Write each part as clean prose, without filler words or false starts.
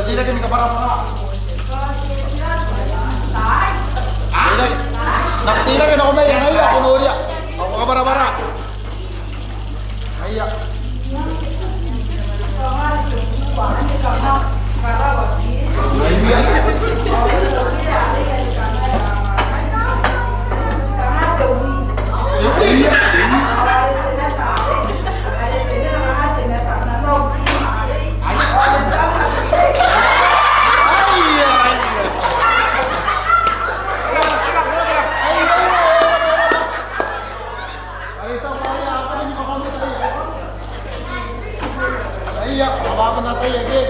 Tidak kini kapara-para. Tidak kini ako may yang iya kuno dia. Ako kapara-para. Iya. Iya, apa natin lagi?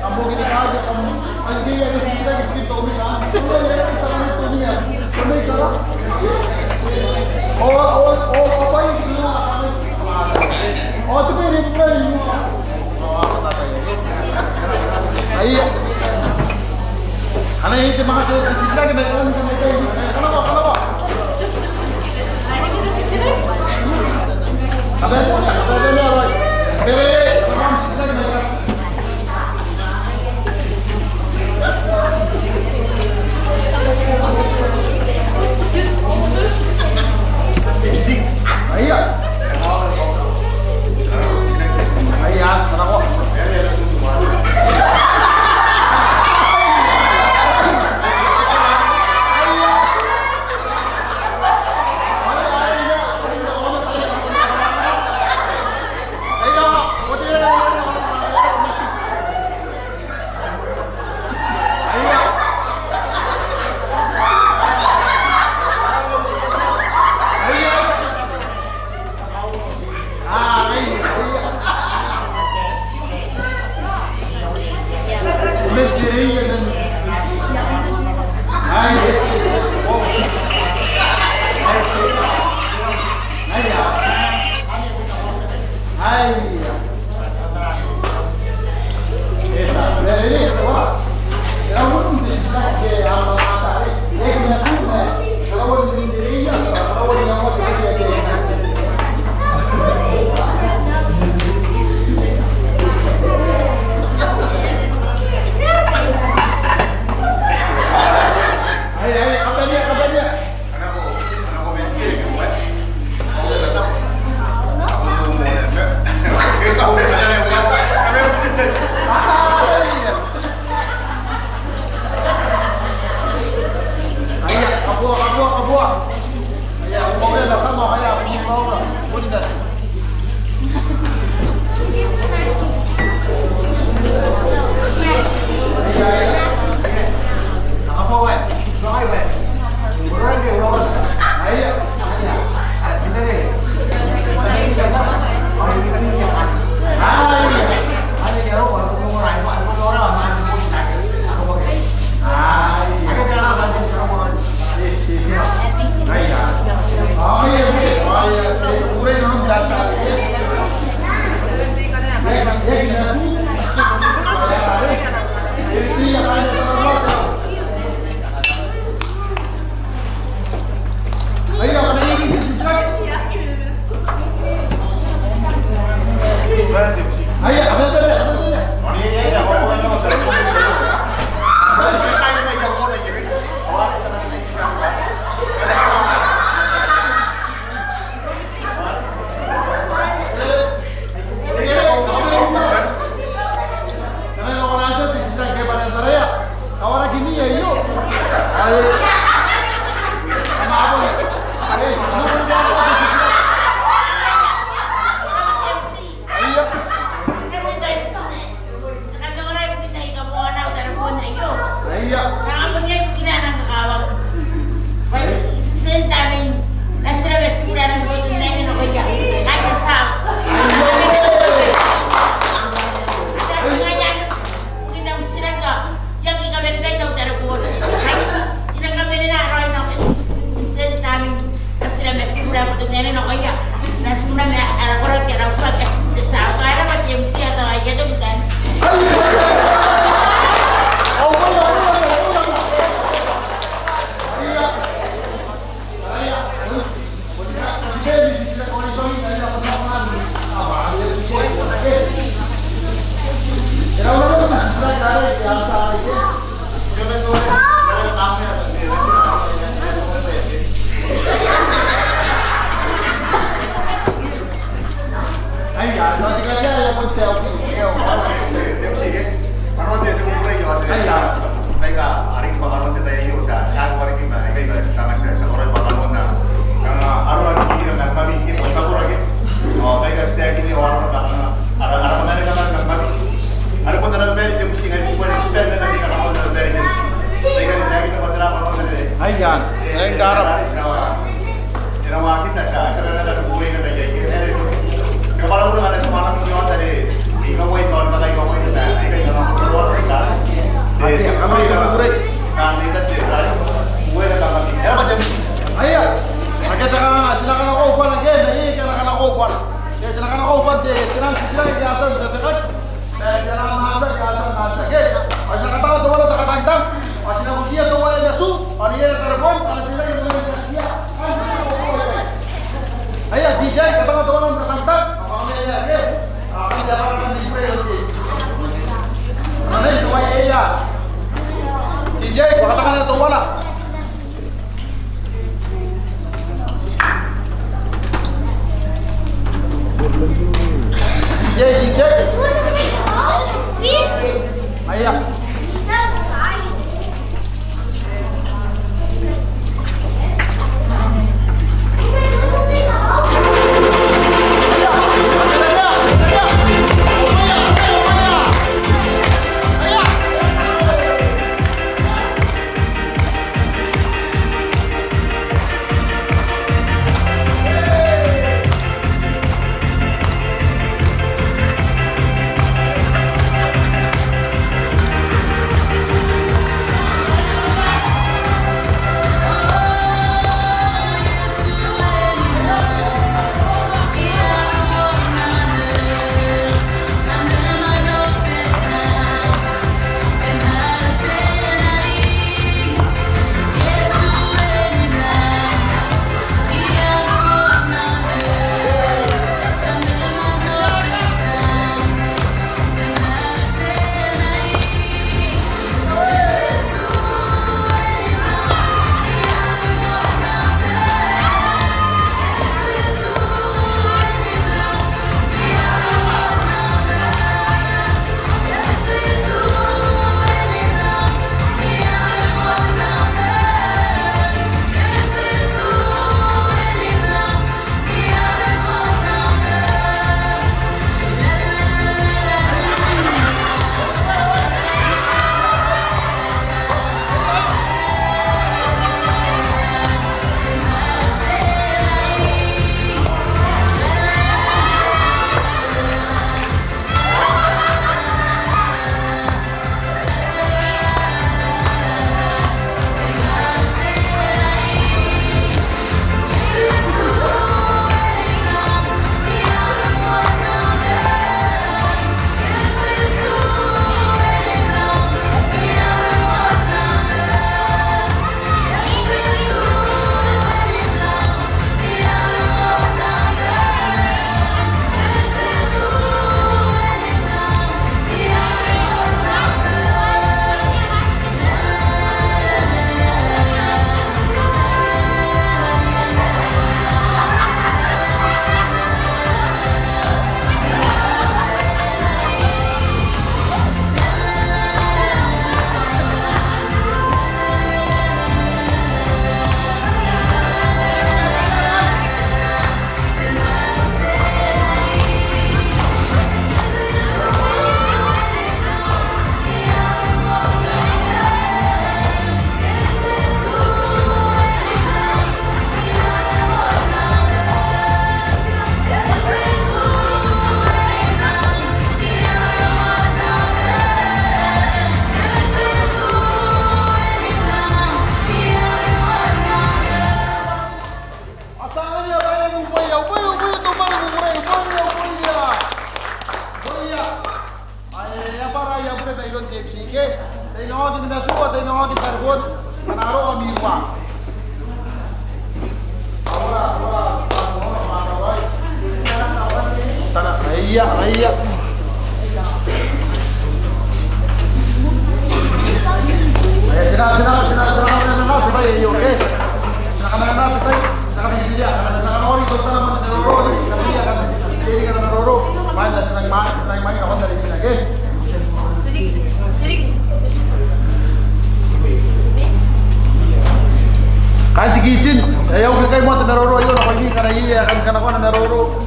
Kamu gini aja, kamu lagi yang di sini lagi kita umi kan? Kamu yang bisa itu nih, kamu itu lah. Apa yang kita? Oh, tapi ini bukan ini. Apa natin lagi? Iya. Karena itu makasih di sini lagi mereka sama itu. Kenapa? Apa ini apa? pun selfie. Iya, dia mesti kan. Karon dia tunggu mulai jauh. Iya. Mereka hari ini bakalan kita yuk saya hari ini mereka karena seorang bakalan na karena arwah ini kan kami kita kabur lagi. Oh, mereka setiap ini orang bakalan ada mereka kan kami. Ada pun dalam beri dia mesti ngasih sebuah kita dan nanti kalau dalam beri dia mesti. Mereka tidak kita berterima kasih deh. Ayan, yang garap. Nama kita sebenarnya ada buku yang kita jadi. Kepala udah ada semangat punya tadi. Ikaw tahun kata ikaw itu dah. Ikaw jangan keluar kita. Kami buku. Kan kita jadi buku yang kami. Ya macam. Ayo, kita silakan ako upan lagi. Nih, silakan ako upan. Ya silakan ako upan deh. Tenang sisilah biasa sudah dekat. Jangan masa biasa masa. Oke, asal kata tuh mana tak kata. Asal usia tuh mana jasu. Ariel telepon. Asal yang mana sia. Ayo DJ, kata tuh mana bersantai. Kami ya, guys. Kami dapat di play lagi. Mana semua ya. DJ, katakan tuh mana. DJ. Ayah. Iya. Silakan naroro ayo na pagi kana iya kan ako na naroro.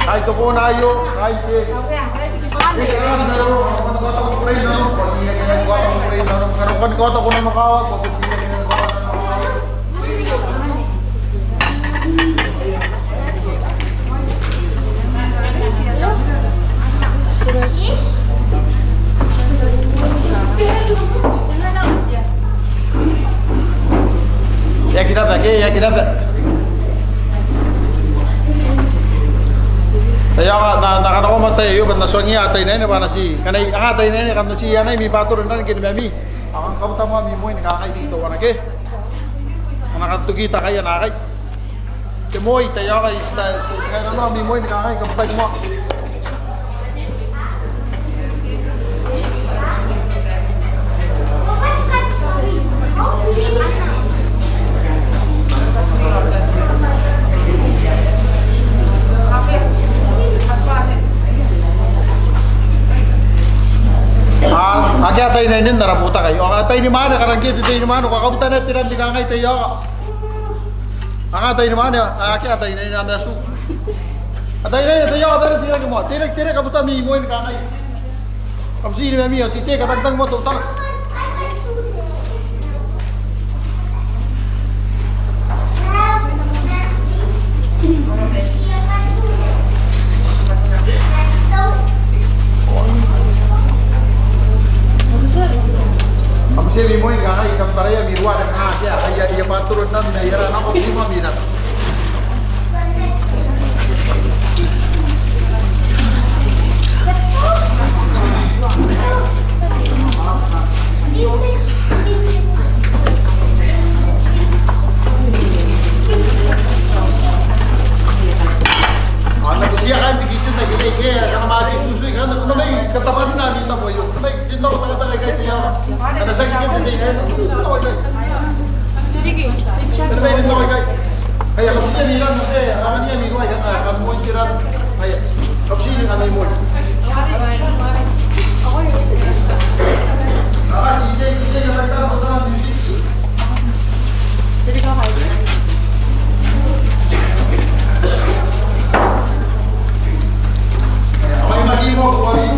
Kahit ko na ayo, kahit kan naroro kan kota ko pray na no, pag iya kaya kota ko pray na no, kan kota ko na makawat, pag iya kaya kota na makawat. Ya kita pakai, ya kita pakai. Tayo ka nakano ko matay yo bat naswangi atay na ni ba na si kanay ang atay na ni kan si yanay mi batur na kin mami. Ang kamuta mo mi mo ni kakay dito wana ke. Ang nakatugita kay na kay. Kemoy tayo kay sa ano mi mo ni kakay kamuta mo. Agi atay na yun, naraputa kayo. Ang atay ni Mana, karangkit atay ni Mana, kakabutan na tinan di kakay tayo ka. Ang atay ni Mana, aki atay na yun namin aso. Atay na yun, tayo ka, pero tinan mo. Tinan, kabutan mi mo yun kakay. Kapsi ni Mami, titi, katagtang mo, tutang. Kapsi mi mo yun kakay, kamparaya, miruan ang asya. Kaya iya paturot na, minayaran ako, si Mami na. Nagsiya kan di kitchen na gilay kaya kana mali susuy kan ano may katapan na dito mo yun. May dito ko taga kay tiya. Kada sa kitchen din eh. Sige. Pero may dito kay kaya kasi siya nila na siya akan niya mi kuya kan mo kira kaya kapsi ni kami mo. Ako yun. DJ na sa mo na music. Jadi kau kayak May mali mo ko ay.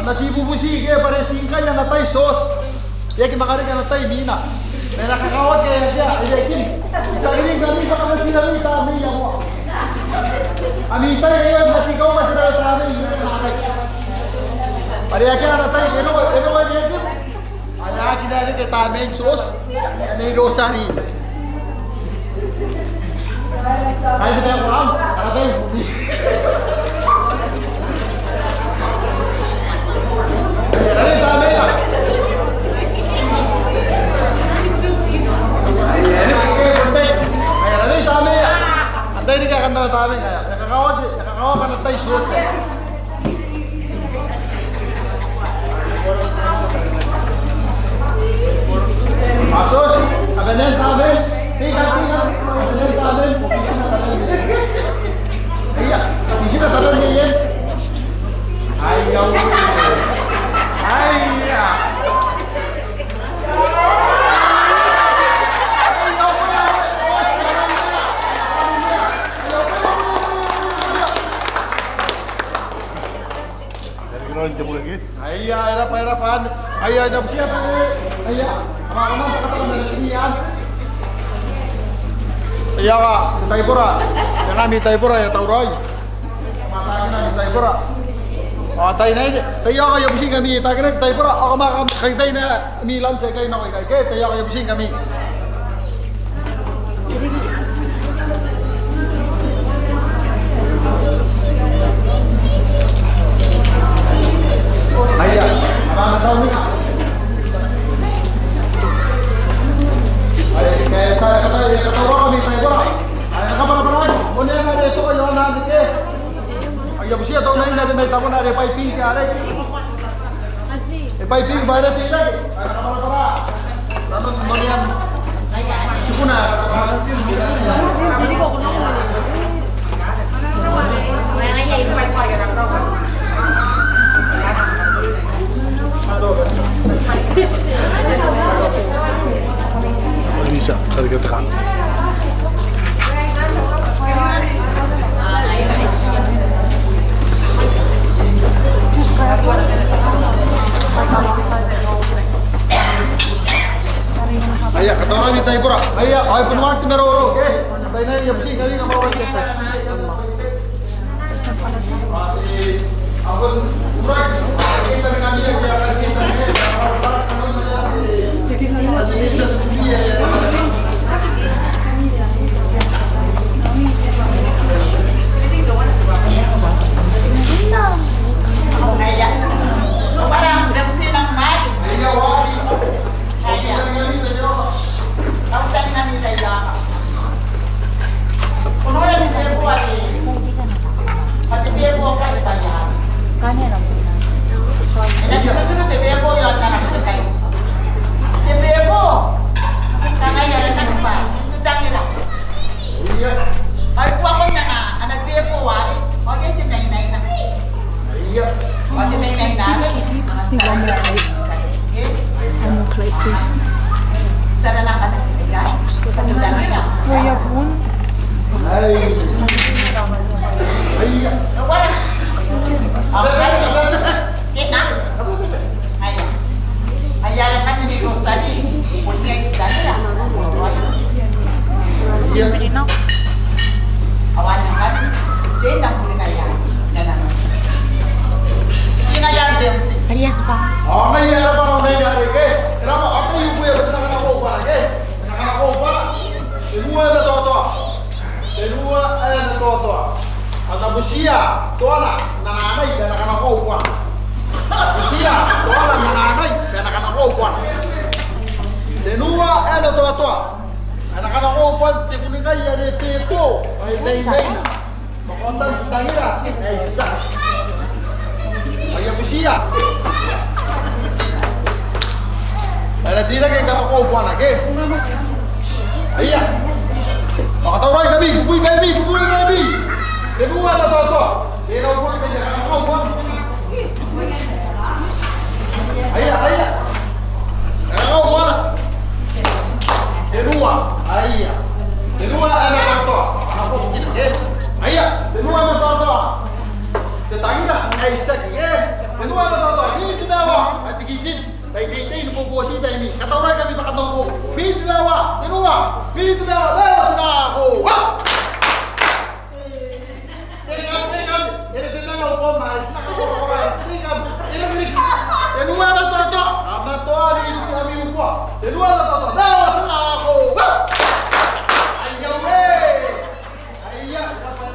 nasibubusi kaya pare singka yang natai sos. Ya ki makari kan natai mina. Mena kakawat kaya dia yakin. Kita ini kami bakal sila kita kami yang mo. Kami tayo ngayon nasi kau masih dapat kami. Pare yakin natai eno yakin. Aya kita ini kita main sos. Ini rosari. Kayak kita kurang, karena tayo. Ini gak akan tahu kayak kakak kan tahu sos. Asos, aganen tahu, tiga, aganen tahu, iya, di sini tahu ni ya. Ayo, ayah. Ayah, harapan. Ayah, jam siapa ni? Ayah, kamu katakan dari sini ya. Ayah kak, kita ipura. Yang kami kita ipura ya tahu roy. Matanya kita ipura. Oh, tayo na ini. Tayo kayo busing kami. Tayo na kita ipura. Ako makakay na milan sa kayo na kay. Tayo kayo busing kami. Ayah, apa tahu ni? Ayah, kayak saya kata orang kami saya kurang. Ayah, kapan lagi? Boleh ada itu kalau nanti ke? Ayah, bersih atau lain ada mai tamu ada piping ke ada? Piping bayar tidak? Ayah, kapan lagi? Lalu kemudian sukuna. Jadi kok kenal? Ayah, itu piping yang berapa? Bisa cari katakan. Ayah, kata orang minta ipura. Ayah, ayah pun waktu meroro, oke? Saya ni yang pusing kali nak bawa dia. Masih, aku kurang. Kita dengan dia akan kita ni. Masih kita sebudi ya. Ayah, Pintu dawa. At tigigit. Tay po po si Benny. Katawag kami pakatong ko. Pintu dawa. Tinuwa. Pintu dawa. Dawa sila ako. Wah! Ini mau komas. Ini luar toto. Karena toa di kami lupa. Di luar toto. Dawa sila ako. Wah! Ayaw Ayah. Apa?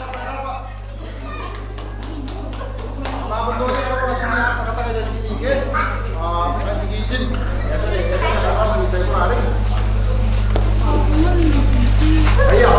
Mabutulnya ako na sila kata-kata dari tigigit. Tigigit. Ya sudah. Ito na sa mga tayo maling. Ayaw.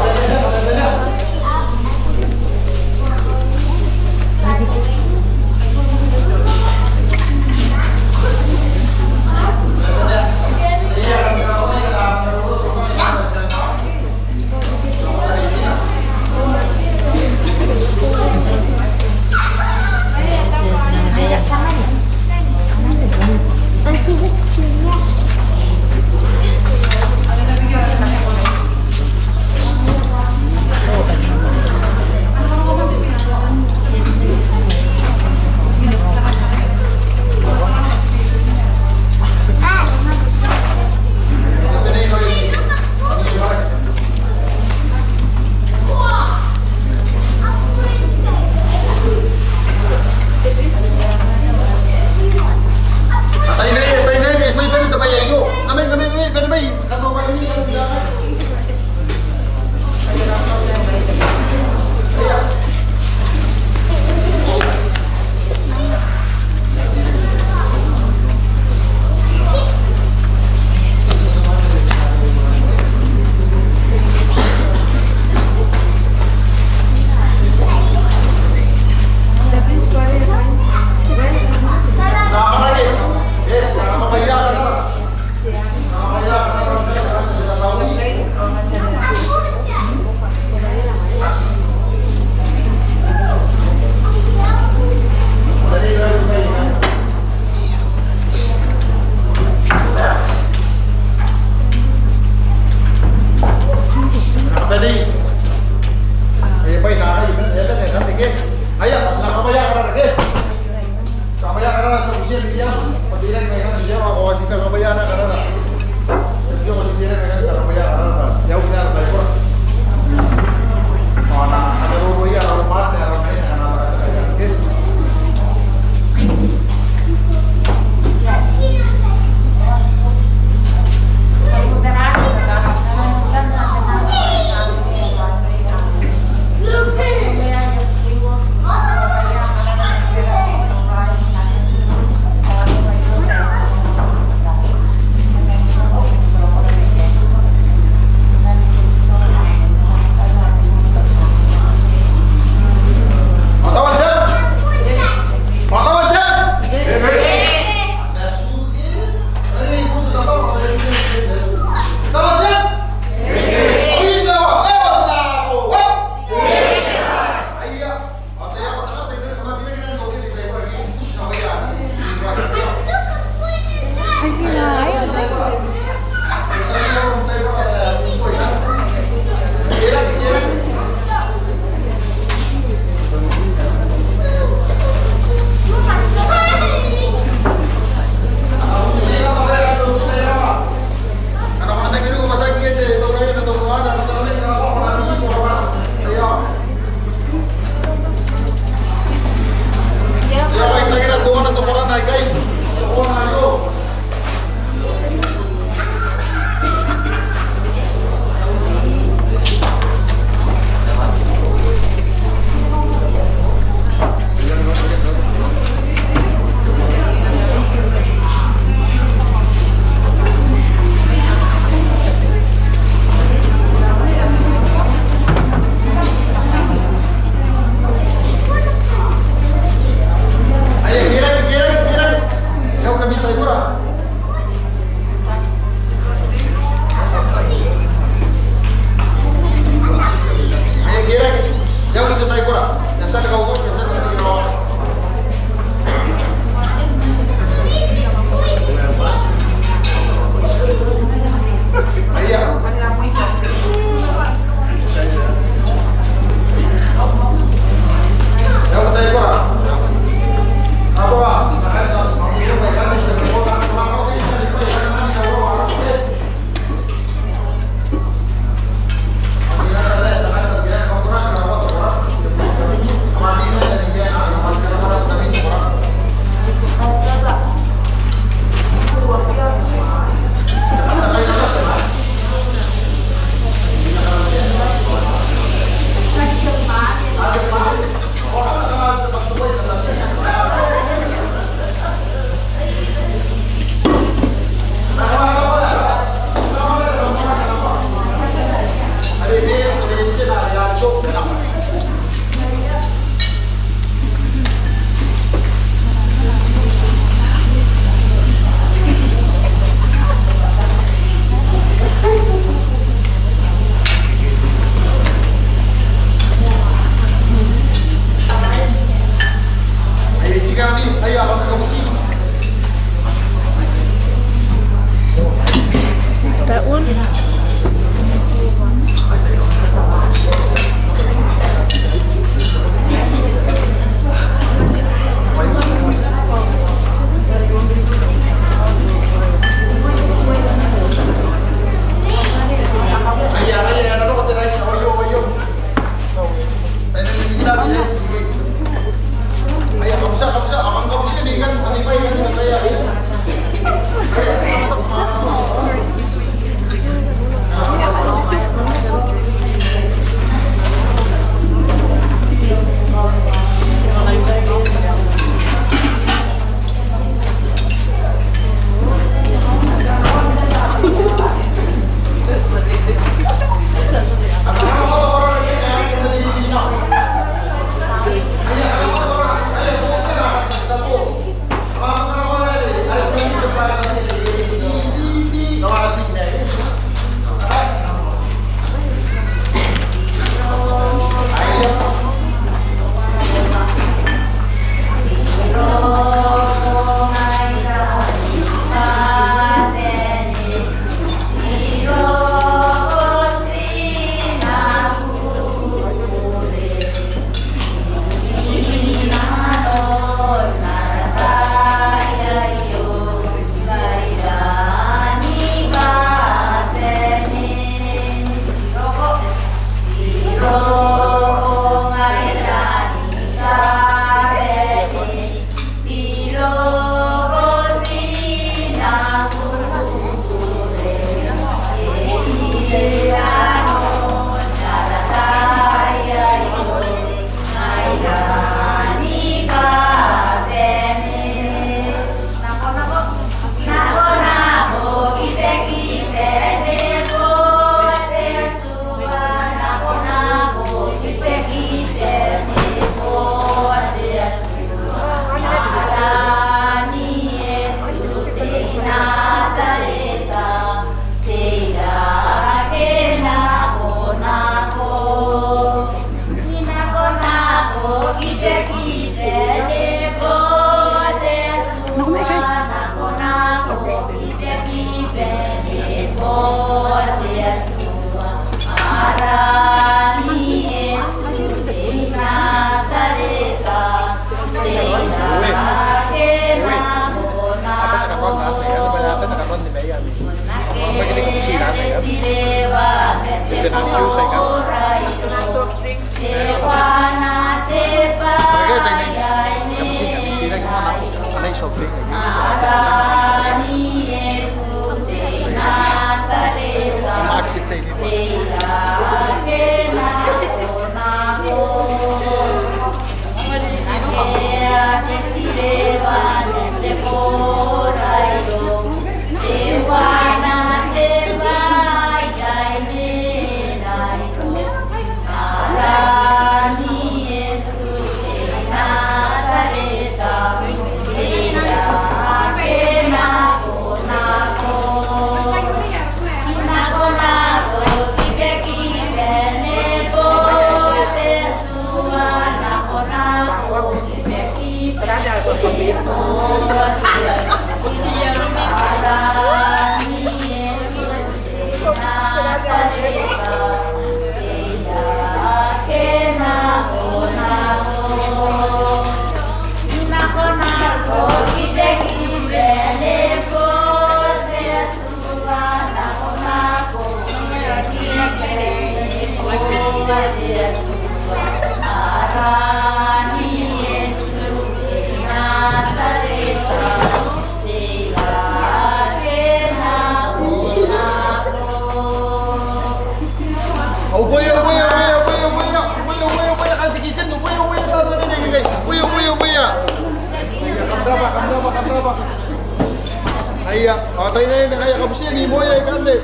Iya, tayo na yun, kaya kabusi yan, imo ya ikande.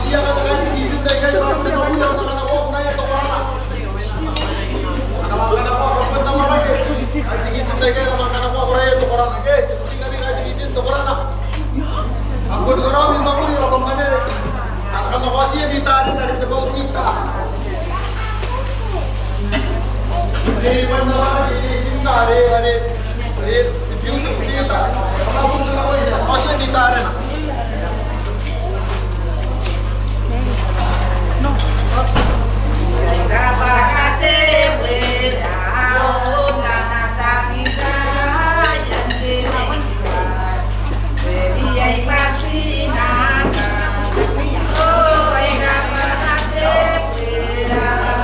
Siya ka tayo, hindi tayo kayo, pinakulang na kanako, na yan, toko na. Naman kanako, kapag naman kayo, ay tigitin tayo kayo, naman kanako, ako na yan, toko na. Kaya, kasi kami kayo tigitin, toko na. Ang good ka raw, yung makuli, kapag manir. Ang kanako siya, di tayo na rin, diba, kita. Ini mana ini sinta ada beautiful kita. Apa pun kita boleh dah. Masih kita ada. No. Berapa kate berau nana takida yang dilakukan. Beri ai pasti naga. Oh, ai berapa kate berau.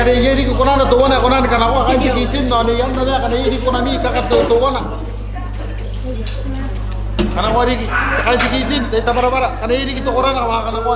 kada yeri ko na to wana kana ko kan kitchen no ni yan na kana yeri ko na mi ka to wana kana ko ri kan kitchen dai tabara kana yeri ki to korana wa kana ko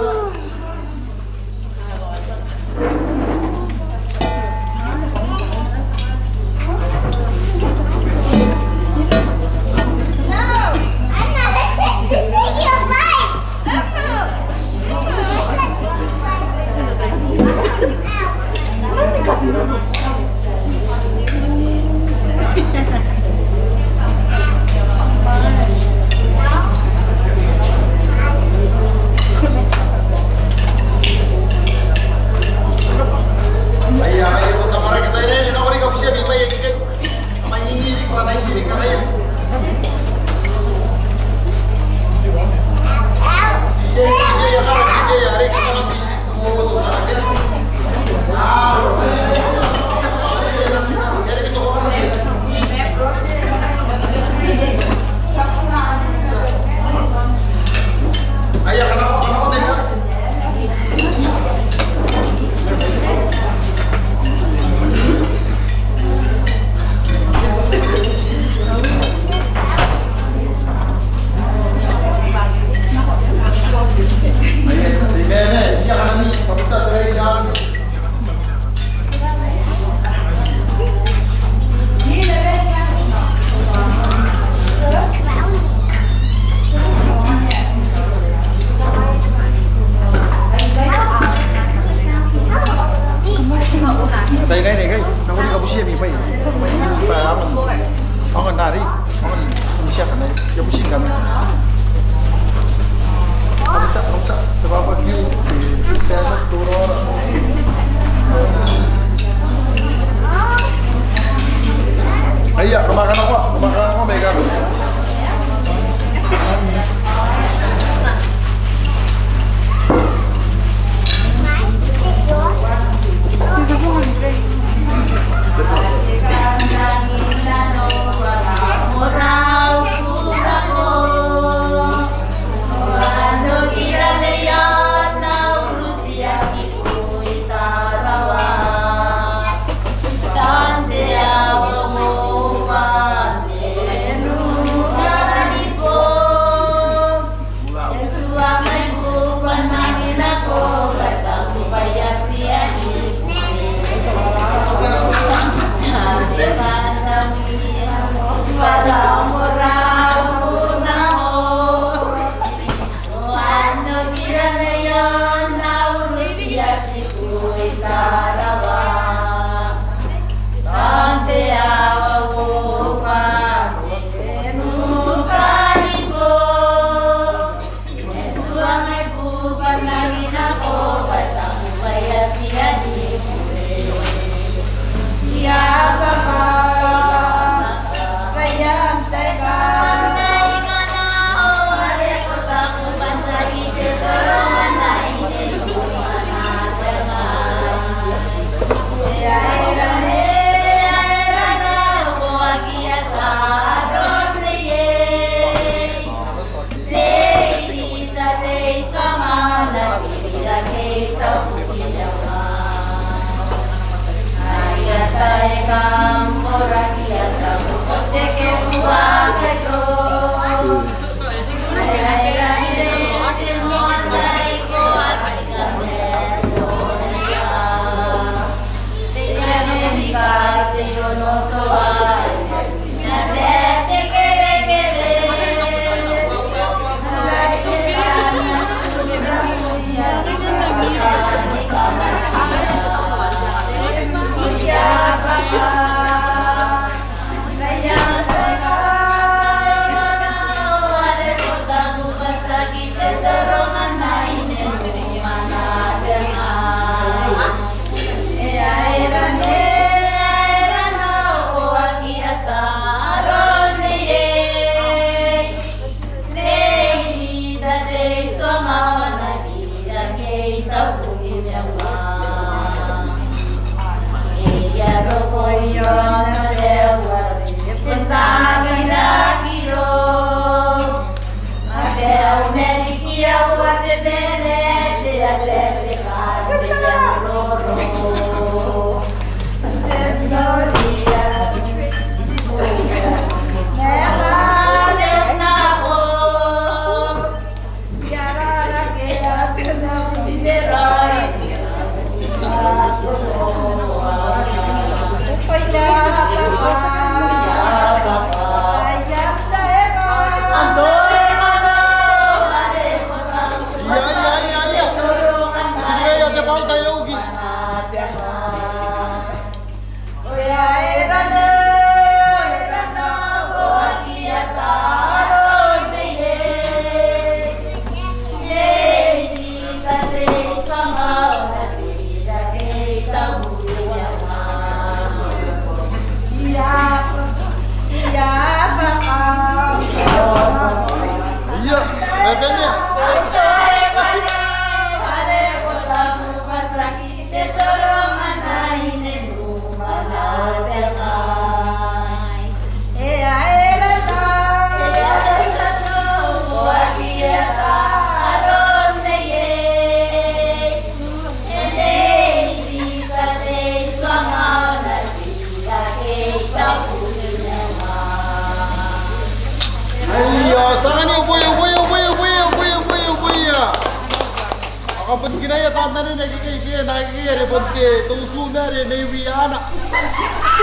Kapag ginaya tanda rin, nakikaya, report ke, tuso na rin, na Rihanna,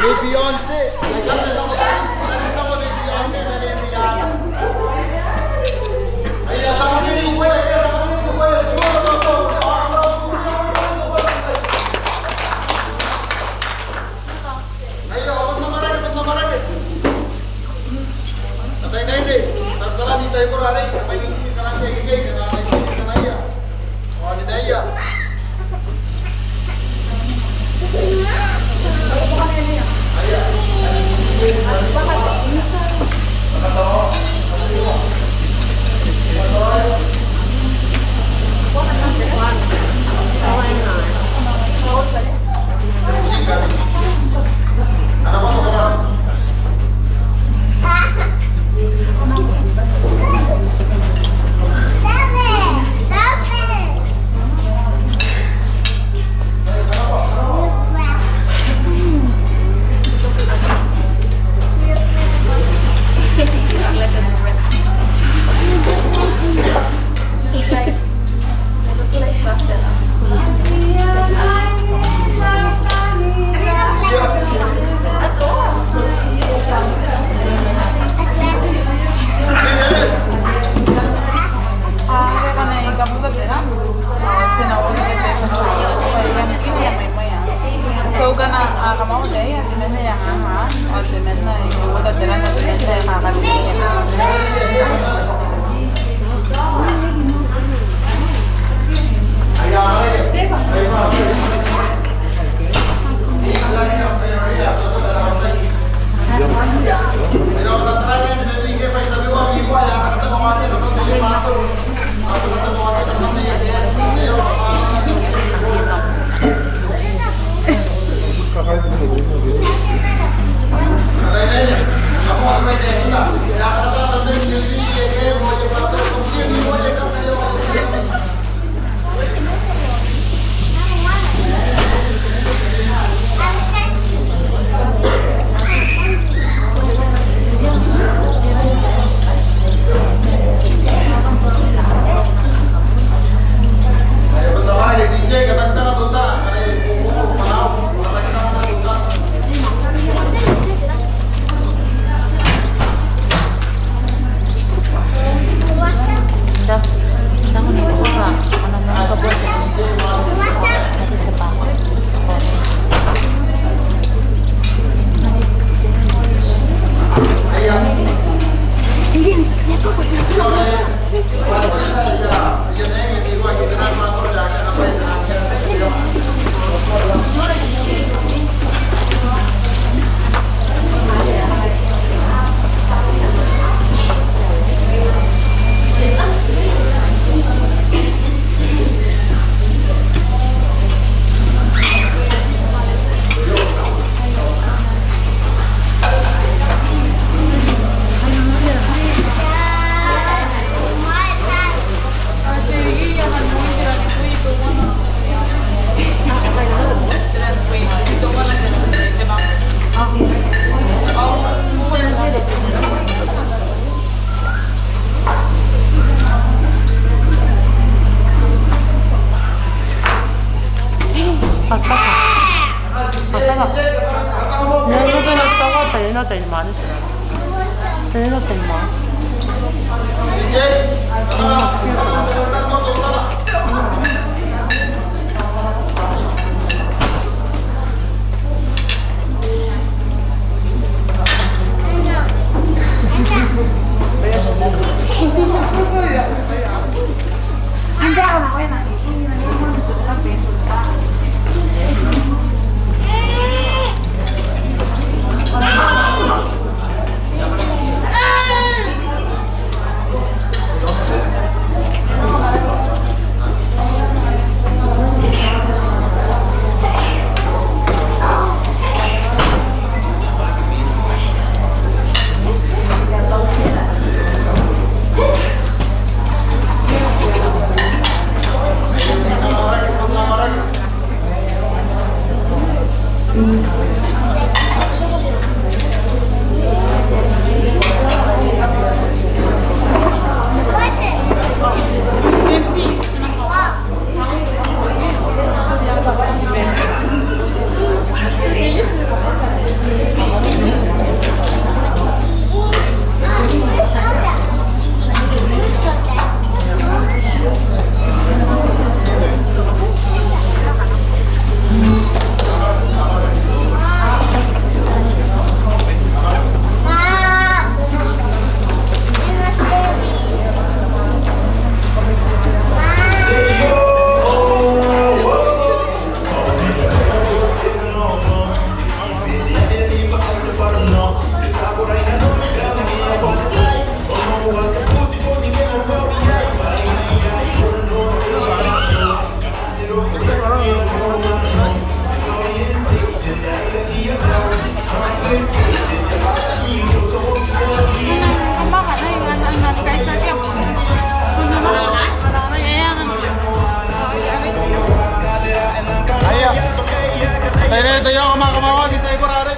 ni Beyonce. Nagkakalit ako ni Beyonce na ni Rihanna. Ay, sa kanila yung way, siguro to. Ay, kapag namarag. Natay na hindi. Tantala, di tayo kurari. Kapag yung kanang kaya, kanaya. Wali daya. Ako った今あれしてるだって今 Tayo kumakawa di tayo kurare.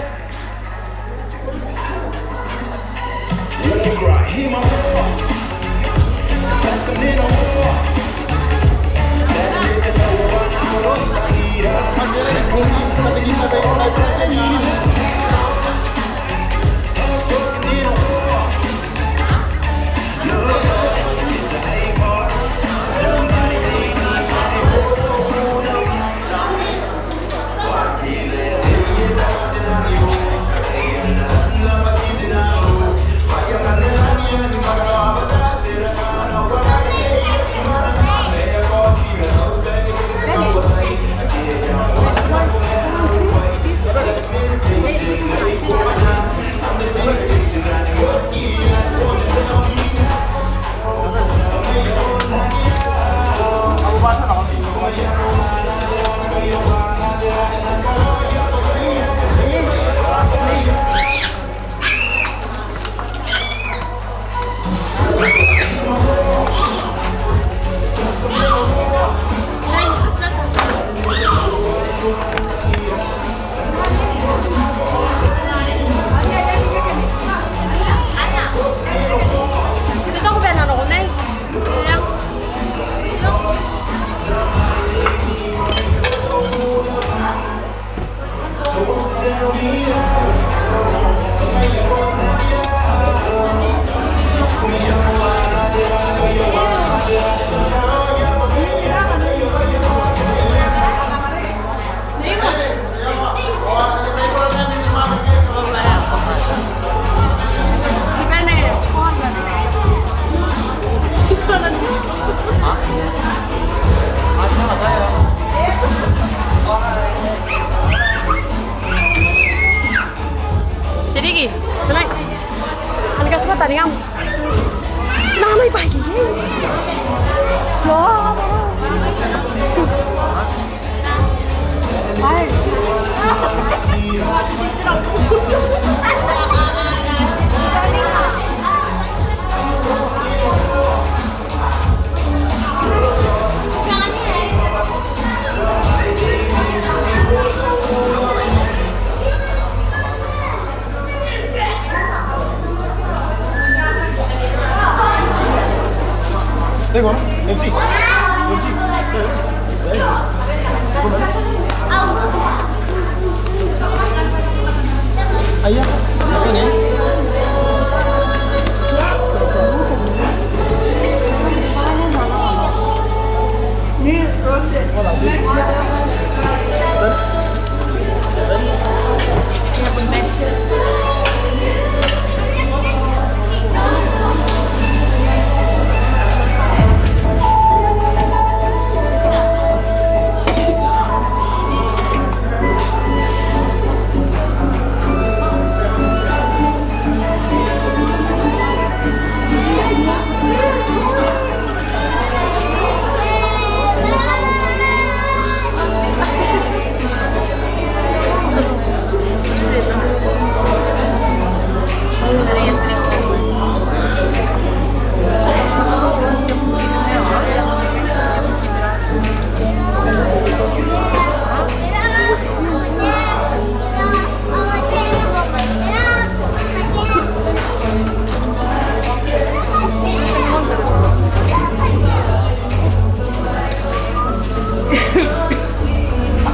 Jadi tenang. Kan kasih kata nih, senang lagi pagi. Loh. Hai. Tengok, MC. MC. Ayah.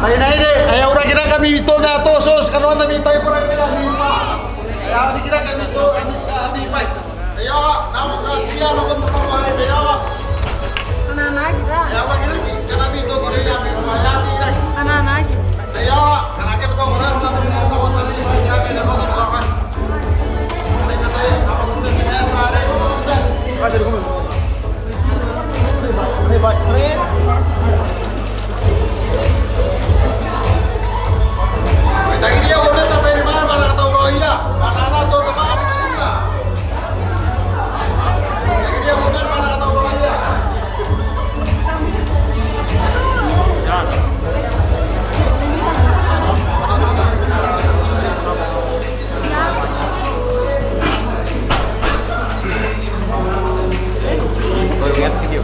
Ay na ini, ayaw na kira kami ito na to, sos, kanuan na mitay pa rin nila, lima. Ayaw na kira kami ito, ani pa. Ayaw ka, naman ka, tiya, naman ito pang mga ito, ayaw ka. Kananagi ra. Ayaw ka kira, kami ito, kira namin, mayati na. Kananagi. Ayaw ka, kanakit pa wala, mga pinatawad na rin, mga kami na mga ka. Ano na tayo, ako kung ito kaya sa akin. Ay, dali ko mo. Ay, ba? Lagi dia udah tatay di mana para kata orang iya, anak-anak tuh teman kita. Lagi dia udah para kata orang iya. Lihat video.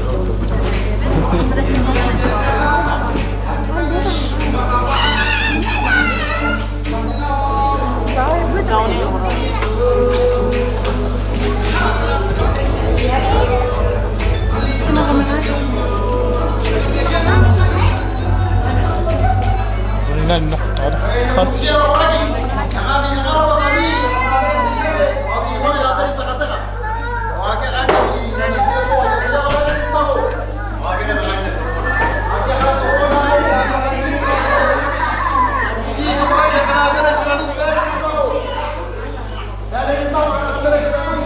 Siapa lagi? Kami yang kalau tadi, ibu ya tadi teka-teka. Oke aja di siapa yang tahu? Oke dah belajar. Oke kan corona ini. Si kemarin yang kena ada selalu tahu. Ada yang tahu ada selalu.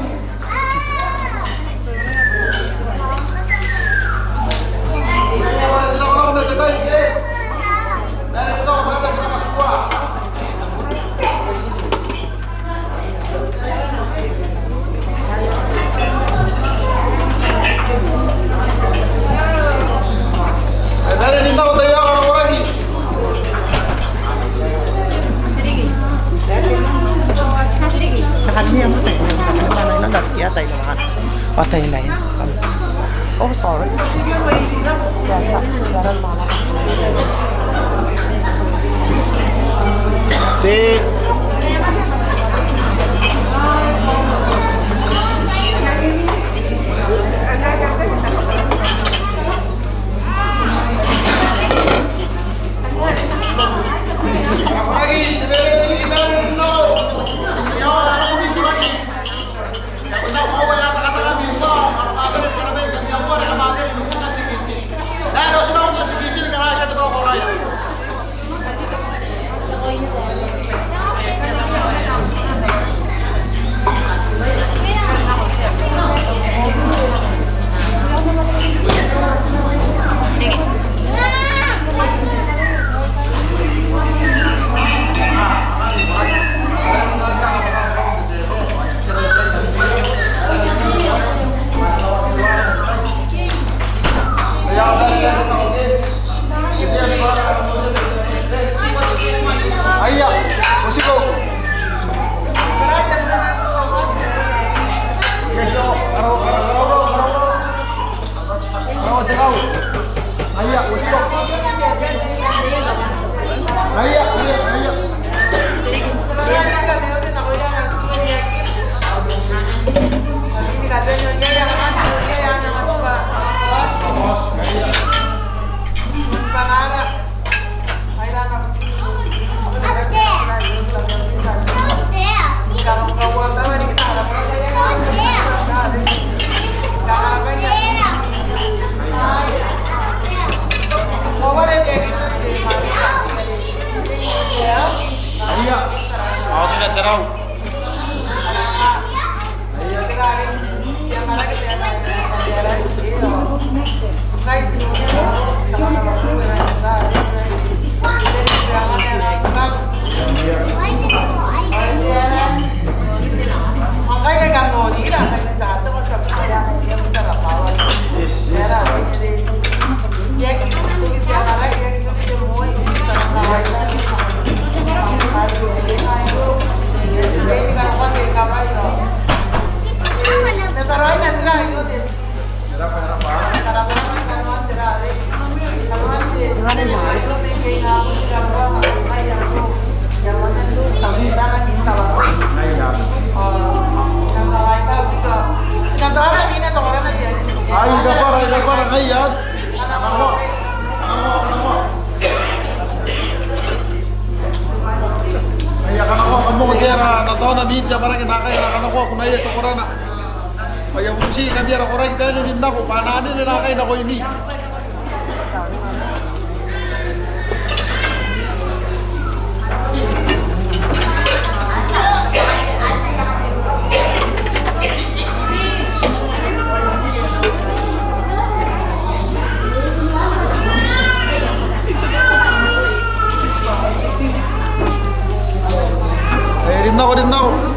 Kalau sudah orang udah tetai, dari itu mereka sudah masuk gua. Dari ini tahu tayo orang lagi. Nakalimutan mo tayo. Nakalimutan na das kaya tayo naman. Patay na yun. Oh, sorry. Biasa. Garan mama. Di Ayah, musiko. Ayah, musiko. Ayah. agora ngayon. Ano mo? Kaya ka ako, kamu kaya na to na media para kinakaya na kanako kung naiya to korana. Kaya mo si kami ra korang tayo din nako pananin na nakay na ko ini. Rin na ako.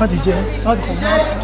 开 DJ， 开红啊！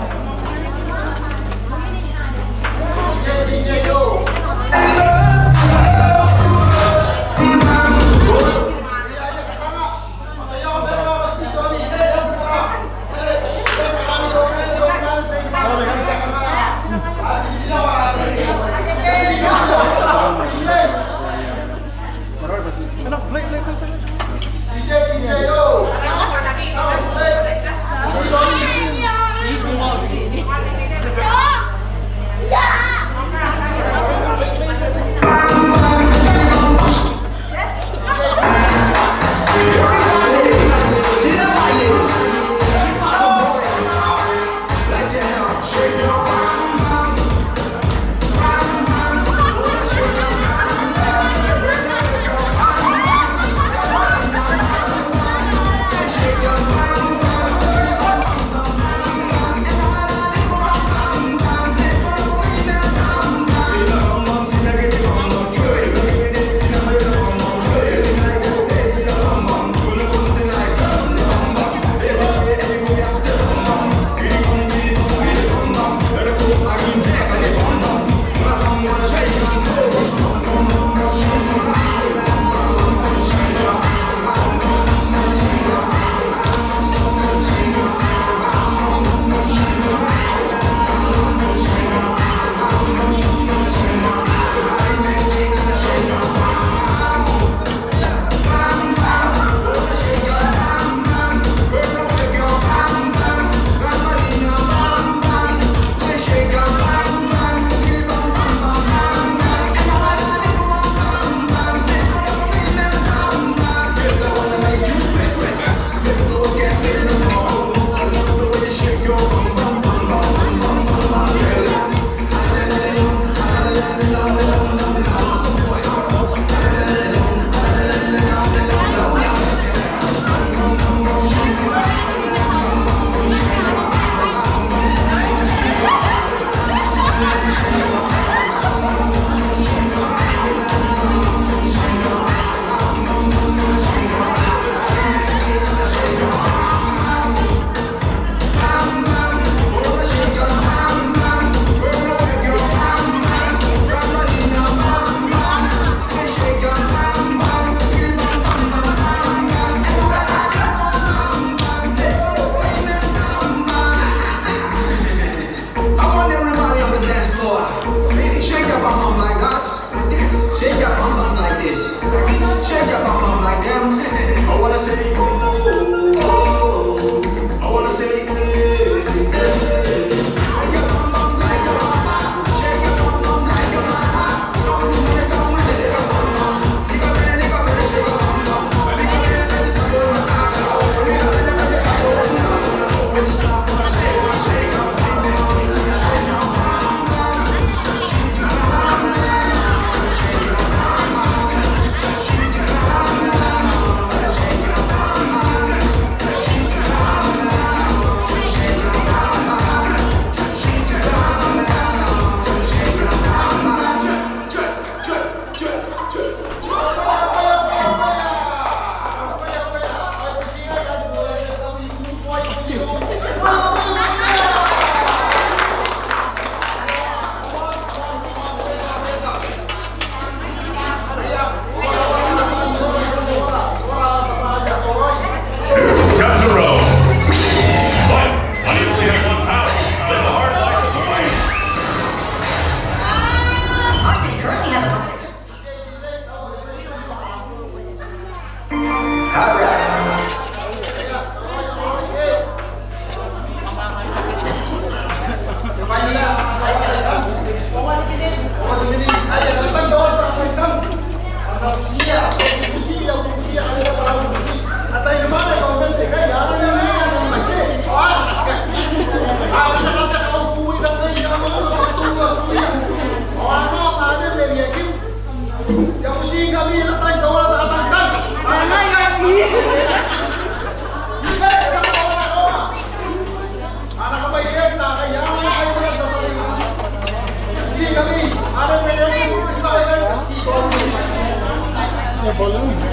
balloon.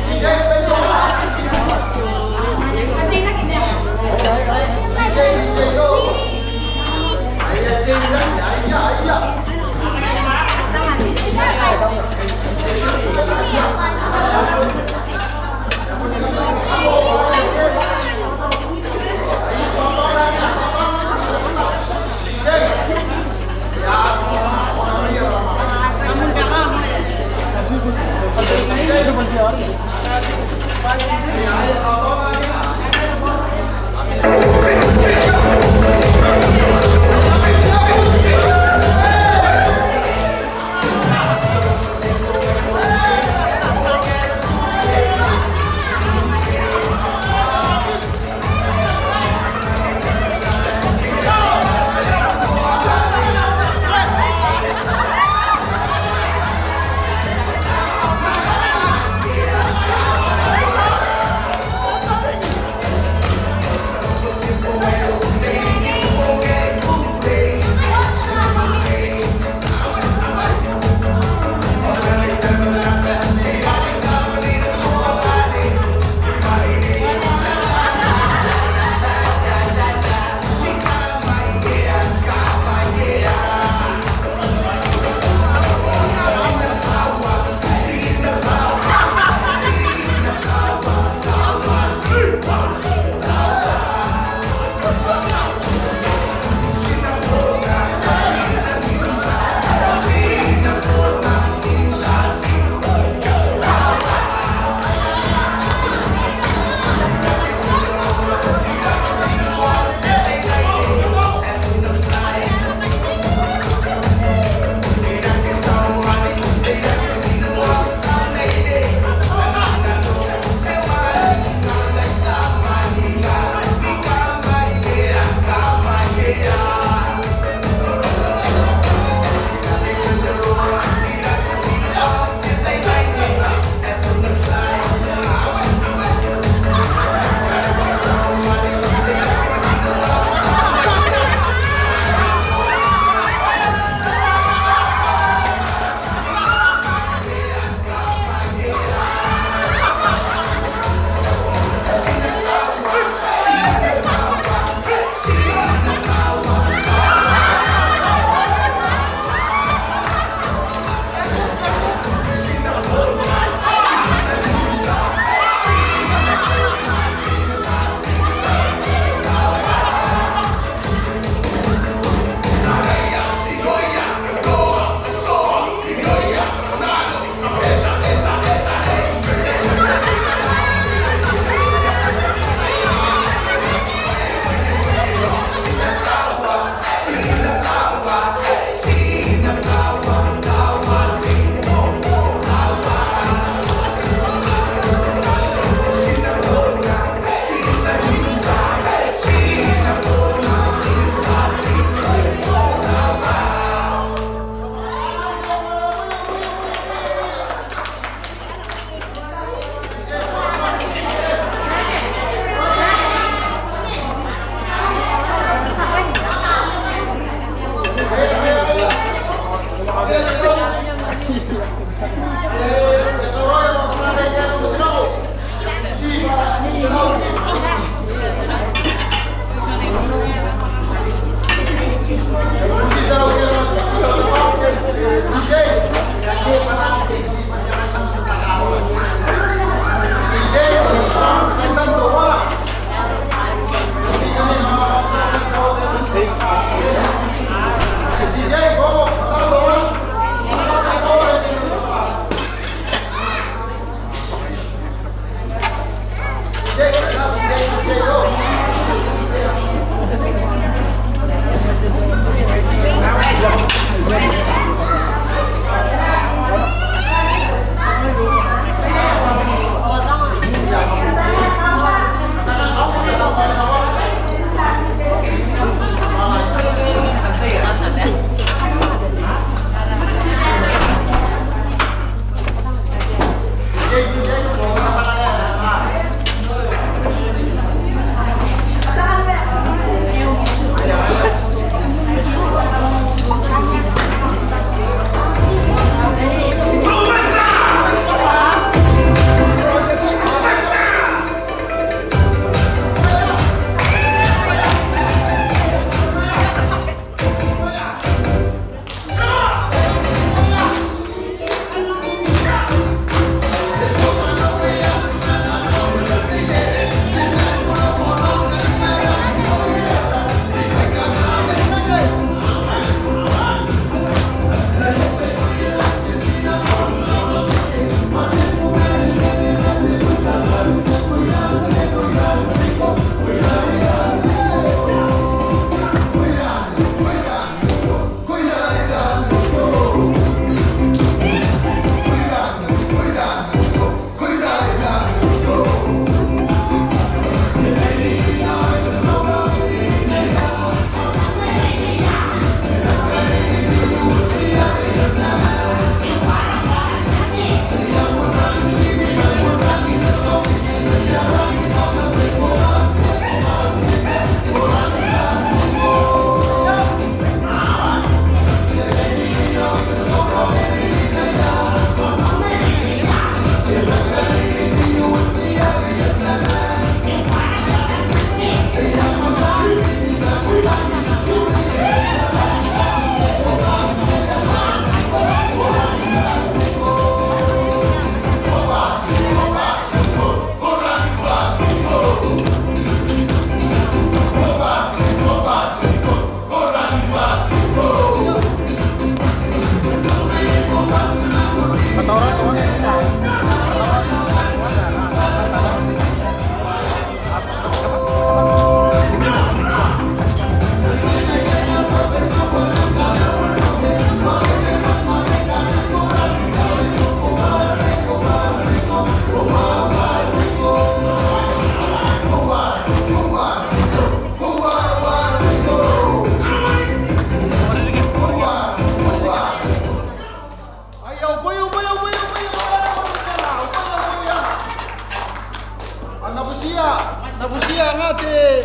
nabusia nga te.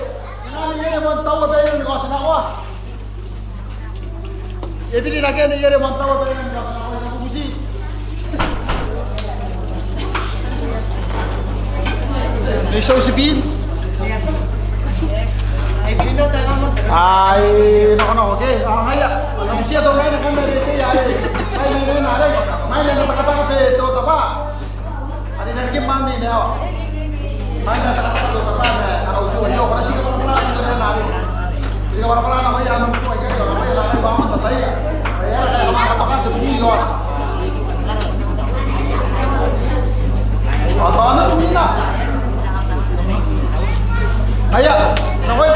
Nani yere mo tawa ba yun ko sa ako. Ebili na kaya yere mo tawa ba yun ko sa ako nabusi. Nisho si Bin. Ay, nako, okay. Ngaya, nabusia daw ngayon ang kanda dito ay. May nakataka te to tapa. Ani na kim mandi na. May nakataka to tapa na ano usuwa yo para siya para na natin. Hindi para na kaya ang usuwa kayo. May lakay ba ang tatay. Kaya kaya makataka sa bilo. Aba na tumina. Kaya, nakoy.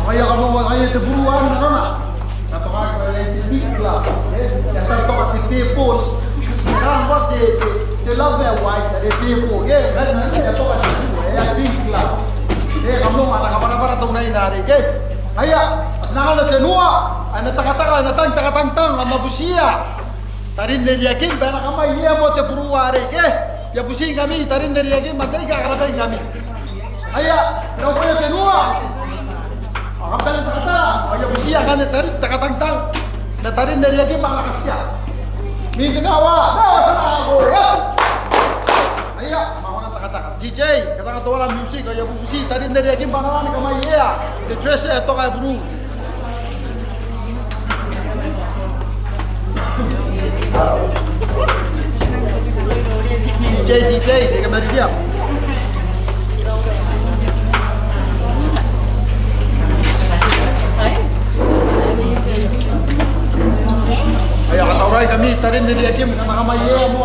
Kaya kamu kaya seburuan sana. Satu kali kaya tikla. Yang satu kali tipul. Kan buat de love their wife dari tipul. Kan nanti satu kali ya tikla. Kamu mana kapan-kapan atau naik nari. Kaya nakala tenua. Ana taka-taka natang mabusia. Tarin dari yakin bana kama iya mo te buruare ya busi kami tarin dari yakin matai ka karatai kami. Kaya no punya tenua. Kapal kata, ayah usia kan tarik takatang-tang, tarin dari lagi malah kasih. Minggu nawa, sana aku ya. Ayah, mau nak kata DJ, kata orang musik, ayah musik, tarin dari lagi mana kama ya. The dress itu kayak buru. DJ, dia kembali dia. Kaya katauray kami, tarin dari Akim, nakamaye mo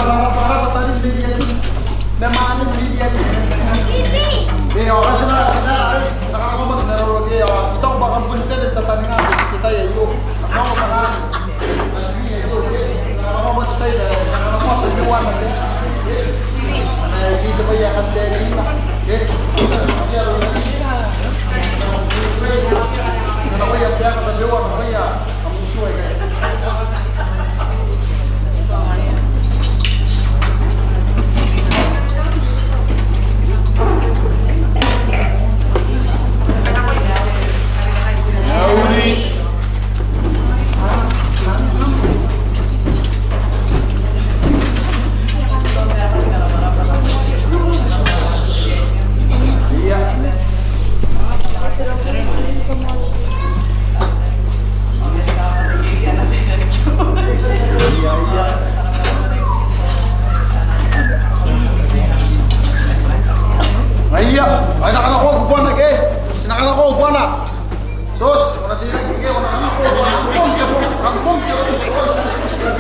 para tadi beli dia ni. Memang beli dia ni. Eh, orang sana sekarang kamu benar lagi ya. Kita bakal punya dari pertandingan kita ya yuk. Kamu bakal kamu betul ya. Kamu tujuan nanti. Nah, ini coba ya kan jadi lah. Kenapa ya dia kata dewan, kenapa ya kamu suai kan? Iya, anak-anak ko buwan na ke. Sinakan ako buwan na. Sos, wala tira ke wala anak ko. Ampong ke.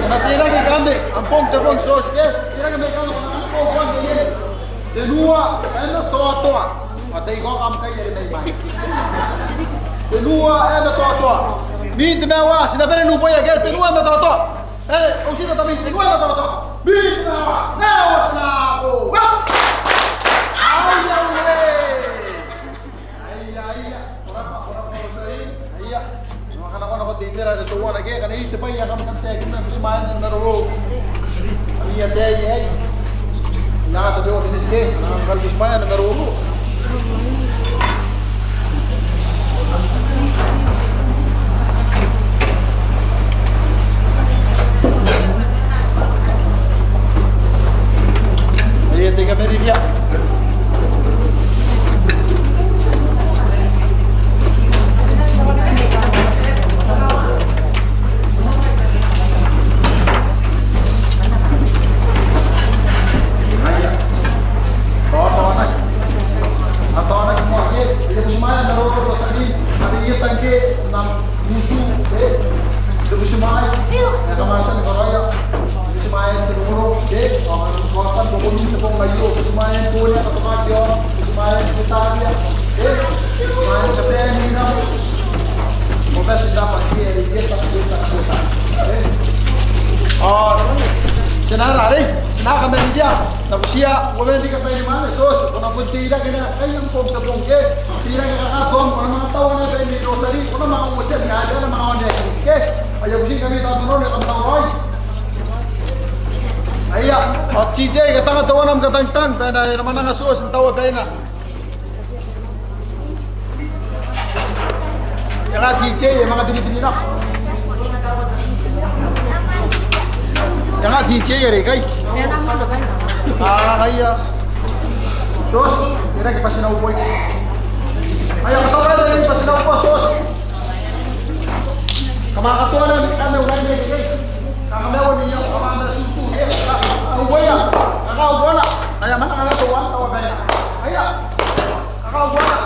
Wala tira ke kande. Ampong ke bon sos ke. Tira ke me kande wala anak ko buwan ke. Denua, ano toa. Patay ko kam kay yeri may bay. Denua, ano toa. Min demewa, sinabere no boya ke. Denua me toa. Eh, usina tabi. Denua me toa. Min demewa. Newas na ako. Ada tuan lagi kan ini tepai yang kamu kan saya kita semua yang naruh. Iya teh iya. Nah tadi waktu ini sih, kalau semua yang naruh. Iya 3 menit dia. Senara, senara kami dia. Tapos siya, wala hindi ka tayo naman. Sos, kung napun tira ka na, ay ang pong sa bongke. Tira ka kakatong, kung mga tawa na tayo ni Rosary, kung mga umusyan, nga dyan ang mga oneke. Ayaw siya kami tatunod, ang taway. Aya, at CJ, katang tawa ng katang-tang, pero naman ang sos, ang tawa tayo na. Kaya CJ, yung mga binibili na. Yang nak DJ ya Rekai? Dia nama apa kan? Kaya. Terus, kira kita pasang upoy. Ayo katawa na rin pasang upoy sos. Kamakatuwa na kami ulan ni Rekai. Kakamewa niya kamanda sutu. Upoy ya. Kakaupo na. Kaya mana kana tuwan tawa kaya. Kaya. Kakaupo na.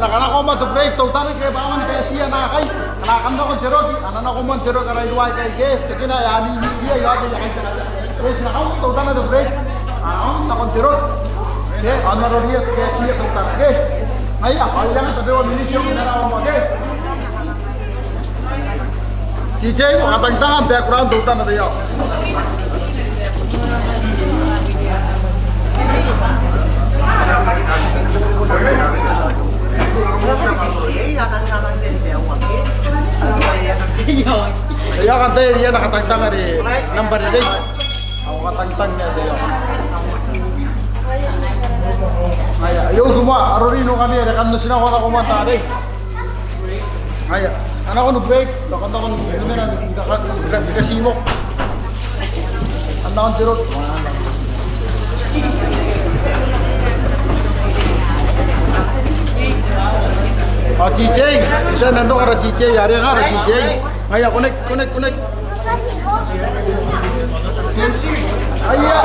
Anak ko man to break to tani kay bawan kay siya na kay anakan na ko jerot anan ako man jerot karay duay kay ge kina ya ni dia ya de kay wes na ko to tani to break ta ko jerot ke anan ro dia kay siya to tani ge ay ay lang ta dewa minisyo na mo ge DJ, makatagtangan, background, dutan na tayo. Saya kan tayo dia nakatagtangan di number ni rin. Ako katagtang niya tayo. Ay, ayaw semua, arorino kami, ada kan sina ko na kumanta rin. Ay, anak ko nag-break, nakanta ko nagkasimok. Anak ko tirot. Oh, DJ, bisa nando kara DJ, hari kara DJ. Ayo connect. Ayo.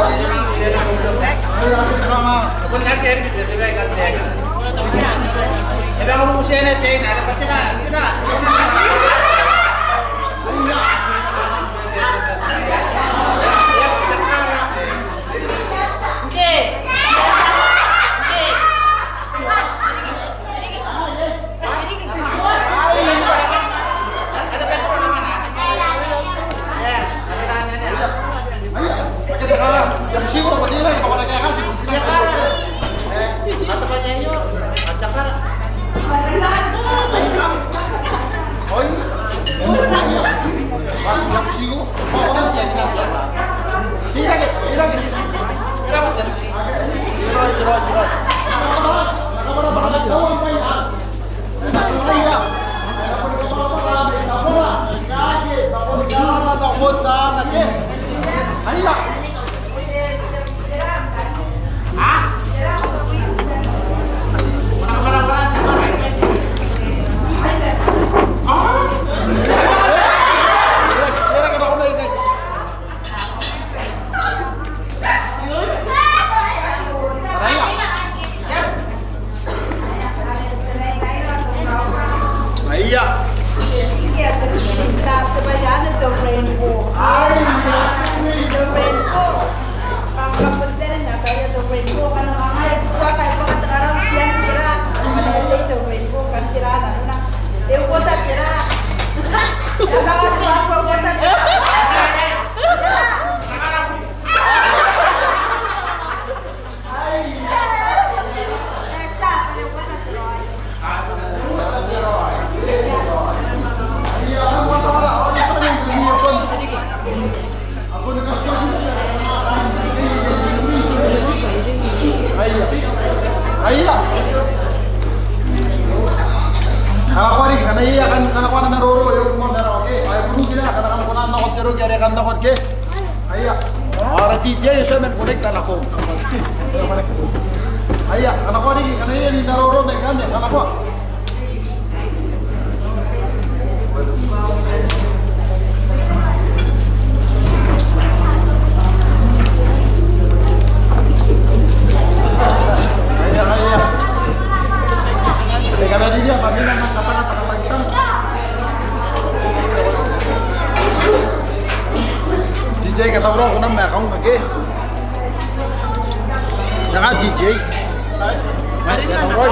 Kung natin kita tibay ka tega. Ebe ako mo siya na tega, ada pati na. Siguro pati na ikaw nagkakal di sisiya ka. Ato pa niya yun. Atakar. Hoy. Bakit siguro? Oo na diyan na diyan. Tira. Tira ba diyan? Tira. Ano ba na dawan pa yan? Kaya. Ayo. DJ saya main connect kan aku. Ayah, anak kau ni, karena ini naroro megan deh, anak kau. Ayah. Karena dia bagi nama kata-kata hitam. DJ kata bro, aku nama kau lagi. Jangan DJ. Kata bro.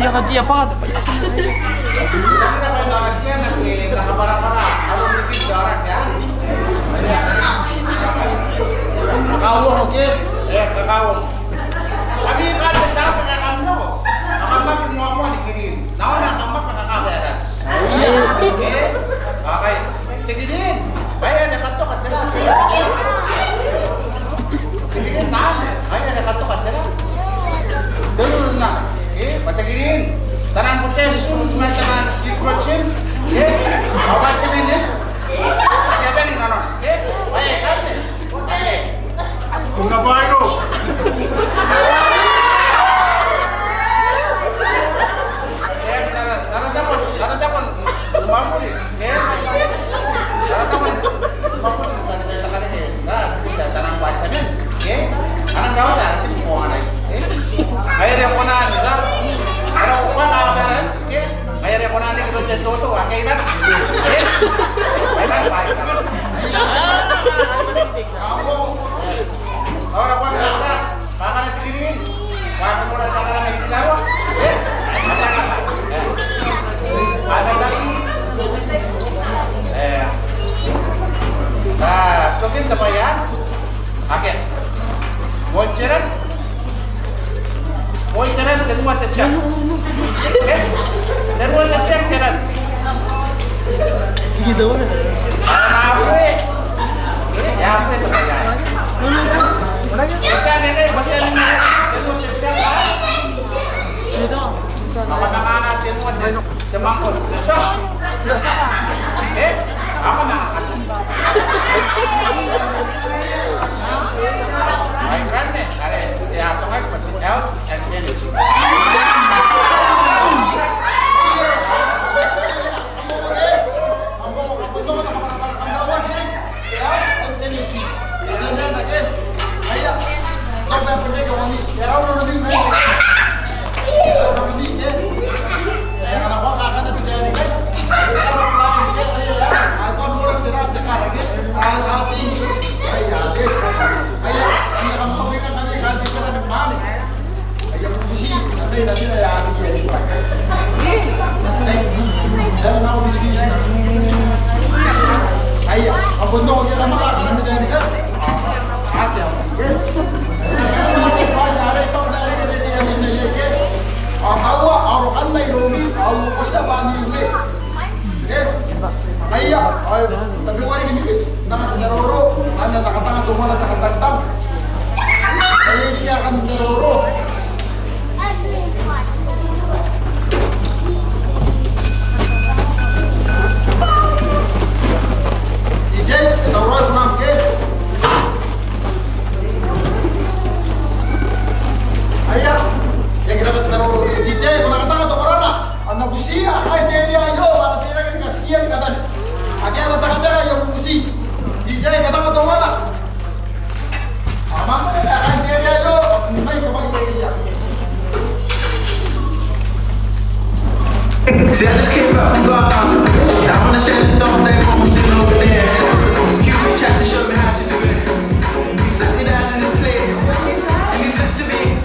dia apa? Kita main lagi ya nanti para kalau bikin jarak ya. Kakao oke? Kakao. Kami kan sekarang pakai kamu. Akan makin mau dikirim. Nah, nak kamu pakai kamera. Iya, oke. Pakai. Segini. Bayar ada kartu kan jelas. Segini nane. Bayar ada kartu kan jelas. Dulu nak. Oke, baca gini. Tangan putih semua tangan microchip. Oke. Awak cemil ya. Oke, apa ni nono? Oke. Baik, kan? Oke. Enggak baik lo. Karena dapat mampu nih, karena dapat mampu nih, nah kita tanam bacamen, anak rawat dah, mau anak, air yang konan, kalau uang kalau beres, air yang konan ini kita jatuh tuh, akai kan, baik, kamu, orang uang rasa, makanan segini, kamu mulai makanan yang dilawa, ada lagi. Nah, mungkin tebayan. Oke. Monceran kedua cecak. Oke. Kedua cecak jalan. Gitu. Apa? Ya apa tebayan? Bisa nenek, bisa nenek. Kedua cecak. Apa semua cemangkut. Besok. Apa nak? Baik kan nih? Ada ya tengah seperti out and energy. See, I just came back from Ghana. I wanna share the stuff that everyone was doing over there. Cupid tried to show me how to do it. He sat me down in this place, and he said to me,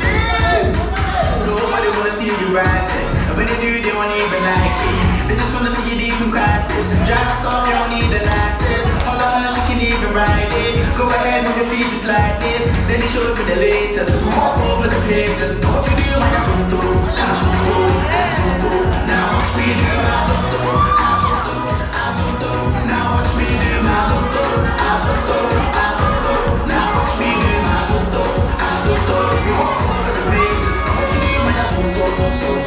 nobody wanna see you rising. And when they do, they won't even like it. They just wanna see you deep in crisis. Drive us off, you don't need a license. All of her, she can even ride it. Go ahead, move your feet just like this. Then he showed me the latest. Walk over the pictures. Know what you do, my asunto, asunto, asunto. Now watch me do my asunto, asunto, asunto. Now watch me do my asunto, asunto, asunto. Now watch me do my asunto, asunto. You walk over the pictures. Know what you do, my asunto, asunto,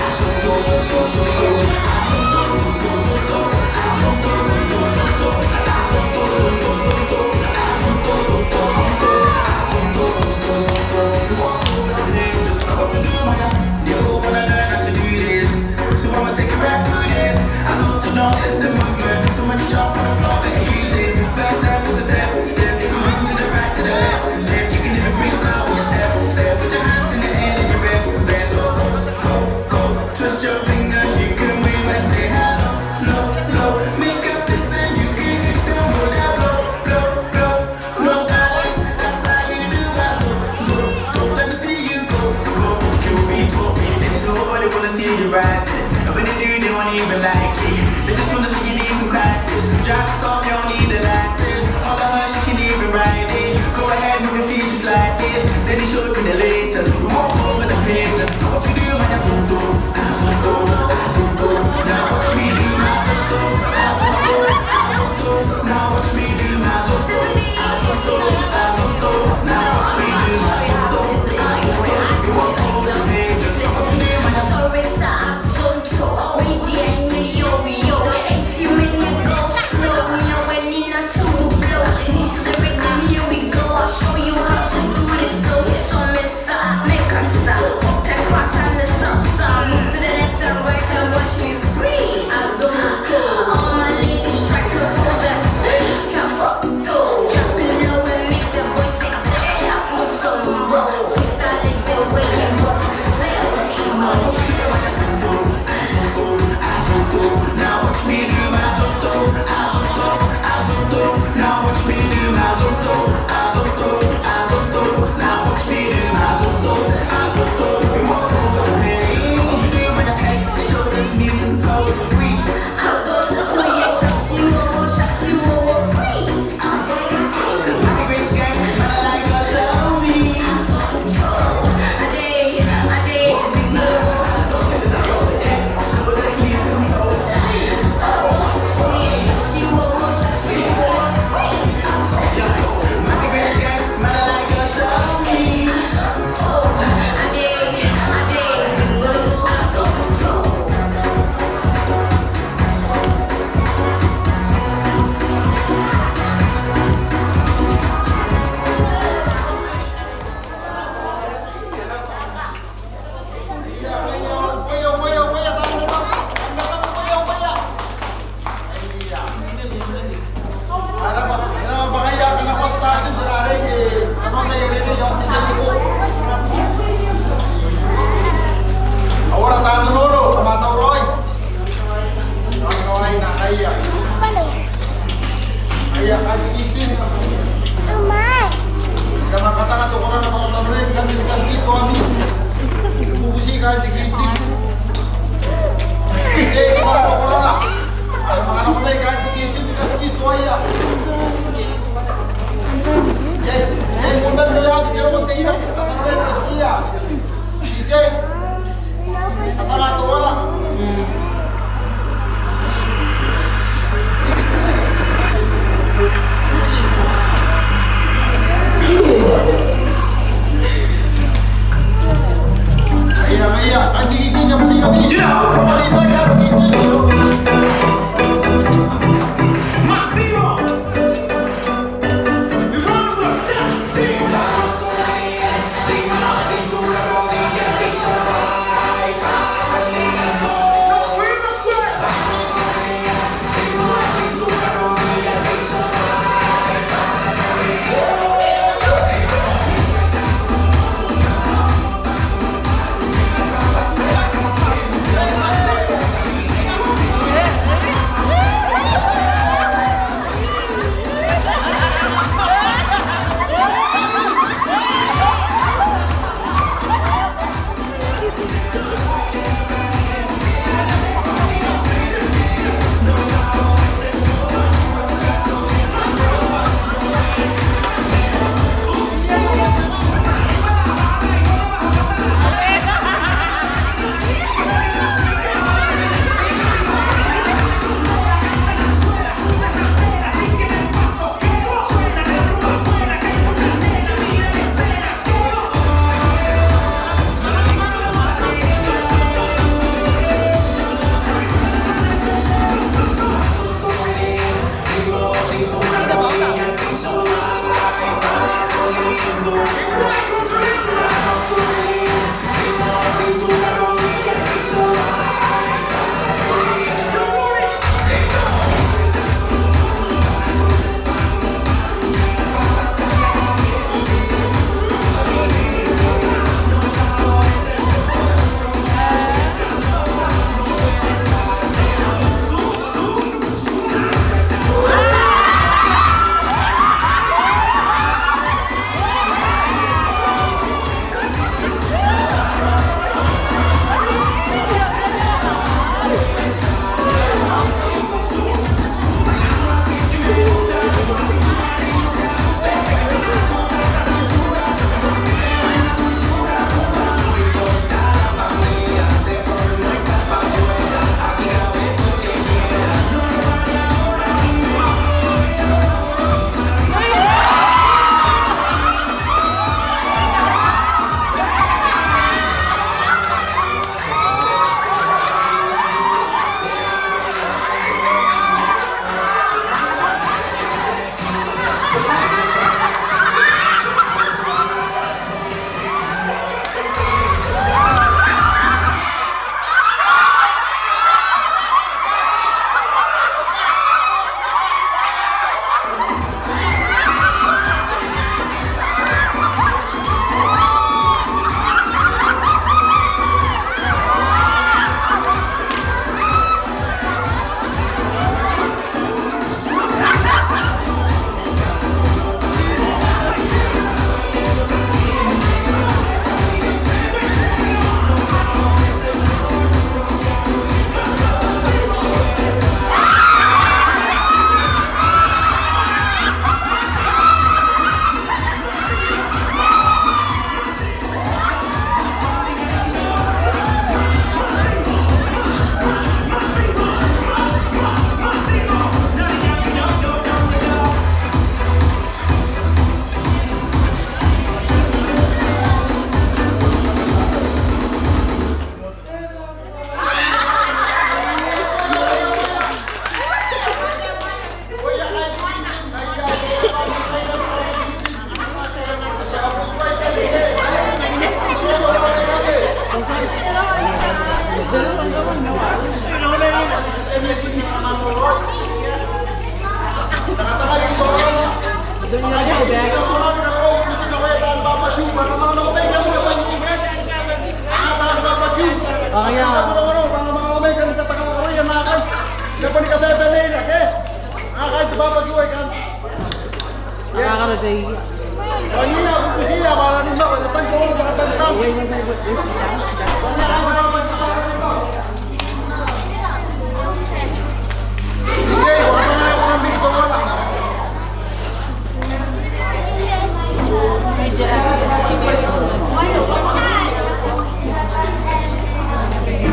asunto, asunto, asunto, asunto. You wanna see you rising. And when they do, they won't even like it. They just wanna see you leave from crisis. Drive us off, you don't need a license. All of her, she can even ride it. Go ahead, move your feet just like this. Then they show up in the latest. We walk over the pages. What you do, man, that's so dope. So dope, so dope. Now watch me do my so dope. So dope, so dope. Now watch me do my so dope. So dope, so dope. Now watch me do my so dope. So dope. We walk over the pages. What you do, man, that's so dope.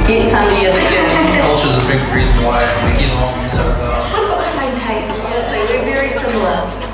Gets under your skin. Culture's a big reason why we get along so well. We've got the same taste, honestly. We're very similar.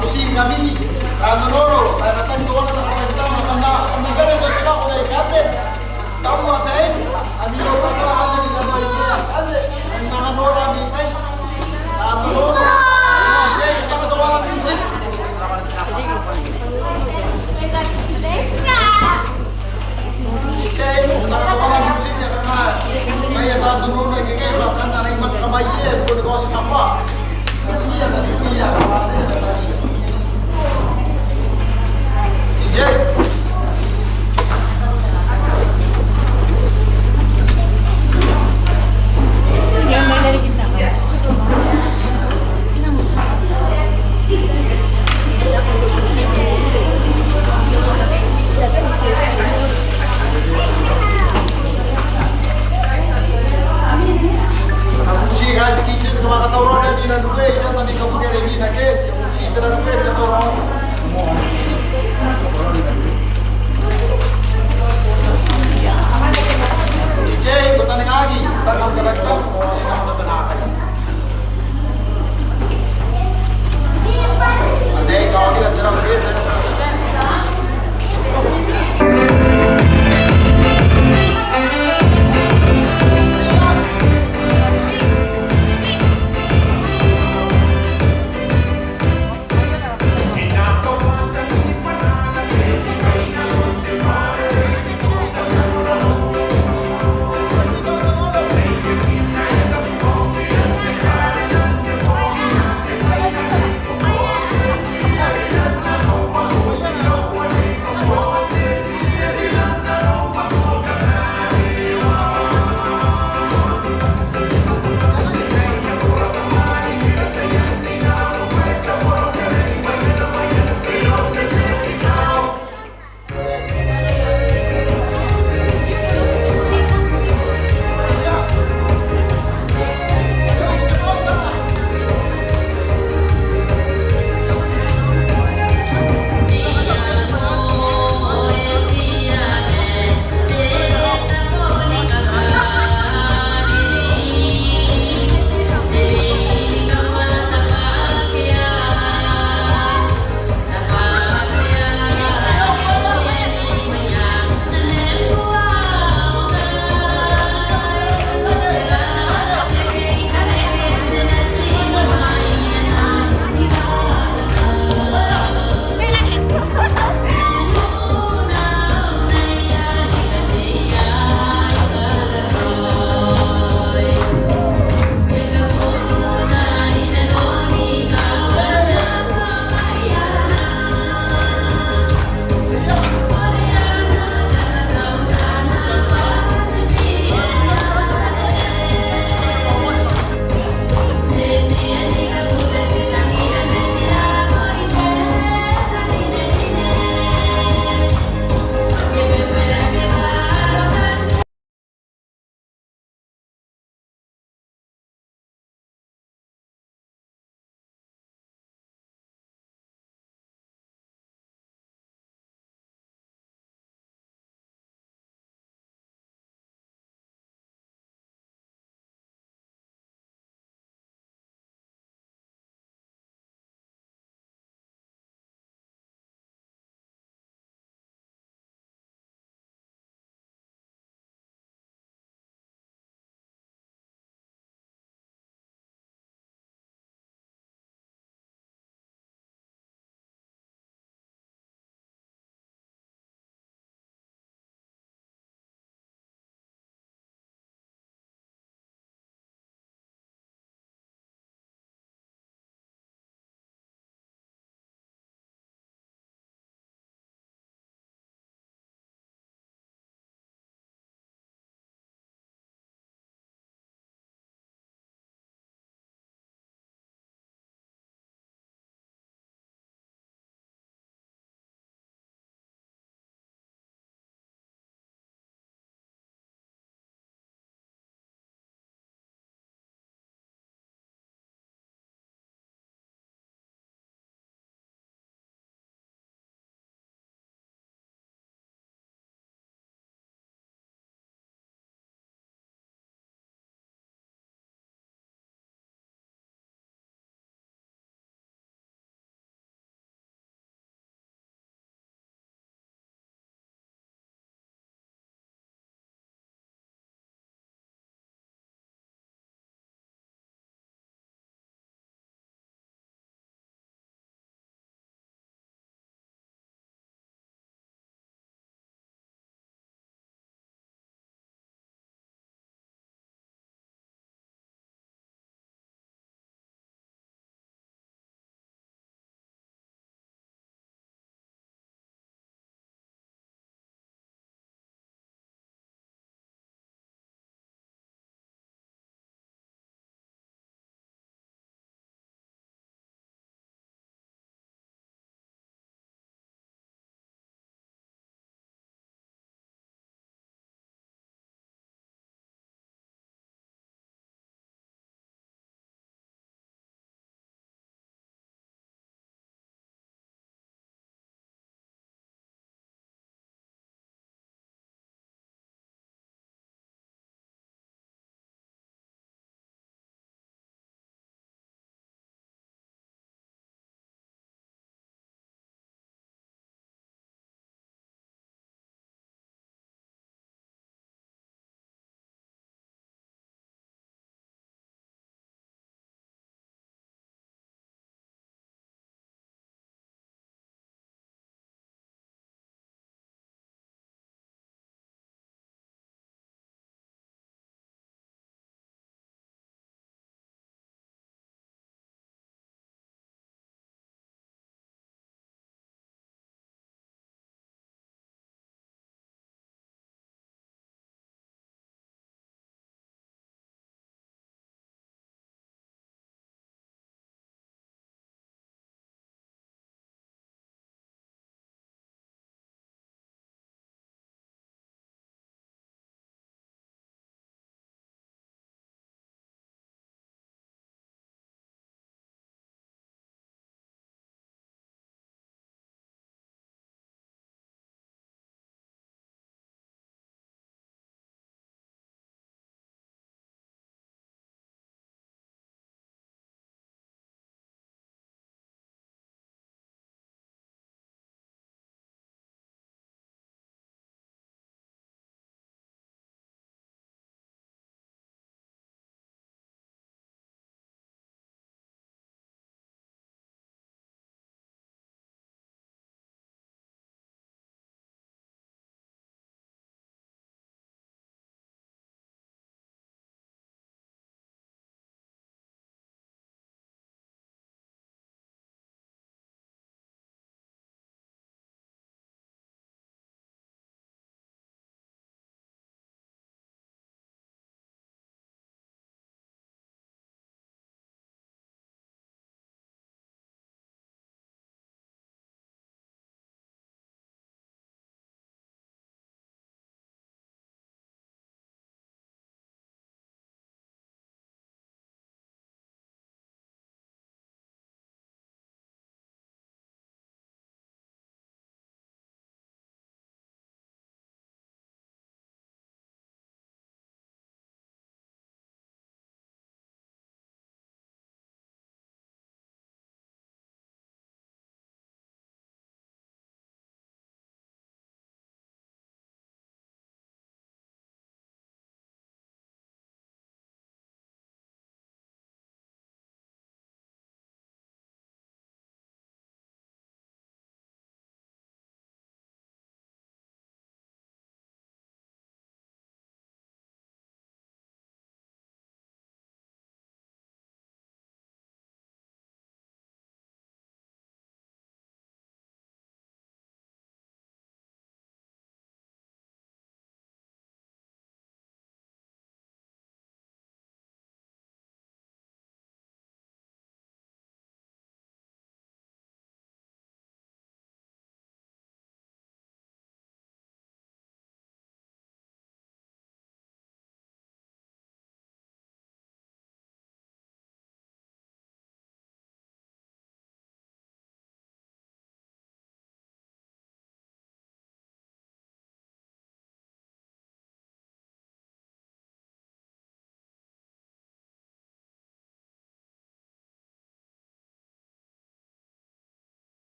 Pusing kami, loro, kaya natin ko na nakakita, kami ganito sila ko na ikate. Tamu apain, kami lo takala kami na ba iya, kade, ang nanganora mi kay, loro. Jay, kita ka wala pinsin. Jay, kita ka wala pinsin ya kana. Kaya ta dulu lagi kay bahkan tarik mat kabayer, ko ko sa kapwa. Kasiya kasiya, kapate tadi. Jay. Si kahit kitchen ko makatawro na di na duwe, ina tabi ka buke rebi na ke, si tara duwe ka tawro. DJ, kota ning agi, takam ka rakta, sila na banakay. Ade, kawagi na tira buke,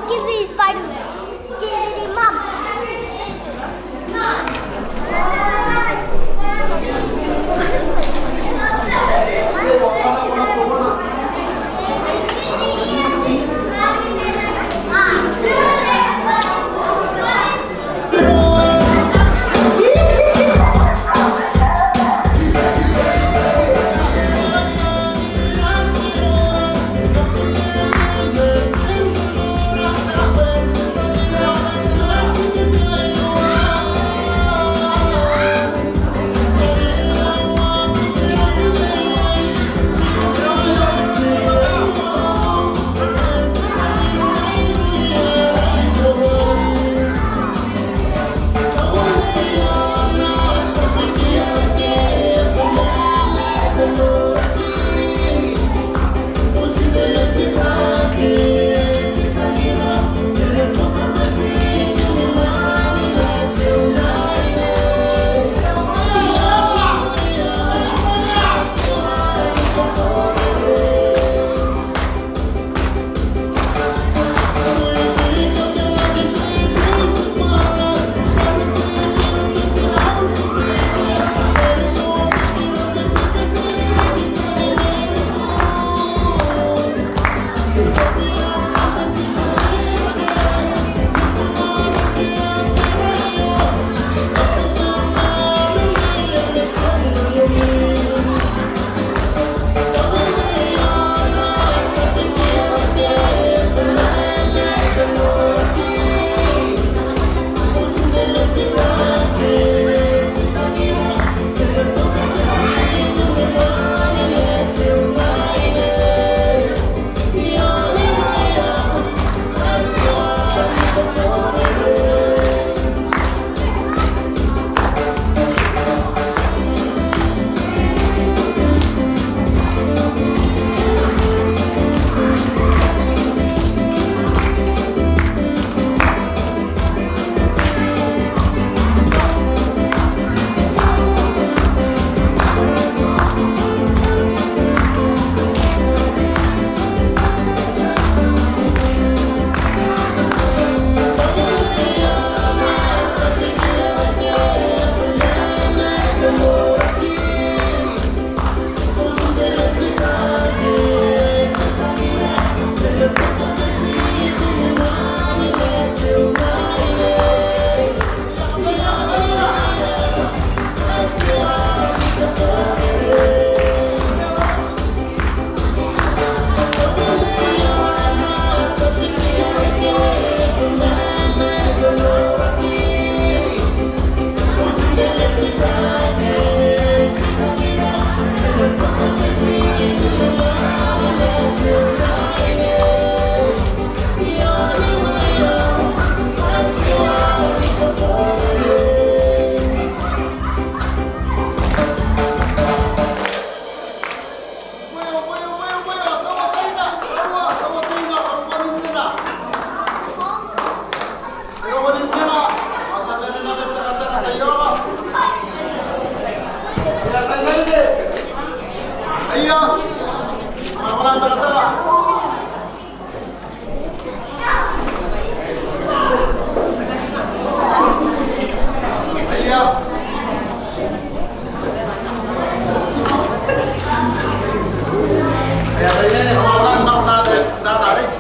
Give me Spider-Man. Give me Mom. Ayo. Orang tengah-tengah. Ayo. Ya, ini nih orang tarik.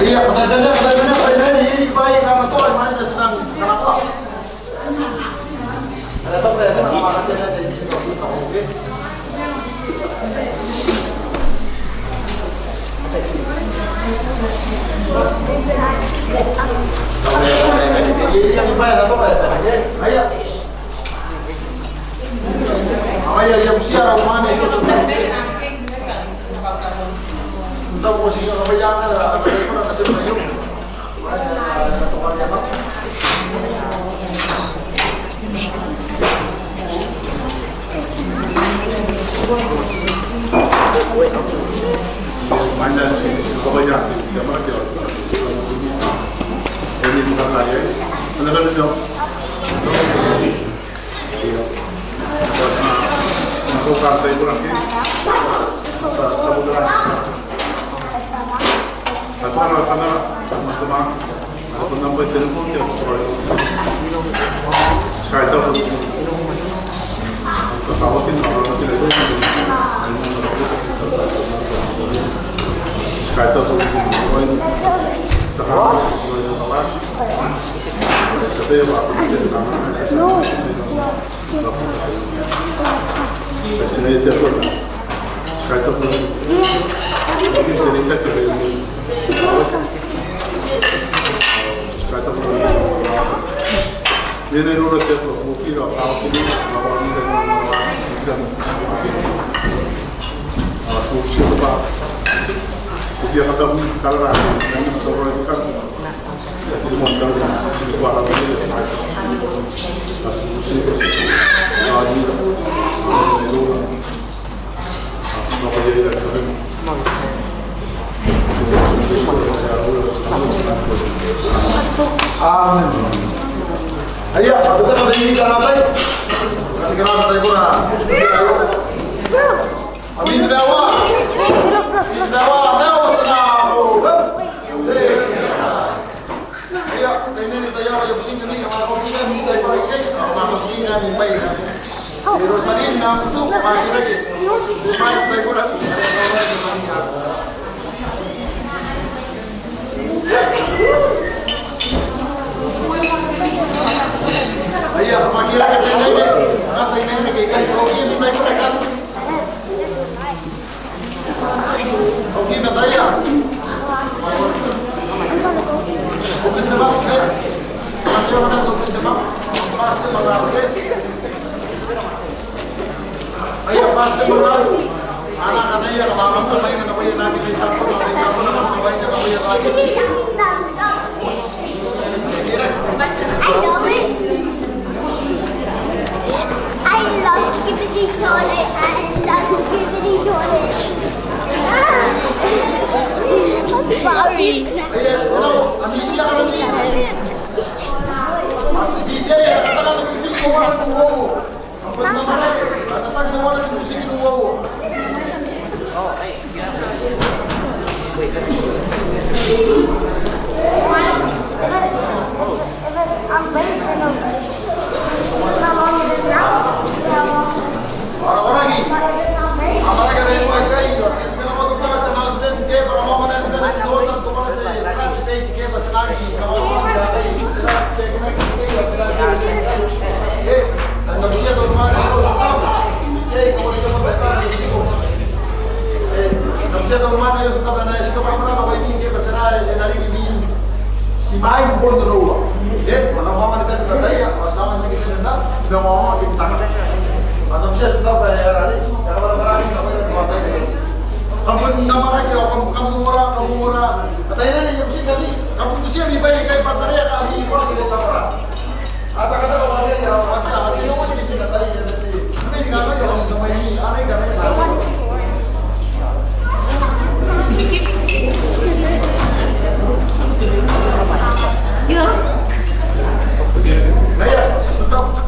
Iya, pertanyaannya ini baik karena tuh mainnya senang kenapa? Ada apa ya? Nama katanya jadi oke. Ini kan supaya apa ya? Ayo. Ayo yang usia mana itu sebenarnya? Untuk posisi kebanyakan ada orang kasih bayung. Banyak sih kebanyakan, jangan ini bukan saya. Benar-benar dong. Aku kantor itu lagi. Samudera. Tapi kalau teman-teman, aku nampak telepon dia sekali tahu. Ketawatin orang tidak itu. Sekali tahu poin sekarang apa? Tapi apa itu karena saya itu pun sekali tahu mungkin cerita ke sekali tahu ini orang itu mungkin orang ini orang ini kan solusi apa dia kata kalau ada yang orang itu kan jadi modal sini barang ini solusi lagi itu apa jadi kan amin. Ayo, kita kalau ini kan apa? Kasih kenal saya kurang. Amin bawa. Bawa, bawa senang. Ayo, ini tayo ayo pusing ni kalau kau kita minta baik, kalau pusing ni baik. Pero sarin na tu pagi lagi. Baik tayo kurang. Ayo, pagi lagi tayo ni. Kata ini kay kau ini tayo kurang. Oke, Nataya. Oke, tebak. Nanti orang tu tebak. Pasti mengaruh. Ayo, pasti mengaruh. Anak-anak yang lama tu main apa yang nanti kita pun nama sebaik apa yang lagi. I love Skippity Shore. I love Skippity Shore. I'm sorry. Hello, Amicia kami. DJ, katakan musik ko wala ko wo. Sampun naman ay, katakan ko wala ko musik ko wo. Oh, ay. Orang-orang ini, apalagi ada yang baik kayak itu, sekarang waktu kita announcement ke, kalau mau nanti dari dua tahun kemarin dari nanti page ke pas lagi, kalau mau dari kita cek lagi ke, dan nggak bisa tuh kemarin itu, cek kalau kita mau bertahan di situ, nggak bisa tuh kemarin itu suka benar, suka pernah apa ini ke bertahan dari ini, si main pun terlalu, kalau mau kita bertahan ya, masalah lagi kita sudah mau kita atau bisa sudah bayar hari, kalau berani nggak boleh buat aja. Kamu nama lagi, kamu murah. Katanya nih yang sih tadi, kamu tuh sih lebih baik kayak baterai kami buat di kamera. Kata-kata kalau ada ya, ada yang masih di sini tadi ya mesti. Tapi nggak ada yang sama ini, aneh karena yang tahu. Ya. Nah ya, sudah.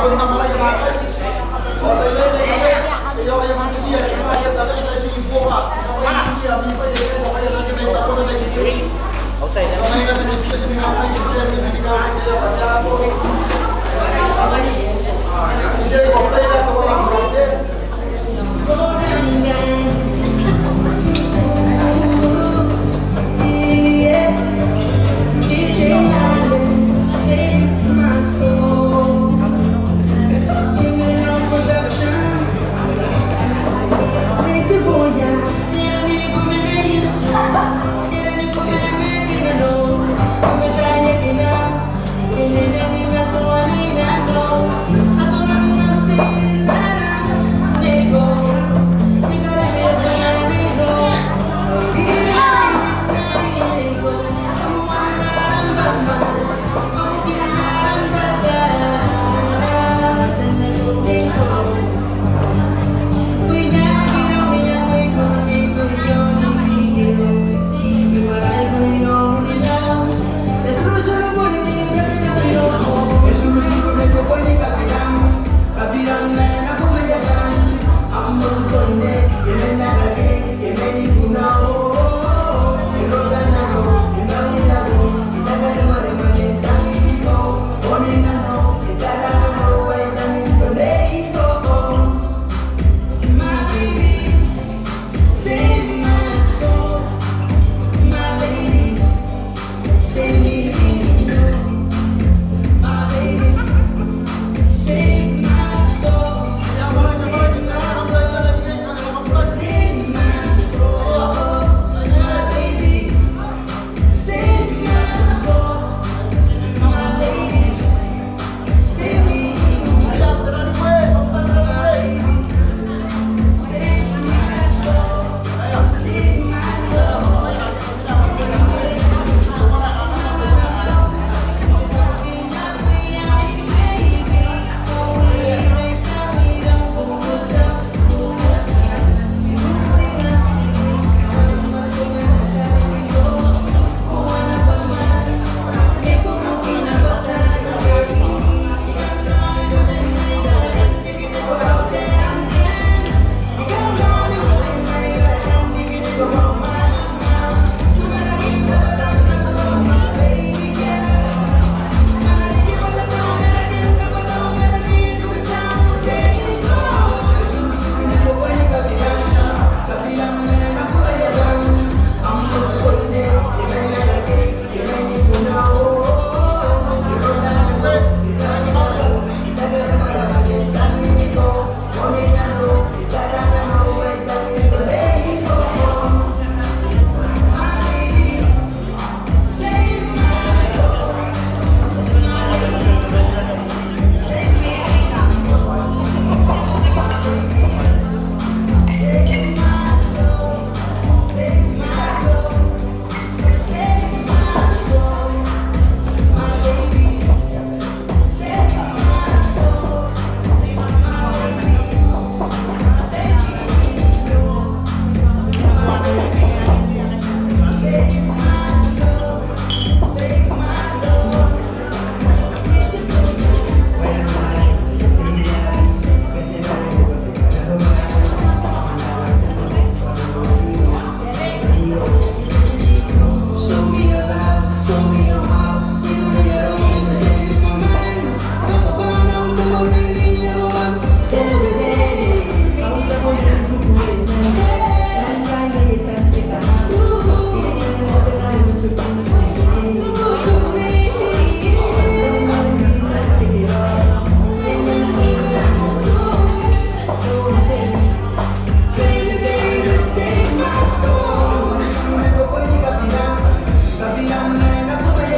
punta lagi natin. O, tayo na. Kaya kayo manusia, kaya talaga kayo sa ipo ka. Kaya manusia, may pa yun. Kaya lagi may tapo na kayo. Kaya nga tiniskas niyo ako yung siya, hindi ka kayo kaya po. Hindi ko play na ito walang sorte. Tapi yang main aku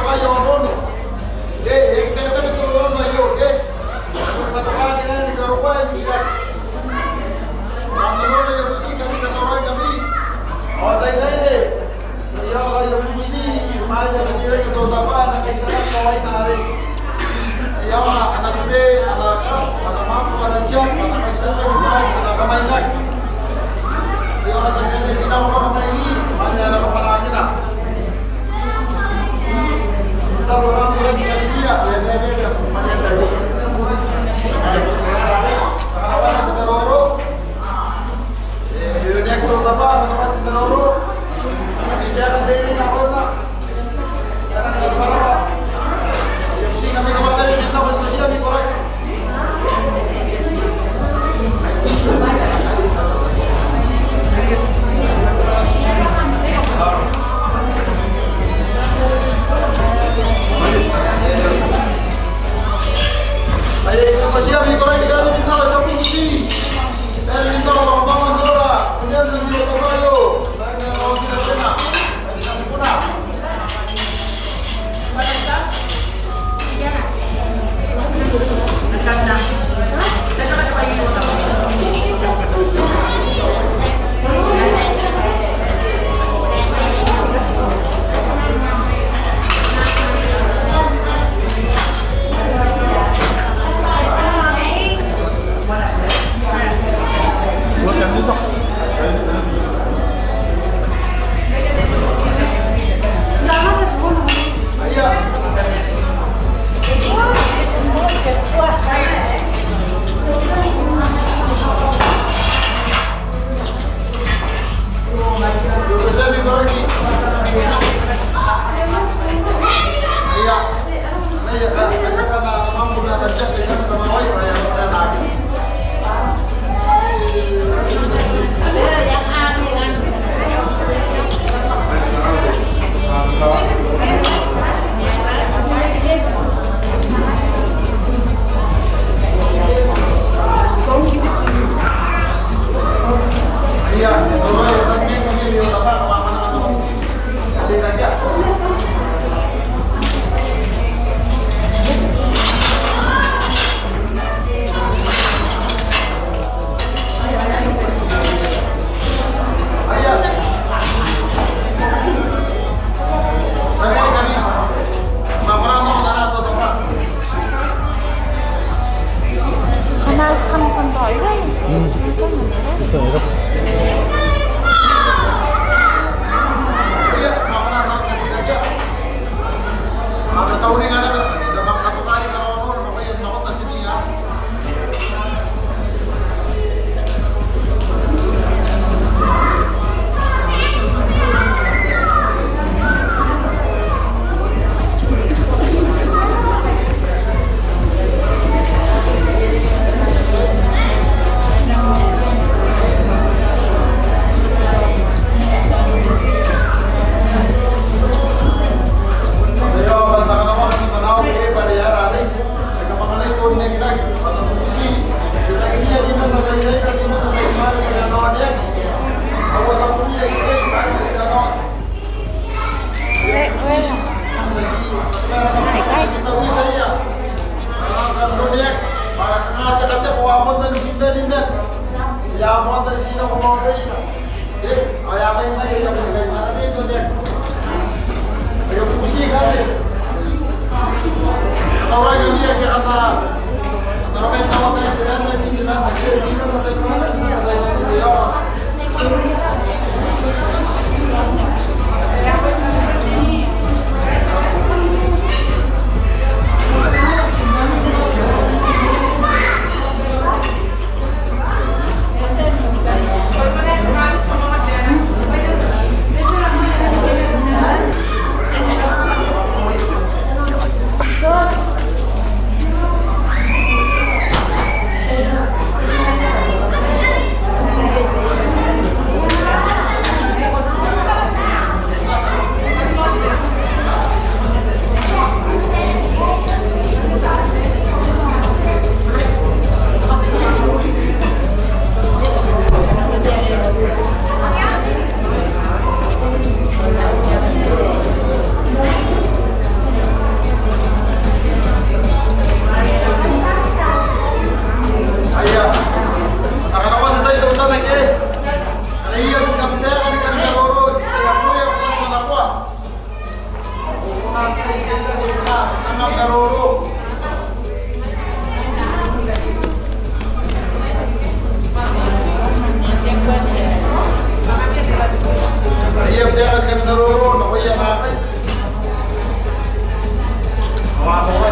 kayo nono. Kita itu nono yo, katakan ini kalau kau ini tidak. Nono yang musik kami kesorai kami. Oh, tadi. Ya, yang musik, macam kira kita utama anak Israel kawai nari. Ya, anak gede, anak mampu, anak jam, anak Israel juga, anak kamaindak. Ya, tadi di sini orang ini, masih ada orang lagi nak. Kita orang lagi dari dia, dia banyak dari. Sekarang ada teroro. Dia terutama anak teroro. Jangan dari nak orang. Jangan dari mana. Yang sih kami kemarin kita bantu sih kami korek. Ayo masih kami korek dari kita tapi sih. Dari kita orang bangun dora. Kemudian kami kabayo. Lagi orang tidak senang. naruro na kuya nakakay. Hawa mo ba?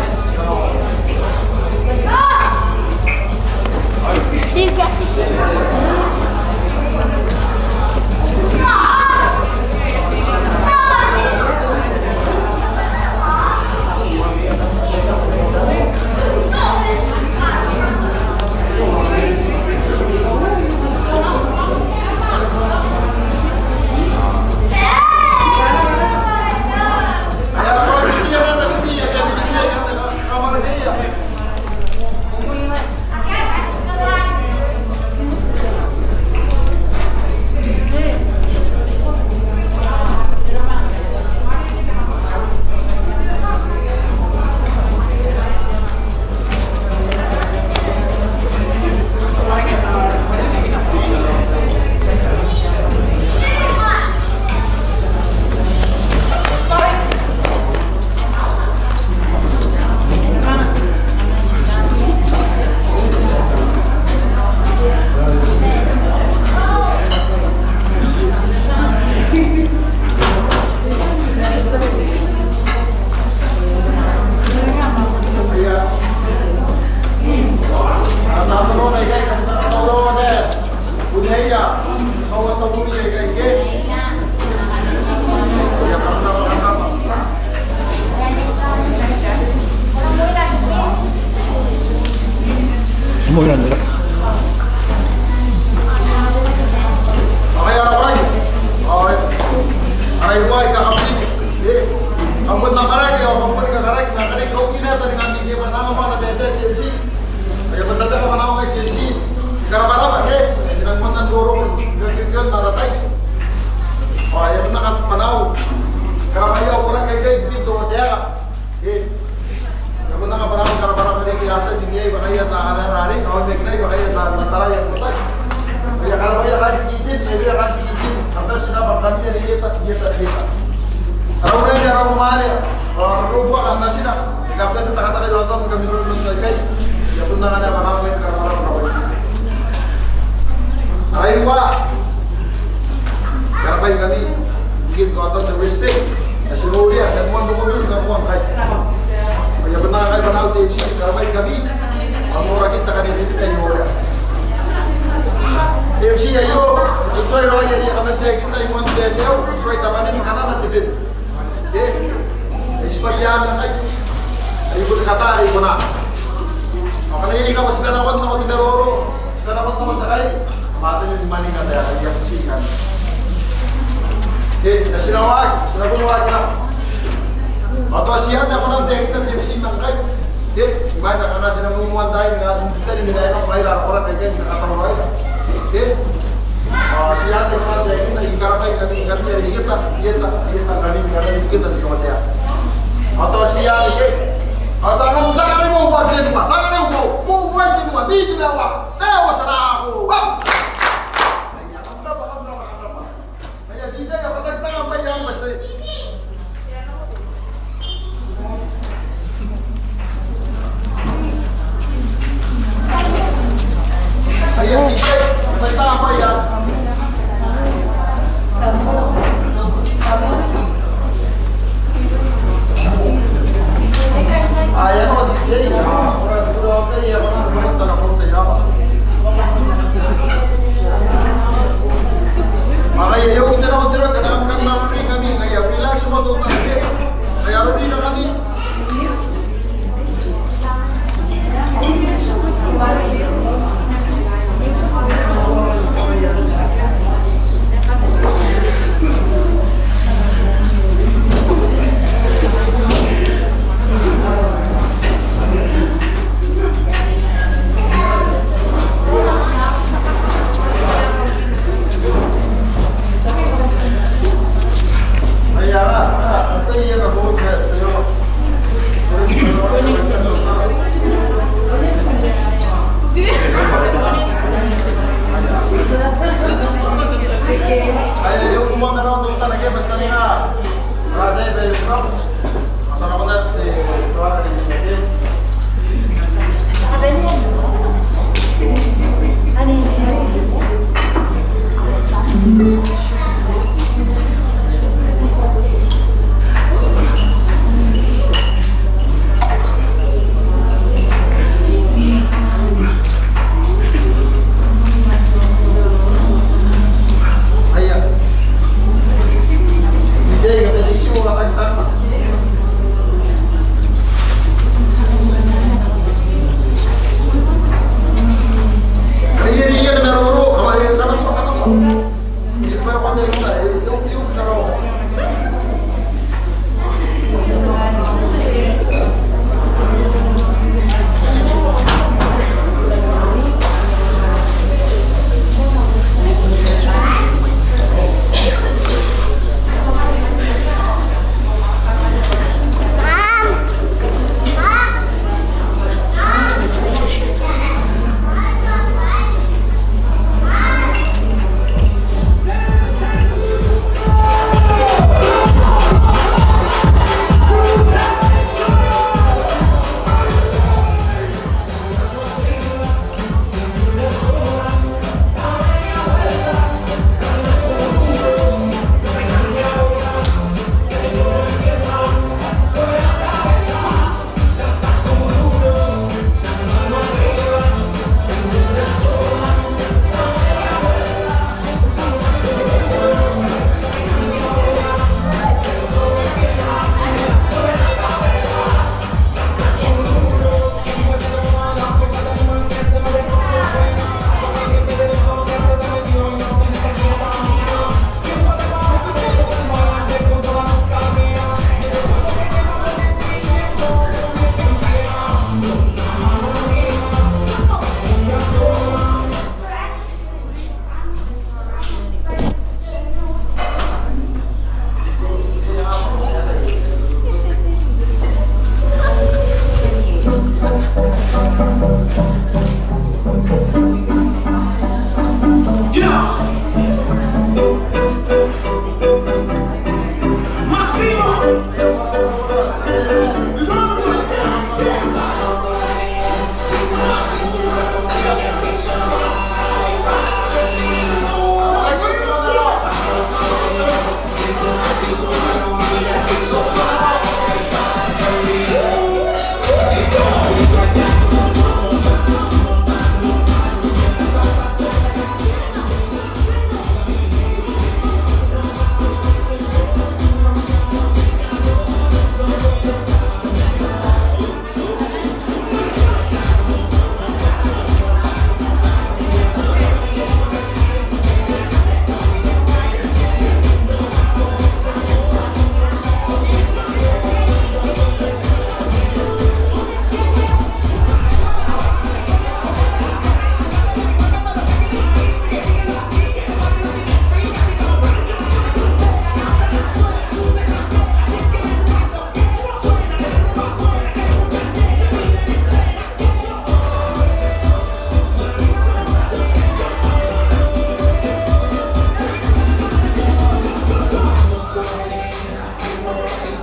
Semuanya nila. Okay, aray. Okay. Aray buhay, kakapin. Eh, ambot ng karay, ambot ng karay, nakaray kau kinata ng aming di manang mga natete, TMC. Kaya matata ka manang kay TMC. Karap-karap, eh. Sinagmatan guro, yun, naratay. O, ayaw na kapanaw. Karap-ayaw ko na kay Pinto, mataya ka. Eh, kamu na karap-karap ka rin kiyasa, hindi ay bakaya takararari, kawag may kinay, bakaya taray ang putay. Kaya kalau dia akan digigit, dia akan digigit. Sampai sudah berkali dia tak. Kalau dia orang mana, rupa kan nasi nak. Kapten itu kata-kata jalan kami turun lagi. Ya tunangan yang mana kita orang berapa? Arai dua. Karena kami bikin konten terwesting. Nasiru dia dan uang dokumen dan uang kai. Ya benar kai benar TMC. Karena kami orang kita kan ini tidak ada. TMC ayo, itu ayo jadi kami kita iman dia jauh, sesuai taman ini kanan nanti fit. Seperti apa kan? Ayo kita kata ayo mana? Makanya ini kamu sekarang kamu tidak loro, sekarang kamu tak kaya, mati ni mana kata ya dia pusingkan. Nasinawag, sinabunuwag na. Atau siya na ako nanti kita TMC mangkay. Gimana karena sinabunuwan tayo nga kita ni nila ng kailan orang kaya nakatawa ila. Siya na ako nanti kita ikarapay kami kita kami kita di kamaya. Atau siya ni asangan sa kami mo ubar din pa. Sa kami mo buwan din mo bidi bawa. Sa ako. Kaya DJ ya pasagtang pa yang basta. Ayan, DJ, may tama yan. Ayan ako, DJ. Okay, ako na kumanta na kumanta yawa. Makaya yung tira-tira, kadang-kadang na-free kami. Kaya relax mo ito talaga. Kaya rin na kami.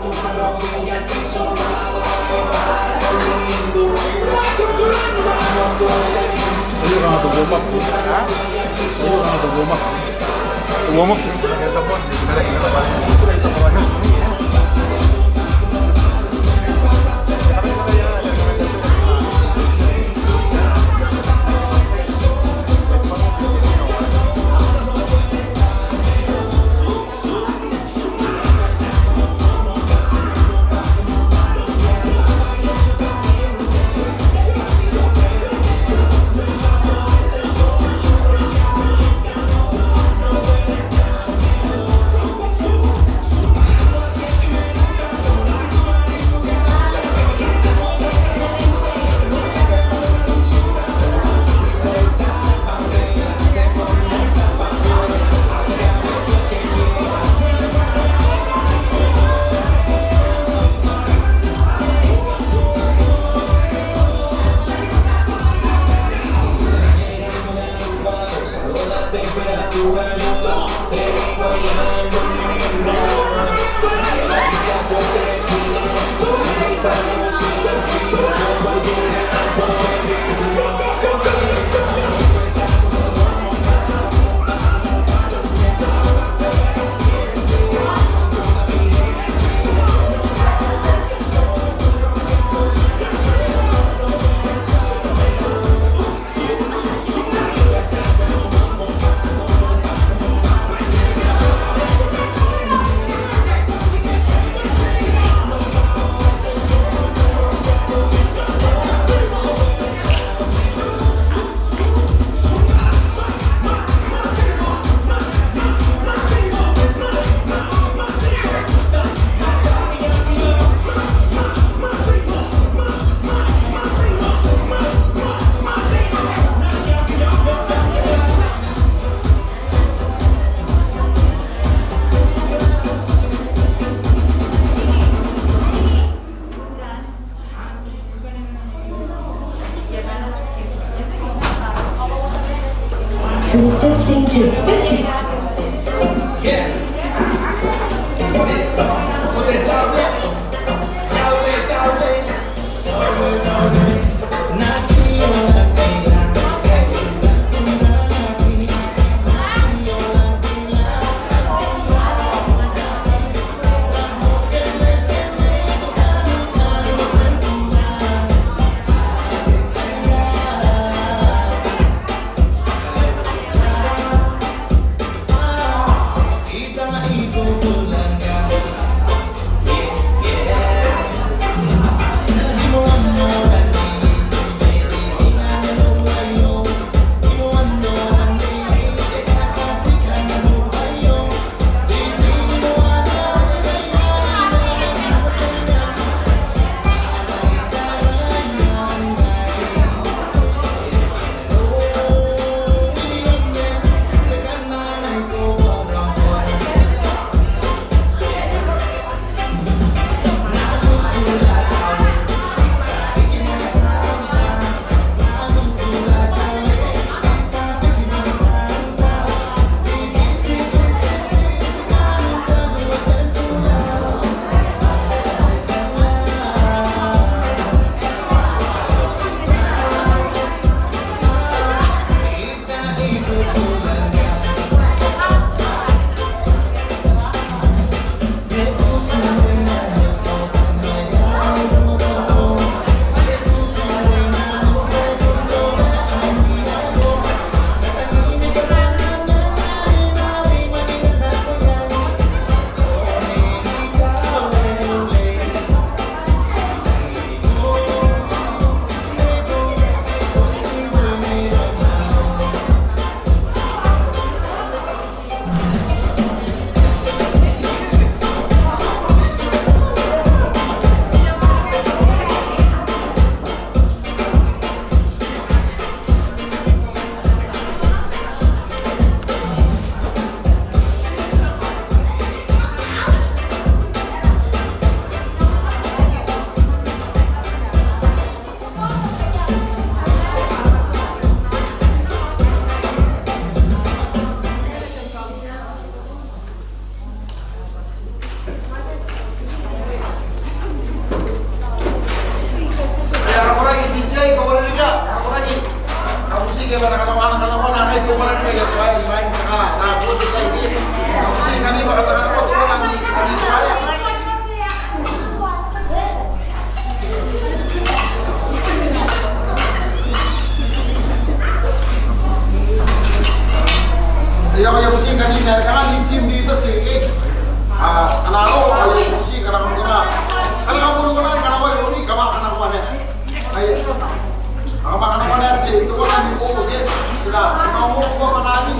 Ayo ka nga to warm up. Ha? Ayo ka nga to warm up. Warm up. kayak anak-anak na kahit tumalan kayo, main ka, tapos sa hindi. Kasi kami makatakan ako, so lang dito kaya. Kaya pusing kanina, kaya team dito si anak ko, ay pusing karang muna. Kalau kamu nunggu lagi, karena kau ini kamu akan aku ada. Ayo, kamu akan aku ada. Itu kan yang aku dia sudah semua mau mana ni.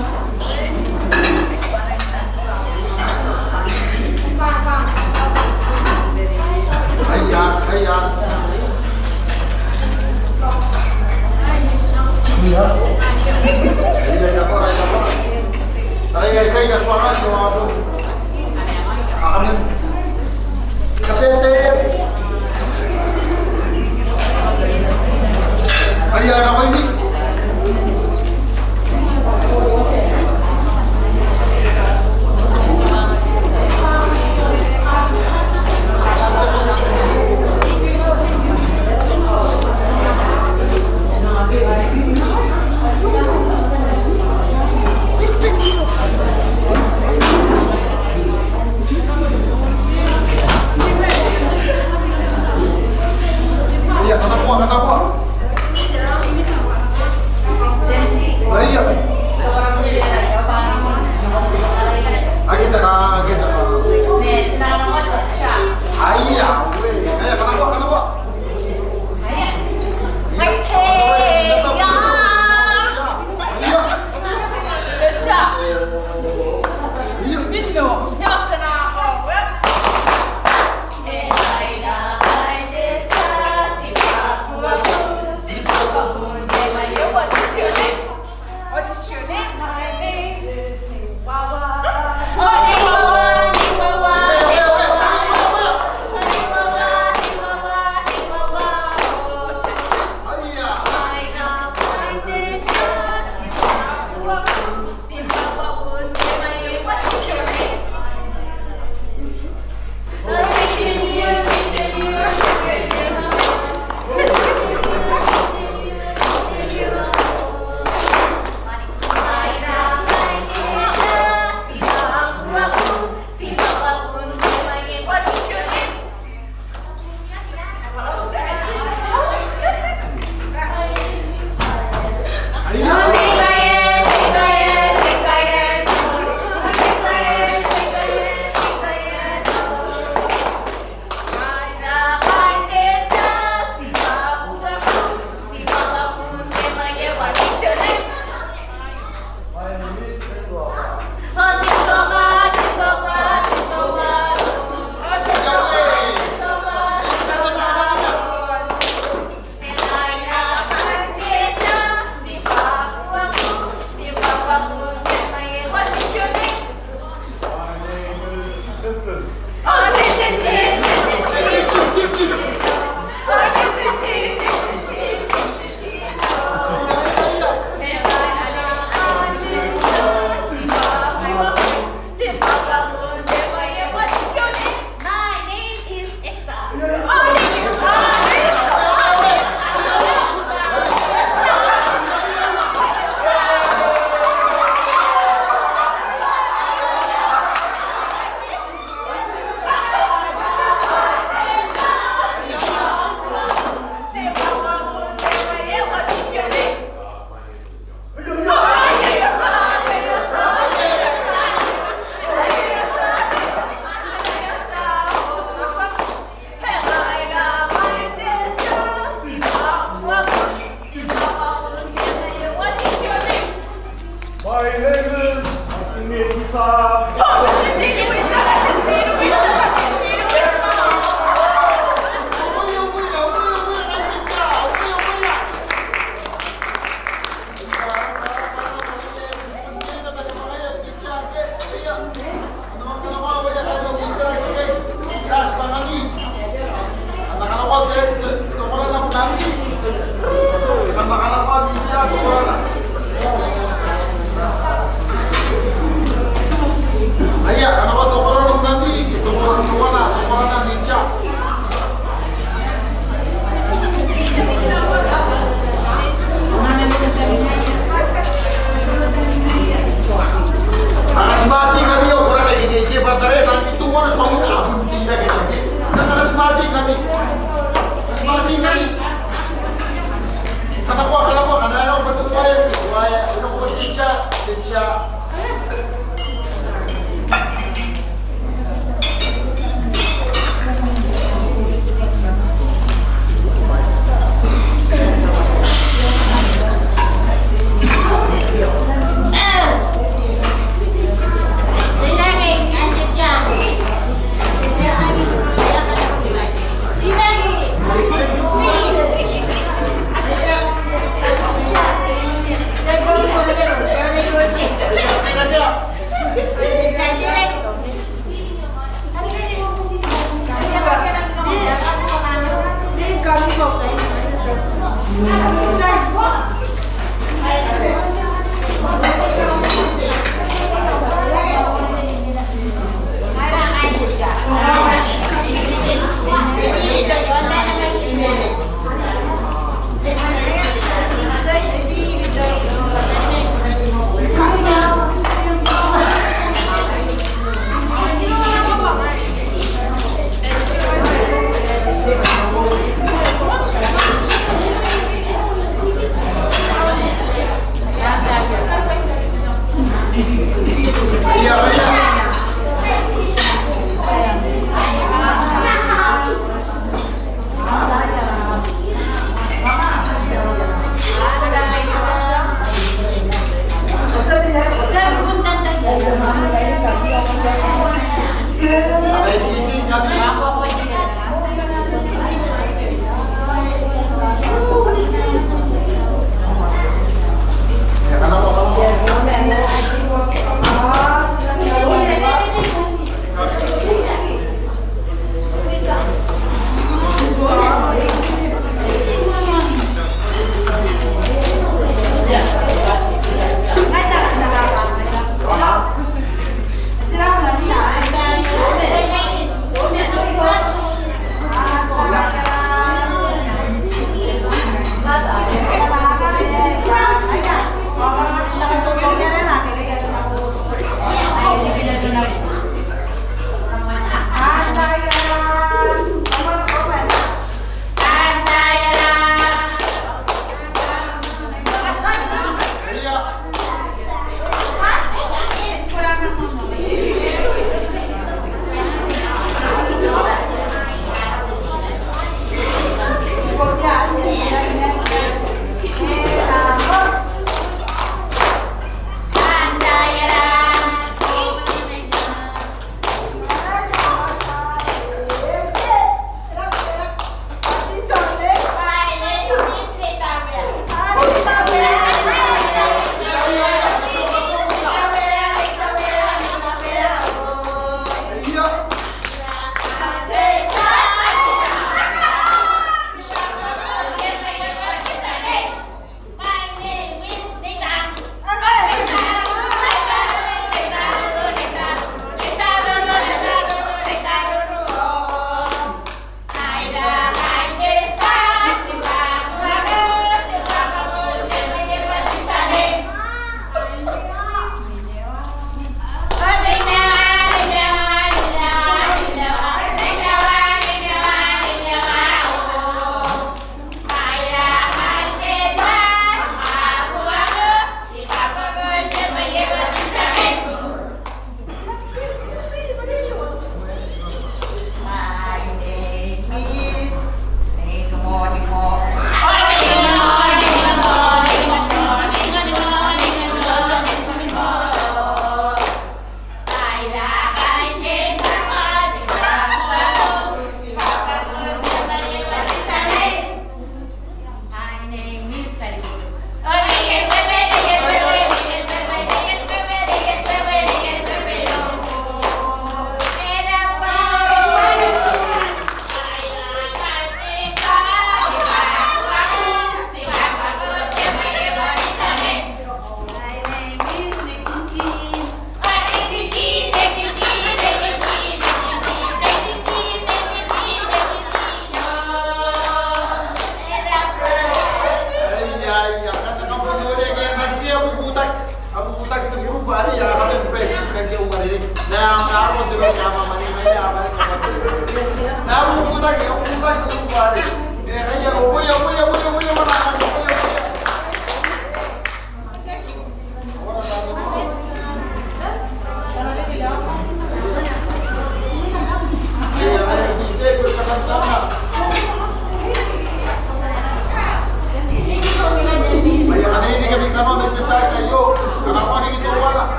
lagi, aku lagi ketemu hari. Ya kaya uya mana?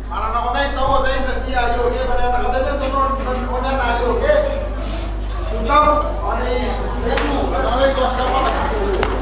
Para nakomento ko, 20 siya, yun, okay? Para nakabenta ito nun na na, yun, okay? Tuntaw, ano yung Facebook, at ano yung cost ka pa kasi.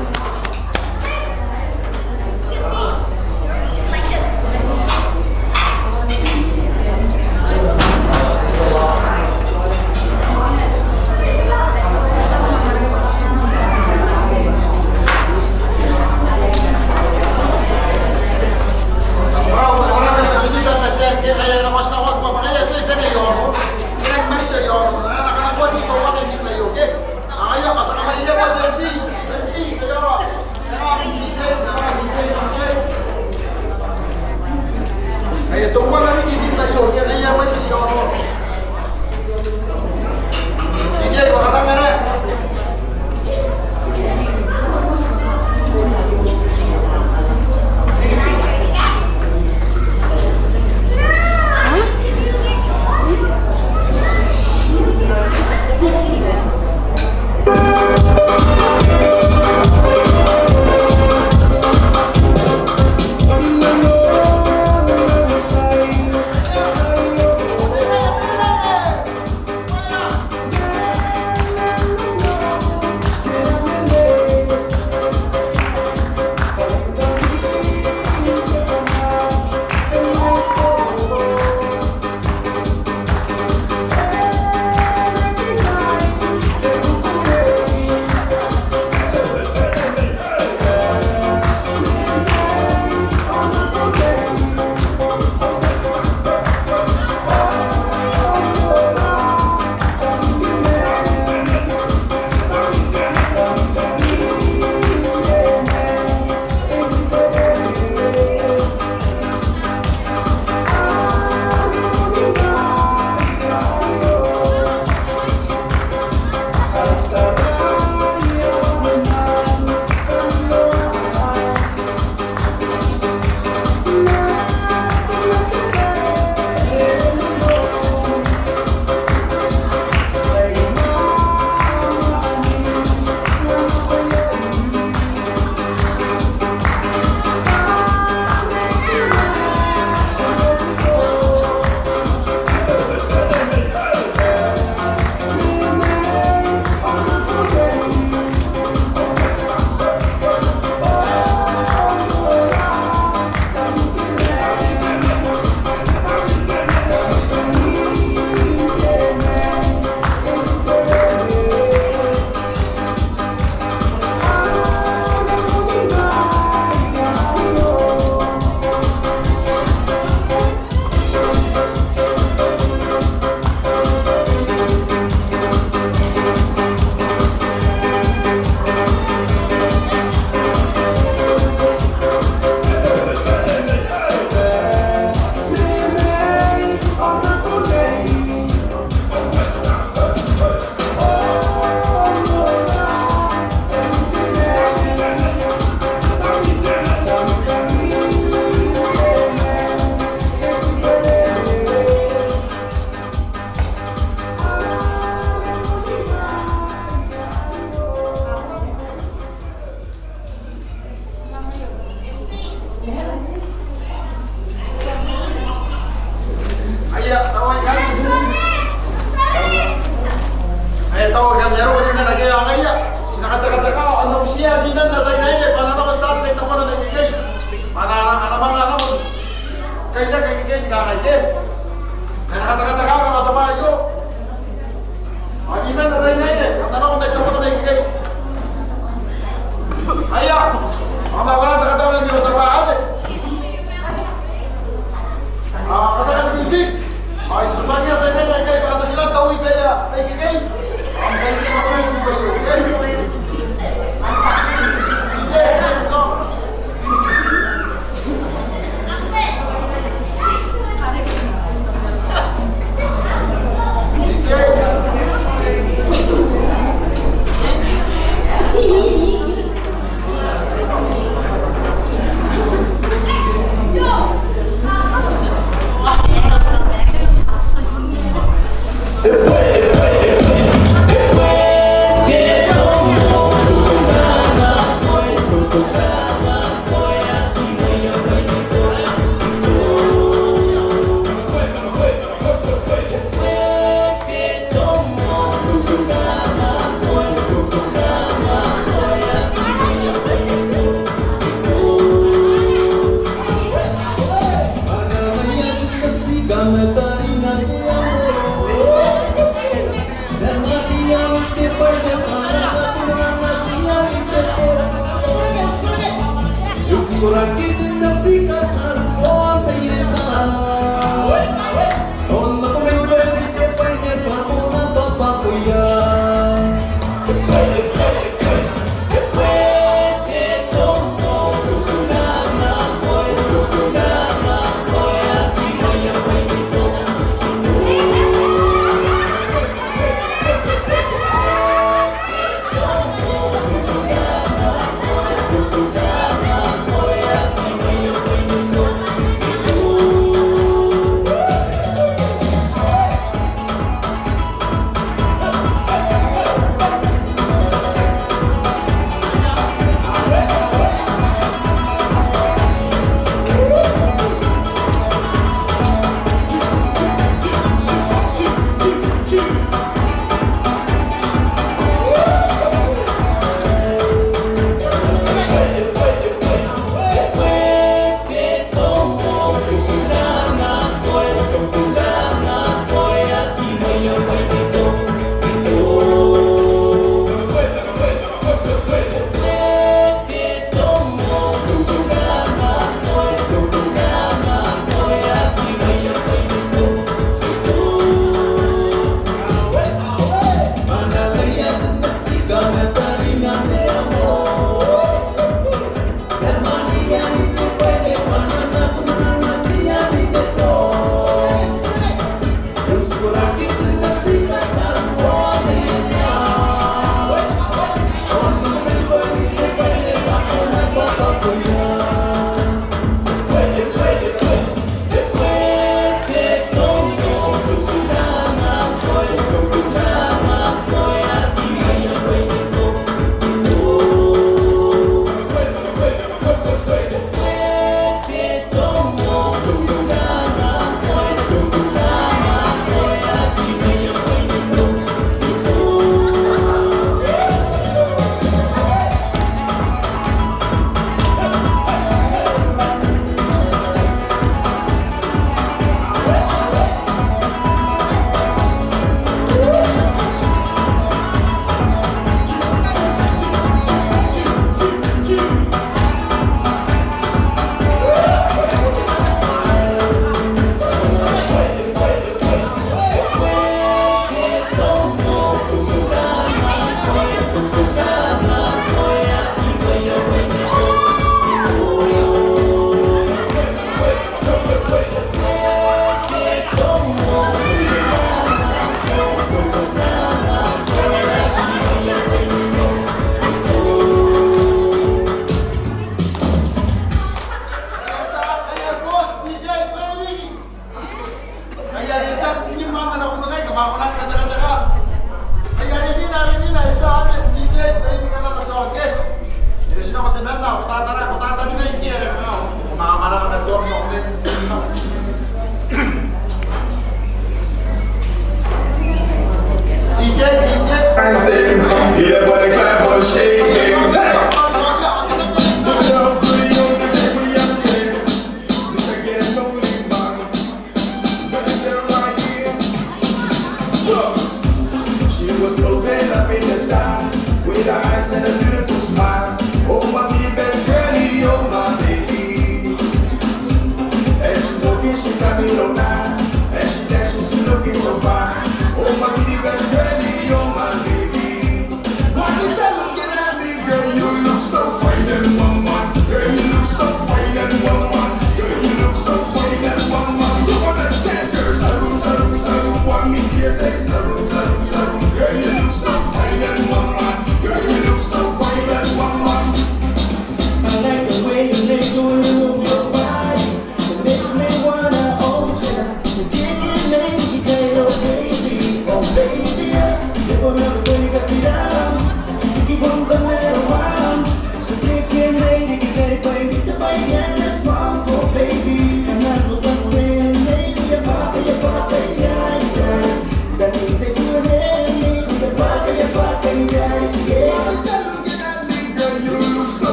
Oh baby.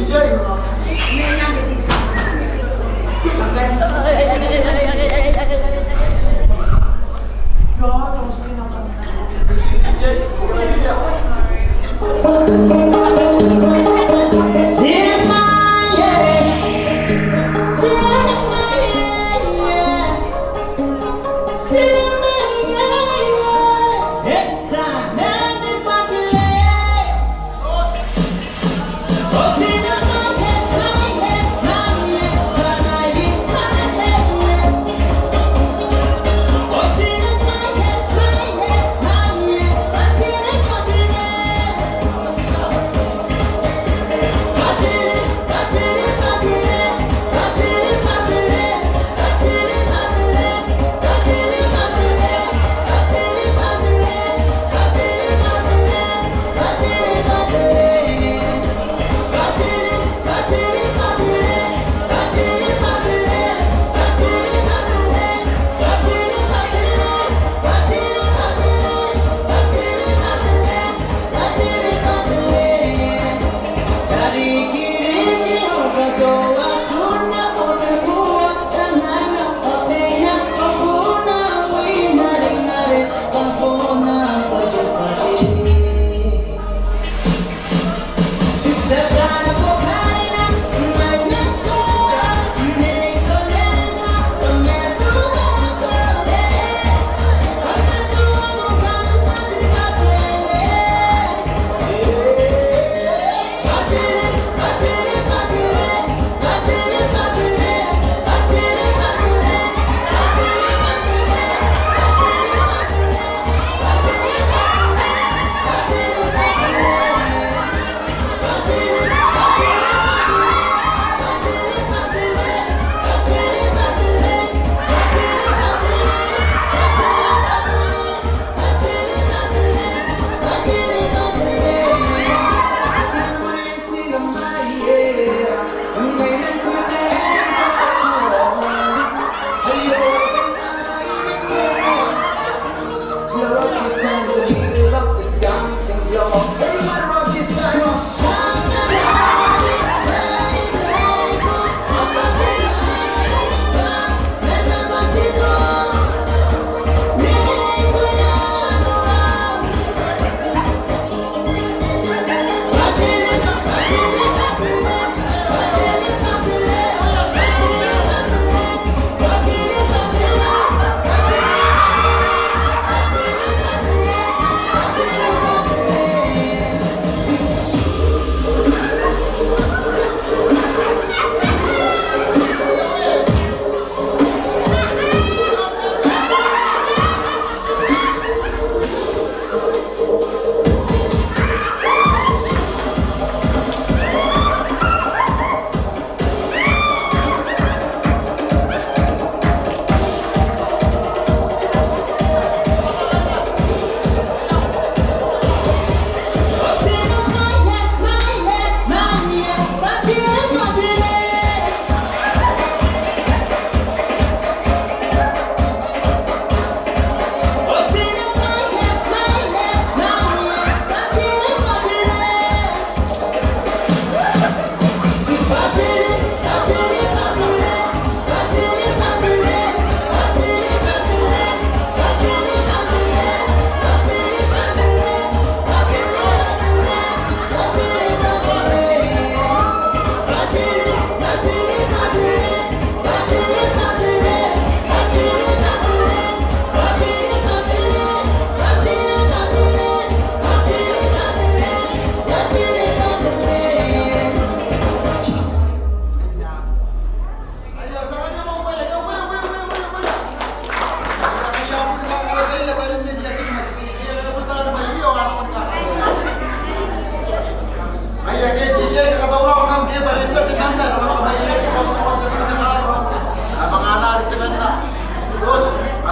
DJ.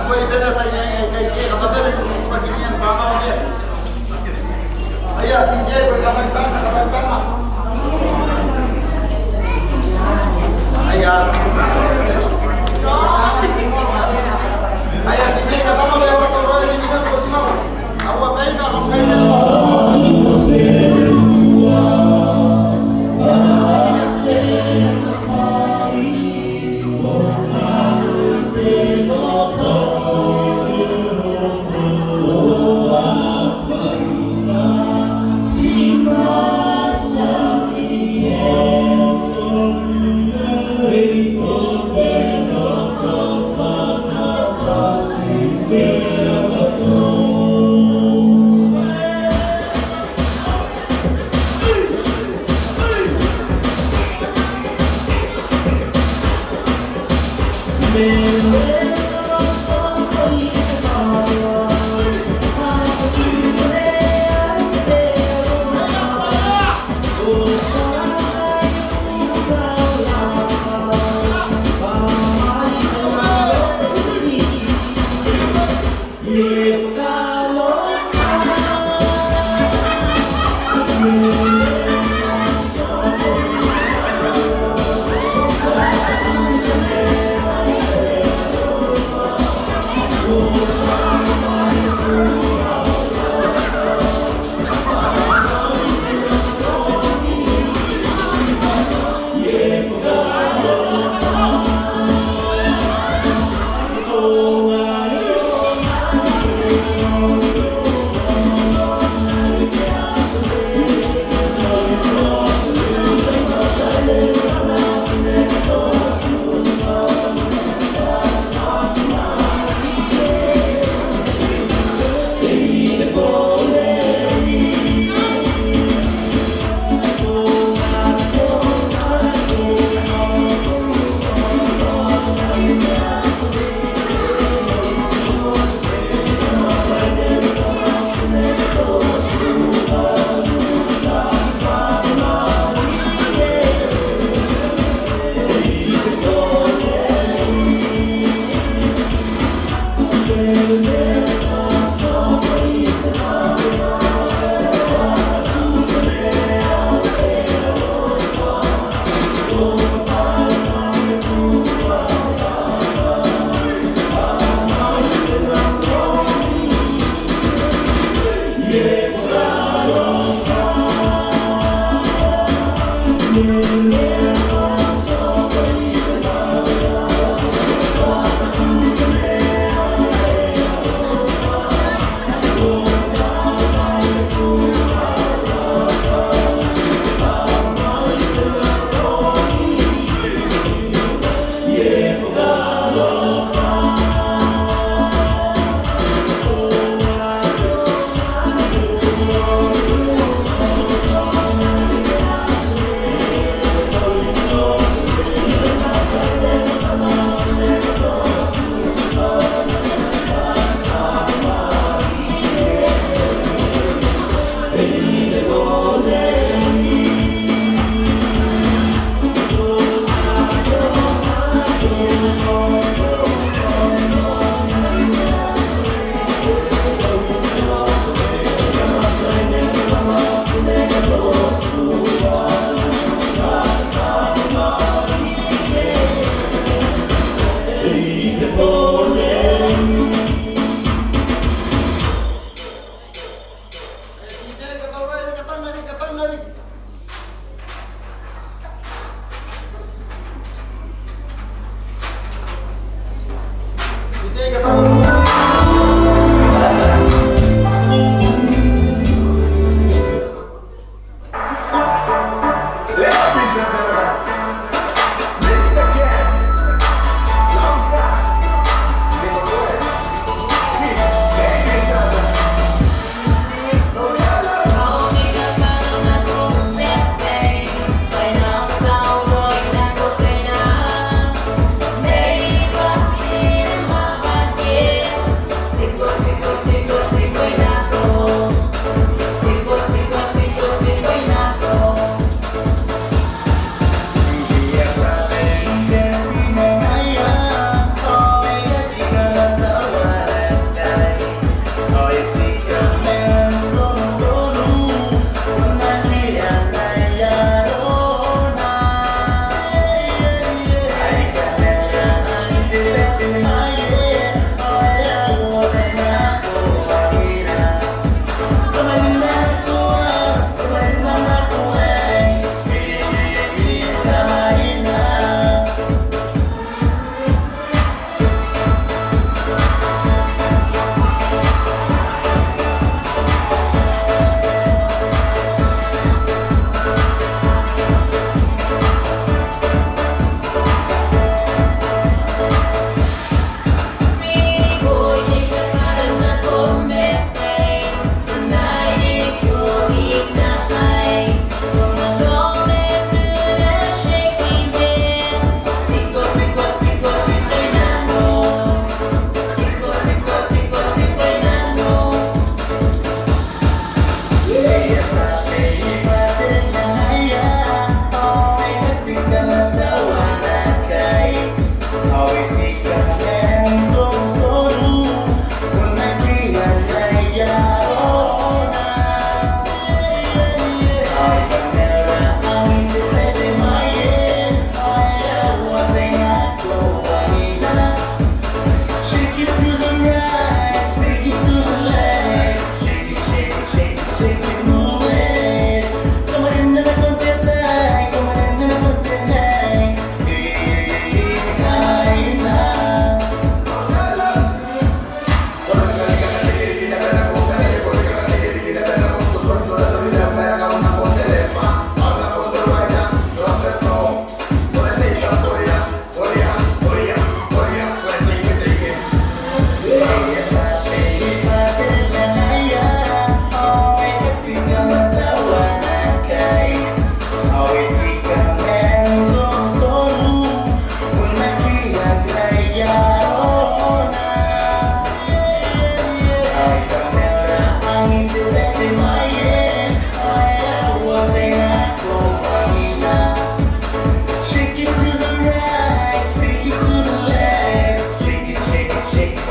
Aku ibadah tanya kayak kata beri bagian bangau dia. Ayah DJ berkata tanah. Ayah DJ kata apa ya orang ini kita terus mau. Awak baik nak kamu kaitkan.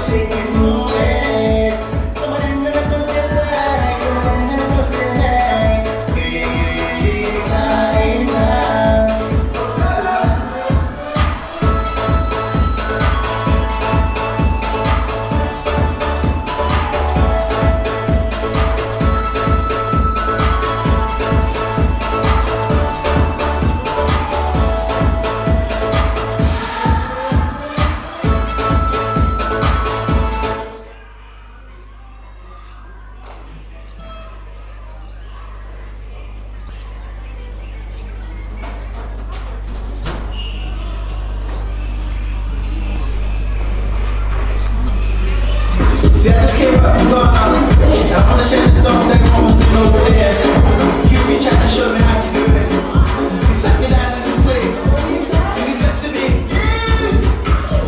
shake it, move it. Come on in, never come get back. Come on in, never come get back. See, I just came back from Ghana. I wanna share the stuff that comes to over there. QB tried to show me how to do it. He sat me down in this place, and he said to me,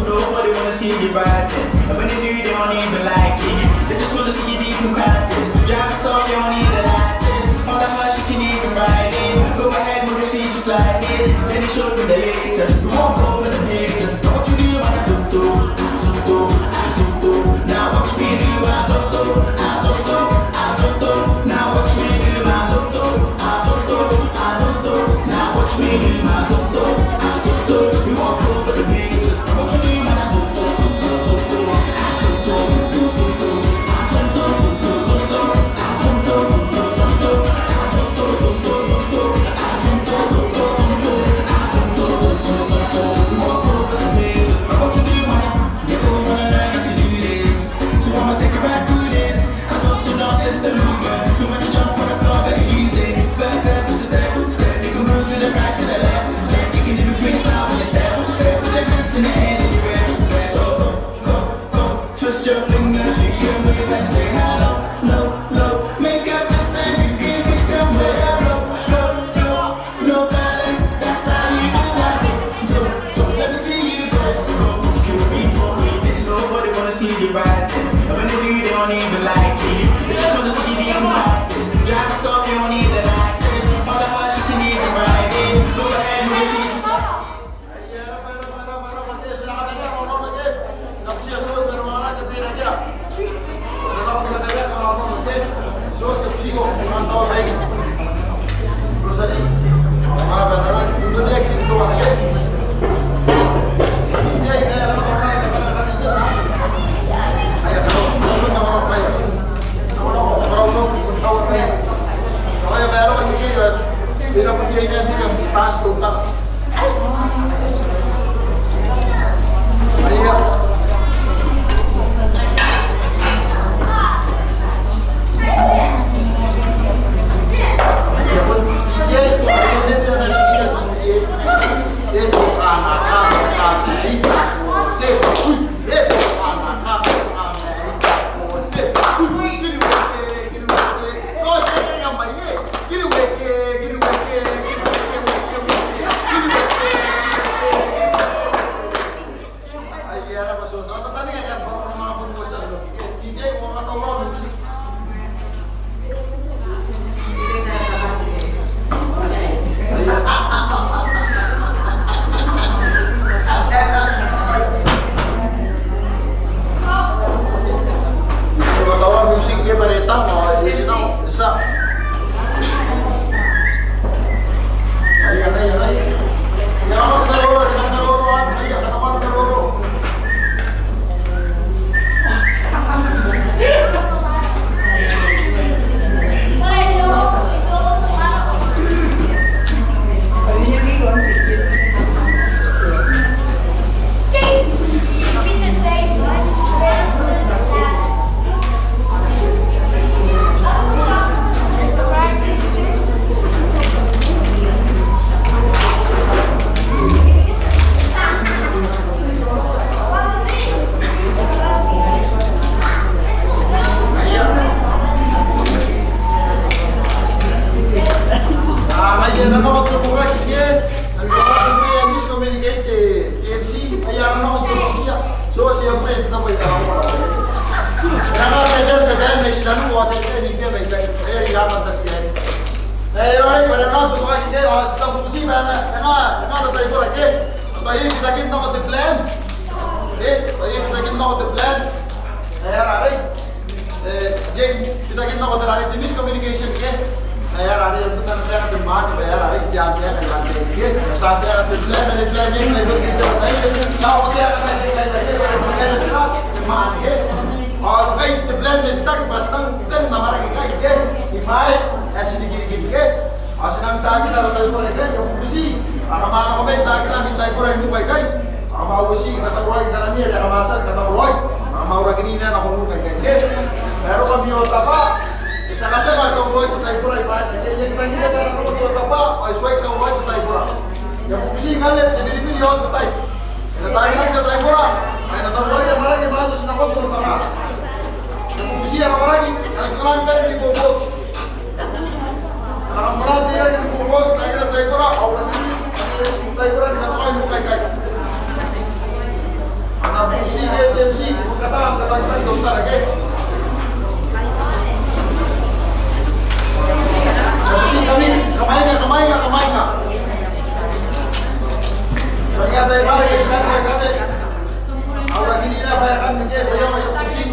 nobody wanna see you rising. And when they do, they don't even like it. They just wanna see you deep in crisis. Drive us off, you don't need a license. All the much you can even ride in. Go ahead, move your feet just like this. Then he showed me the latest. We won't go over the pictures. Don't you do what I zoom through, zoom through, zoom through. Now watch me do Azotto, Azotto, Azotto. Now watch me do Azotto, Azotto, Azotto. Now watch me do Azotto, Azotto. We walk over the pages. Watch me do Azotto, Azotto, Azotto, Azotto, Azotto, Azotto, Azotto, Azotto, Azotto, Azotto. We walk over the pages. Watch me do you wanna learn how to do this. So I'ma take you back through this. I thought the dance is the movement. So when you jump on the floor, better use it. First step is a step. You can move to the right, to the left. You can even freestyle when you step. Put your hands in the air and you're ready. So go. Twist your fingers. You can wave and say hello, low. Make a fist and you can hit them with a blow. No balance, that's how you do it. So let me see you go. Can we talk with this? Nobody wanna see you rising. And when they do, they don't even like it. They just wanna see you deep in crisis. Drive us off, you don't need the license. All the much you can even ride in. Go ahead, move your feet. Jeng, kita ko dari miscommunication ke. Kaya rari yung putan saya kan demam, kaya rari jam saya kan lantai ke. Saat saya kan dari plan yang saya kita tahu, tahu saya kan saya demam ke. और कई plan तक बस तक plan हमारा के इफाई ऐसे गिर के और सिनाम ताकि ना रहता है के जो खुशी हमारा हमें ताकि ना मिलता है पूरा हिंदू भाई कई हम उसी कथा रोई करनी है हम आसर कथा रोई हम और अग्नि ने ना हम के pero kami होता पा kita kata ba ko roy to tai pura iba ke ye tangi ka ro होता पा और सोई का रोई to tai pura ya खुशी गाले te biri yo to tai na tai na to tai pura ai na to roy ke mara ke baad usna ko to ta खुशी है हमारा की अस्सलाम करें को बहुत हमारा तेरा को बहुत ताकि ताइपुरा और ताइपुरा निकाल मुकाई का ana खुशी के टेंसी कथा कथा होता रहे खुशी कभी कमाएगा बढ़िया दे मारे इसमें कहते और अगली ना भाई kan के दया में खुशी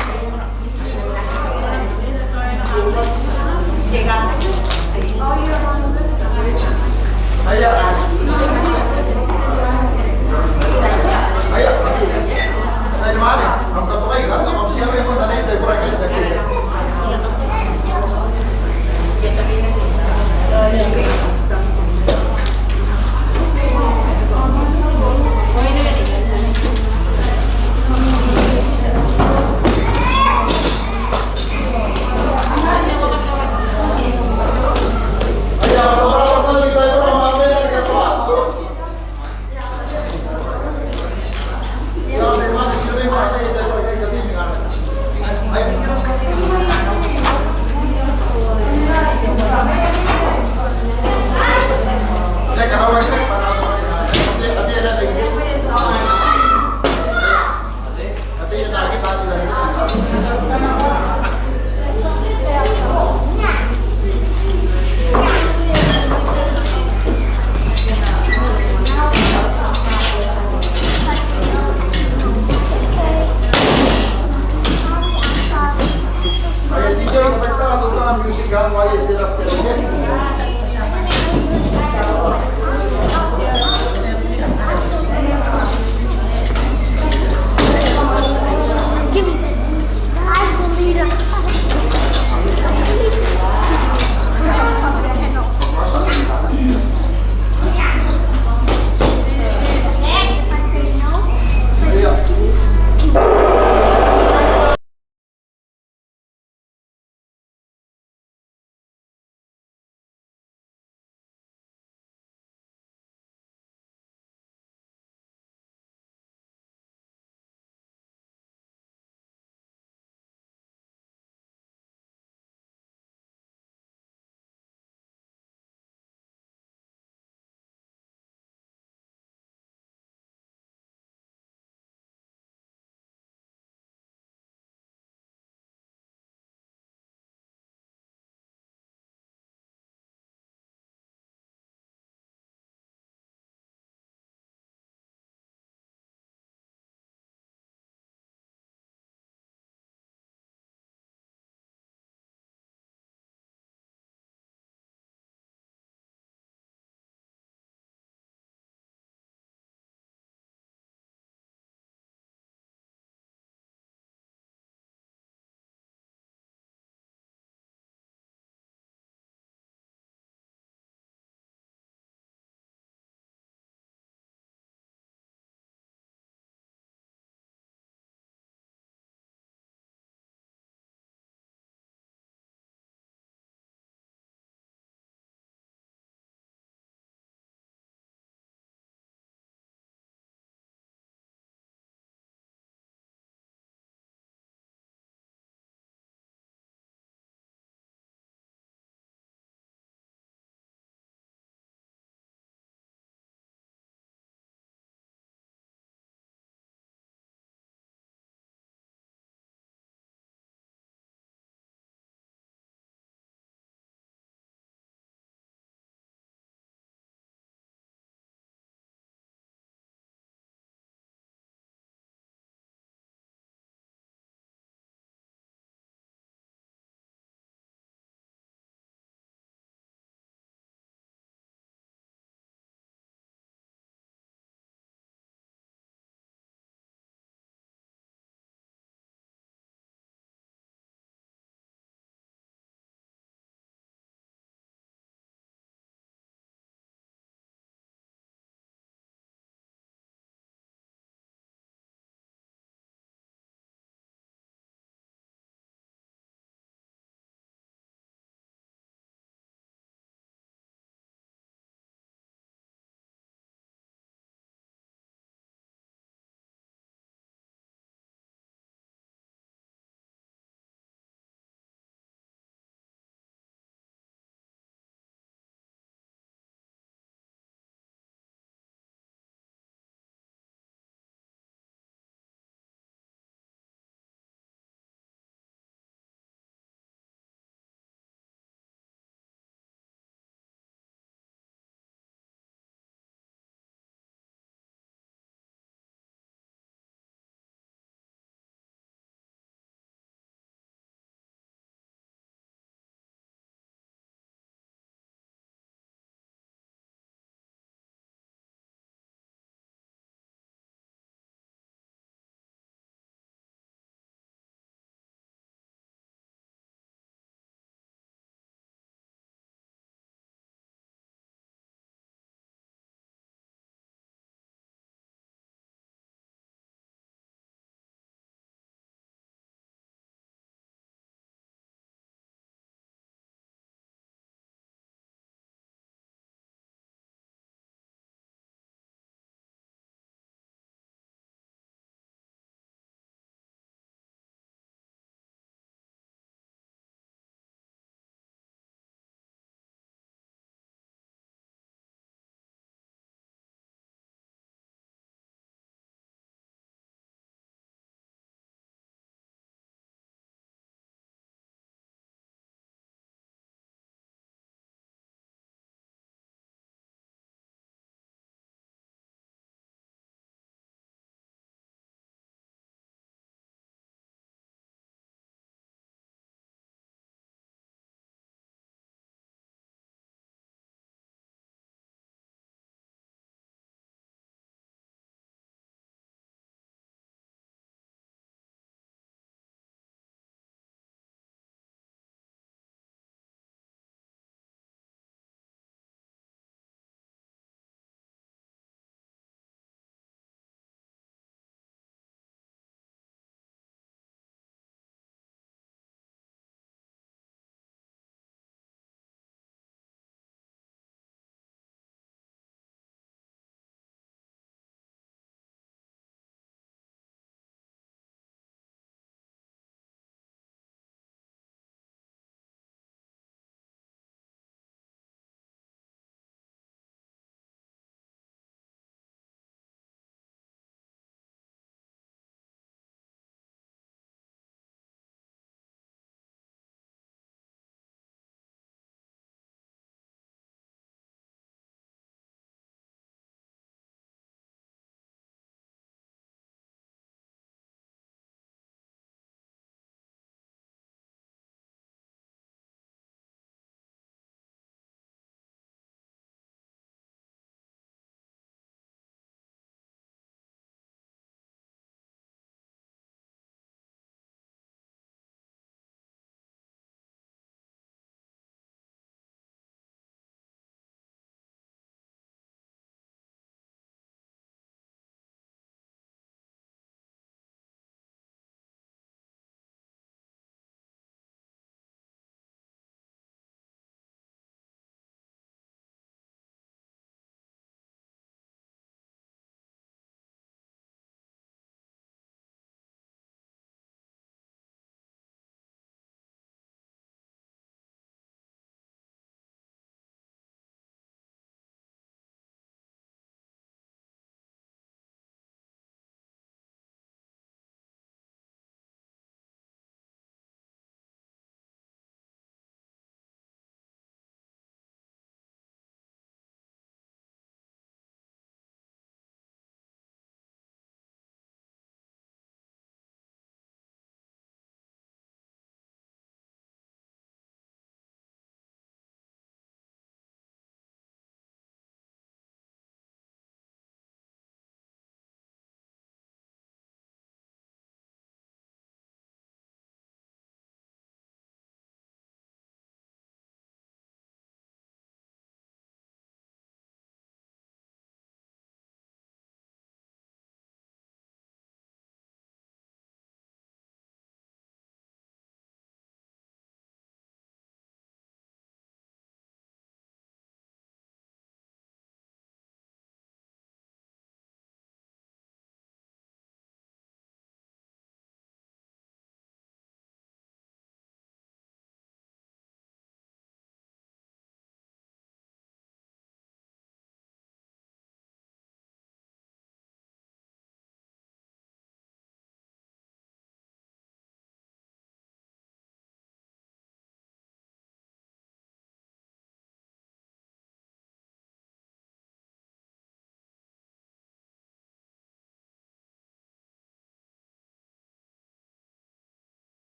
music kan why is it up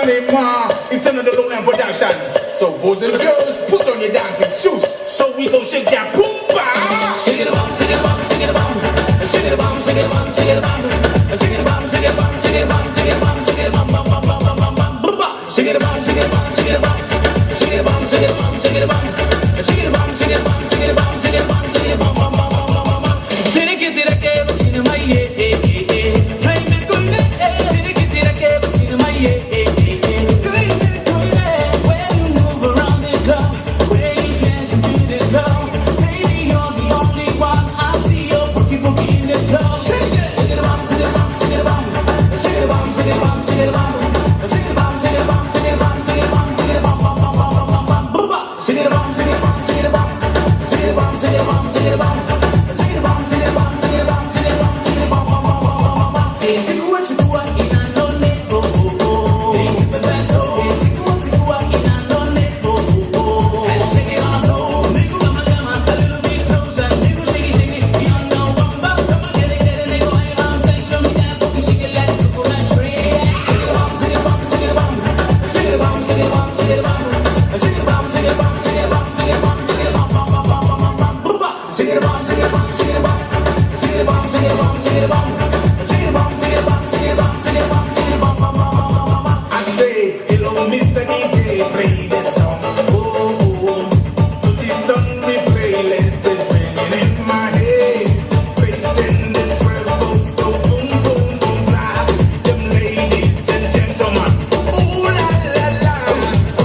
anymore. It's another Lowland production. So boys and girls, put on your dancing shoes. So we gon' shake that boom ba. Shake it a bum, shake it a bum, shake it a bum. Shake it a bum, shake it a bum, shake it a bum. Shake it a bum, shake it a bum, shake it a bum, shake it a bum, shake it a bum, bum, bum, bum, bum, bum, bum, bum. Shake it a bum, shake it a bum, shake it a bum. Shake it a bum, shake it a bum, shake it a bum. Shake it a bum, shake it a bum, shake it a bum, shake it a bum, shake it a bum, bum, bum, bum, bum, bum. Tere ke pasine mai hai me koi ne tere ke pasine mai hai koi ne when you move around the club, when you dance to the club, baby you're the only one I see. Your boogie in the club. Shake it, shake it a bum, shake it a bum, shake it a bum, shake it a bum, shake it a bum, shake it a bum, shake it a bum, shake it a bum, shake it a bum, shake it a bum, shake it a bum, bum, bum, bum, bum, bum, bum, bum. Shake it a bum, shake it a bum, shake it a bum, shake it a bum, shake it a bum, shake it a bum. Mr. DJ, play this song. Oh, put it on replay, let it ring in my head. Bass and the trebles go boom, boom, boom, fly. Them ladies and gentlemen, ooh la la la.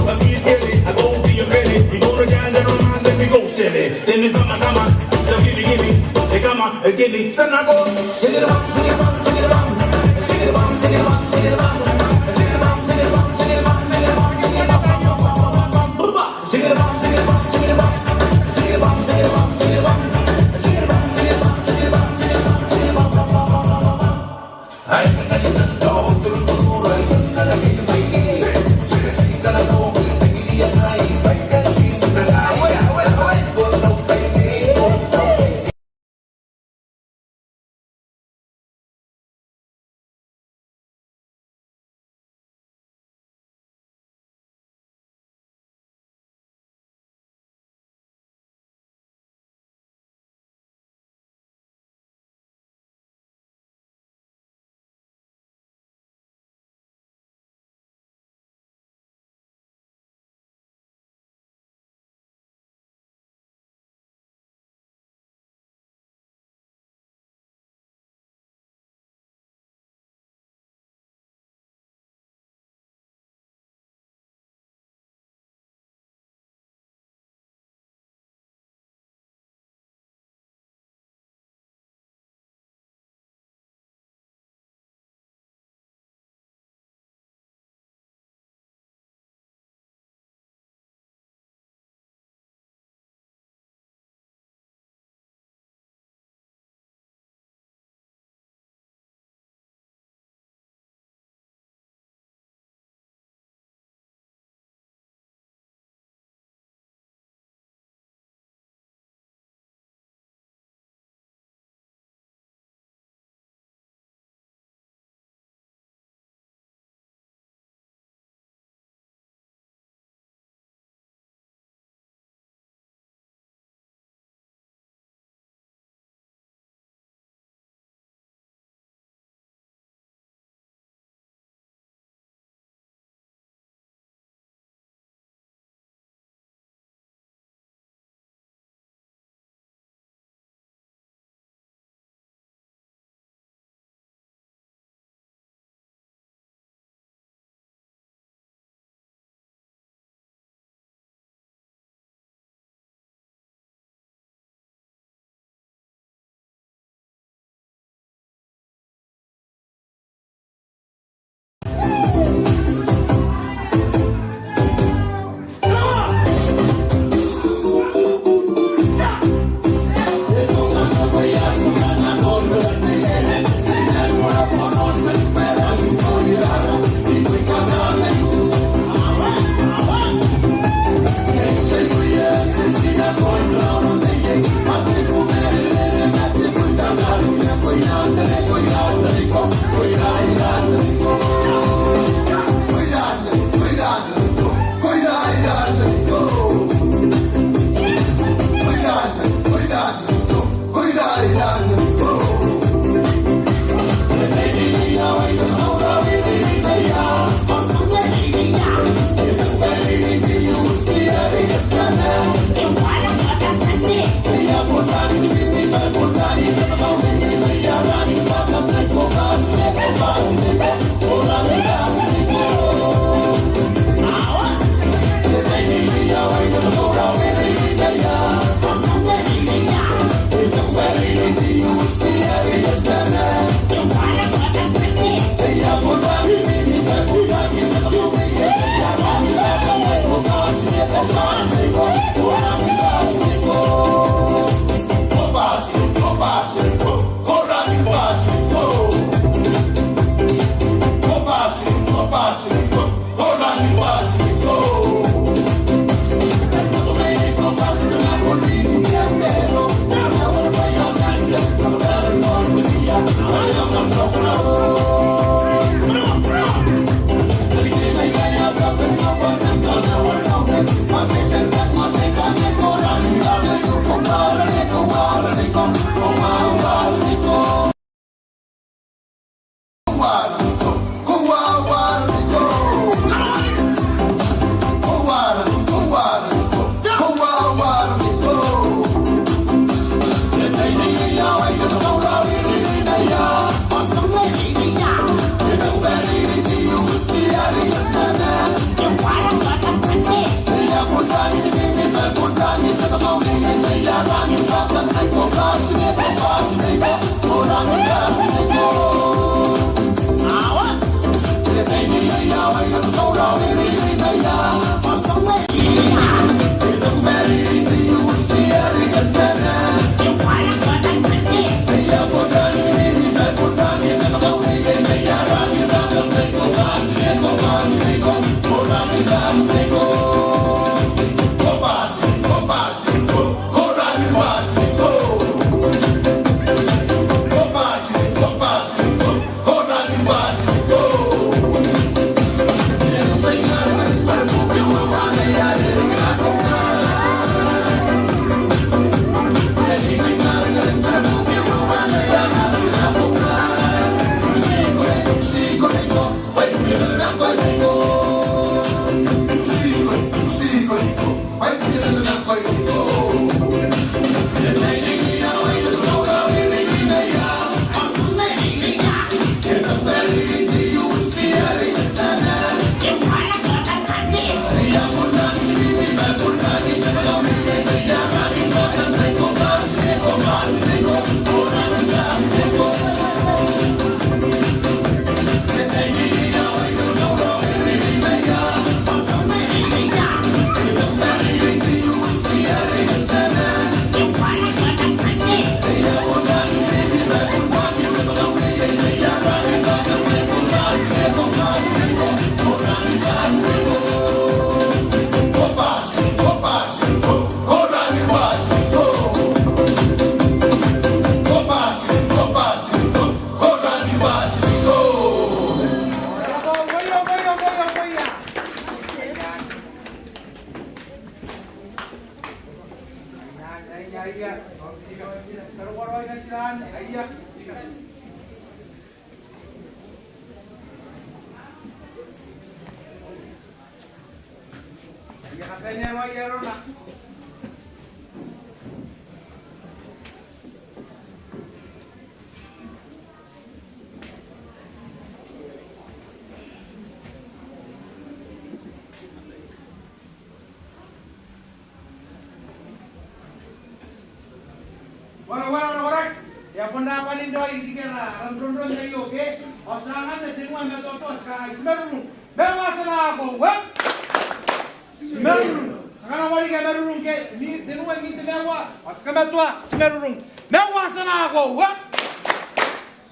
I see it really, I go to your belly. We go to Ganja Roman, then we go silly. Then we come on, so give me, they come on, give me, so now go. Shake it up, shake it up, shake it up, shake it up, shake it up, shake it up. Kanya mo yero na. Wala. Ya punda panin doa ini kira rondron na iyo, okay? Osangan na dinwa na totos ka ismeru. Mewa sana ako, wep. Ismeru. Akana wali ka meru ke ni dinwa ngite mewa. Oskama tua ismeru. Mewa sana ako, wep.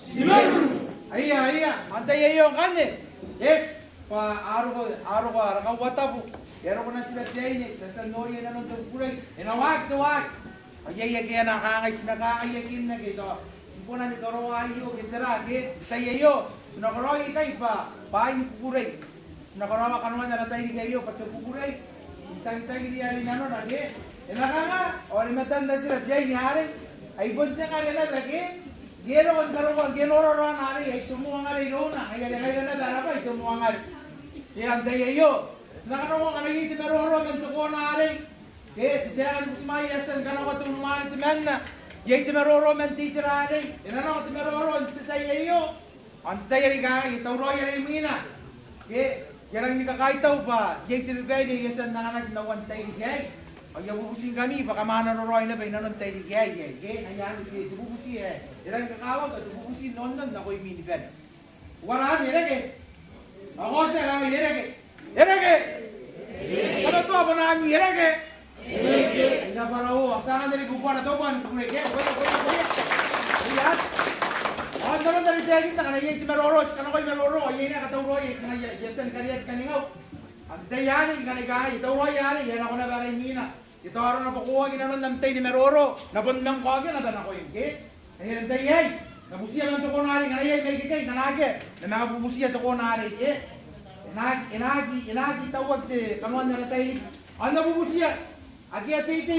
Ismeru. Iya. Antay iyo kane. Yes. Pa aro araka watabu. Ero ko na sila tiyain, sa noye na nung tagpuray. Inawag. Ayay nakakayakin na gito. Simpunan ni Koro ayo kitera git tayo. Sinakoro ikay pa pain kukuray. Sinakoro kanuan na tayo kayo pati kukuray. Tayo diya rin ano na git. Inakanga or matan na sila jay ni hari. Ay bunsa ka rin na lagi. Gero kon karon genoro ron hari ay tumuang hari rona. Ay na daraba ay tumuang hari. Yan tayo. Sinakoro ka rin iti meroro men tuko na hari. Ke tidaran kusmai asan kana ko tumuan timanna yai timaroro men titirani inano ko timaroro titayo antay ga itawro yari mina ke yarang ni kakaitaw ba yai tibebe yasan nanganak nawan tay gay ay bubusin kani baka manaroroy na ba inanon tay gay ke ayan ke bubusi yarang kakawag at bubusin nonon na koy mini ben wala ni rege ako sa kami rege ano to ba na ni rege Ina para o, asahan dari kupuan atau bukan kureke, lihat. Oh, teman dari tadi tak ada yang timeroros, karena kau timeroro, ini nak tahu roy, karena jasan kalian kaningau. Ante yani, kaningau, tahu roy yani, yana kau nak barai mina. Itu orang nak pakuah kita non namtay timeroro, napun nang kau agak nak kau ini. Ini ante yai, nabusia nanti kau nari, karena yai bagi kita, karena age, nama nabusia tu kau nari, inagi tahu waktu kamuan nak tay, anda nabusia. Aki ati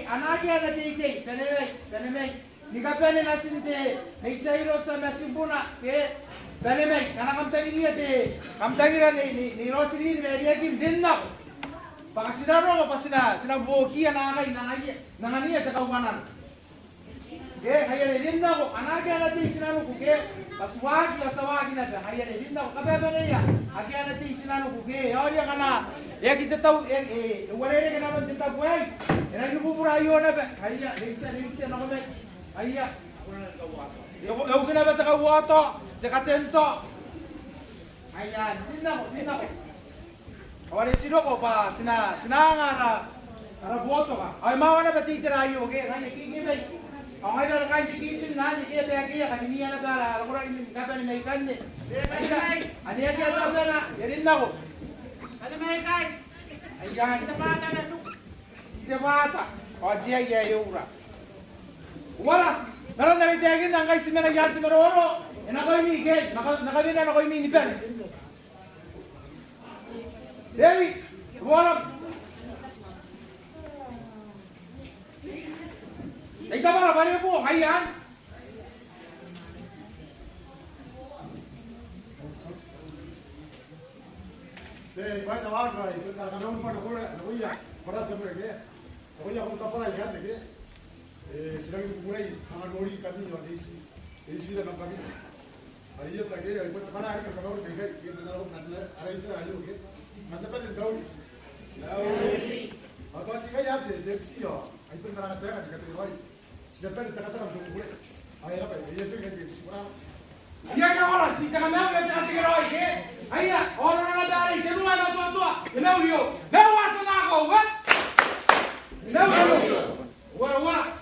anaki ati penemei nikapene nasinte neisairo sa masimpuna ke penemei kana kamtagira ni rosiri ni mediakin dinna pakasinaro sina bokia nangania takaumanan ke hayale dinna ko anaki ati sinano ko ke paswagi na hayale dinna ko kapene ya aki ati sinano ko ke ya kana ya kita tahu warere kana man kita buhay ina nububura yo na ba hayya lingsa na ko ba hayya yo kina ba takawato takatento hayya dinna ko awari sino ko pa sinanga ara boto ka ay mawana ba titira yo ke hayya kikimay ang ay na kan dikisin na ni ke ba kiya kaniniya na bara ara ini kapan may kanne hayya aniya ka na yarin na ko ada mereka. Ayan. Kita bata masuk. Kita bata. O dia yura. Wala. Meron na rin tiyagin na guys na nagyan timaroro. Ina ko ini guys. Nakabin na ko ini pen. Dewi. Wala. Ikaw ba bali mo hayan? Vai na vaga aí, na caminhão para te pegar. Olha como tá para aí, né? Será que por aí, a lori caminho ali, esse da caminho. Aí eu peguei, aí quando para aí, caminhão peguei, que me dá um nada, aí entra aí, ok? Manda para o gauri. Atau sih kayak ada, deksi ya. Aí pun nak terang, kita terima. Siapa yang terkata untuk boleh? Aí apa? Iya tu yang deksi. Iya ka ora, si caminhão que tá te geroi, ke? Ayah, orang na dari, kedua na tua. Meu yo. Meu asanago, what? Meu yo. Wala.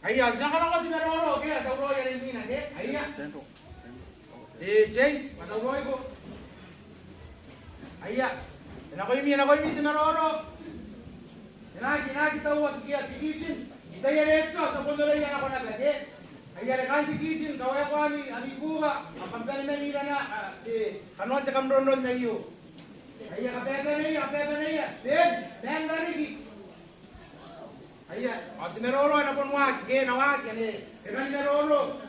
Ayah, jangan ako di meroro, ke? Tauro ya rin mina, ke? Ayah. James, matauro ko. Ayah. Ako yung si meroro. Inagi tawo at kitchen. Ita yereso sa pondolay yan ako na ba, ke? Ayah kan di kitchen, kawai ko ami buka, apa na nila na, kanuan te kamronon na iyo. Ayah kapebe na iya, ben rarigi. Ayah, at meroro na pon wag, ke nawag yan kan meroro.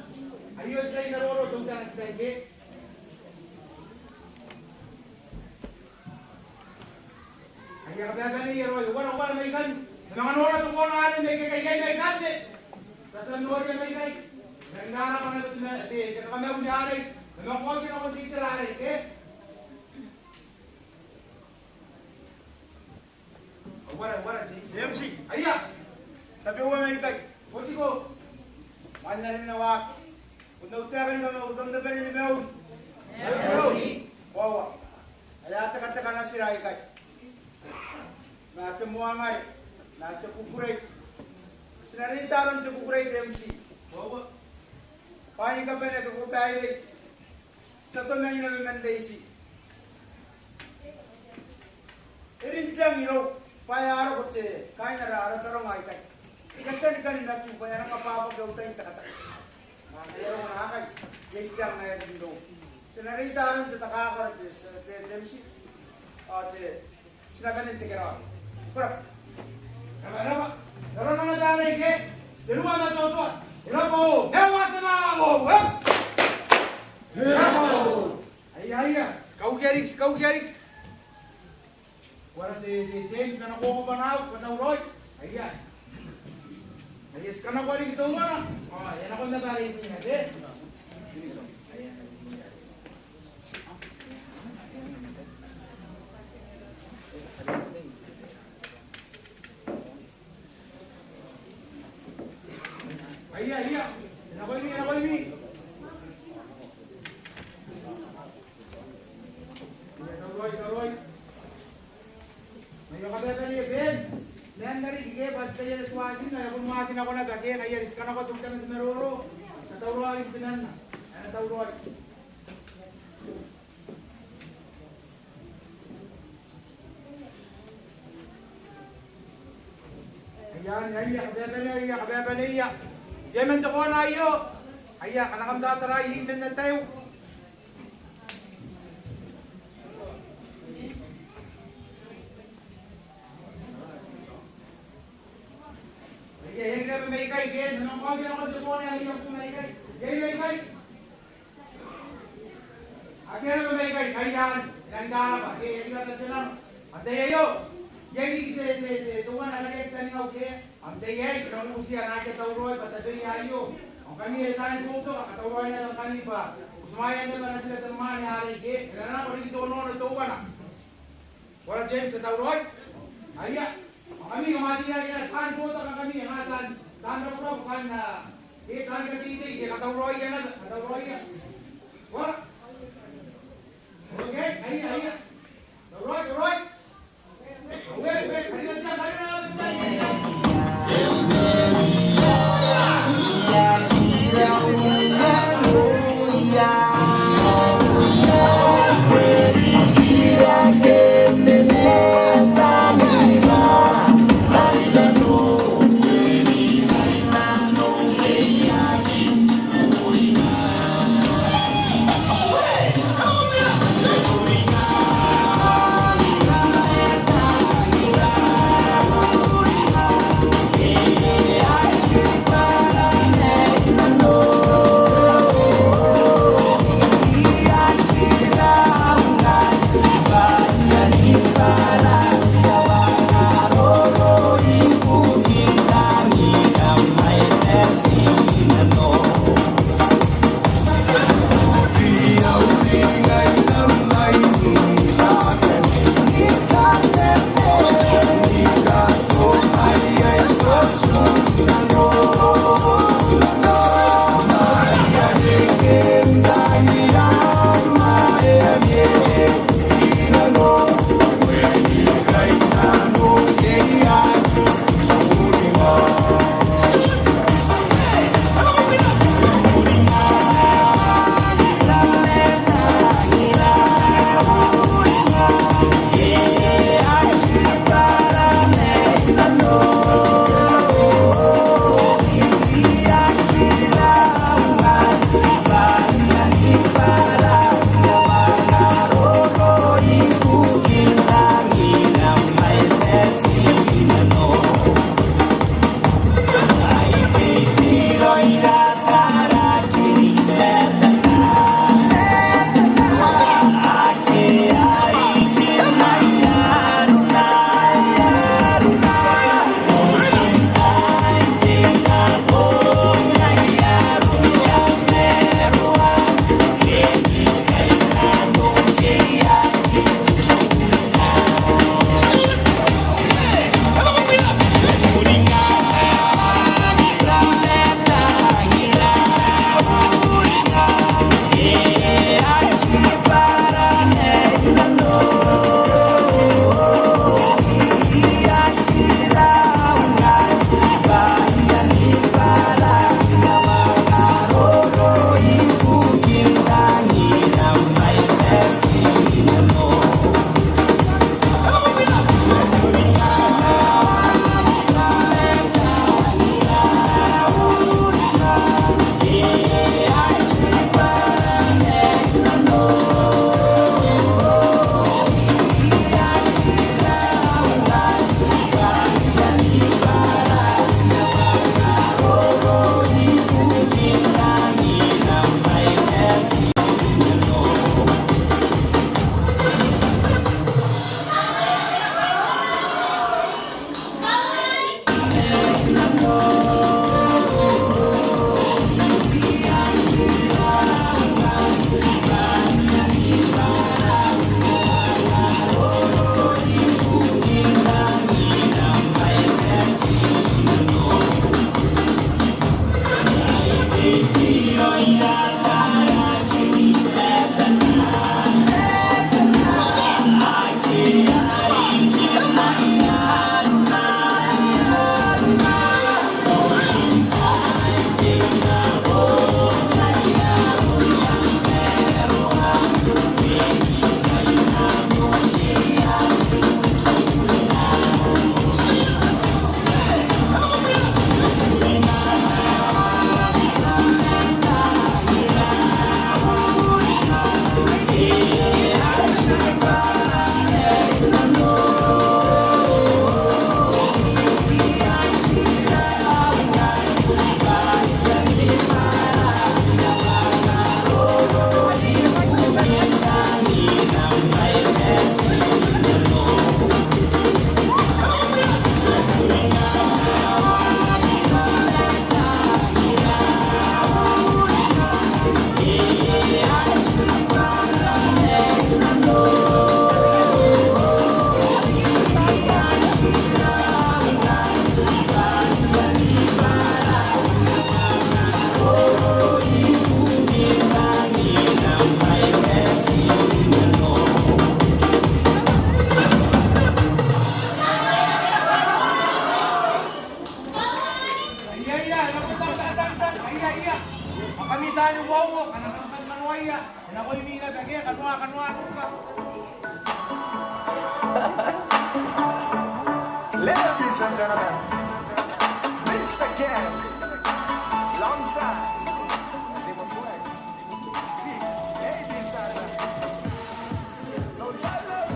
Ayah tay meroro tong tanang tay ke. Kaya kaya ni Roy, wala may kan. Mga nora to ko na ali may kay kan de. Sa nora may kay. Nangara pa na ito de, kaya kami ang yari. Mga ko gina ko dito rai, eh. Wala JMC. Ayya. Sabi ko may kay. Poti ko. Mana rin na wak. Kung nautaran ka utang na bali ni Meon. Wawa. Ala taka na sirai kay. Na temuangai, na cukurai. Senarita ron cukurai MC. Bawa. Paling kapene ke kupai. Satu main na mendesi. Erin jang iro paya aro kote kai na ara tarong ai kai. Ikasan kan na chu paya na kapapa ke utai kata. Na ero na kai. Jang na dindo. Senarita ron taka ko MC. Ate silakan cekera. Kurang. Kenapa? Kalau nama dari ke, di rumah ada tuan. Kenapa? Hewas nama. Kenapa? Ayah. Kau kiarik. Warna di James na nakuha pa na, patau Roy. Ayah. Ayah sekarang kau di kita mana? Oh, yang aku nak dari ini ada. Ini so. Ayah. Iya. Kenapa ini? Roy. May kata tadi Ben. Dan dari dia baca ya suatu na aku mau ako na bagay na yes kana ko tungkan sa meroro. Sa tawro ay tinan na. Ana tawro ay. Ayan, kabebaliya. Yemen to ko na iyo. Aya, kanakam dataray, hitin na tayo. Yang may kay, gen. Anong kagi ako to ko na iyo kung may kay. May kay. Akin na may kay, kayan. Nandara pa. Yung natin lang. Ate iyo. Yang di tuan ada yang tadi kau ke, amte ye, kalau usia nak kita uroi, pada tu ayo. Kami tadi tu kata uroi yang kami ba. Usmaya ni mana sila teman hari ke, kerana pergi tu nol tu kan. Wala James kita uroi, ayah. Kami kemati ya, kan tu kami yang ada, kan berapa kan, kan kasi ini, kata uroi yang kata uroi ya. Wala. Okay, ayah. Uroi. Wait, hari mo, kanaway ya. Ako yung minat, kanwa. Ladies and gentlemen, Mr. Gang, alongside Simon Boy, AB Sasa. So tell them.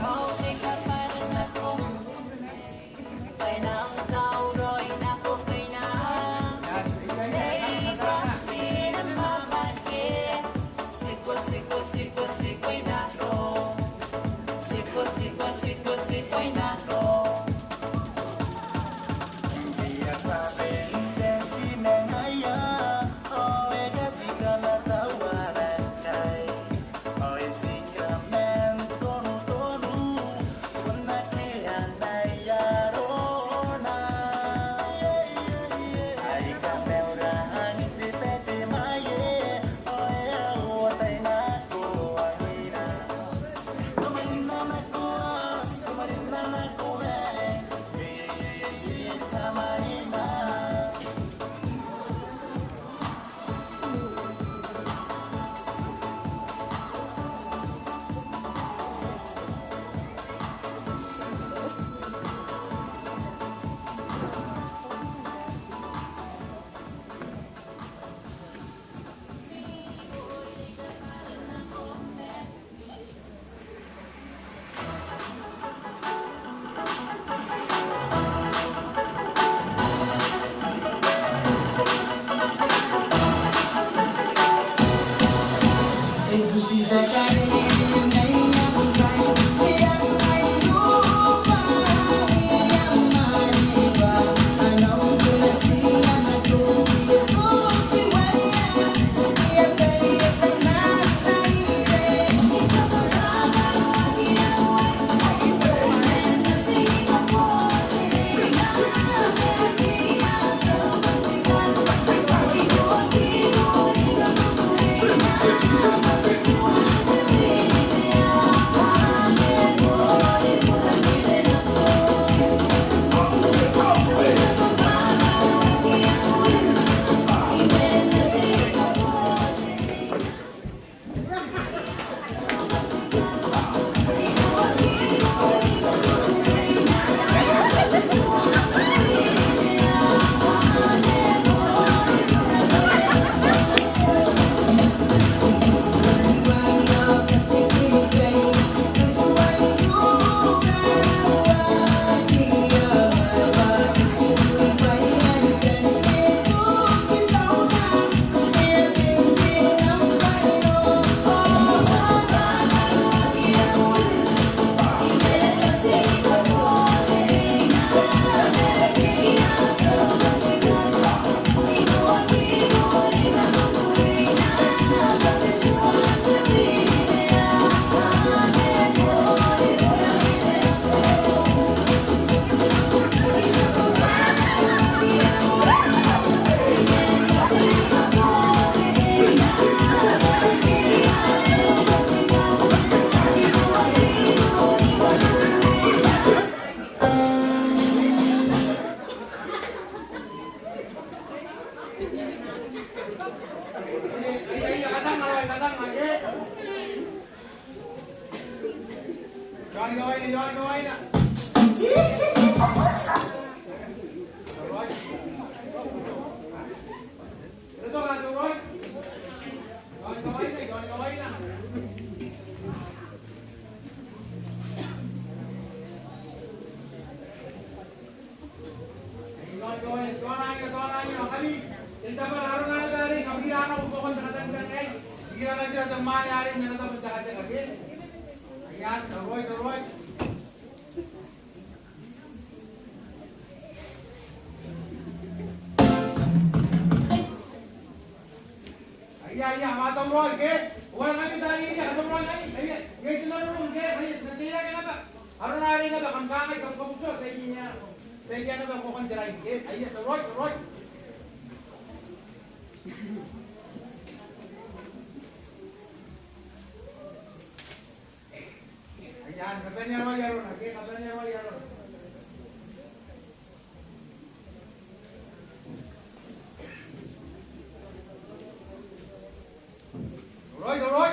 rồi.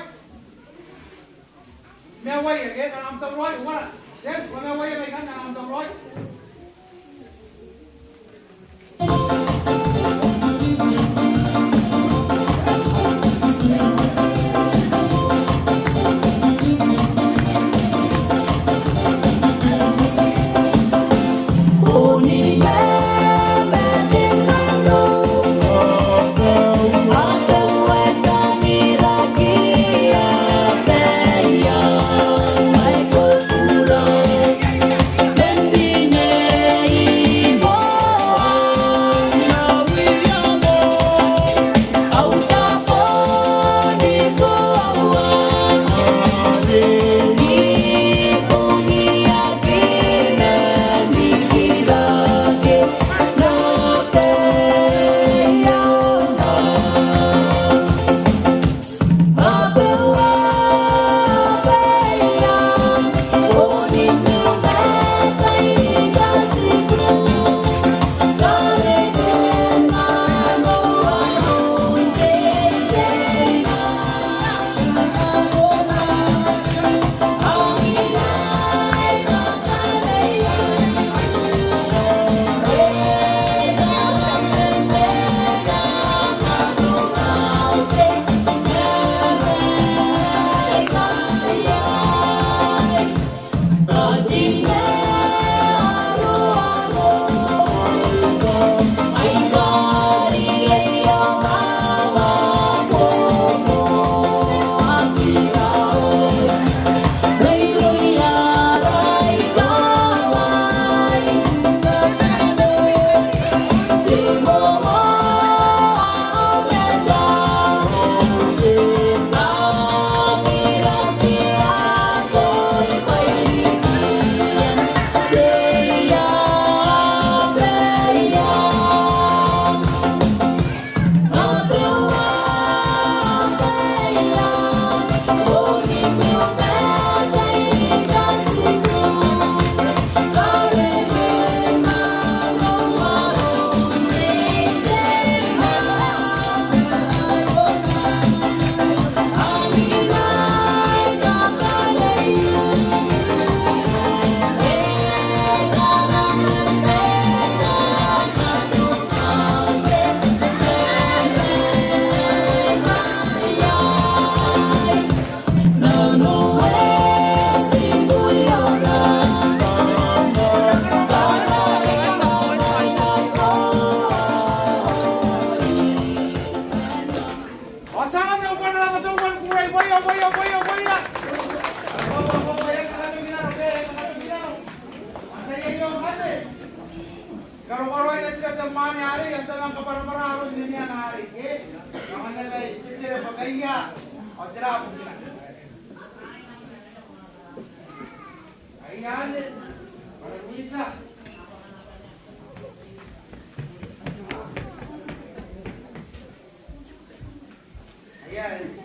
Mẹ quay cái làm tông rồi đúng không ạ? Đấy, còn mẹ quay cái làm tông rồi.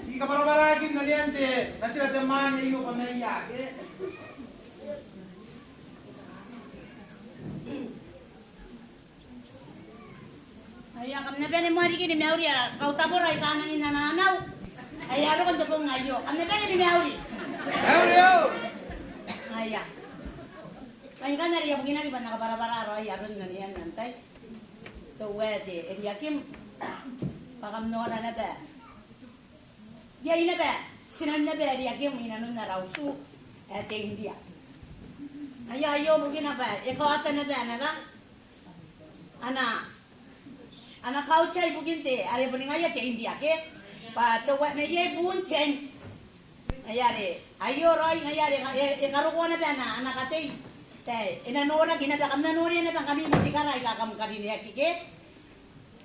Si kaparabaragin na niente, na sila teman niyo pamilya, Ay, kamna pene mo ri kini meuri ara, kau tabora ikanang inananaw. Ay, aro kan tepong ngayo. Kamna pene ni meuri. Meuri yo. Ay, Kain kan dari yang begini di mana kapara-para aro, ay aro niyan nantay. To wete, Eliakim pakam no na ba. Dia ina ba, sinan na ba Eliakim inanun na rausu ate India. Ay, ayo begini ba, ikaw ata na ba na Ana kau cai buginte, are puning ayah te India ke, pa to wat na ye bun change. Ayare, ayo roi ayare, karukuan na bana, anak kate, te, ina nora gina ba kamna nori na ba kami musikara ika kam karini ya kike.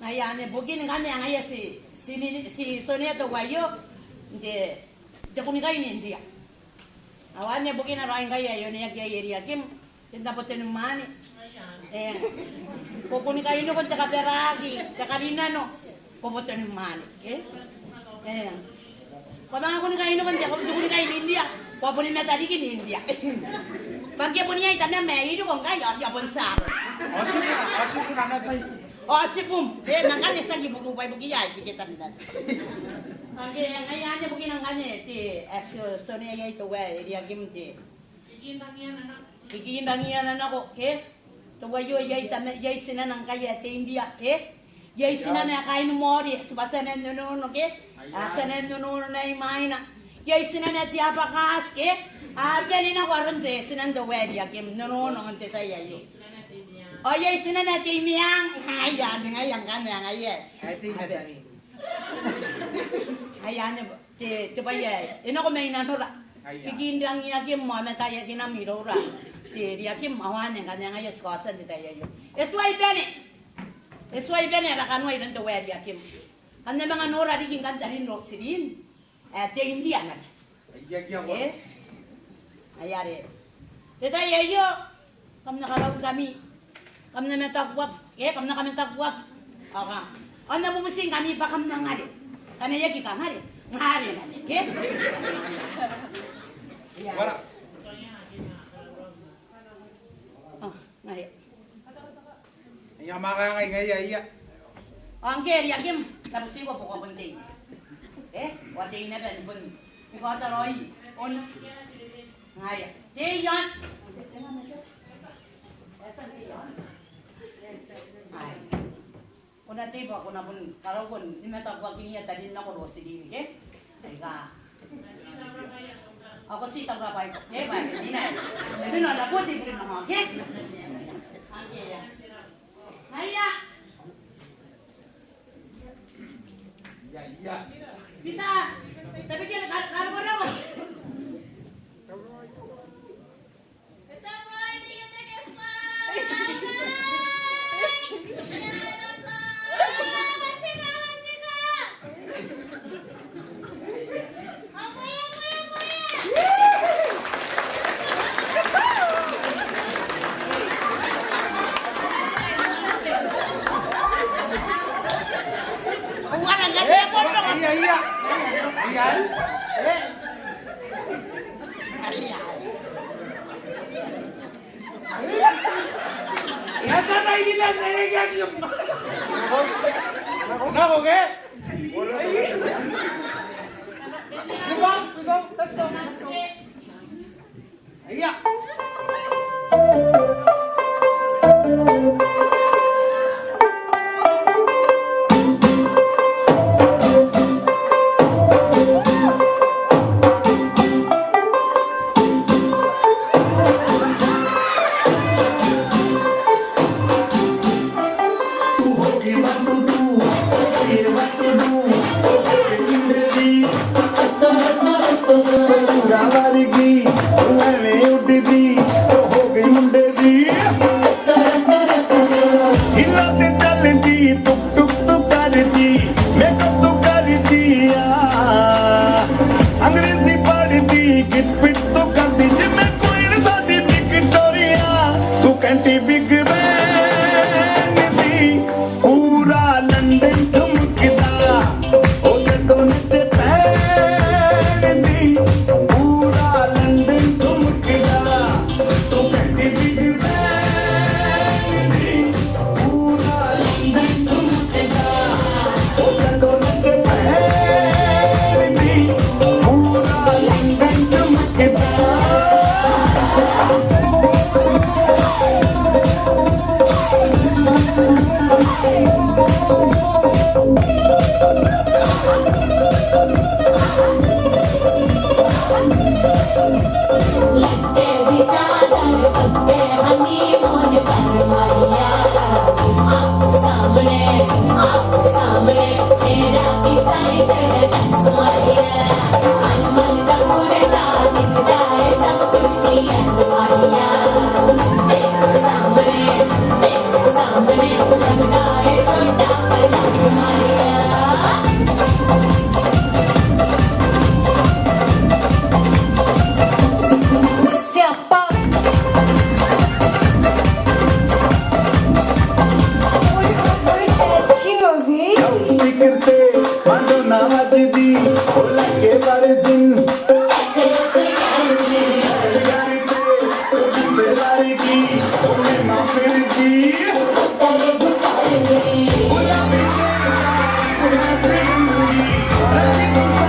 Ayane bugin ngane ang ayah si Sonia to wayo, de puning kay ni India. Awane bugin na roi kaya yon ya kaya area kim, tinda poten mani. Pokoknya kayak ini kan cakap beragi, cakap ina no, kebetulan mana, Kalau aku ni kayak ini kan cakap tu kayak India, kau punya mata di kini India. Bagi punya itu namanya Mary itu kan kayak dia pun sah. Asipun anak. Asipum, makanya saya buku ya kita minta. Ngayon begini nganya ti Estonia ya itu dia game ti. Bikin dangian anak kok ke. Tuwa yo ya ya sinan ang kaya ti India ke. Ya sinan ya kain mori sebasa nenu ke. Asanen nenu na imaina. Ya sinan ya ti apa kas ke. Beli na warun te sinan the way dia game nenu ante saya yo. Oh ya sinan ya ti miang. Ayan ngayang kan yang aye. Ati madami. Ayan te bayar. Ino ko may nanora. Kikindang niya kim mo may kaya kinamirora. Te dia kim awan yang kan yang aye skasan te tayo yo. Esway bene ra kanway rin to wer dia kim. Kan na mga nora di king kan dalin ro sirin. Te India na. Ayare. Te tayo yo. Kam nakaraw kami. Kam na metagwak. Kam na kami tagwak. Aka. Ano mo musing kami pa kam na ngari. Kana yaki ka ngari. Ngari na ni. Ke? Wala. Oh, ngari. Iya makangay ngaya iya. Ang kaya yakim. Tapos ko po ko bunti. Wala na ben bun. Ikaw taroy. On. Ngaya. Te yan. Kuna tiba kuna pun kalau pun ni mata gua kini ya tadi nak ko sidi ke. Tega. Ako si tabra bai. Bai ni na. Ni na da poti pun na ke. Angge ya. Ayya. Ya. Bita. Tapi dia kar ko na ko. Iya. Ya tata ini lang nalagyan yung... Nako ke? Go. Let's go. Iya. Thank you.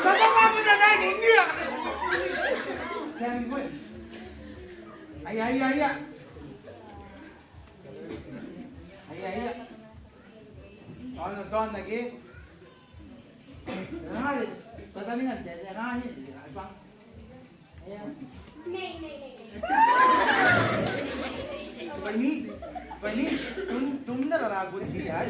Sama mama na nanging niya. Sabi ko, ay. Ano doon lagi? Nangalit. Pagalingan, nangalit. Ibang. Ayan. Pani, तुम ना रागुल थी यार.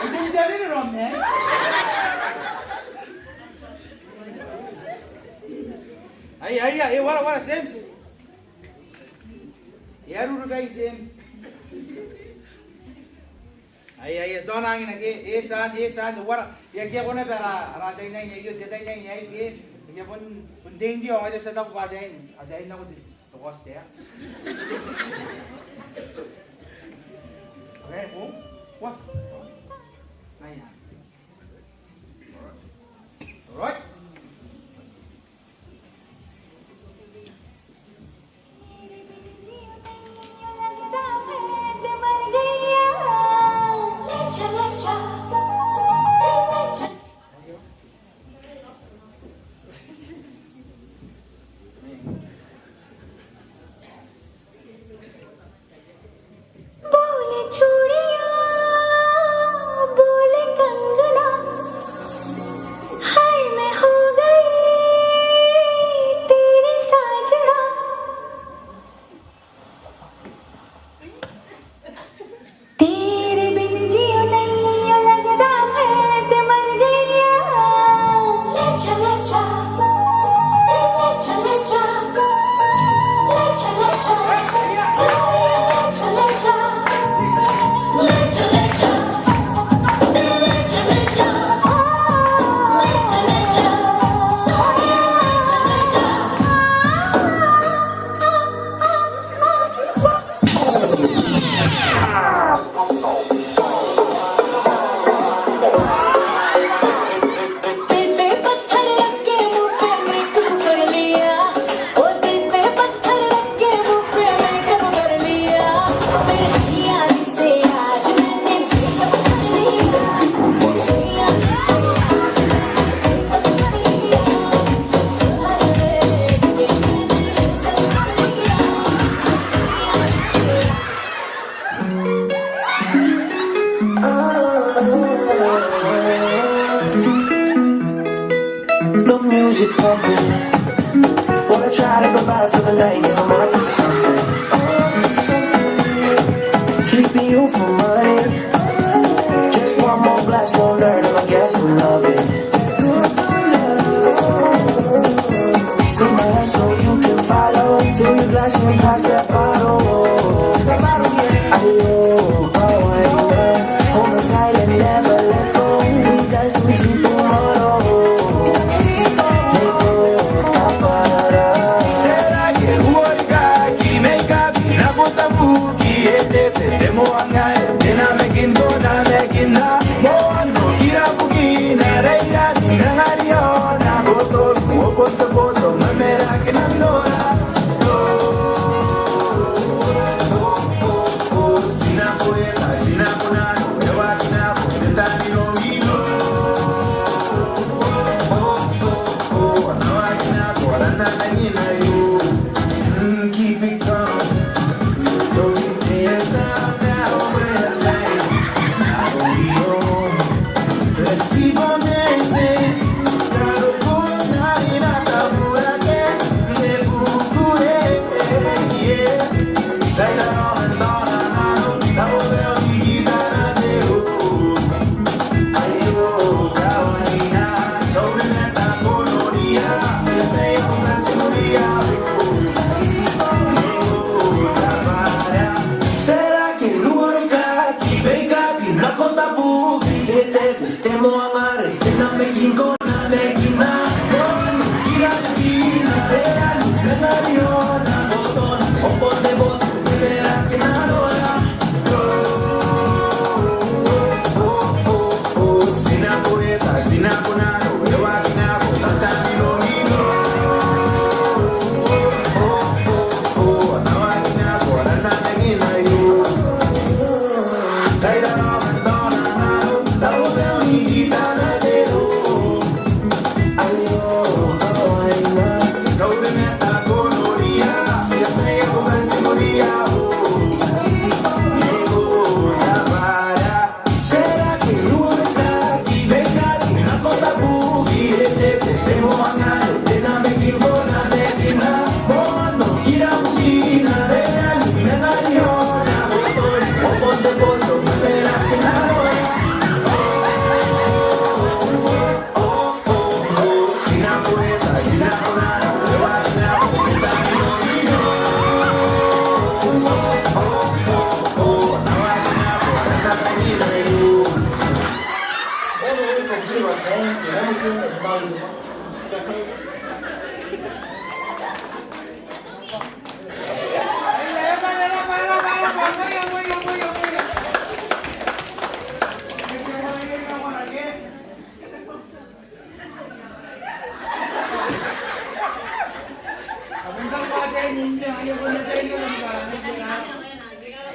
तुम जाने ना रोम में. Ay, wala, Sims. Yaar urugay Sims. Ay, doon ang inagi. Esan, wala. Yagya ko na para araday na yun. Deday na yun. Yagya pun punding diyo. Ada sa tapo adayin. Adayin na ko din. Tukos ya. Okay, wah. Ayan. Alright.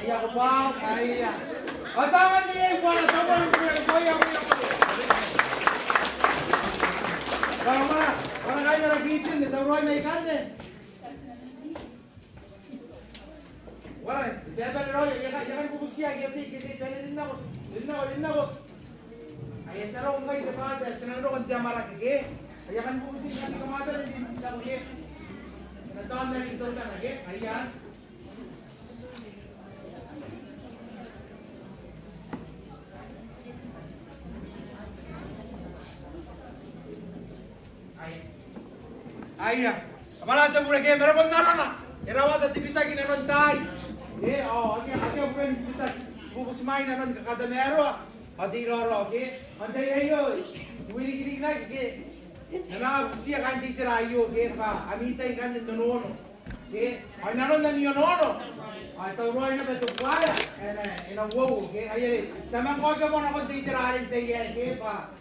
Iya ko ba? Iya. Asaman niya yung buwan na tawag ng kuya. Para kayo na kitchen, tawag na ikan din. Wala, kaya ba nero, yakan ko siya, kasi rin ako. Ay, sa rong ngayon, diba, sinang rong kong maraki, yakan ko siya, hindi kamata, hindi ako niya. Nataon na rin ito na, ayan. Ayah, kemana aja mulai game berapa na? Erawat at tipita ginanon tay. Aki bukan kita bubus main nanon kada mero. Adi loro, Antay ayo. Wili na Nana siya kan titira ayo, pa. Amitay kan nono. Ay nanon na niyo nono. Ay tawroy na beto kwala. Ena wow, Ay sama ko ka mo na kon titira ay tay, pa.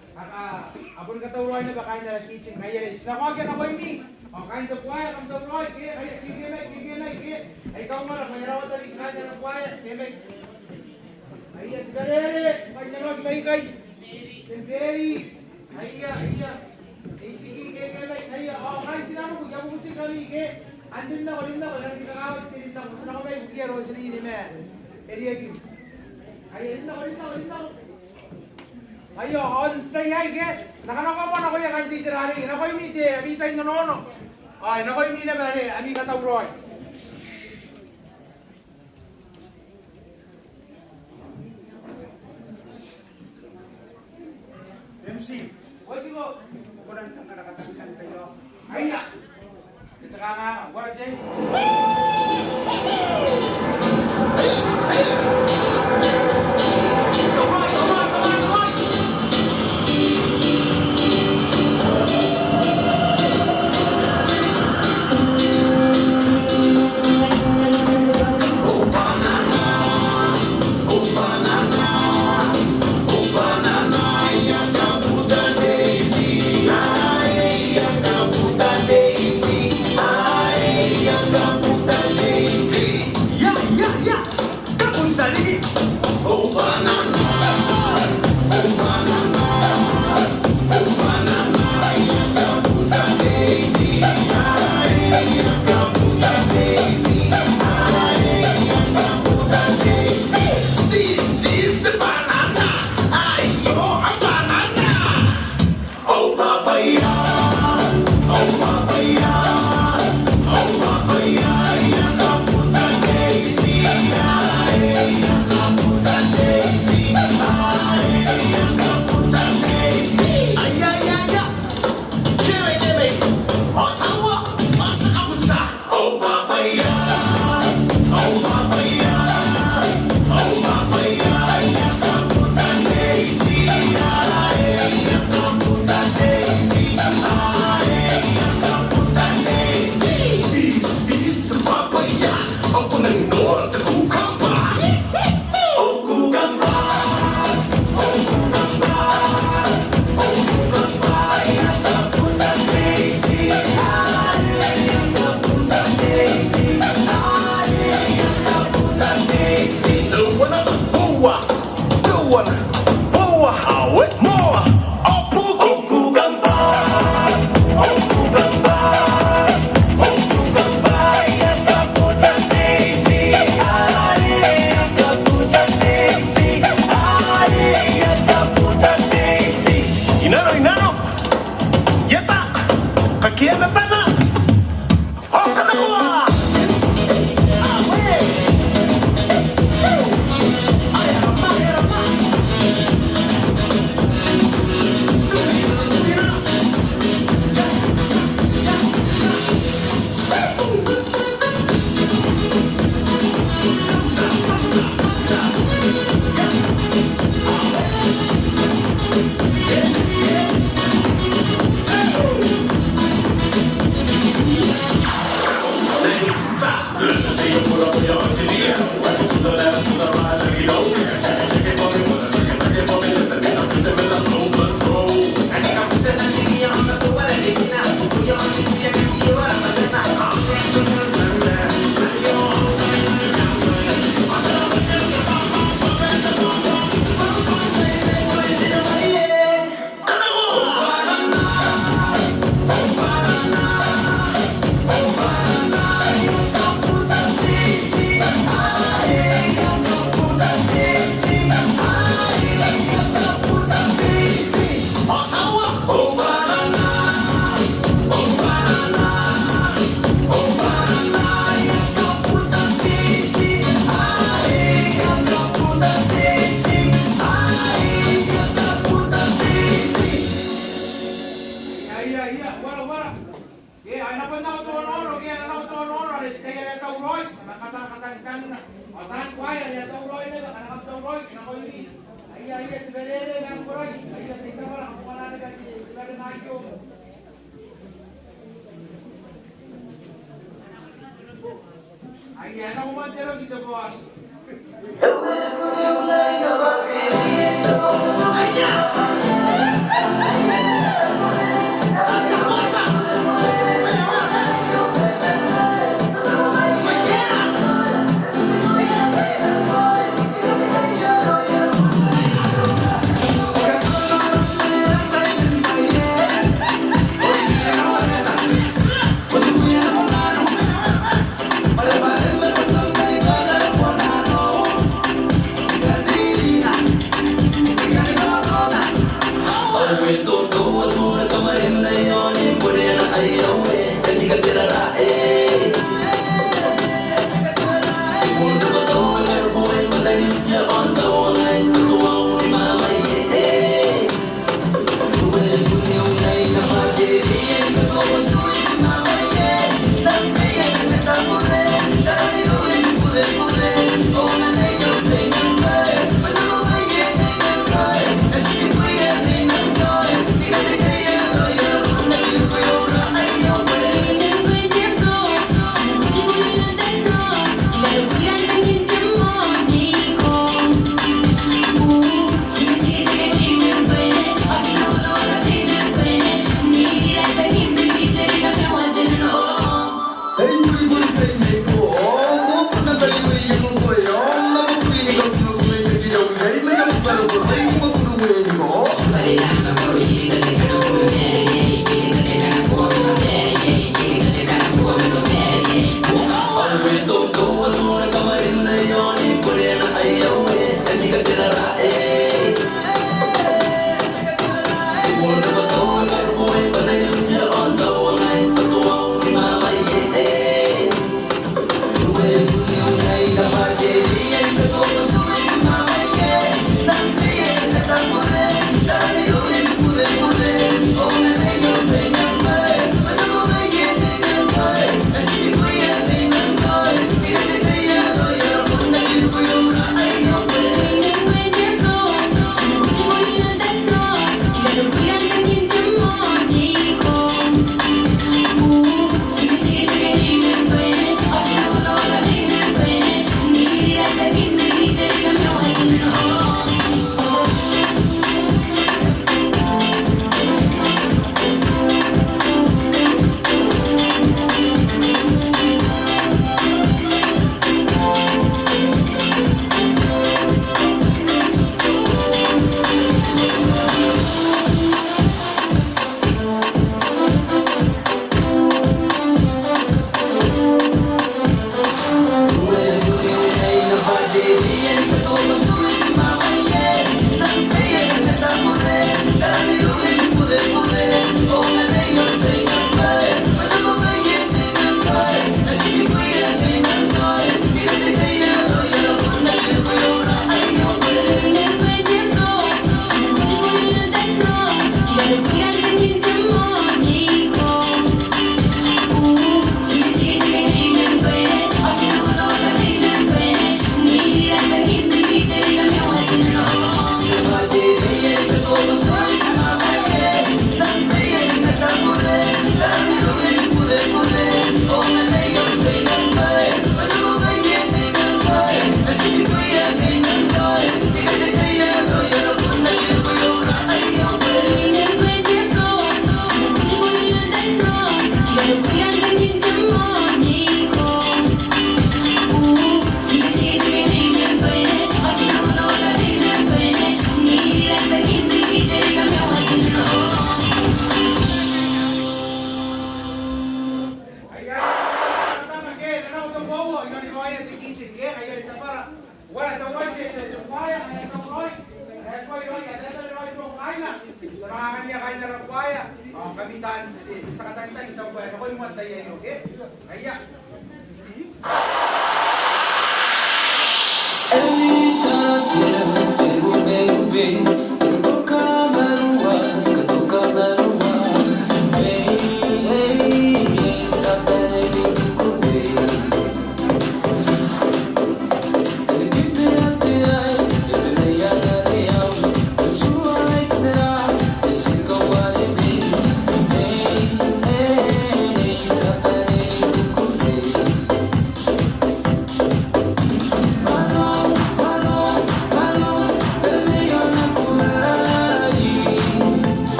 Apun katawroy na bakain na kitchen kaya sinakagyan ako ini. Kain to kuya, kam to roy, kigilay. Ay ikaw mo na, mayroon na rin kanya ng kuya, kemay. Ay, galere, kay kay. Semberi. Ay, sige, kigilay. Ay, kain sila mo, yabu ko si kali, andin na, walang kinakawag, tirin na, gusto na ko may bukiyaro, sila yun, Eri, ay, walin na. Ayo, ontay ay, nakanaka mo na kuya, kain titirari, nakoy miti, amitay nono. Ay, nakoy miti na bali, ami katawroy. MC, wasi ko, kurang kang nakatangkan kayo. Ay na! Kita ka nga, wala James. Daisy, ay, ang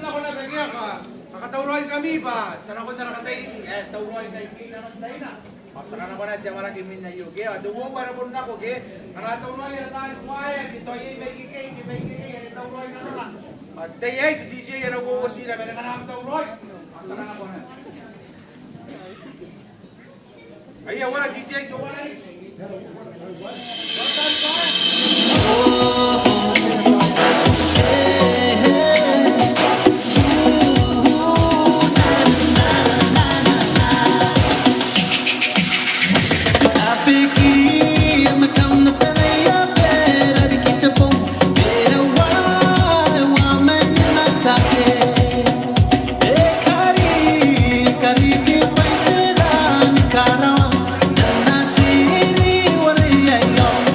na ko na kanya ka. Kakatauloy kami ba? Sana ko na nakatay tauloy kay kanantay na. Masaka na ko na diyan wala kimin na yuge. Duwo para ko na ko ge. Kana tauloy na tayo kuya. Dito ay may kikay tauloy na na. At tay DJ yan ako sila kana kana tauloy. Masaka na ko na. Ay wala DJ ko wala. Karang, dan nasiri wariyayong,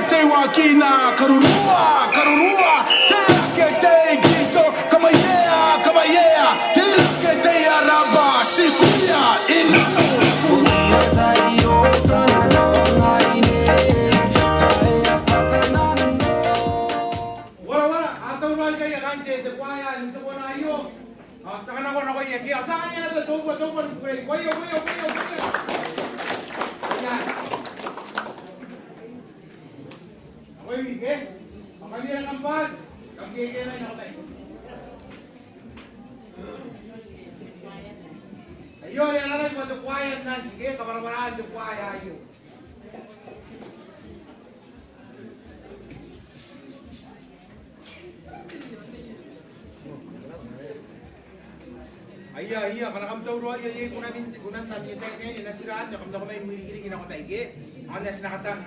te wakina karurua karurua te ke te giso kama yeah te ke te araba sikuya inano kuya tayo kana ngaine kaya pakanando wala atau lagi kaya kante te kwaya ni se bona yo sakana ko na ko ye ki asanya na to ko koyo ya Oye, ¿qué? Acá viene la paz. Aquí hay que ir a la ayo, ya nalay ko to quiet na sige, kabarbaraan to quiet ayo. Iya, kalau kamu tahu roh iya kunan namin yung tayo ngayon, nasiraan niya, kamu tahu may murigiringin ako tayo, ang nas nakatang,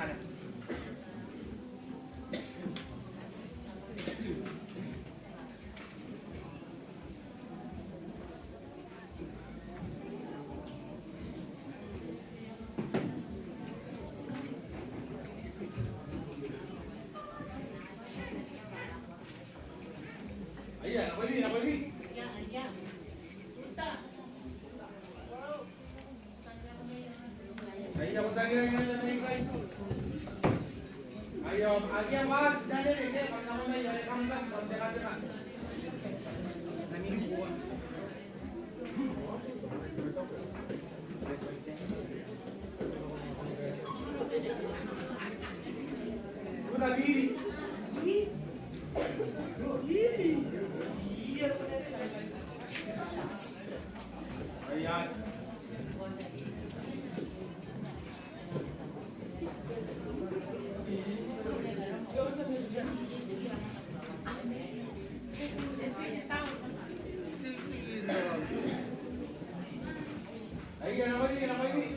Iya, apa ini? Ya. Ayo, aku tanya itu. Ayo, aja mas, dari ini, kalau namanya dari kamkan, konten-konten. Nami buat. Udah biri. Ayan. Ayan, apa ini?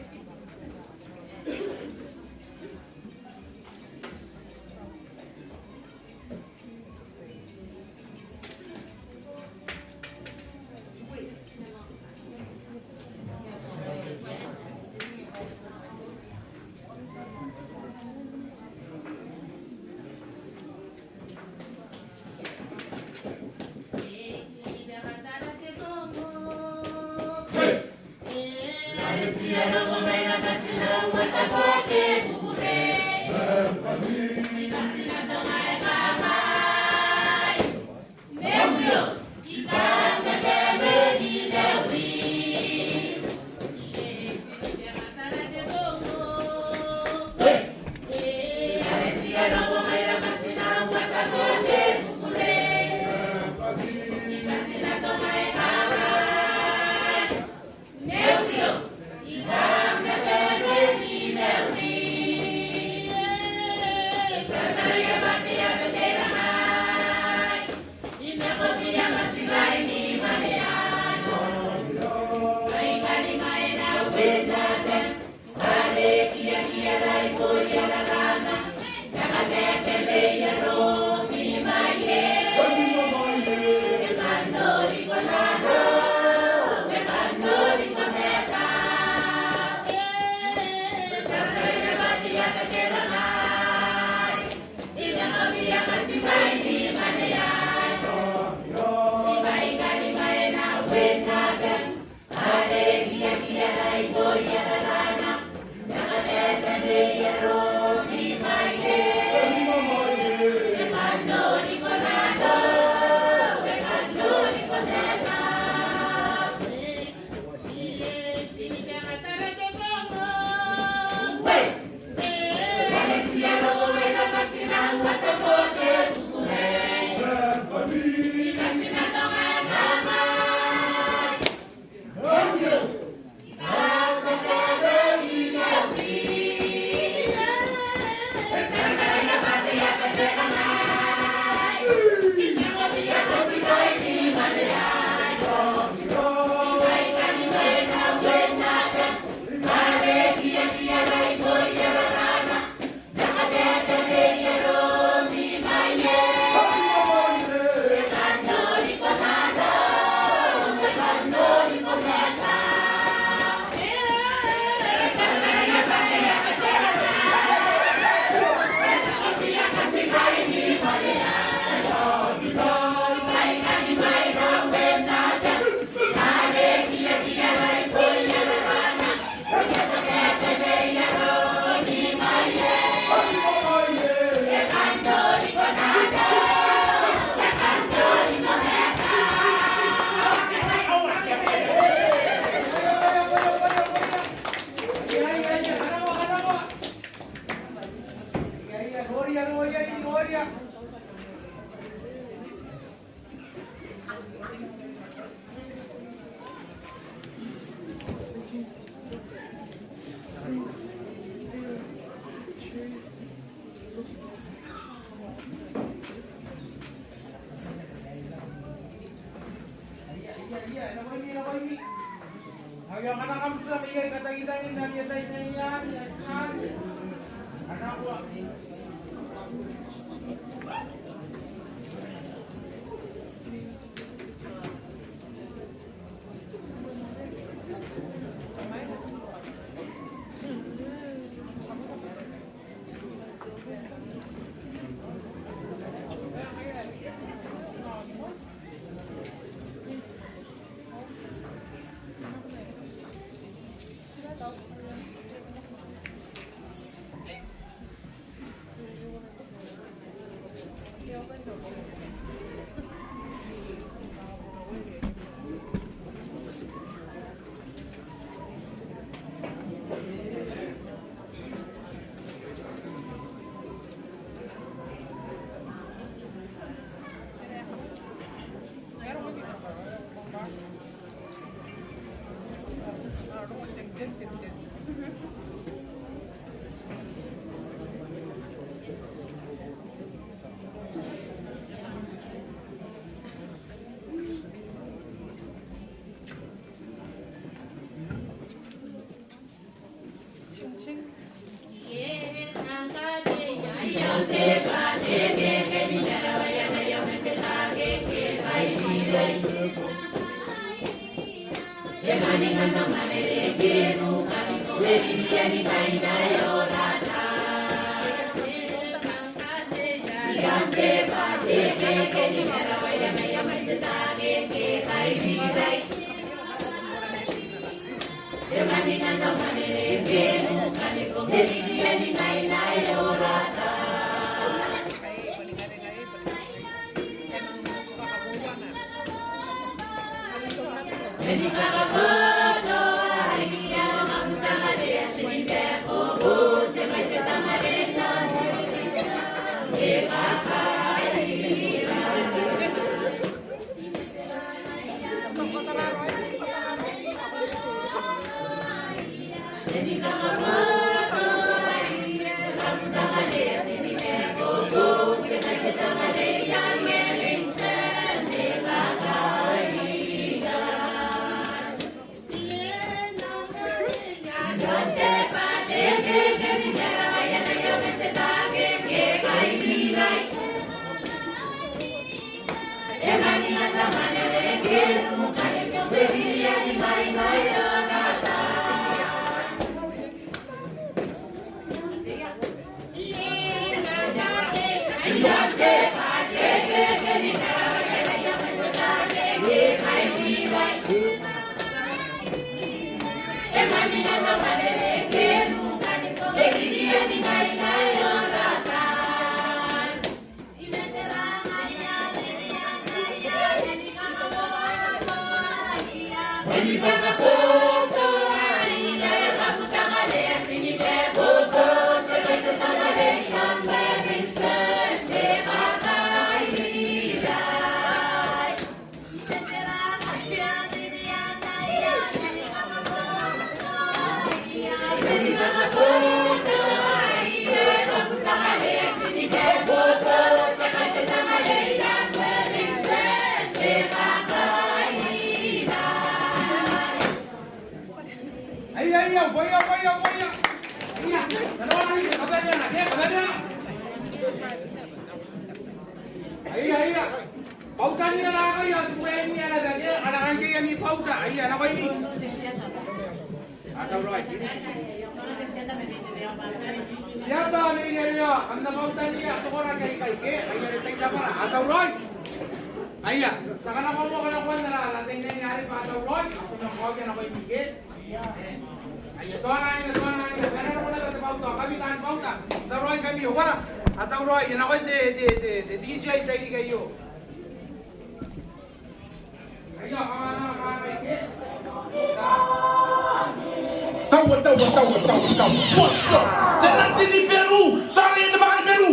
What's up? Tenang sini Peru, sorry yang depan Peru.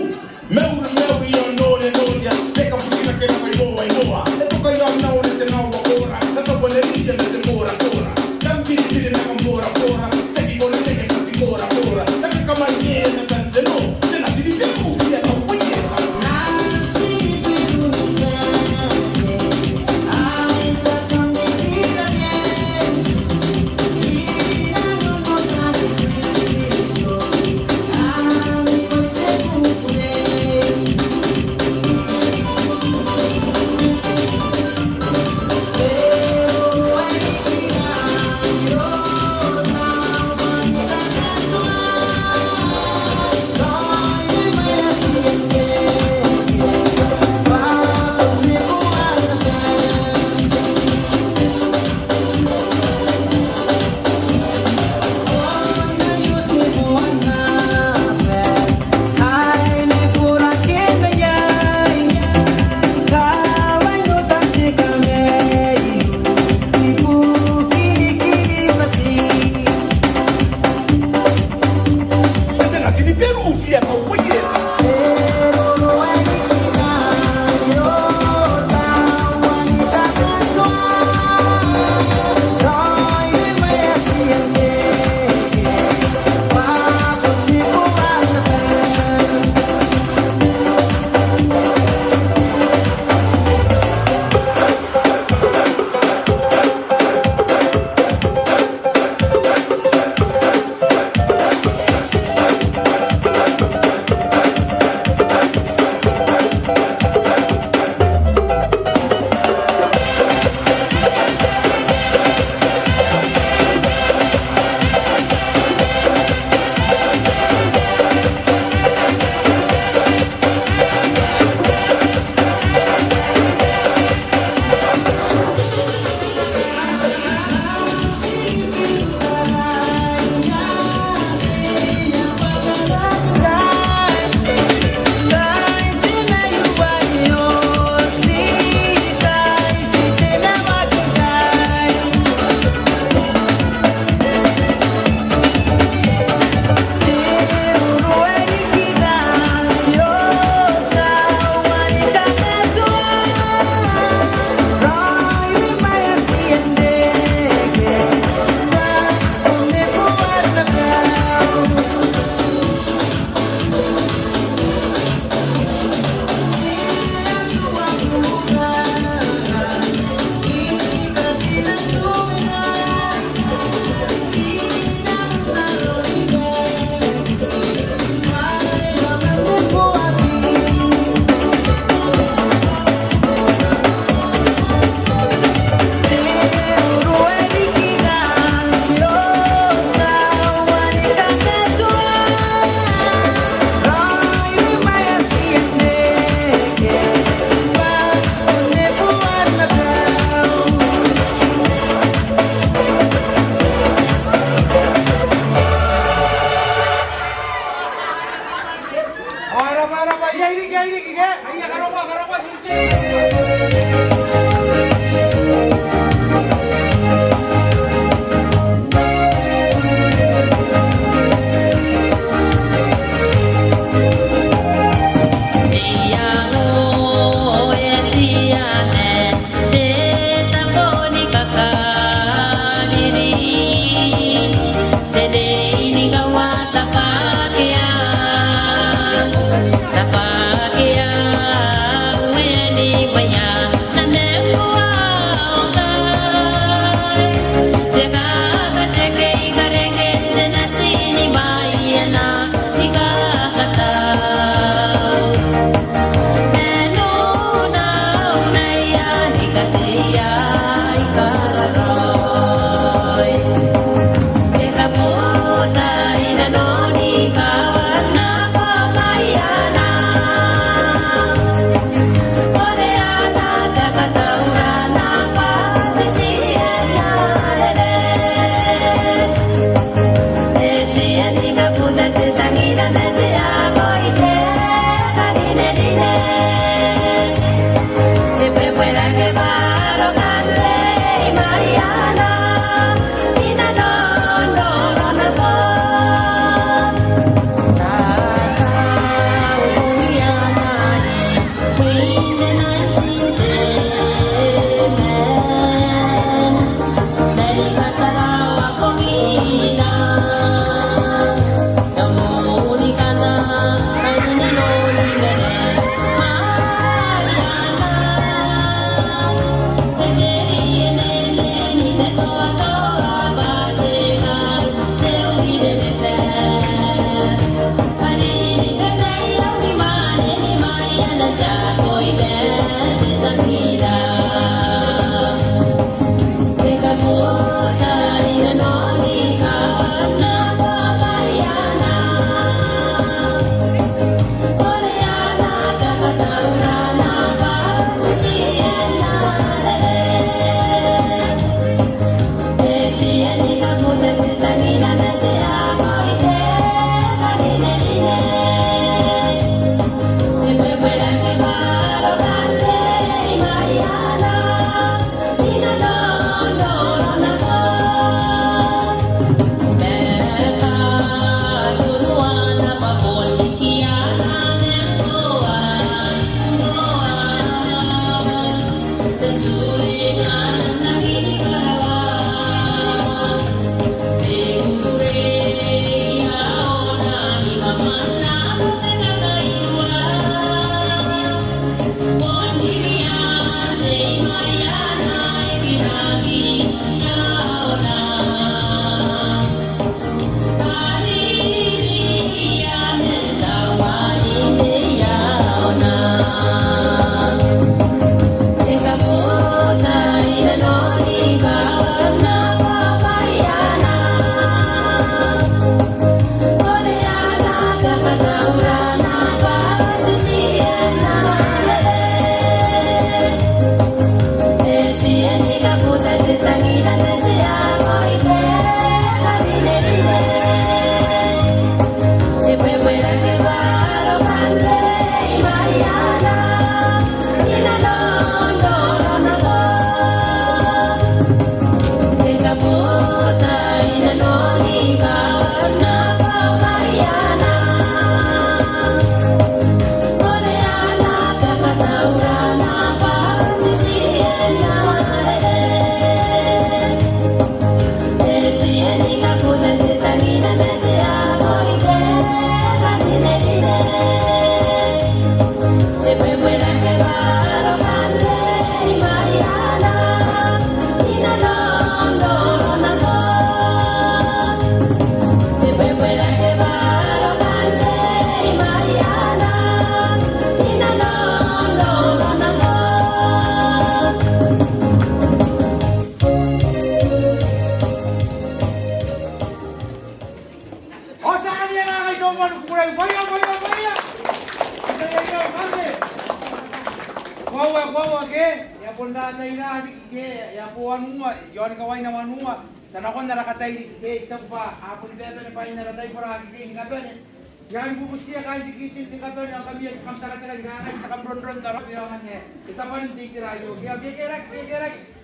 Yang bubus dia kan di kitchen di kantor yang kami kam taga-taga jangan sa kamron-ron tarap yang niya. Kita pa rin di kirayo. Kaya bikerek.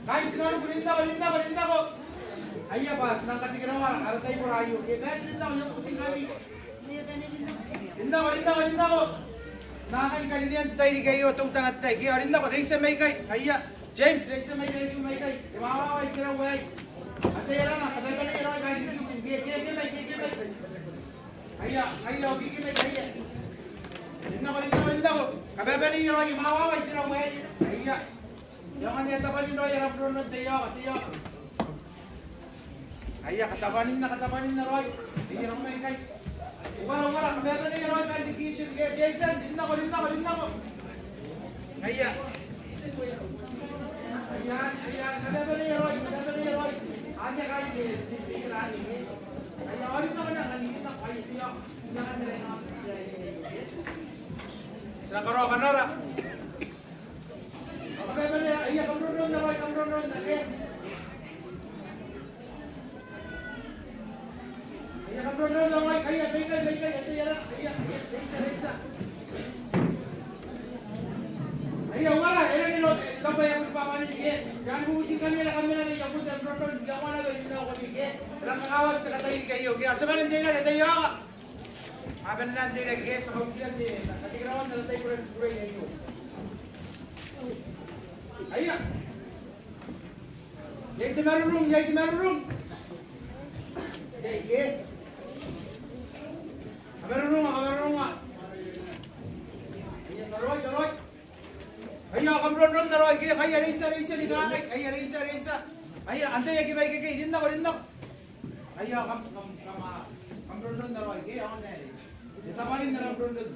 Kain sinalo kuninda ko. Ayya ba, senang katigirawa, ada tayo kurayo. Kaya kaya linda ko yung pusing kami. Linda ko. Nakain ka niliyan tayo di kayo itong tangat tayo. Kaya linda ko, reisa may kay. Ayya, James, reisa may kay. Imawawa, ikiraway. At tayo lang, patay ka na iraway kahit di kitchen. Kaya may. Ayah, bikin baik ayah. Linda ko. Kabebe ni Roy, mawaway tira mo ayah. Jangan niya tabanin Roy, harap runod tayo. Ayah, katabanin na Roy. Hindi na may kay. Wala, kabebe ni Roy, kahit di kitchen. Jason, linda ko. Ayah. Kabebe ni Roy. Anya kahit di kirani. Ayah, orin naman na kanina kayo tiyo. Sinangan na rin ako. Sinang karo ka na ra. Ayah, kamron na Roy. Ayah, kamron na Roy. Ayah, baikay. Ayah, reisa. Ayah, wala. Ayah, nilo. Kapay ako papanin. Jangan bubusin kami na yung putan. Kamron, gawa na doon. Hindi na ako kami. Walang kakawag na katayin kayo. Kaya sabanan din na katayo ako. Haban na din na kaya sa kapitan din. Katigirawan na tayo kuray kayo. Ayah. Yay to marurong. Yay. Kamarurong nga. Ayah, taroy. Ayah, kamron na Roy. Kaya reisa ni kakay. Ayah, reisa. Ayah, antay kibay kay. Rinda ko. Ayah, kamron na Roy. Kaya ako na eh. Itapanin na lang kamron.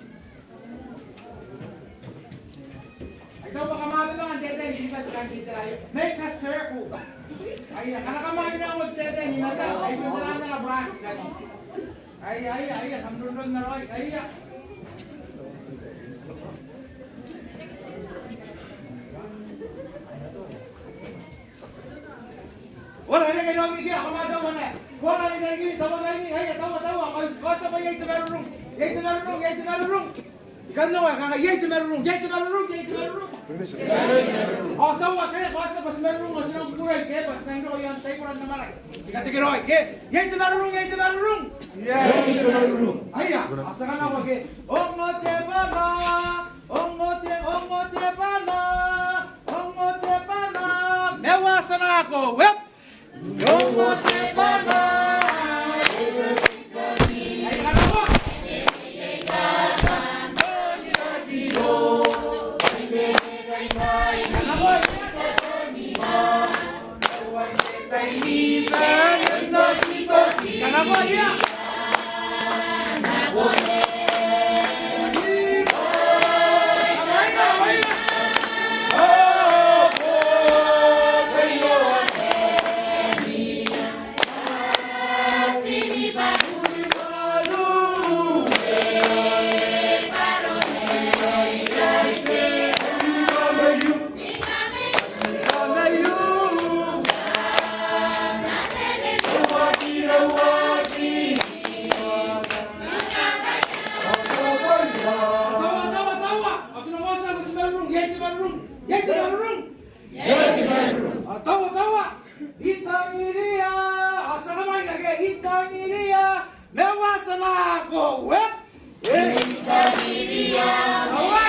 Ay, daw baka mata lang ang tete. Hindi ba sa kandita tayo? Make a circle. Ayah, kanakamahin na ako tete. Hindi mata. Ay, punta na na brush. Ayah, kamron na Roy. Ayah. Wala na kayo migi ako madaw na. Wala na kayo tawa kayo. Ay tawa. Basta ba yay tumarurong. Ikan na ka yay tumarurong. Oh tawa kaya basta bas marurong mas nang kuray kaya bas nang ro yan tay kuran na malay. Ikatigroy ke. Yay tumarurong. Ay asa ka na wage. Ongote bana. Mewasan na ako. Wep. Tawa. Itangiriya. Asa ka man lagi. Itangiriya. Mewasan ako. Wep. Itangiriya. Tawa.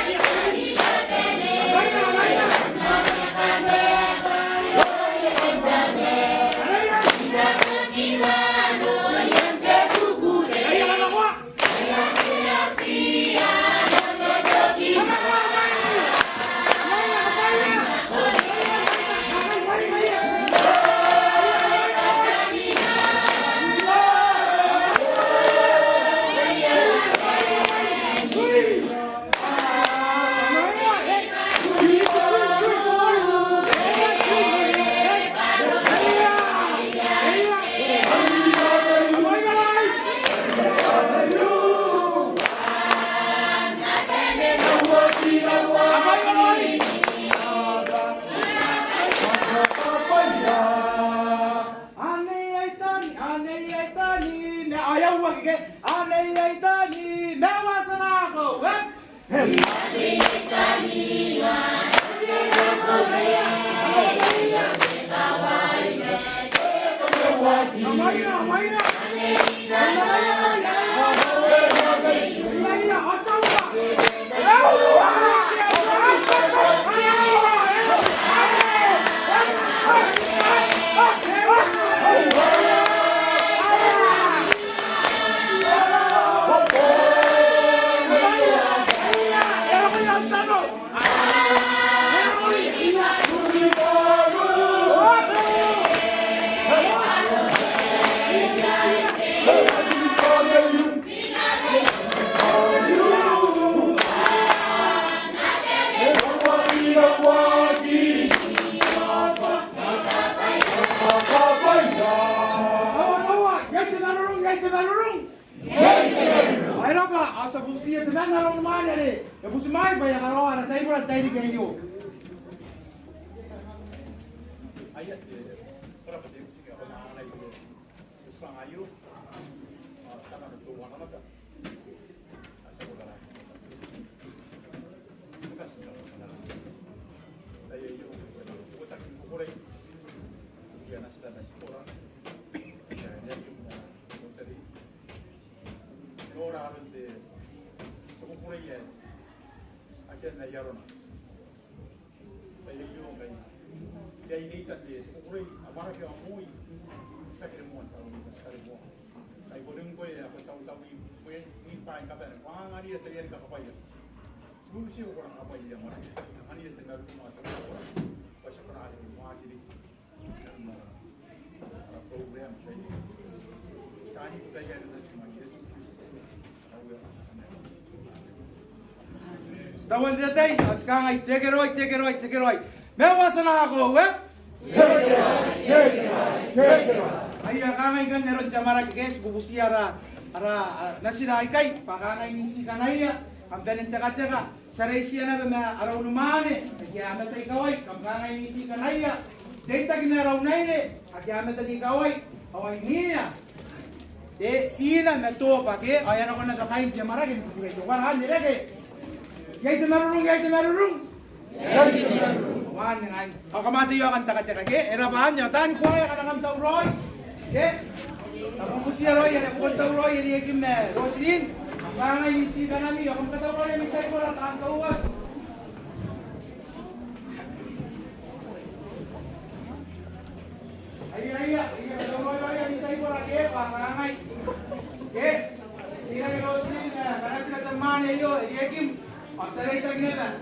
Dawan datay, sekarang ay take it away. Mewas na ako, we? Take it away. Ay, kangay kan neron jamara guys, bubusia ara nasira ikay, pakangay ni si kanaya, ang ganin teka, saray siya na ba araw numane, agyamat ay kaway, kangay ni si kanaya, data ginaraw na ini, agyamat ay kaway, away niya. De sina meto pake, ayan ako nagkakain jamara gin, wala nilagay. Yay marunong. Wan ngan. O kamati yo kan taka ke erabahan yo tan kuya kan ngam taw roy. Ke. Tapo siya roy ya ko taw roy ya kim me. Roslin. Banga isi kanami yo kam taw roy mi tay ko ra tan tawas. Iya taw roy ya mi tay ko ra ke pangangai. Ke. Sila ni Roslin kana sila teman yo ya kim. Pasaray tagnetan.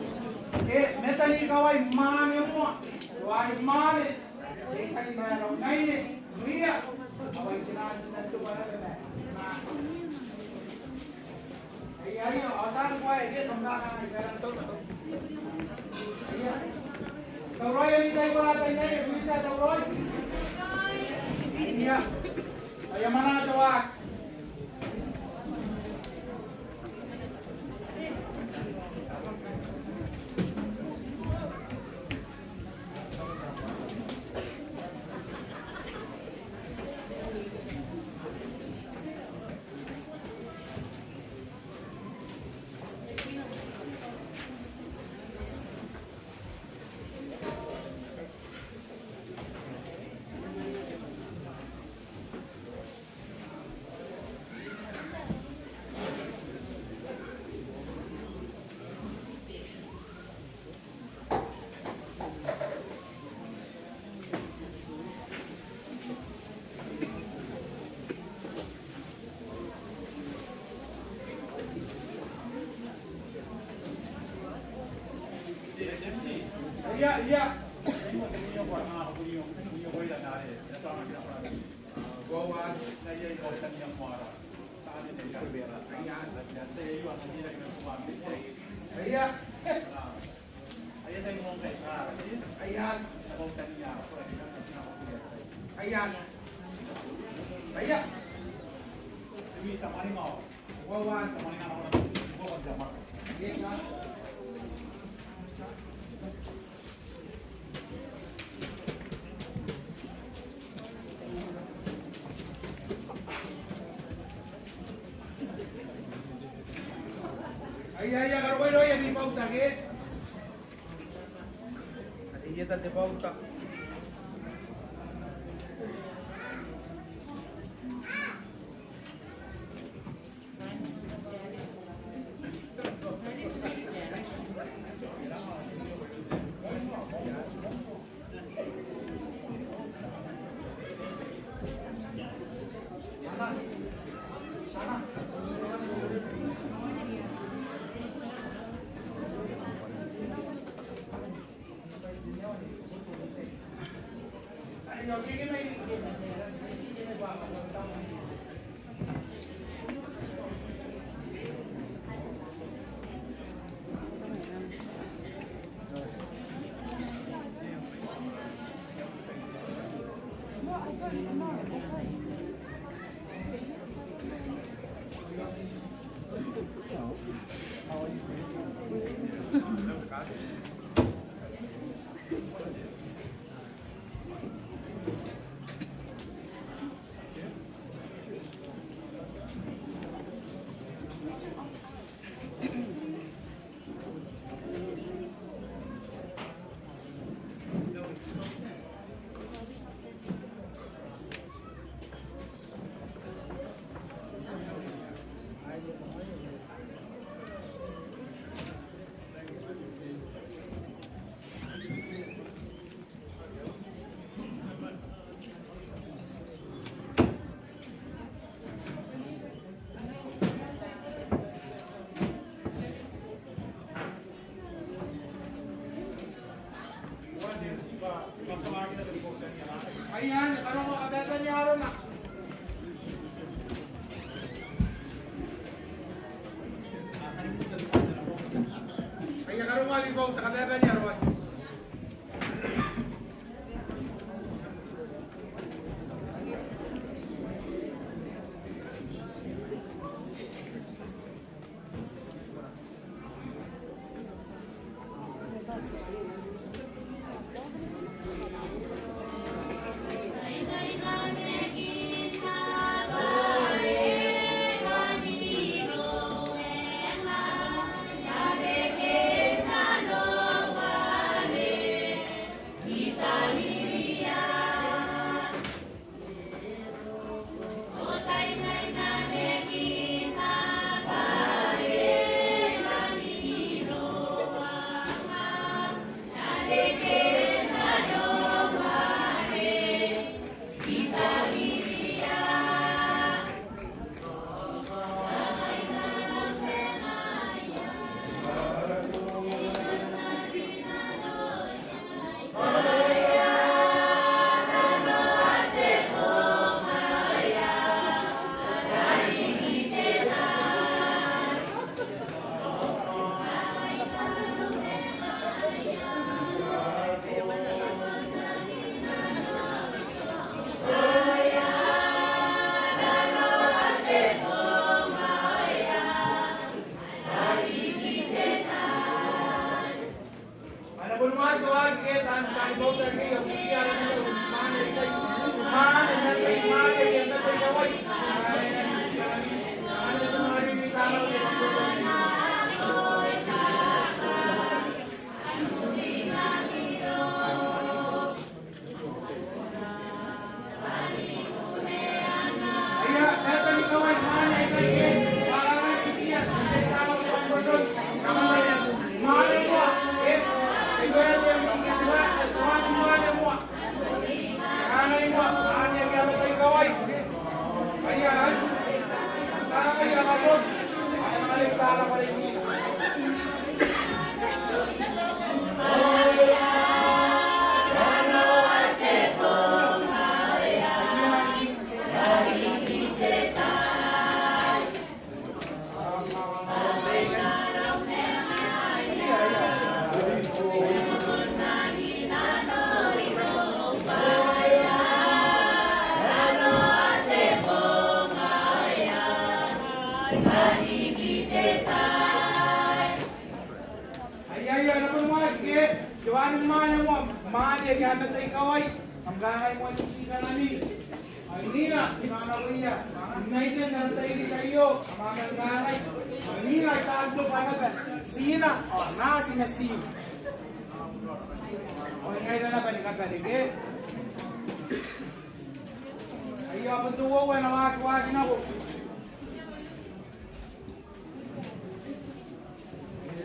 Metani kawai mane mo. Wai mane. Dekani bayaro naine. Ria. Awai kinan tu bara. Ay otan kuai ke tongga kan garan to. Iya. Tawroy ni tay ko ata ni bisa tawroy. Iya. Ay mana tawa. Iya. Iya. ya kalau kau ya di pauta ke. Ada dia tak pauta. Ayan, kalau mau kata niya aron na. Ayan, kalau mau libaw, kata niya aron. Nina itago panapa sina na sina sim. Oh ngai na pa ni kata dike. Ayo apa tu wo na wa kina ko.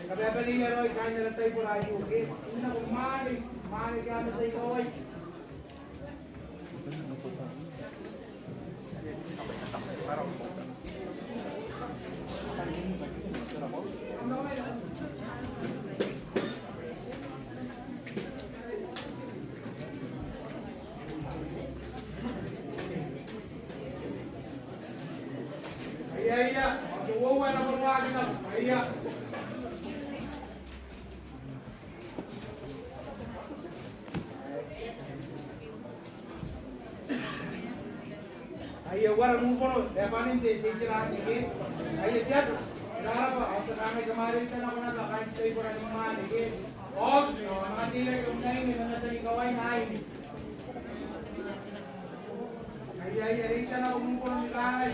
Kada pa ni ro kai na tai por ai oke. Ina ko mari ka na tai ko ai. Iya, wow na berwagi na. Iya. Ayo warang mungkono, depanin de jalan ini. Ayo jat. Kenapa? Untuk kami kemarin sana pernah tak kain stay pernah di mana ini? Oh, nanti lagi umai ini nanti kawain naik. Ayo di sana mungkono di sana.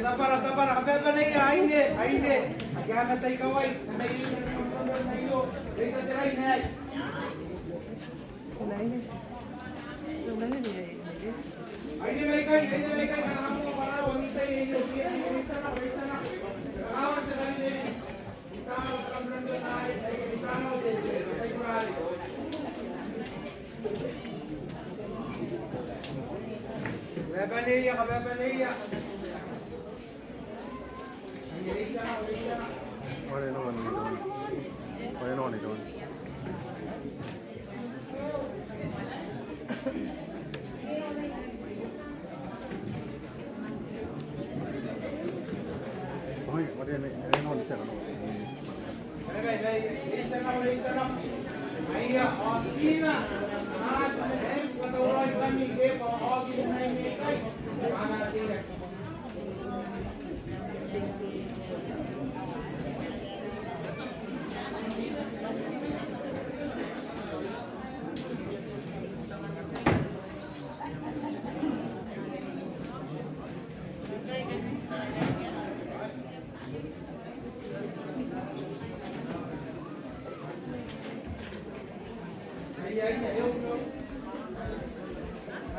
Tapara, kapapa na iya, ainde. Kaya matay kaway, na iyo na iyo. Dito tiray na ay. Ainde may kay, kana mo para wag tay iyo. Isa na. Kawan sa kanila. Tao kamran do na ay tao de tay kurali. Kapapa na iya. What are you doing?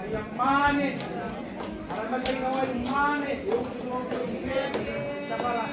Ayang mane. Harapan tayo kaway mane. Yung sa para.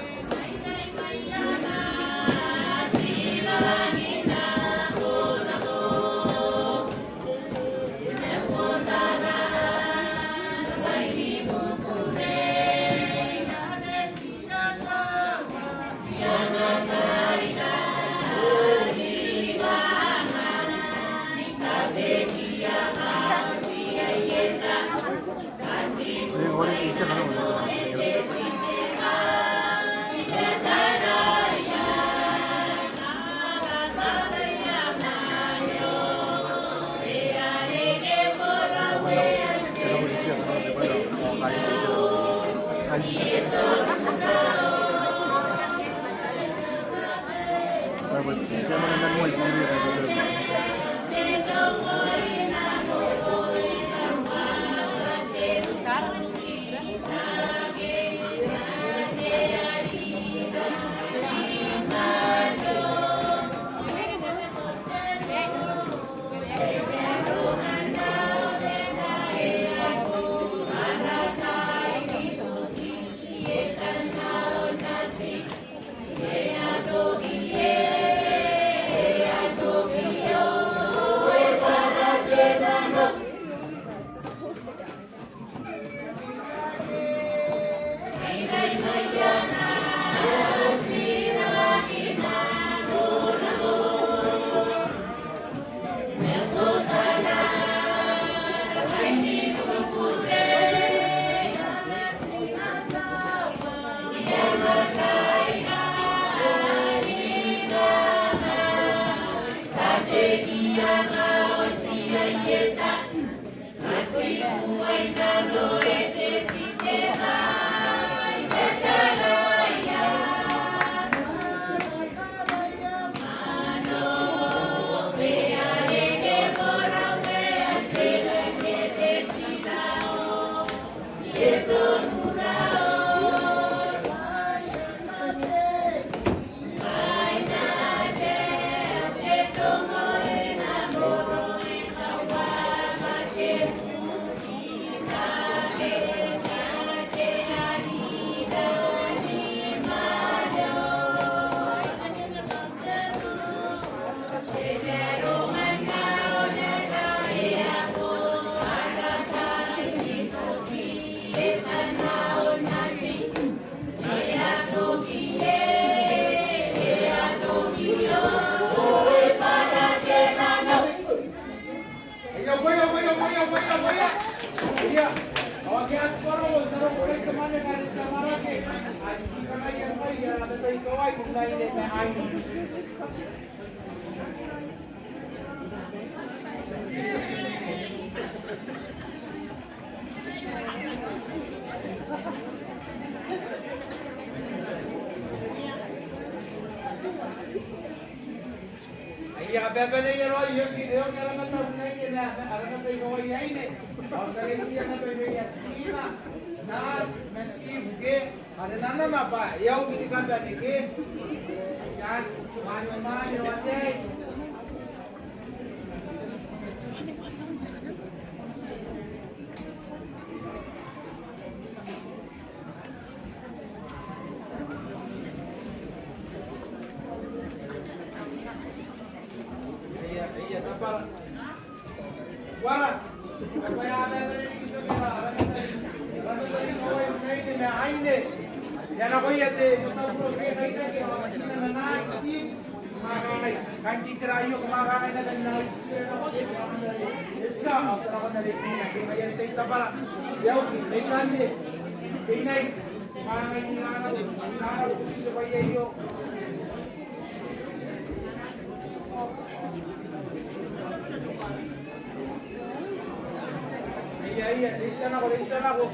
ya bebe ne yero yo kira mata unai ke na arana tai ko yai ne asale sia na bebe ya sina nas messi buge ada nana apa yau kita kan bebe ke jan man yo ase iya tapal wala apa ya ada dari kita bela ada dari kau yang naik ni aine yang aku ya te betul betul kayak ke masih na nasi makai kanti terayu kemakai na dan nasi esa asal aku dari ini kaya te tapal yau ikan ni ini makai ni lana kusi kaya yo iya, di sana aku.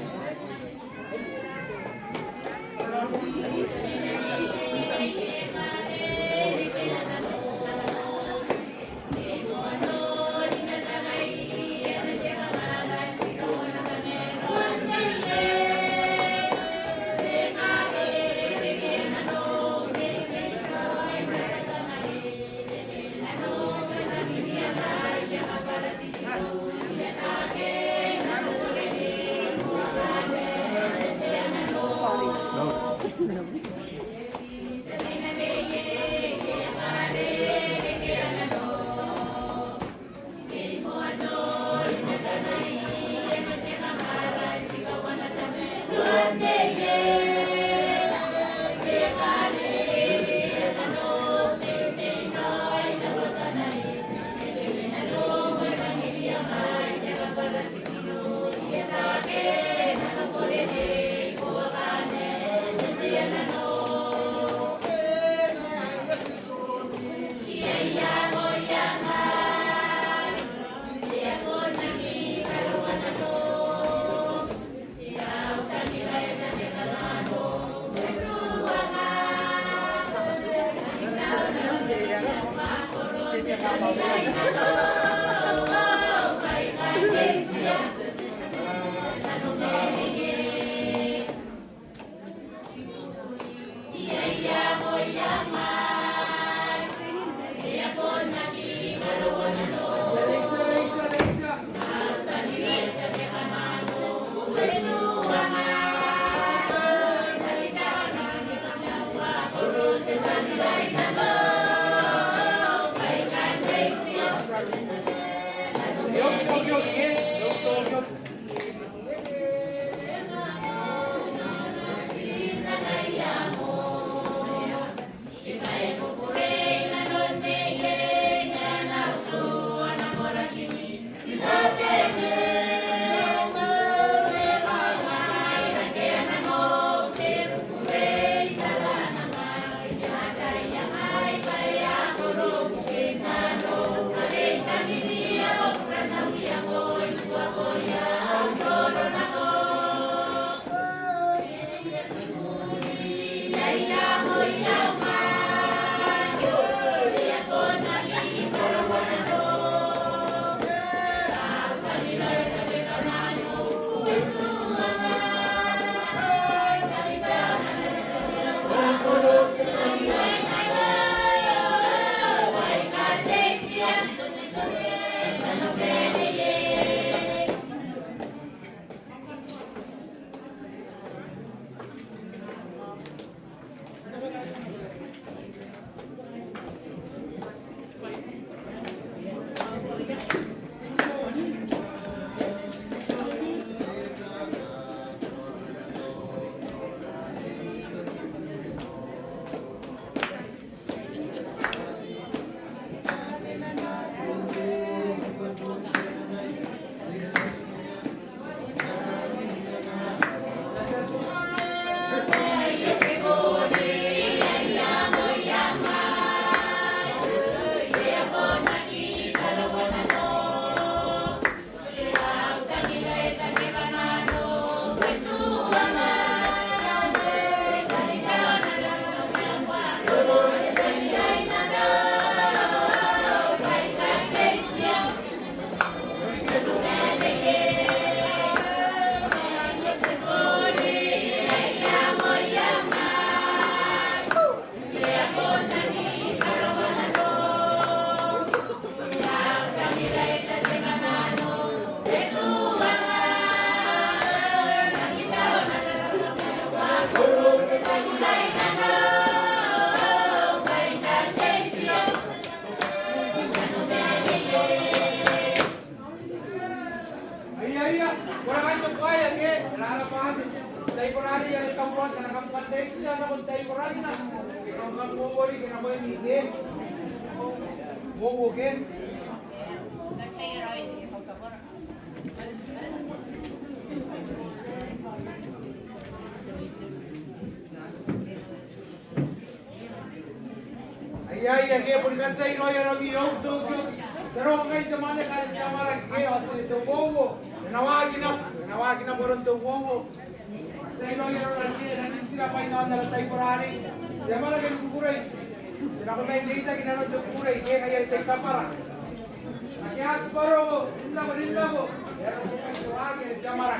Kawan kana kam pandai siya na kun tayo koran na. Kung kam worry kana mo ni game. Wo game. Ayay ke pun kasay no ya rabi yo to Pero ngay tamane kali tamara ke ato ito wowo. Nawagin na poron to wowo. Sa ino yung rangke, nanin sila pa inaon na tayo porari. Diyan mo lagi kukuray. Sinakomend data, ginanod yung kukuray. Kaya kaya tayo kapara. Nakihas paro, rinla ko. Pero kung kayo suwagi, kamara.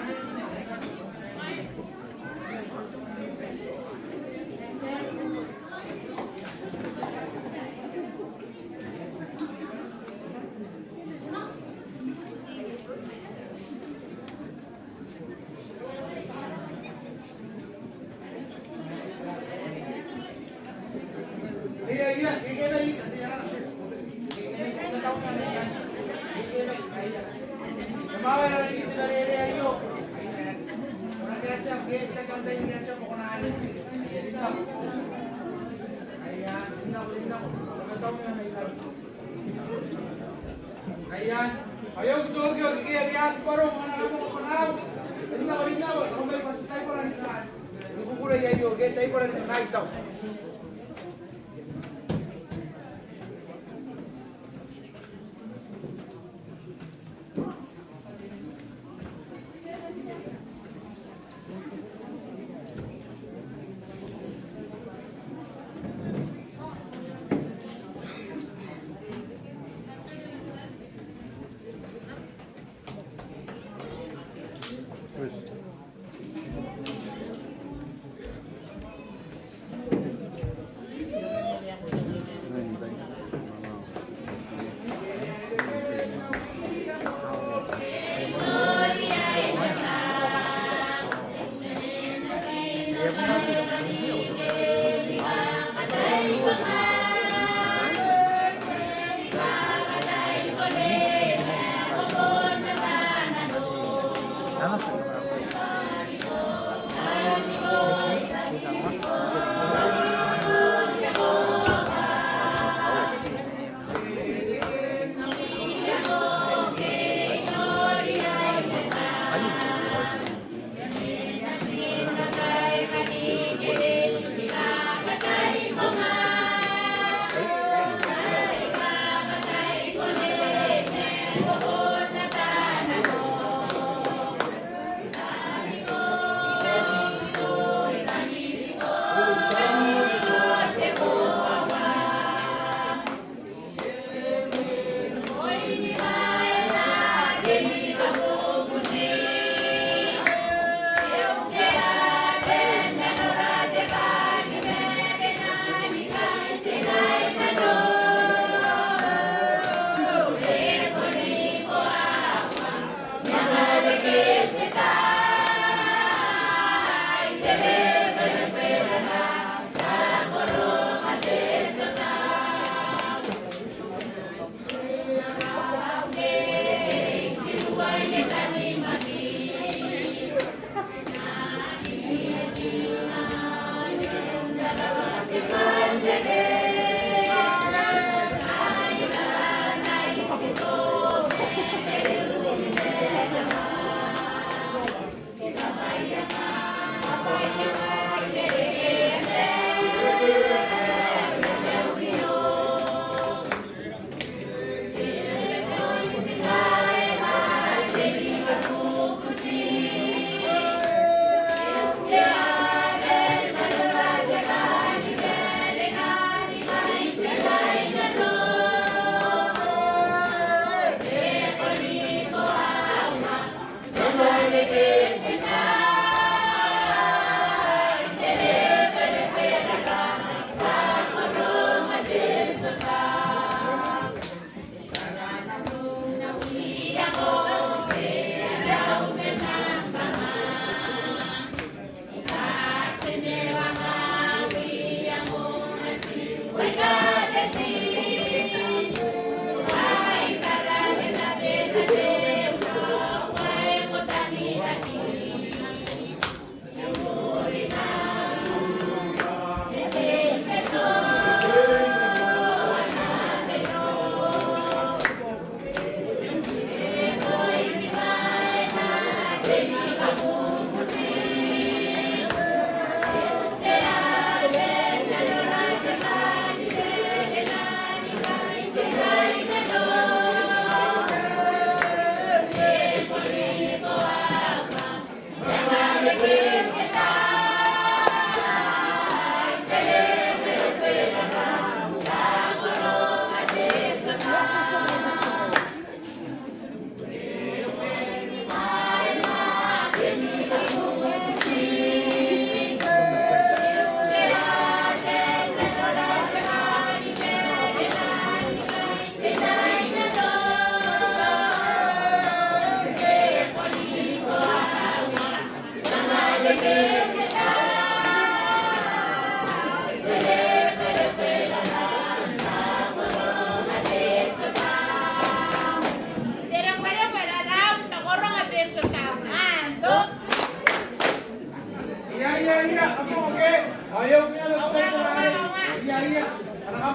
Ayan, ayaw Tokyo, kaya diaspora, mga nakapapanaw. Linaw, kung may pasitay ko lang ito. Nagkukulay yayo, kaya tayo ko lang ito kahit daw.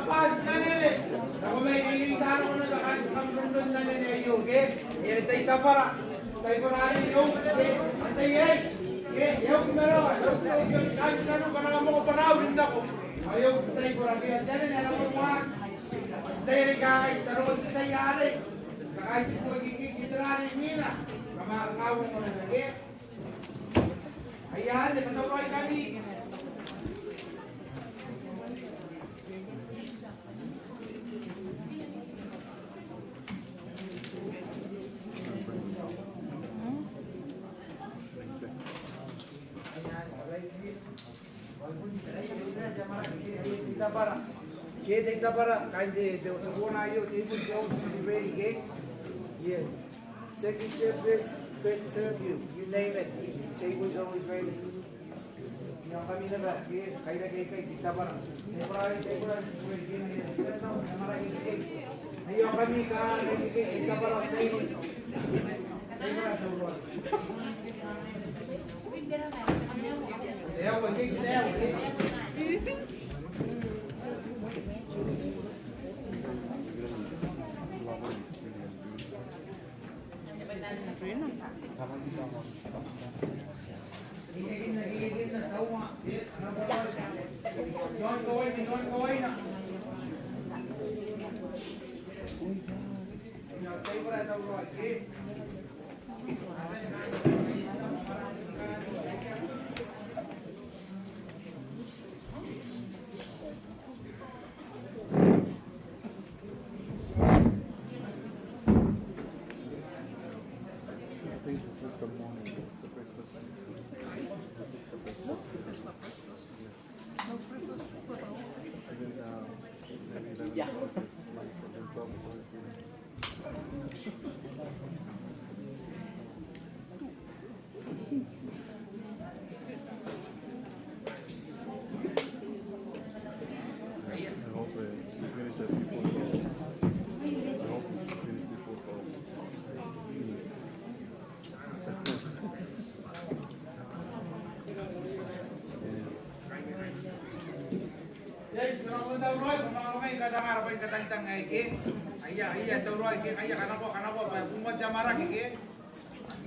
pas na nene. Ako may kailangan ko na kamrundon na nene yung ke. Yan tayo tapara. Tayo ko na yung antay ay. Yung kimero. Kahit sino ka na mo ko panawin na ko. Ayaw tayo ko lagi. Diyan na alam mo mga. Tayo rin kahit sa roon tayo yari. Sa kahit si po kikitiranin mina. Kamakakawin mo na lagi. Ayan, nagkatawag kami. Kita para kandi the one ayo table goes to be ready gate. Yeah. Second shift is third serve you name it. Table's always ready. Yang kami na kaya kita para. Table ready gate. Hamaरा gate. Ayo kami ka kita para table. Ya, वो ठीक है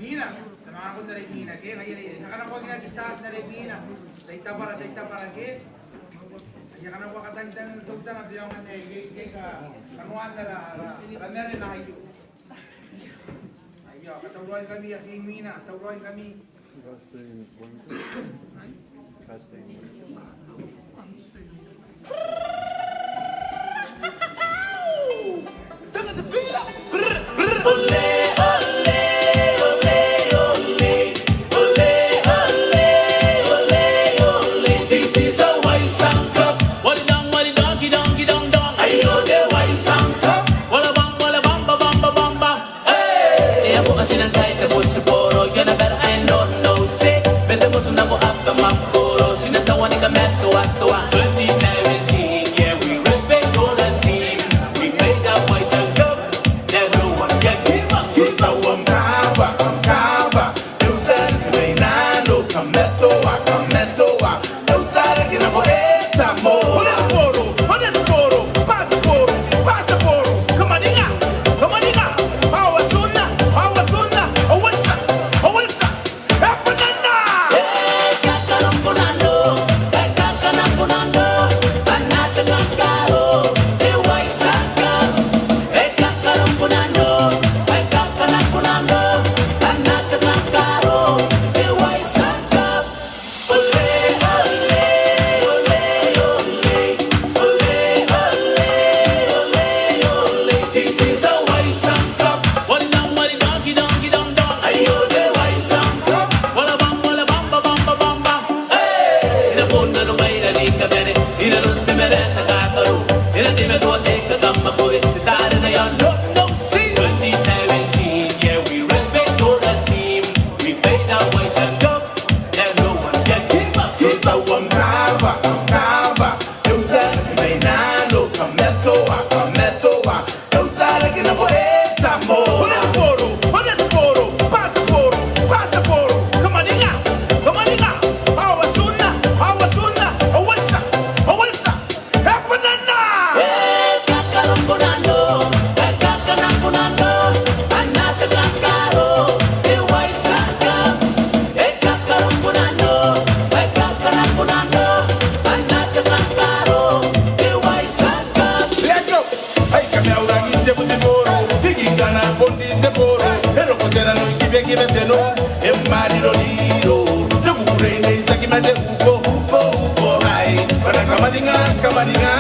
Mina, sama ako na rin Mina, kaya nakanakuha nga discuss na rin Mina, dahita para ke, kaya kanakuha katang-tang ng tugtan at yung kaya kanuhan na meron na ayo. Ayo, katawroin kami, kay Mina, katawroin kami. Tengah tepila, ole, ole. de butiboro, bigana bondi de boro, pero potera no kibe teno, e marido diro, de bure ne takima de upo, ai, para kamadinga, dinga.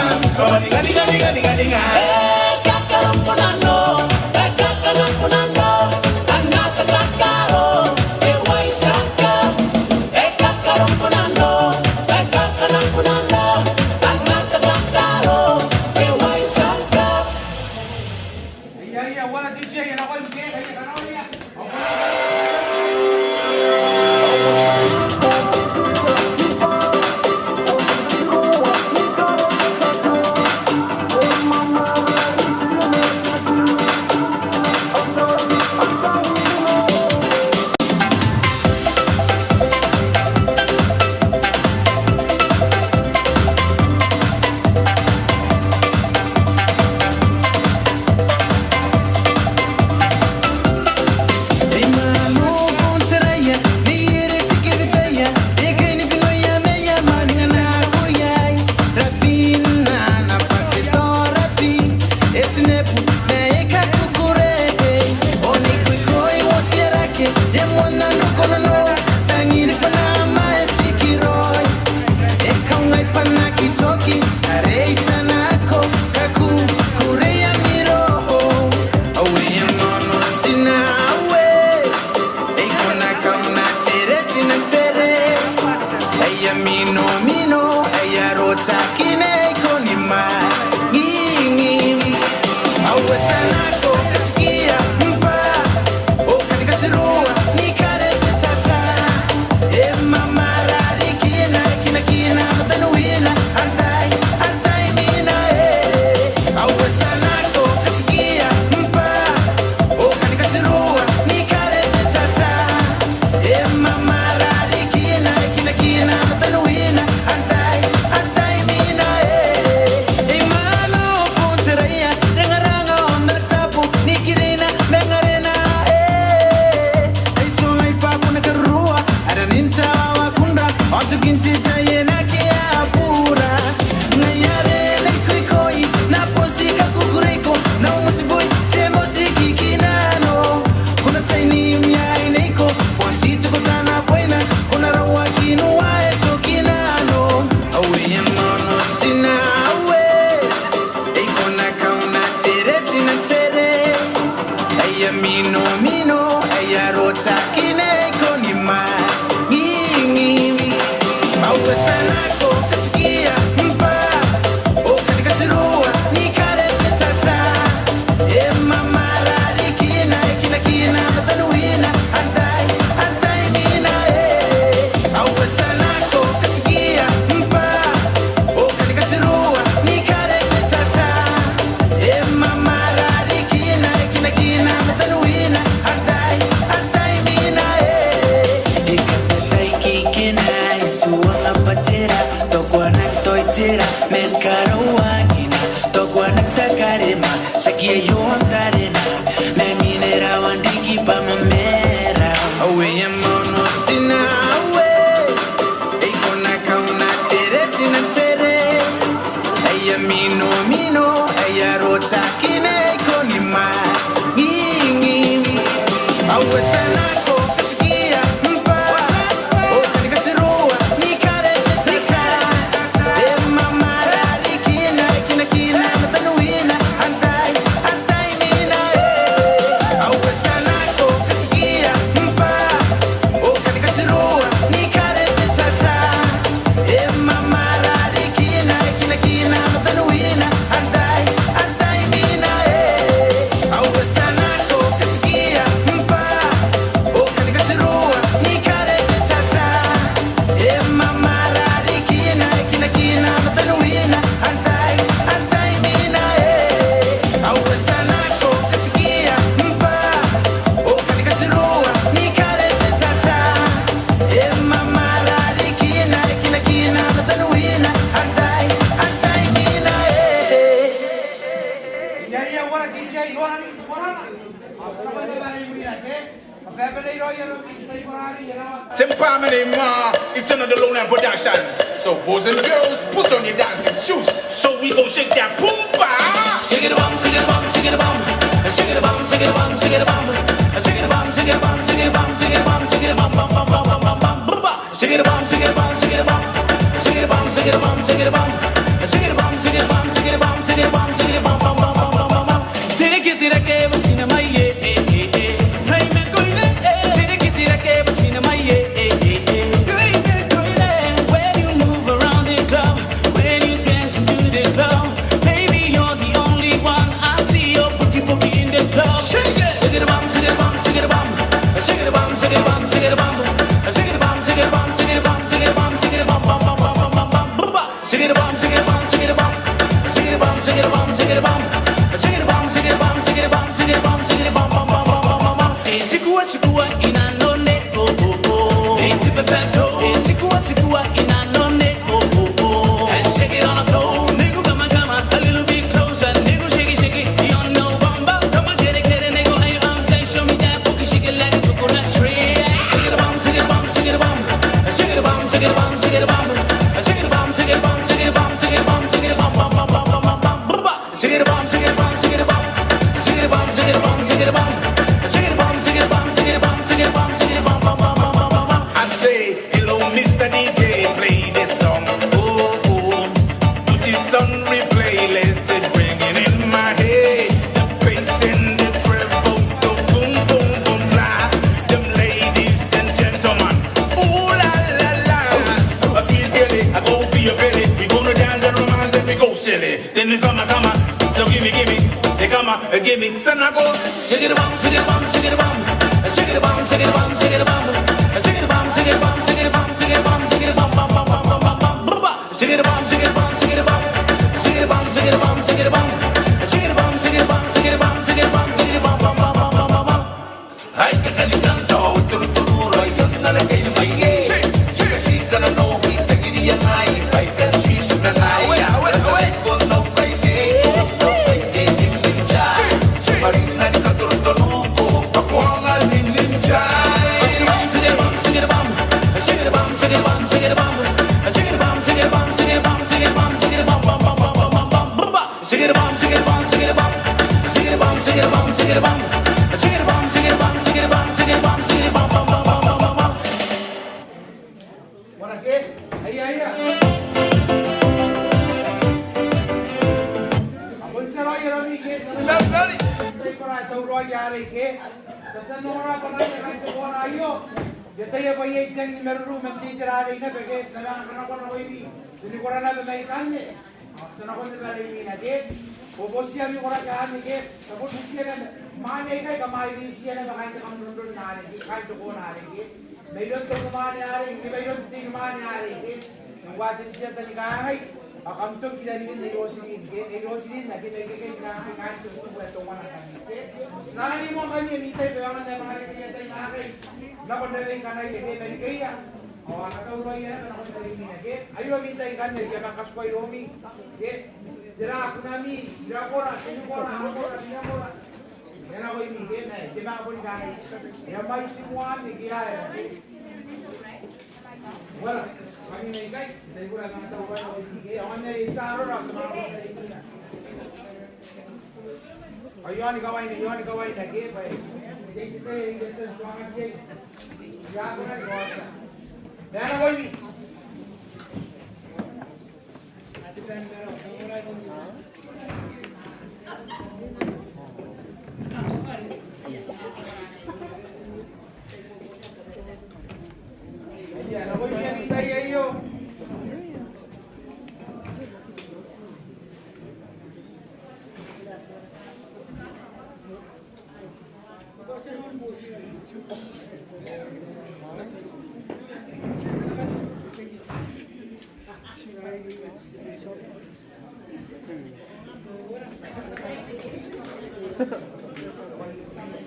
It's another Lowland Productions. So boys and girls, put on your dancing shoes. So we go shake that boom ba. Shake it a bum, shake it a bum, shake it a bum.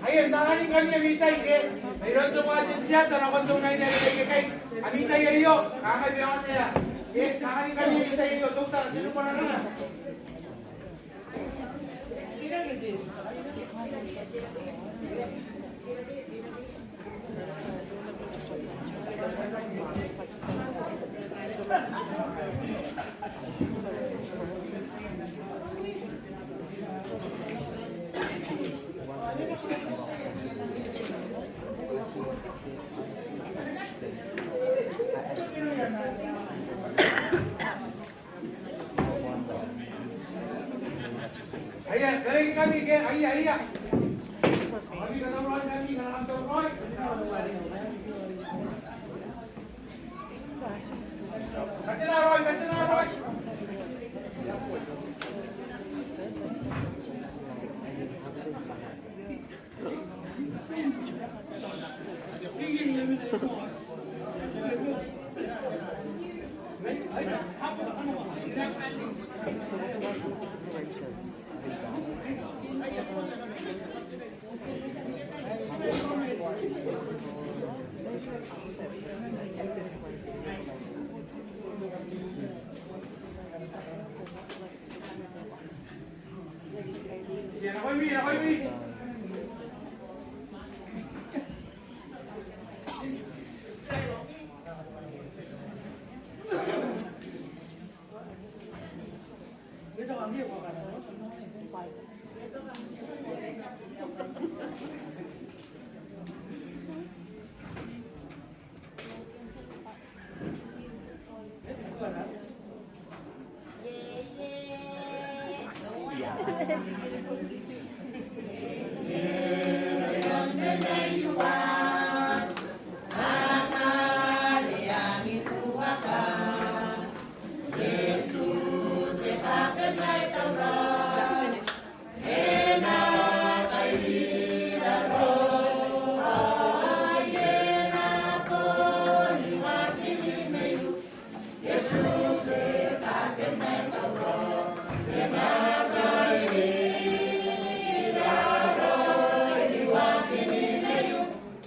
Ayun, tanganin kami amitay ke. Mayroon tumatin diyan, tanakon tunay na rin kay. Amitay ayo, kakabiyangan niya. Yes, tanganin kami amitay ayo. Tukta, sino pa na na? Sino hindi? Ayah, balik kami ke ayah. Kami kata Roy, kami kata Anton Roy. Kacana Roy. Nakoy mi. Ayah.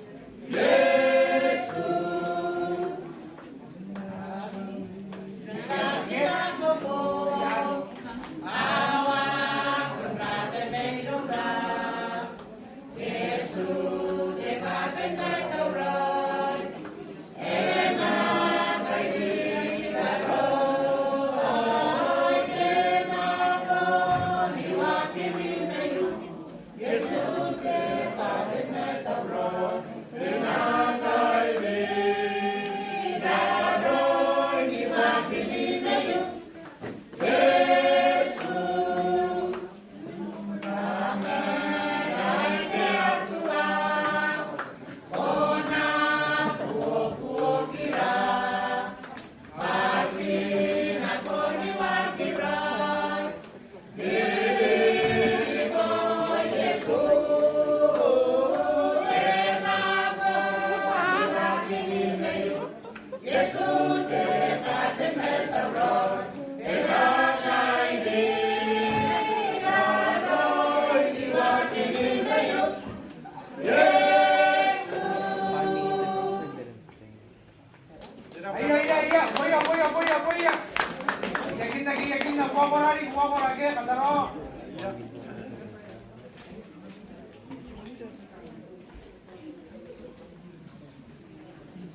Yakin na, kuha ko lagi, kadaro.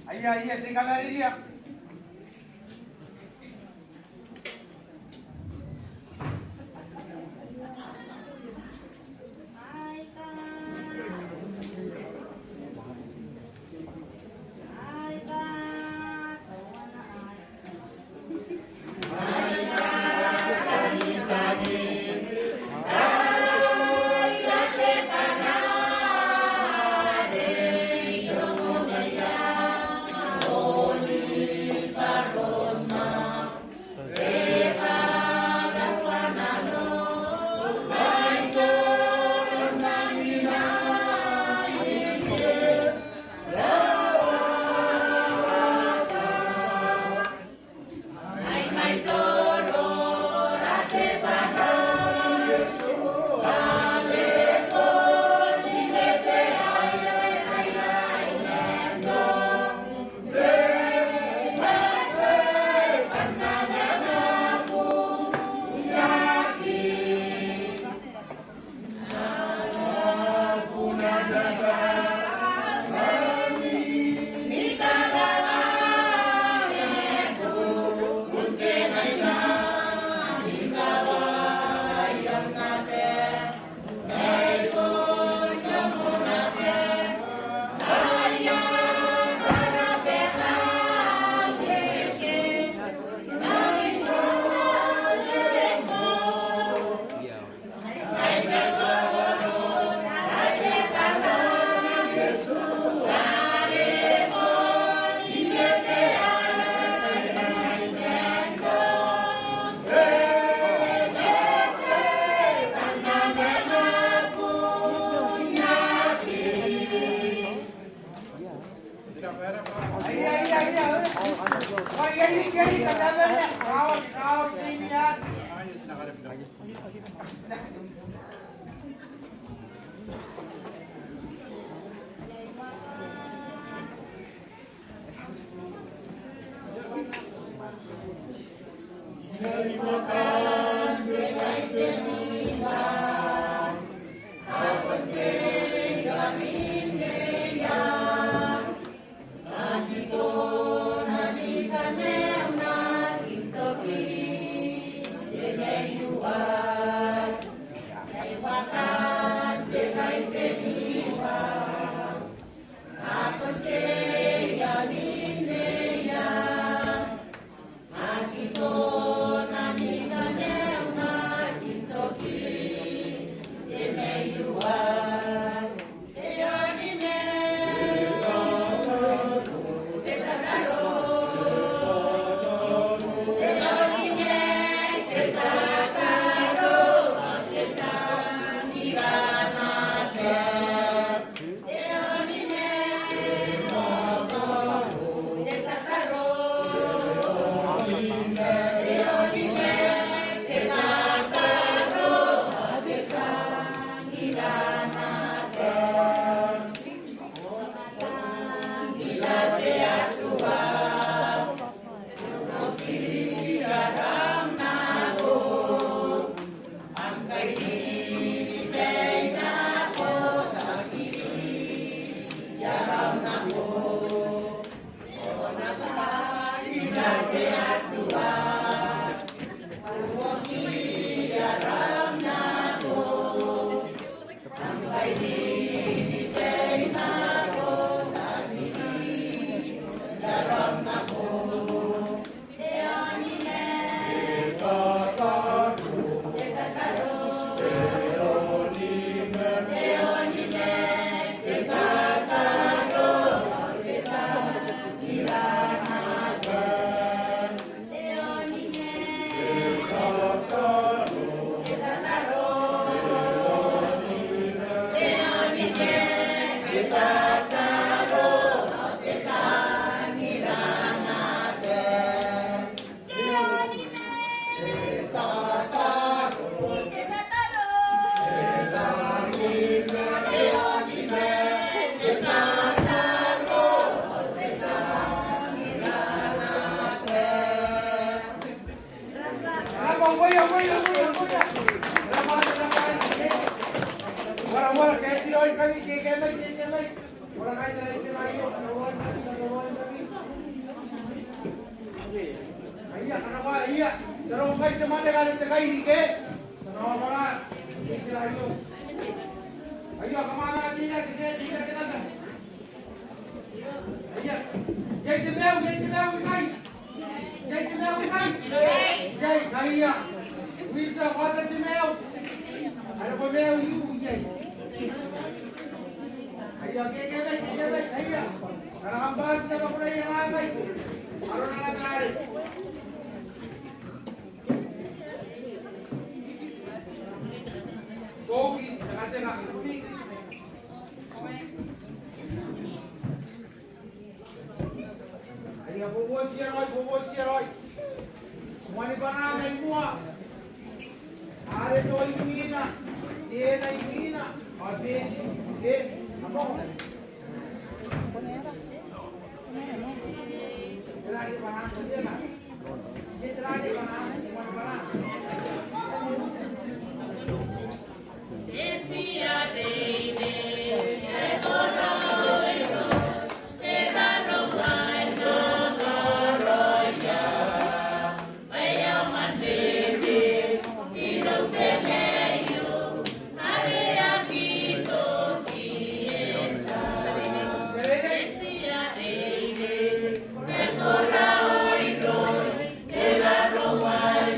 Ayah, tinggal lari dia. Holy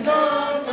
Don't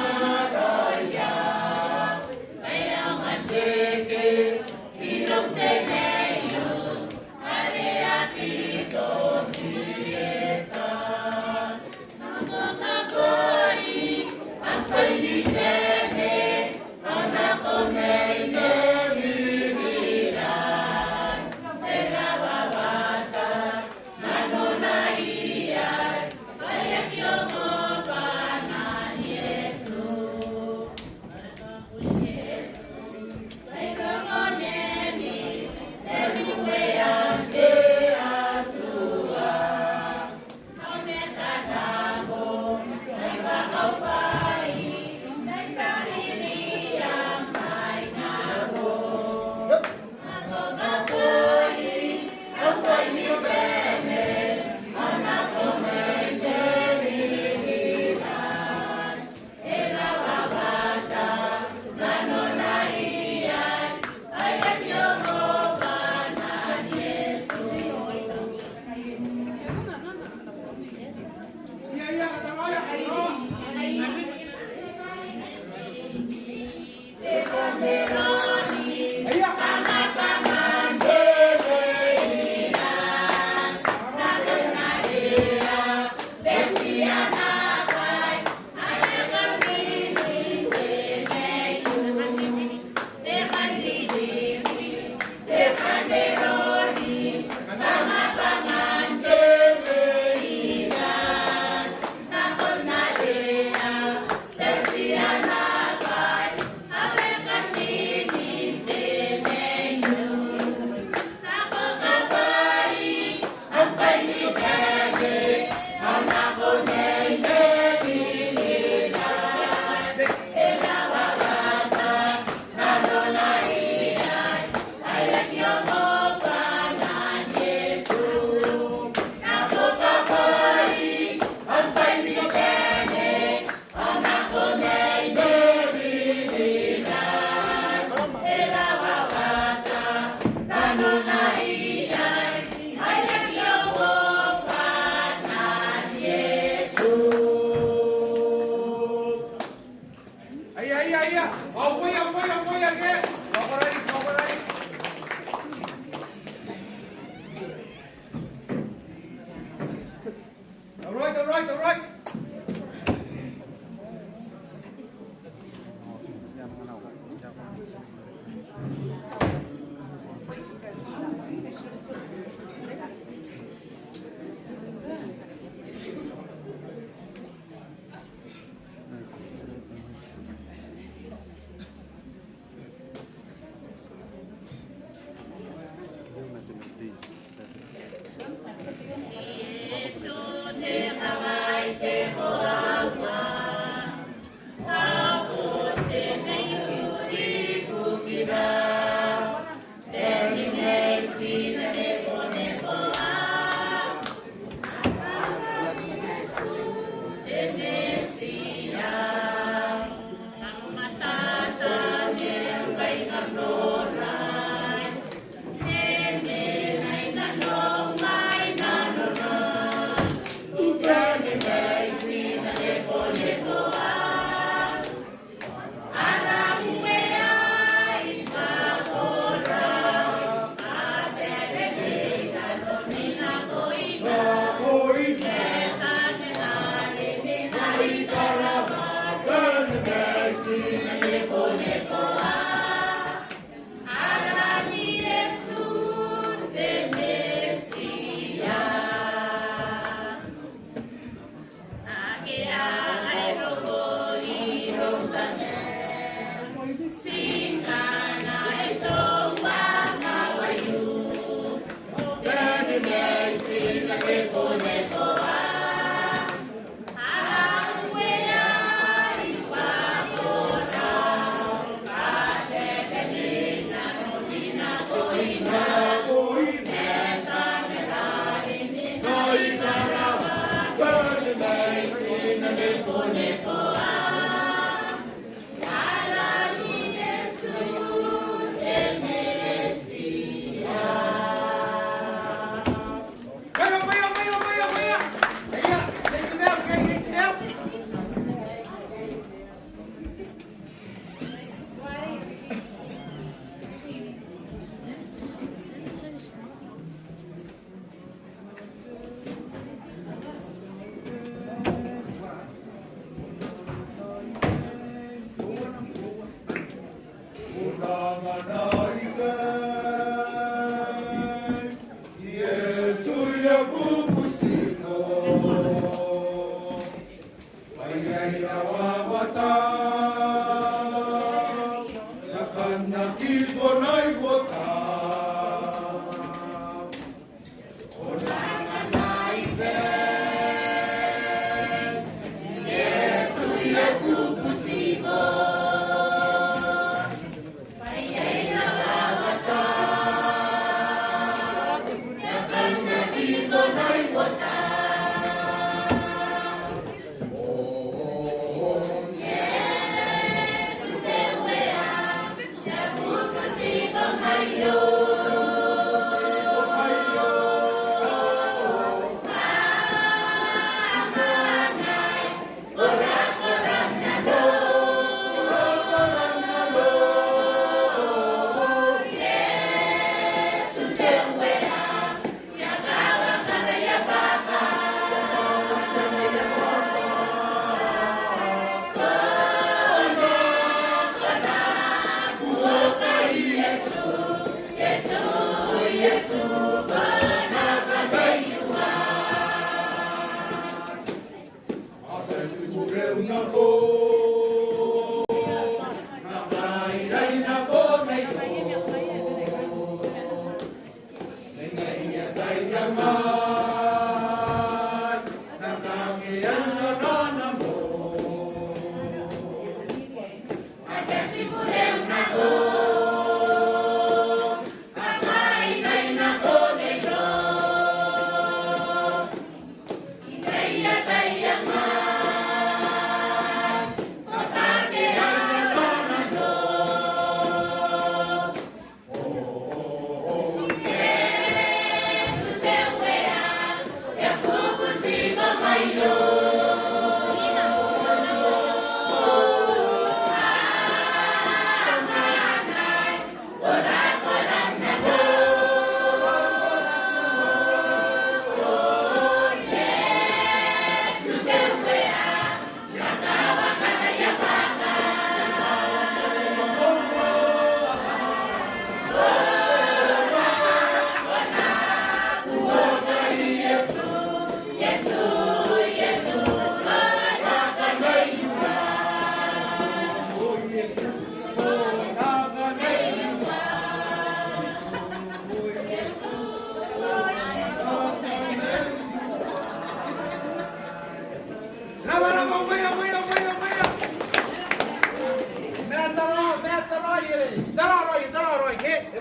Bye.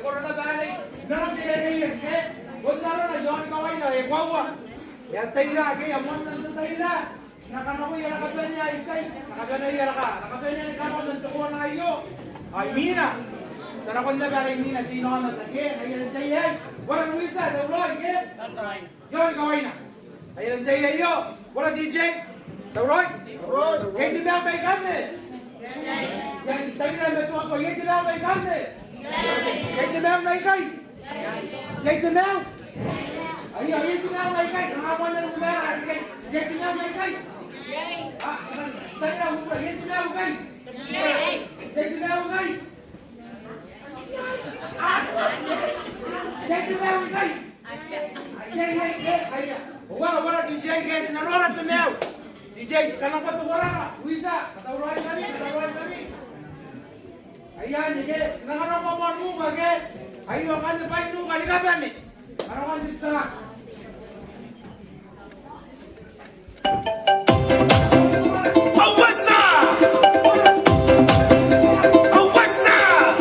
corona bale no no tiene que Gondaro na yon kawai na ekwawa ya taira ke amon san taira nakano ko yara kapenya ikai nakapenya yara ka nakapenya ni kamo san to na yo ay mina sana kon na bale mina tino na take ayan tayo wala luisa de roy ke yon kawai na ayan tayo yo wala DJ de roy ke di ba may kame ya taira me to ko ye di ba may kame ke di ba may kai Take them out! Are you eating out like that? I want them to out. Take them out like that? Stay out, get them out, guys! Take them out, guys! Take them out, guys! Wala DJ guys, nanorat them out! DJ, kanang pa wala na? Luisa, katawuran kami! Ayan, sige, sinangan ako mo bagay! Ayo kan depan itu kan kapan nih? Kalau kan di setelah. Oh what's up? Oh what's up?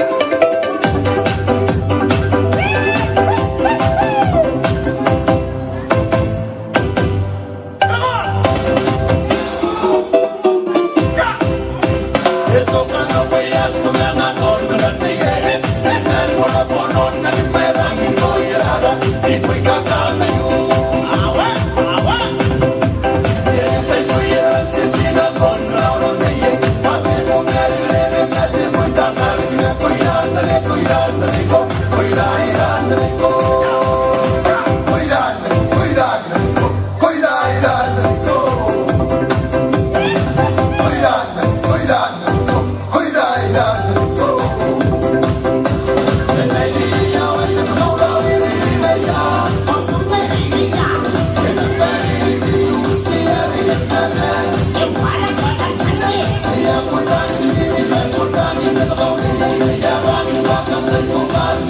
Itu kan apa ya sebenarnya kau berarti ya? Ponon na merang ito irada ito'y kakana yun awa yan sa'y kuyan sisina kon rauron na yun pati mo meron natin mo'y tatarin na kuyan dali ko kuyan dali ko Aku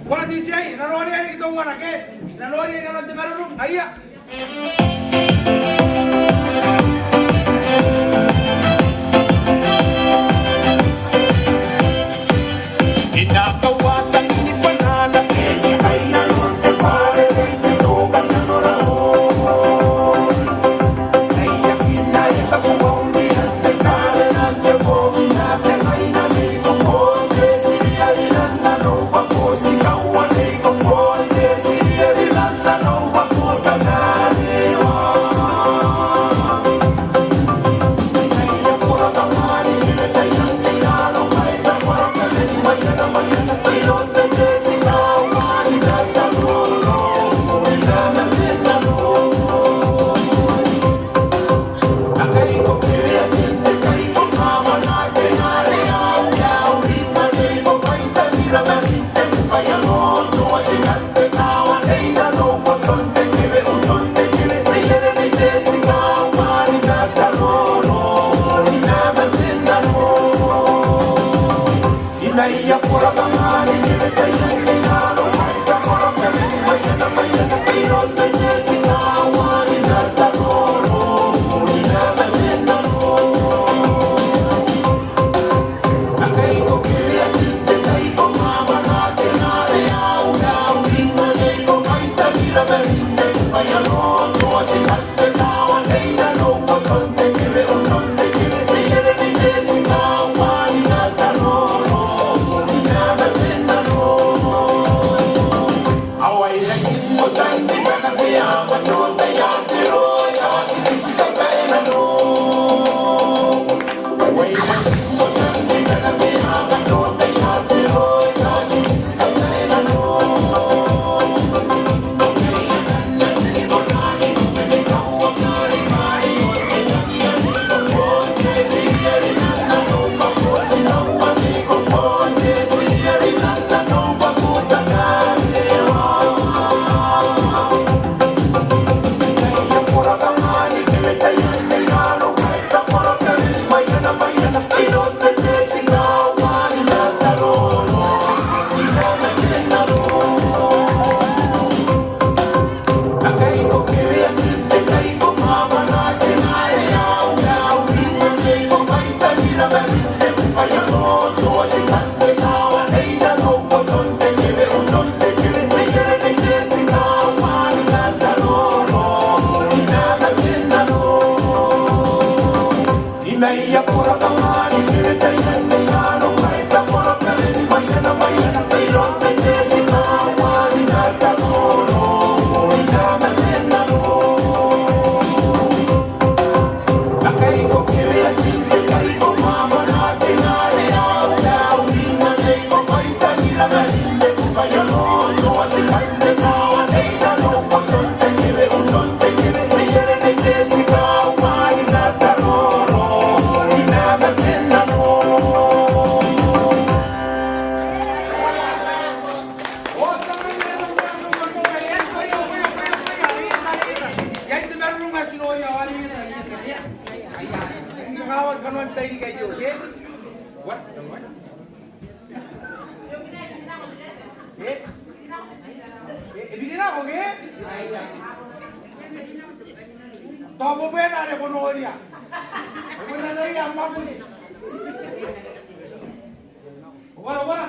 Wala DJ, nanonood yan itong wanake. Nanonood yan nanonood na marunong. Aya! Inakawatan ni Panana Esi ay nanon te pare de tokan na noraon. Ay yakin na itakuwang diyan te kare na te bogi na te ay naligo po. Esi ay nanano bako si kawan ay kupon. Esi ay nanano bako taganewa. Ay yapura kamani nilitayan ni nanong ay tapara kanin mayan na mayan na pilon na Esi kawan na talulo. Mula na tinalo. Nakay ko kaya tinte kay ko kama na tenare au yao rinane ko kay tanira marinte kaya loto asikante kawan ay nano patonte kire utonte kire mayere ni Esi kawan na talulo. Inaman tinalo. Inaiya pura kamani nile kayan ni nalo ay kapara kanin mayan na pilon na Esi kawan na talulo. Inaman tinalo. Nakay ko kaya tinte kay ko mama na tenare au yao rinane ko kay tanira marinte kaya loto asikante kawan ay nano patonte kire utonte kire mayere ni Esi kawan na talulo. Inaman tinalo. Away na simutan di ka nagbiyaman doon tayan tiroy kasi bisita kay nano. Away na simutan di ka nagbiyaman doon tayan tiroy kasi bisita kay nano. Pagkayanan na nito nani kung ikaw ang narimain ilan yan ikapon kasi rin ang nano bako sinawan ikapon kasi rin ang nano bako taganewa. Kaya pura kamani nilitayan ni nano kay tapara kanin mayan na pilon na Esi kawan na talulo. Inaman tinalo. Nakay ko kaya tinte kay ko mama na tenare au yao rinane ko kay tanira marinte kaya loto asikante kawan ay nano patonte kire utonte kire mayere ni Esi kawan na talulo. Inaman tinalo. Inaiya pura kamani nilitayan ni nano kay tapara kanin mayan na pilon na Esi kawan na talulo. Inaman tinalo. Nakay ko kaya tinte kay ko mama na tenare au yao rinane ko kay tanira marinte kaya loto asikante kawan ay nano patonte kire utonte kire mayere ni Esi kawan na talulo. Inaman tinalo. Kawag kanuan tayo ni kayo, okay? What? Ibigin ako, okay? Topo ba yan, ari ko noon niya? Huwag na tayo yan, mabuli. Wala.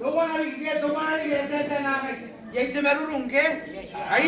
Gawa na rin, tete na kay. Yay, marunong, okay? Ay,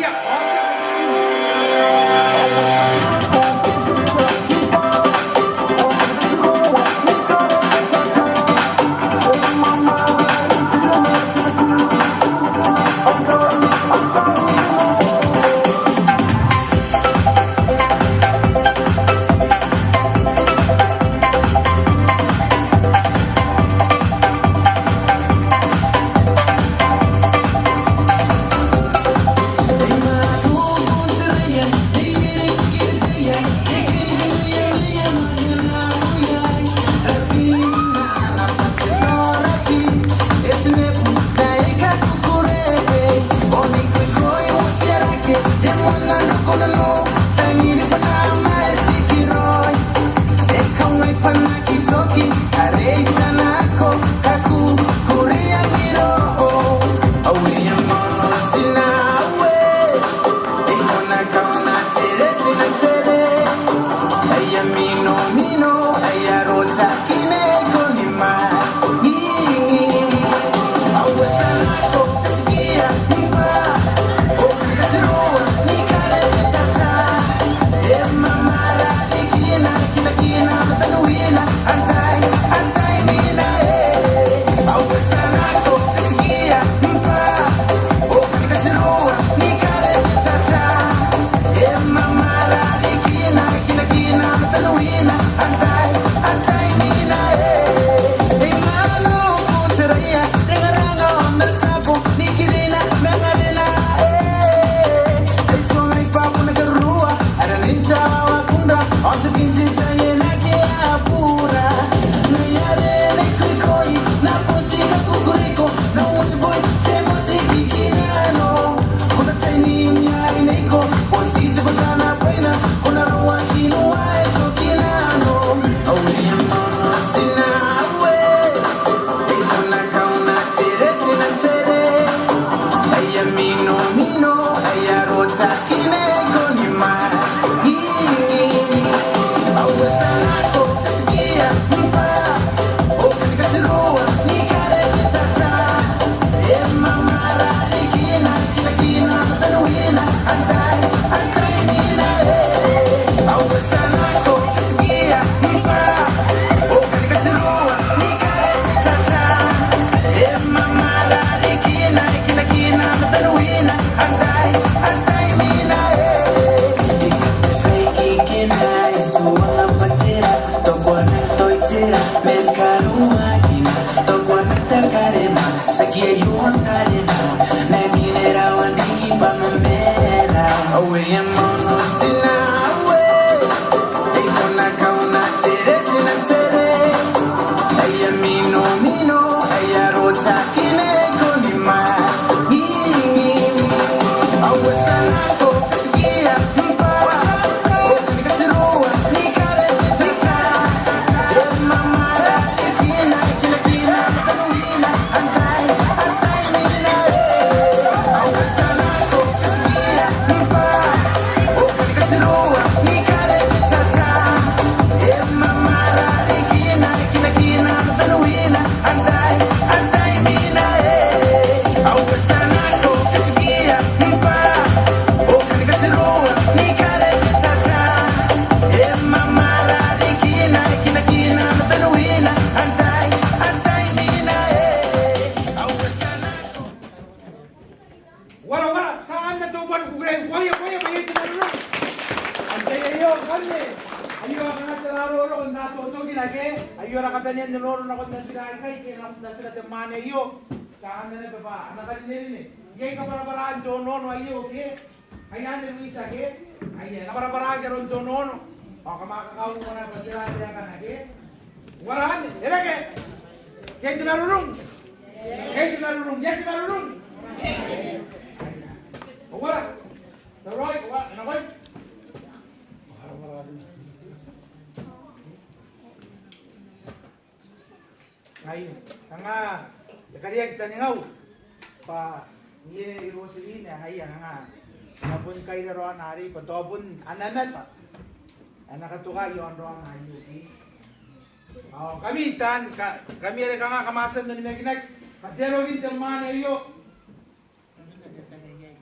karumaina tokwanata karena sakia yuantarena na minera wandiki pamamera awe yamono sinawe ikona kauna tere sina tere aya mino aya rota kine konima awe sanako sakia Nga, kaya kita ningaw pa ni Rosaline haya nga. Napun kay roan hari patobun anamet pa. Nakatuka yon roan hayu. Kami tan kami ada nga kamasan ni meginak. Patero gid man ayo.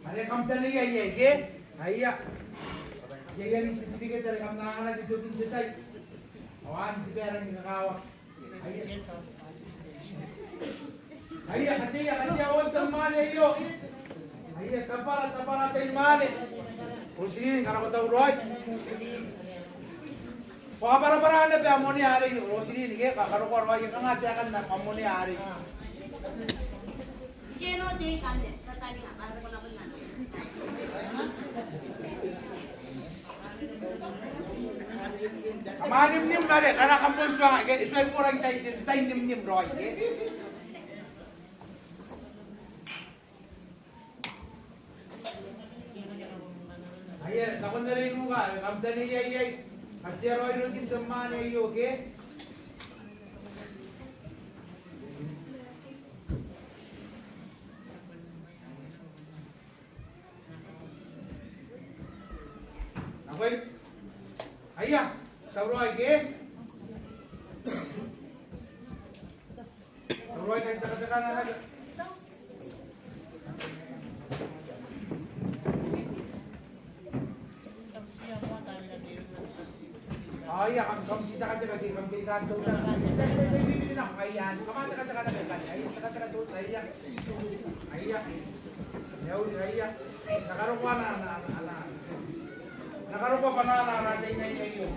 Are company ye ge haya. Ye ni certificate dari kamna dito din detay. Awan di perang ni kakawa. Ayah katiya wonton mane iyo. Ayah tapara tayo mane. Rosaline kana ko taw roy. Para na ba mo ni ari Rosaline ke kakaro ko roy nga tiyakan na mo ni ari. Keno din kande tatani nga para ko na punan. Kamanim-nim na rin, kana kampulso nga, isway murang tayo nim-nim roy. Ayan, nakundalin mo ka, kamdali yay. At roy rin yung tumane iyo, okay? Ako'y Ayah, Tauroy ke? Tauroy kay taka-taka na naga. Ayah, kam sita ka taka di kam pilihan daw na. Bibili na kayan. Kamata-taka na kay ayah, taka-taka daw ayah. Ayah. Ayah. Nakaruwa na. Nakarupa pa na natin na iyo.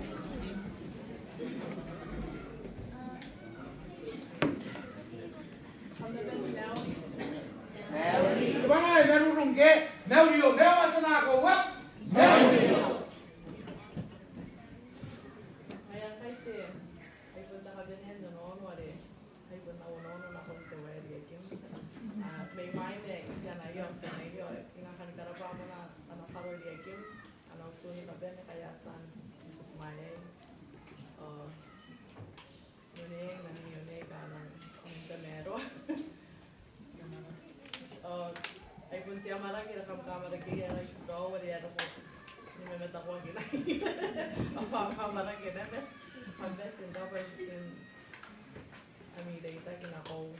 Diba nga eh, merunong ke? Mewliyo, mewa sa na ako, what? Mewliyo! Kaya kaite, ay punta ka ganyan na noon, wari. Ay punta ko noon na kung tawari yakin. May maine, yan ayon, sa iyo. Kinakanikarapa mo na, karol yakin. Suni kabene kaya san Ismail yun kanang kamero ay punti amarang kira kamera kaya ay daw wala yan ko ni memeta ko gila apa amarang kina na hanggang sinda pa sin amida ita kinako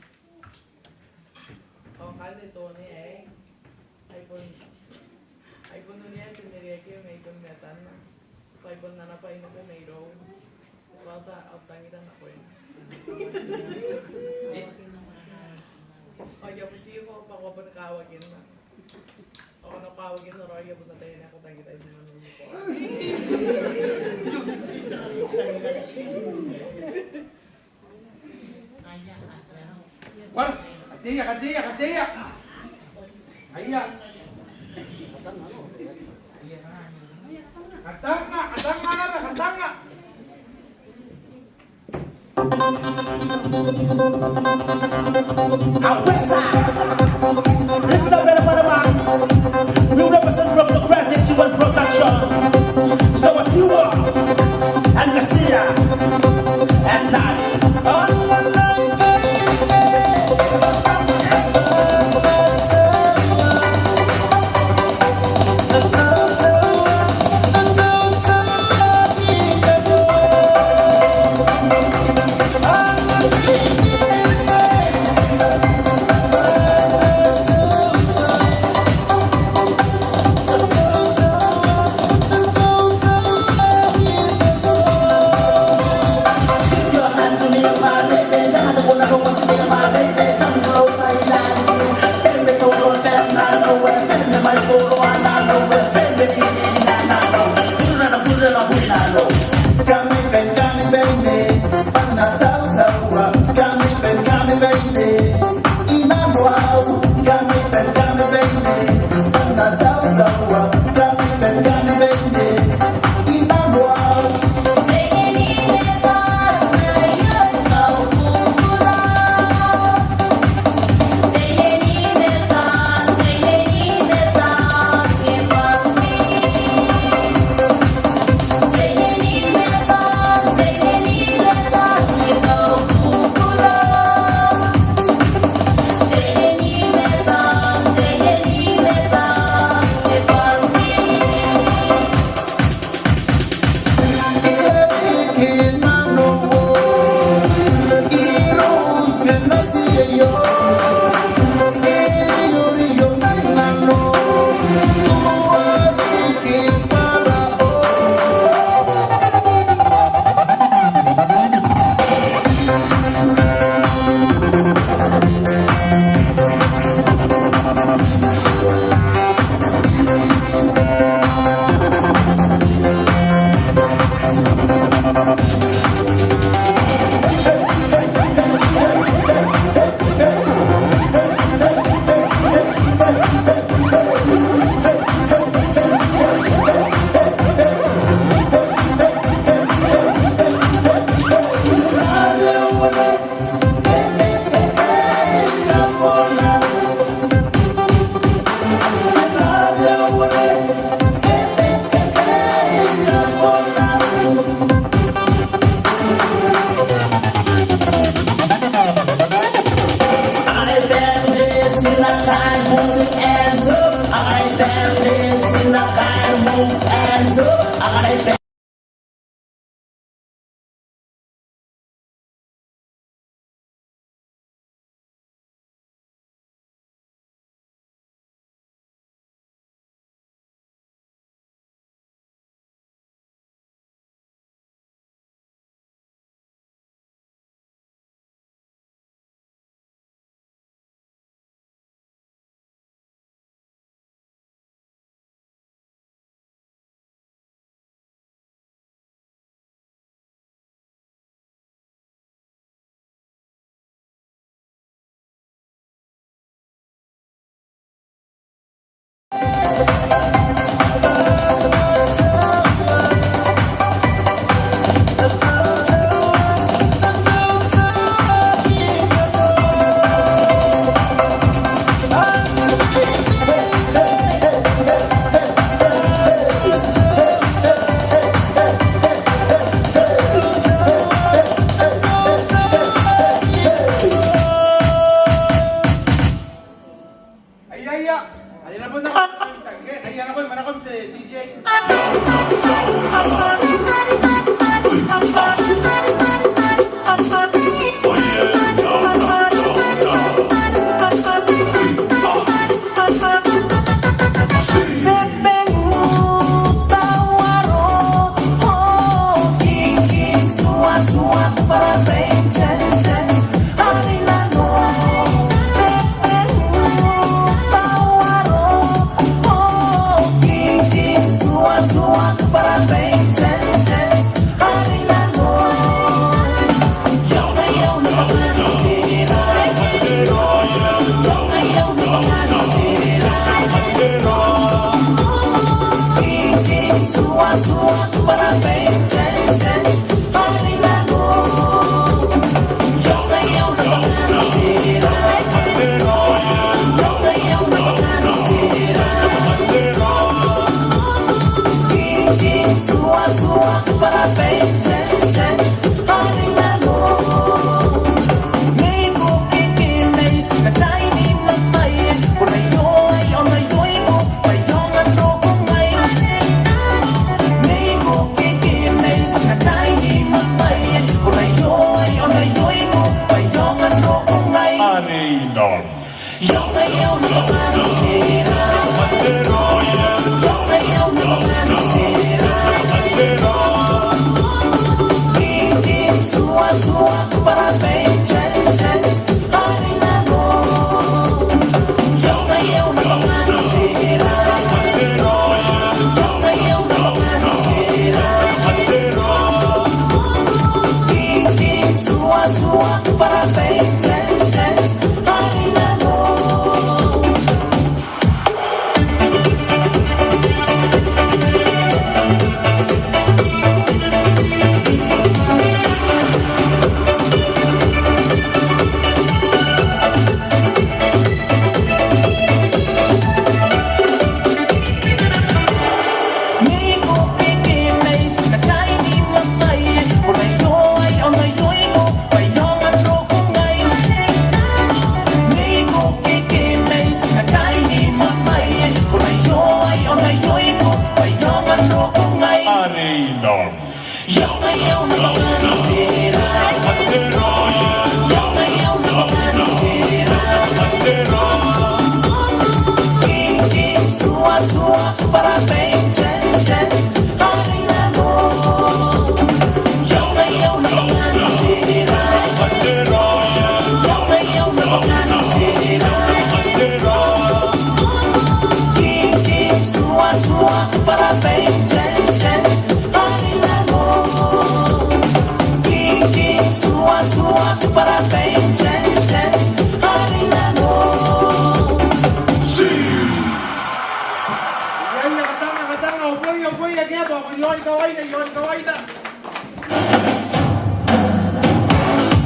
kali to ni iPhone niya tiniriya kayo may iPhone metan na. So iPhone na napain na po may row. Wata, tangiran ako yun. O, yapo siyo ko, pa ko pa nakawagin na. Ako nakawagin na roy, yapo na tayo na ako tangiran yung manunin ko. Wan, katiya. Ayya. Katanga. Our west side. This is the better Panama. We represent from the Gratitude and Production. So what you are, and Garcia, and Nani. On the line,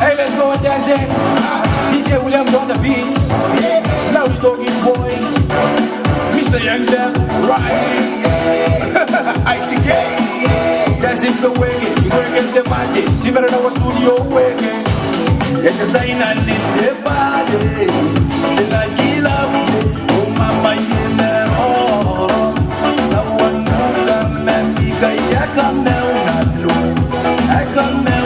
Hey, let's go and dance in. DJ Williams on the beat. Loud talking boy. Mr. Young Dem, right? ITK. Dancing the way, working the magic. You better know what studio working. Yes, the sign and the body. The like love. Oh, mama, you know. No one knows them, and I come down, I come down.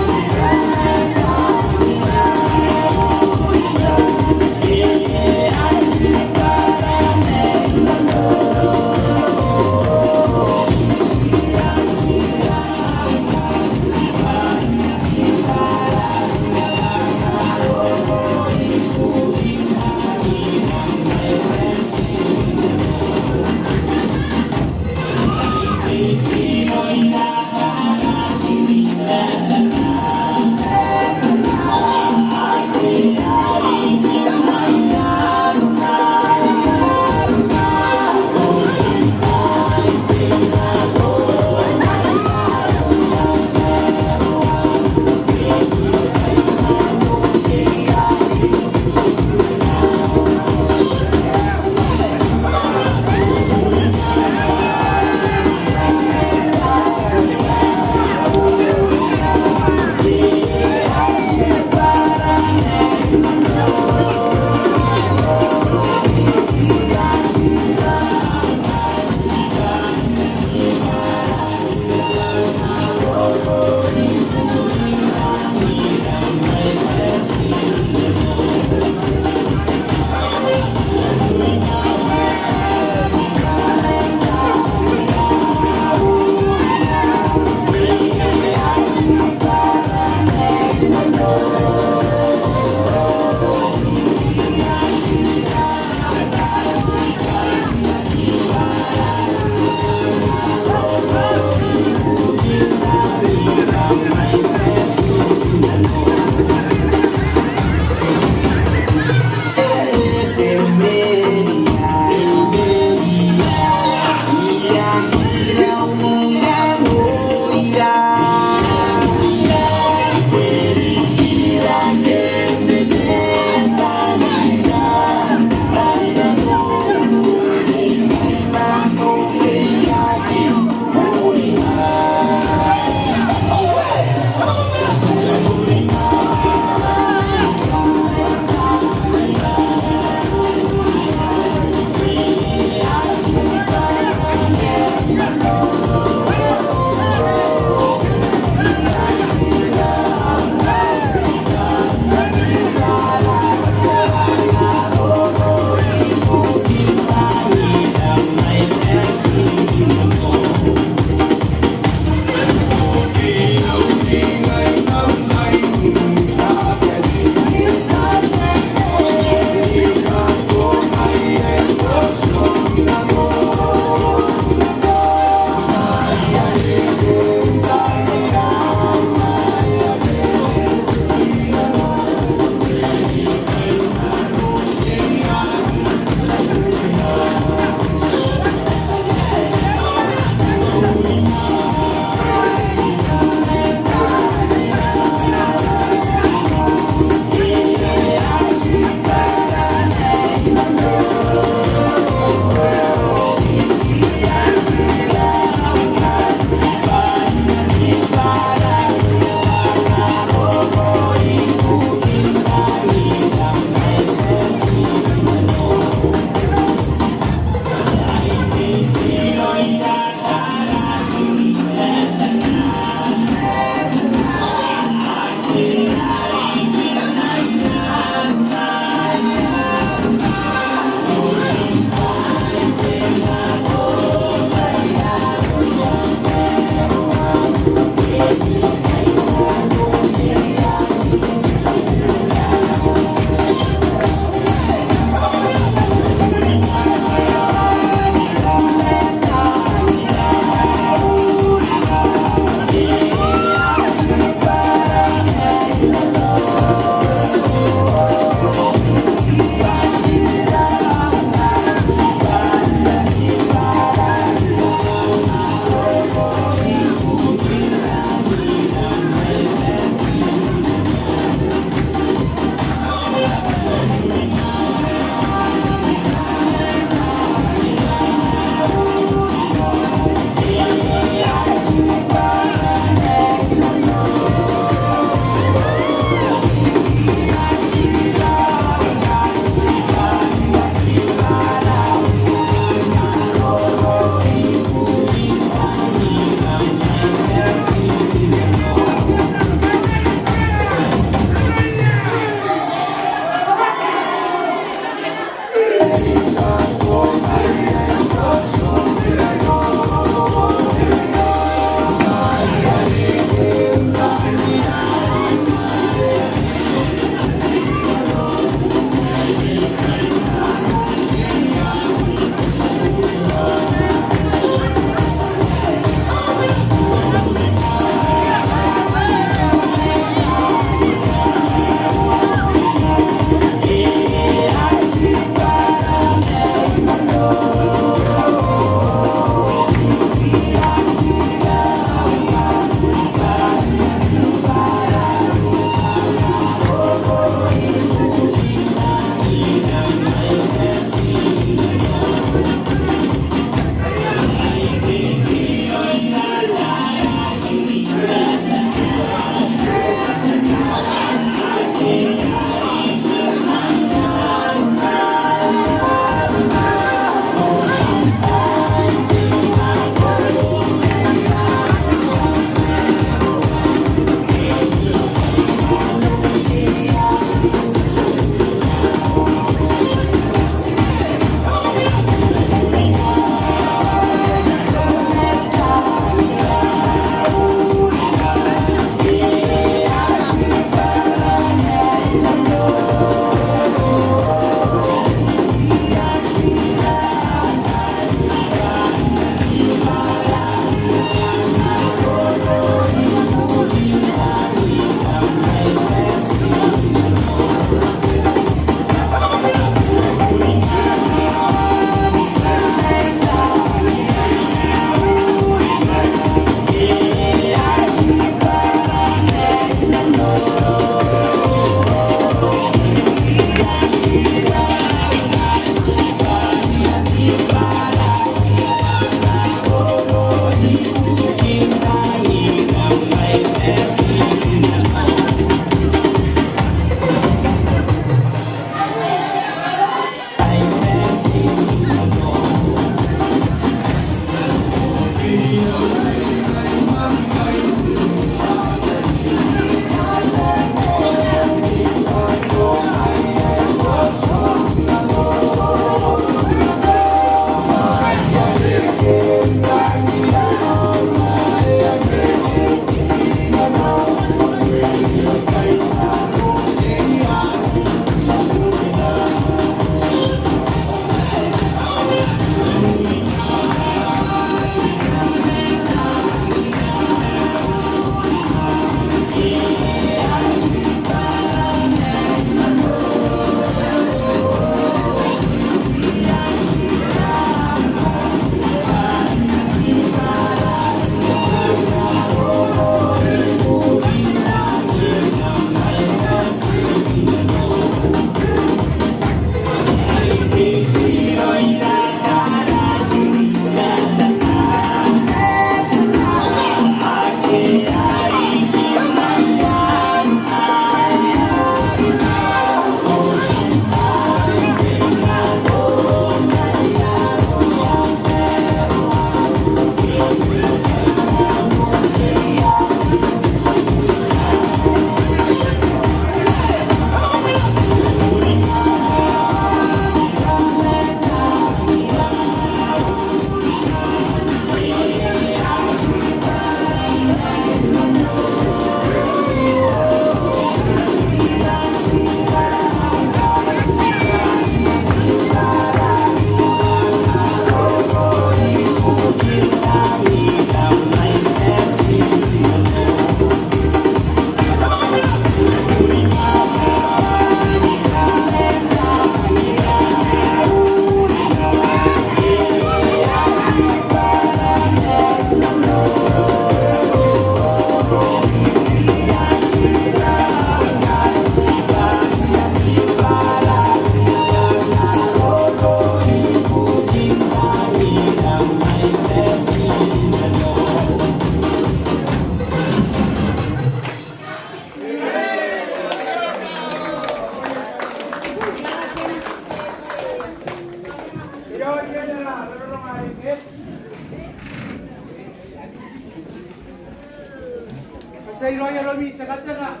Say Royal Romi, Sakataka.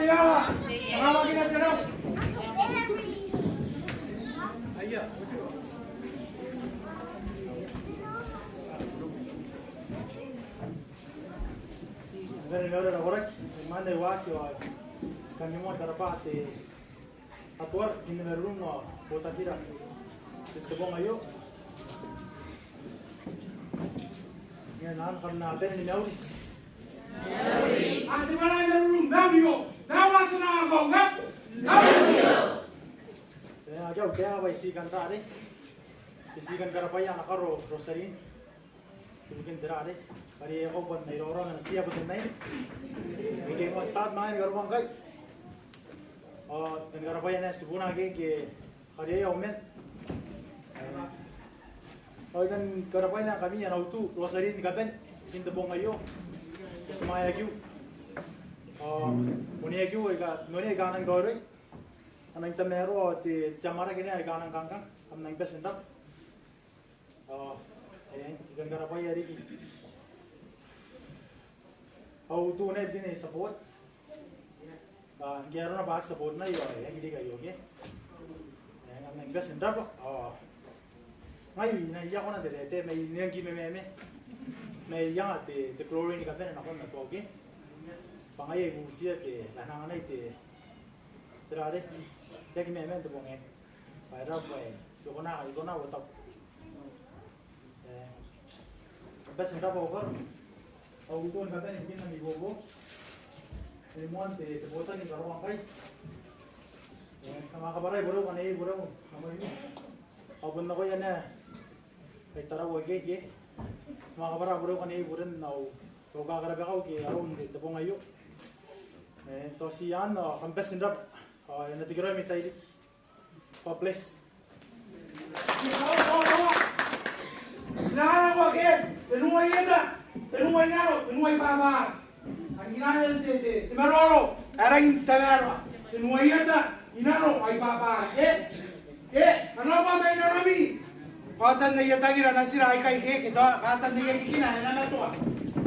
Dia. Sama kita terus. Ayo. Agora agora manda eu aqui ó. Caminhou para parte. Atuar in the room no bota tira. Itu bom ayo. Ya nan karena ada ni nauri. Ante mana in the room nauri. Nawasana ako ngap. Nauri. Ya jauh dia baisi kan tadi. Isi kan karapaya nakaro rosarin. Bikin terade. Hari aku buat naik orang yang siap untuk naik. Bikin mau start main garuang kai. Oh, negara bayan yang sebuna ke hari ya umet. Oh, kan negara bayan kami yang auto rosarin kapan kita bong ayo. Semaya kiu. Oh, punya kiu eka noni ganang doroi. Anang temero ti jamara kini ay ganang kangkang. Am nang pesendap. Oh, ikan negara bayan hari ini. Auto ne begini support. Gero na bahag support na yo ay hindi kayo ge. Ang invest in drop. Ngayon na iya ko na dete may niyang gi may yang ate the chlorine ka pen na ko na to ge. Pangay busia ke lanang na ite. Trare. Jagi me to bonge. Para boy. Yo na utap. Invest in drop over. Auto na pen hindi na migogo. Limon te bota ni garuang kai. Mga kabaray buro kanay buro namay ni. Abon na ko yan na. Kay tara wag ge. Mga kabaray buro kanay buro naw. To ka karabe ka ki aron te po ngayo. To si yan kampes ndrap. Na tigro mi tay. Pa bless. Sinahan ako again. Tenuay yan na. Tenuay naro. Tenuay baba. Ang inayan te maroro, arang tamara. Tinuayata, inano ay papa. Ano ba may narami? Katan na yata gira nasira ay kay kita katan na yakikina na nato.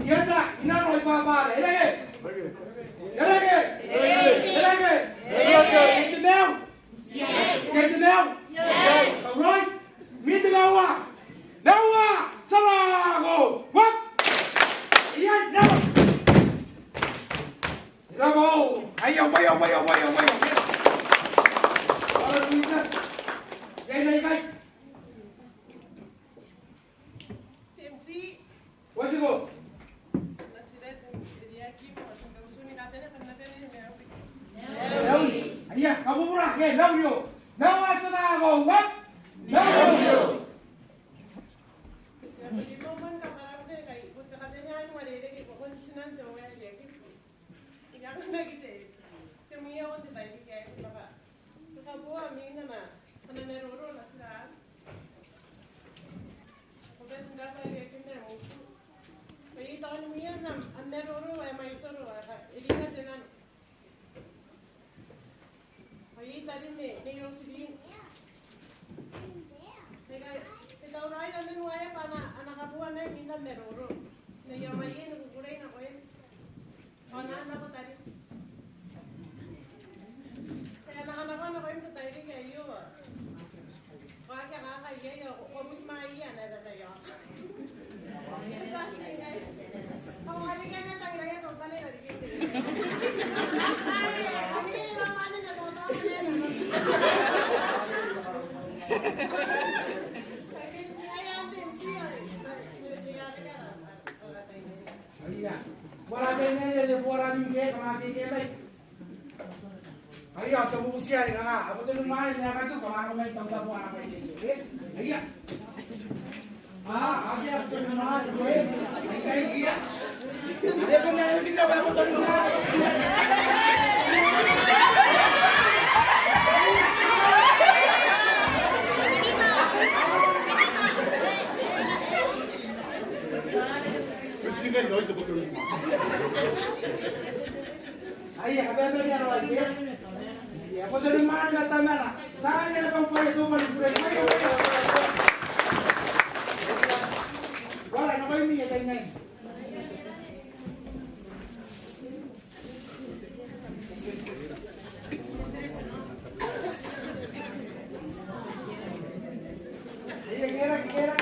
Yata, inano ay papa. Elage. Get down. Get down. All right. Meet the Nawa. Salago. What? Yeah, no. Bravo! Ayaw! Para Luisa! Gay! TMC! What's it go? Ayan! Kabubura! Gay! Love you! Nawasa na ako! What? Love you! Wala kanya niya buara mingge kamati kelai. Ayo sa busia ni nga. Apo to lumayan niya ka to kamano may tawag mo ana kay ni. Ayo. Aja to lumayan ni. Kay iya. Ada ko na yung kita ba mo to lumayan. kan doy to betul. Ay, habebe niya raw ay. Ako sa lumahan na tama na. Saan niya lang po ito malipure. Wala na kayo niya tayo ngayon. Kira.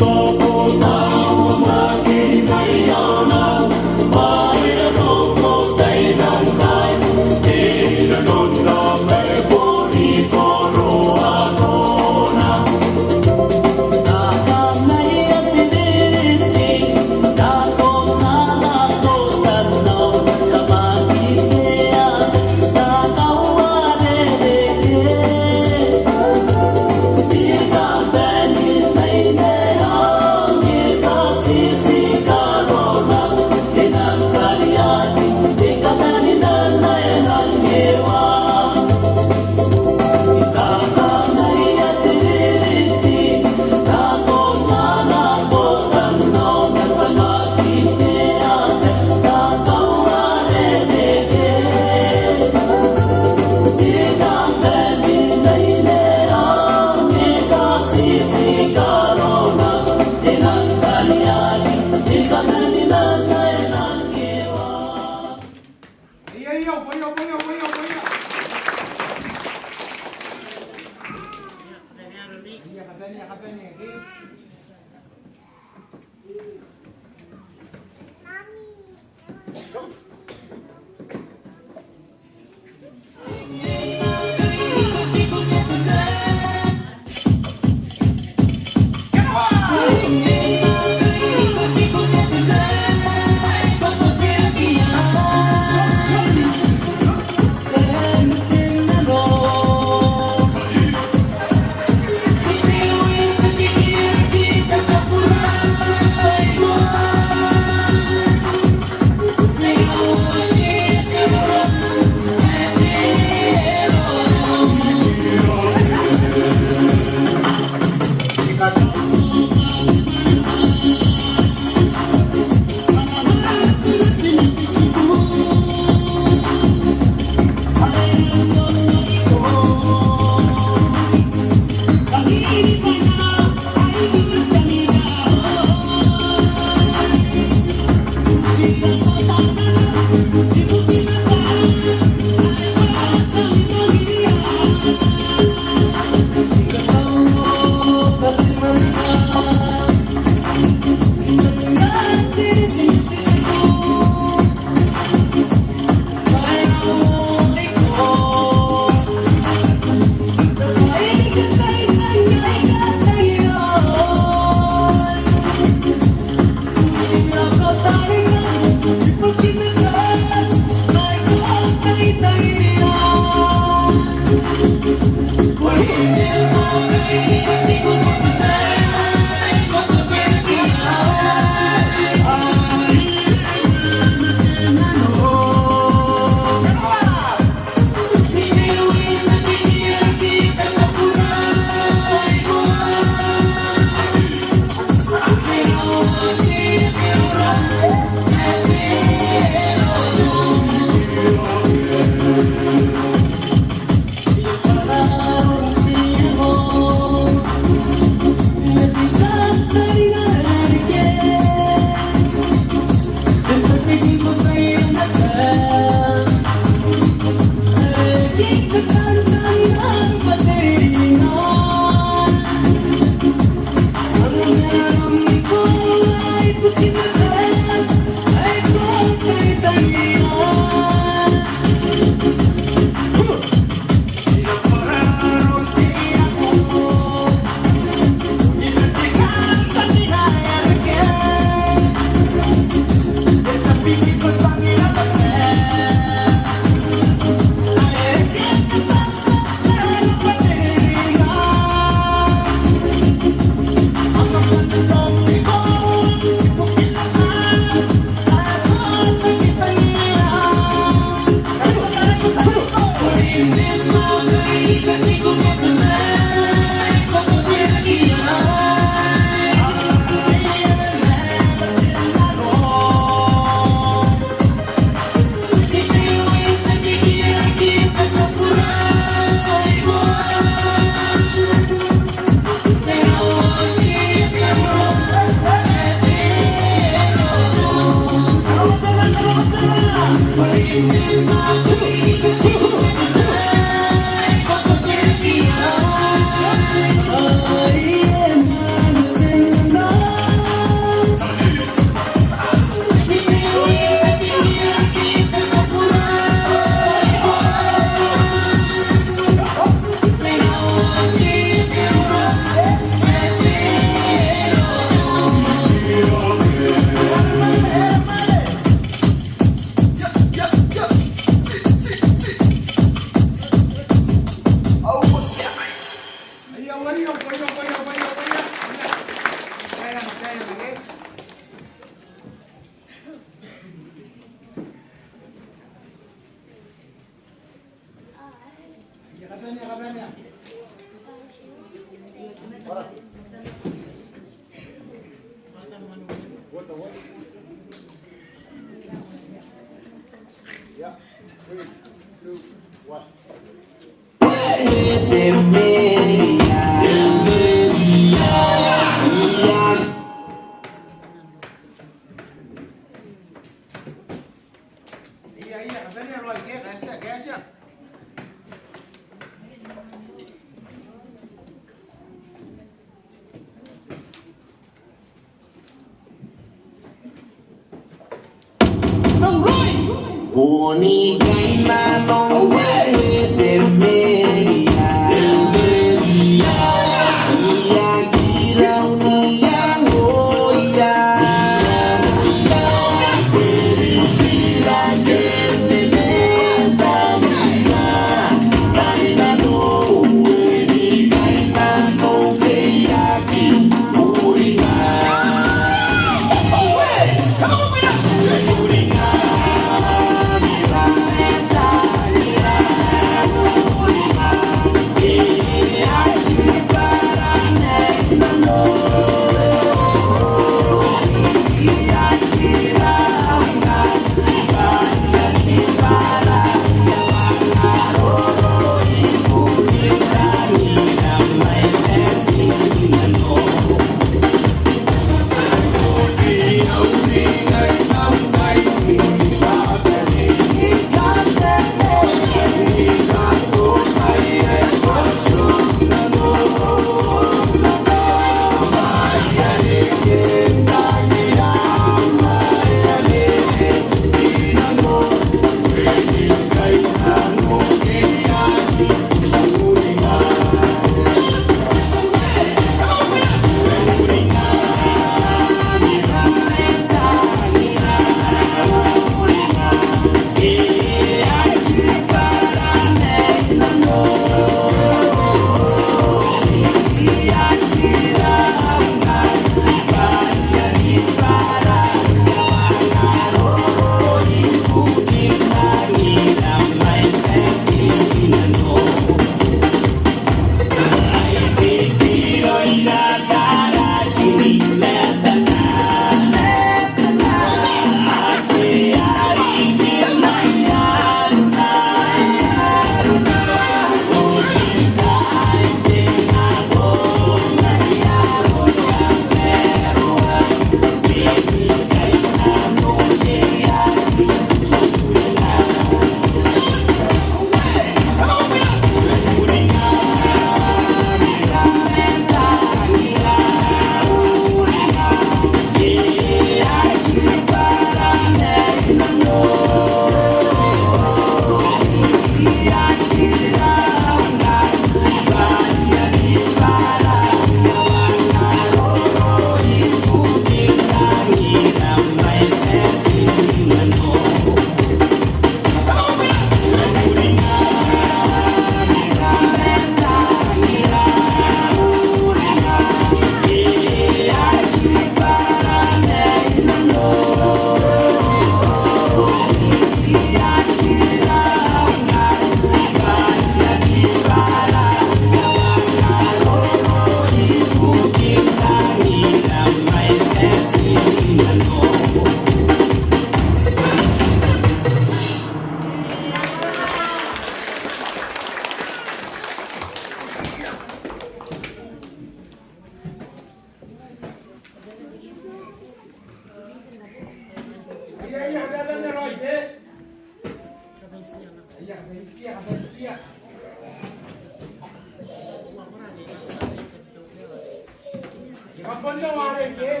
Kapan wale ke?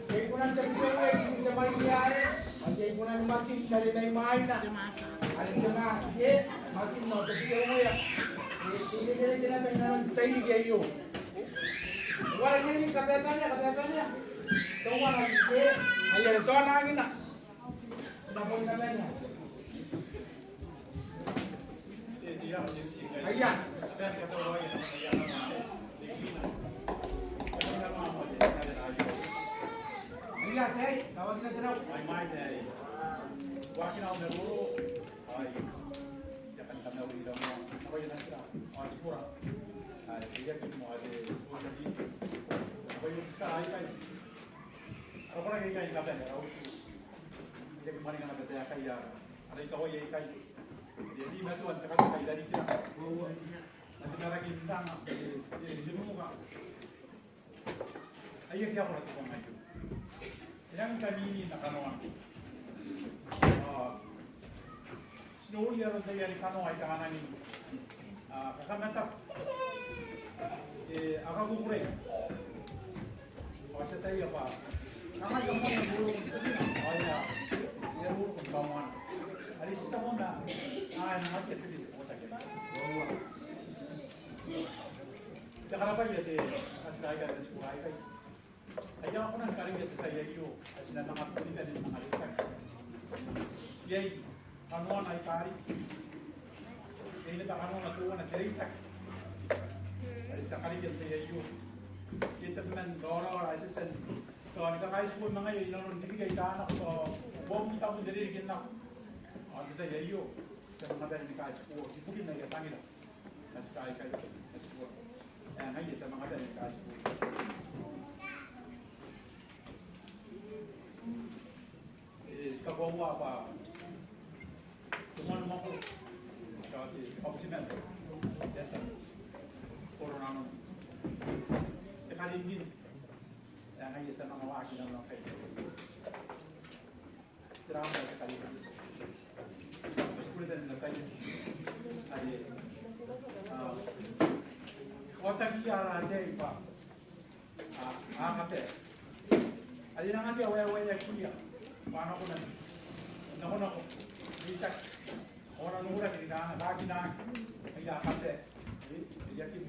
Kaya ko nang tagpenge, hindi na mangyayari. Kaya ko nang makin, dali tayo mahal na. Aling jamas, ke? Makin no, tapi ko mo yan. Hindi na tayo ni kayo. Wala niya yung kapeta niya. Tawa na ke? Ayan, ito ang hangin na. Tapos na niya. Ayan. Ayan, hey, tawag na daw. My mind ay walking out the road ay yakan kana wi daw mo ako yun sila ay pura ay iyak mo ay usali ako yun ska ay kay ako na kay ka ben raw su hindi ko mani kana bete kay ya ala ito ko yay kay di na tuan ka kay dari kira nanti naragi ndang di mo ka ayak ya ko na ko ngayon yang kami nakanoan. Sinuli ang tayo ni kano ay kahanan ni kakamata. Akagugure. Kasi tayo pa. Kama yung mga bulong ay yung bulong kamuan. Alis kita mo na namakit din po tayo. Kaya pa yun aslay ka sa buhay kayo. Kaya ako nang karingat sa iyo kasi na nakapilitan ng mga lisan. Yay, kanuan ay pari. Kaya nagkakanuan na tuwa na kiritak. Kasi sa karingat sa iyo. Kita naman, dora ay sasan. So, nagkakais po mga iyo, inanong nabigay ka anak ko. Huwag kita mo nilirigin na. Ano sa iyo? Sa mga dahil nagkakais po, ipugin na iatangin na. Mas kaya kayo. Mas po. Ayan, hayi sa mga dahil nagkakais po. Kabawa pa tuman mo ko kasi opsimen desa corona no tekalingin yang hanya sa mga waki ng mga kayo drama sa kalingin mas kulitan na kayo ay wata kiyara jay pa akate ali na nga dia way kuya paano ko na nako itak orang nura di na lagi na kaya kate yakin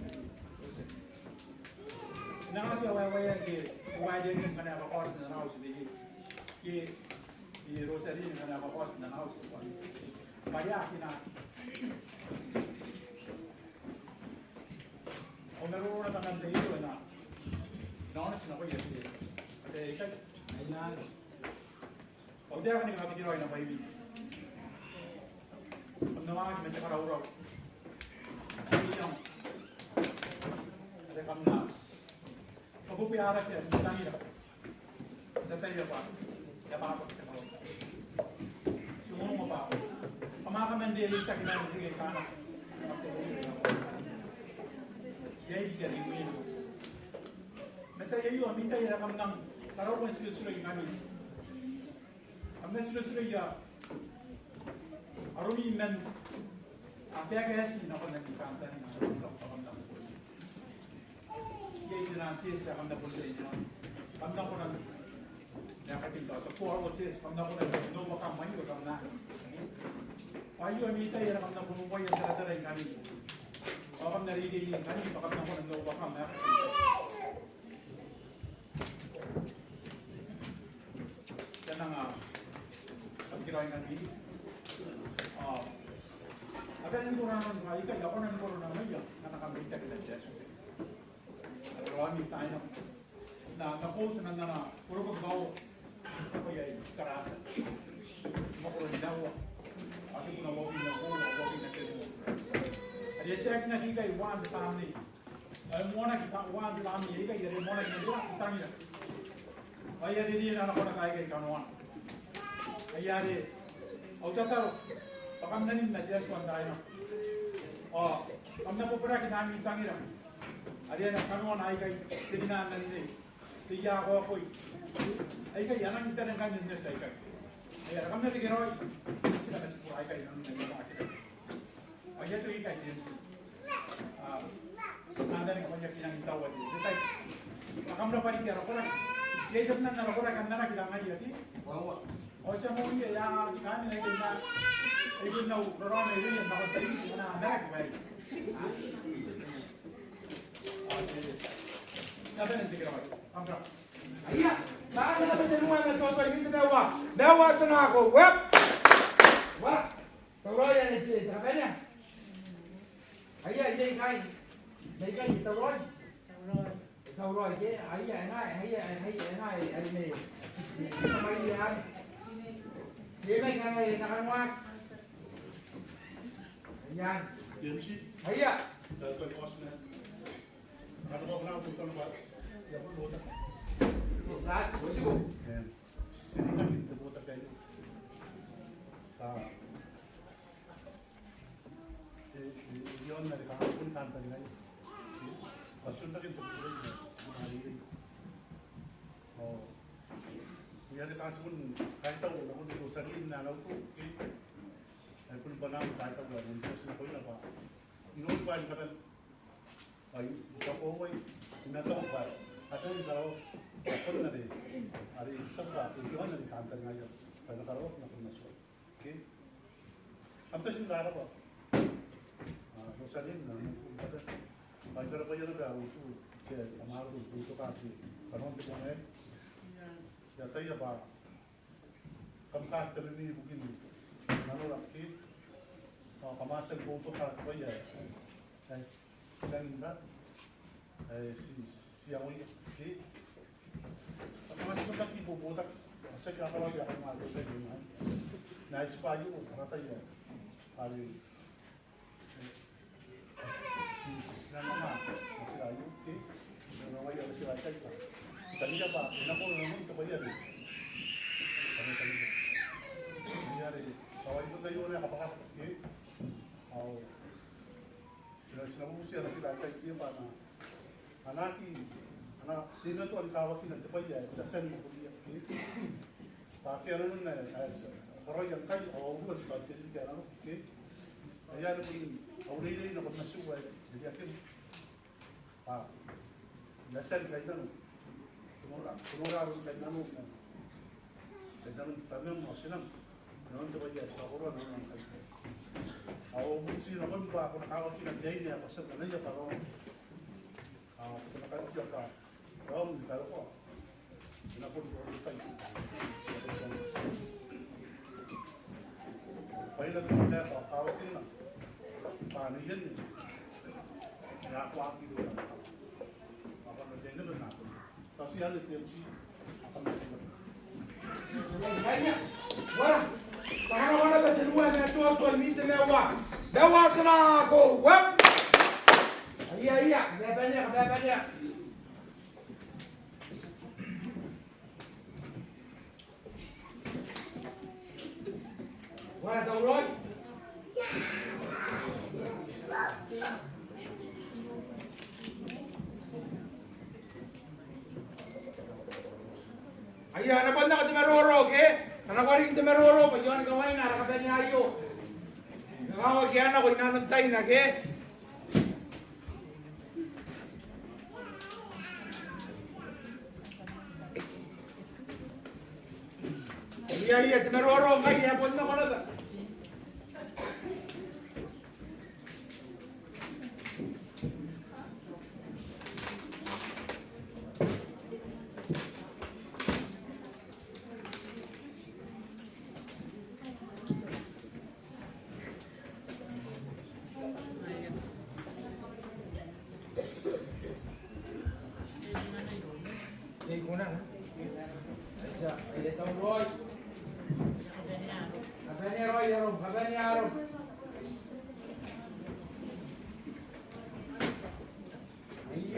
na nga way ke way din sana ba kos na house di ki rosary na ba kos na house ko kaya kina o meron na tangan dito na nonas na ko yun ate ikay ay na o dia kan kita kira ina bayi pernah kita cakap raw ini yang ada kamna kamu piara ke tangi dah sampai dia apa ya apa semua mau apa kemana mendeli kita kita pergi ke sana jadi dia ini meta jadi orang minta ya kamna kalau pun sudah kami हमने सुनो या Aruni men apa yang kasi na kon nagkanta ni mga kapamda ये nanti sa kamda punta ito kamda ko nang nakatinto to po ako tes kamda ko nang no makamay ko kamna ayo amita ya kamda ko mo ya dara kami ako narigay ni kami kamda ko nang no makamay yan ang kirain kan ini. Ada yang kurang baik, ya orang yang kurang baik ya, karena kami tidak ada jasa. Ada orang minta ini, nah kapus nana, kurang kau, apa ya kerasa, mau kurang jauh, aku pun mau pindah nak kerja. Ada cek nak kita iwan samni, mau nak kita iwan samni, ini kan jadi mau nak kita kita ni. Ayah ini anak orang kaya kanuan. Ayari, auto tahu, pakam nani na jelas wandai na. Oh, kamna po pera kita kami tangira. Ada na kanuan ay kay tinaan nani ni. Tiya ko koy. Ay kay yanan kita nang kanya niya sa kay. Ay kamna sige roy. Sila kasi po ay kay nang nani na kita. Ay ito ikay James. Nanda ni kamanya kinang tawad. Dito Nakamna pa rin kaya ako lang. Kaya ito na ako lang ang nanak ilang ngayon lagi. O siya mo hindi, yung kami na ito na ito na ukurang na ito yung nakatari na nanak ba rin. Nasa nanti ka ba? Kamra. Iya, saan na naman tinuwan na ito? Ito nawa. Nawa sa na ako. Wep! Wep! Tawag yan ito. Saka niya. Iya, hindi kain. Hindi kain. Tawag. Tao rồi chứ ấy vậy này anh mì sao mấy gì anh chị mấy ngày nào ăn ngoan anh ấy à sao bố chú Yari kasi pun kahit ako na kung ito sarili na ako ay pun pa naman kahit ako na terus na ko yun apa inuwi pa yung karal ay ito ko ay inataw pa at yung karaw ako na rin ari ito ba iyon na rin kantan ngayon pero karaw na kung nasyo okay ang tas yung rara pa sarili na ay karaw pa yun na uso kaya amaro dito kasi kanon ko ngayon ya tayo ba kamkat terini begini nanu rakit kamasan foto ka ba ya sedang berat siang ini ki kamasan ka ki bobotak asa ka ka lagi akan malu sa diman na ispayo rata ya ali na mama masih ayu ki na waya masih ayu ka kanina pa, inako naman ito ba yan eh. Nangyari, saway ko tayo na kapakasok eh. Sila usia na sila kahit iya pa na anaki, sino to ang kawakin ng tabay sa sen mo ko iya eh. Paki ano nun na, karoy ang kayo, awawan, pagkili ka ano, eh. Ayan po yung, awalilay na kung nasuway, hindi akin. Nasaan kayo na Kumura harus kayak nanu, tanam masinam, namun coba ya sekolah namun kayak, awal musim namun bah aku nak awal kita jadi ni apa sebab aja kalau, kita nak kerja apa, kalau kok, nak pun kita itu, Pahilad kita awal kita, panihan, ya aku ambil dulu, apa kerjanya benar. Kasi ano TMC akan melakukan. Banyak, wah, para ba tinuwan na ito at mite mewa. Mewa sana ako, web. Iya, banyak. Wala daw Roy. Ayan, napad na ka timaroro, okay? Nanakwari yung timaroro, pag yun gawin na, nakabay niya ayo. Nakawag yan ako, inanantay na, okay? Iya, timaroro, kaya yapon na ko na ba?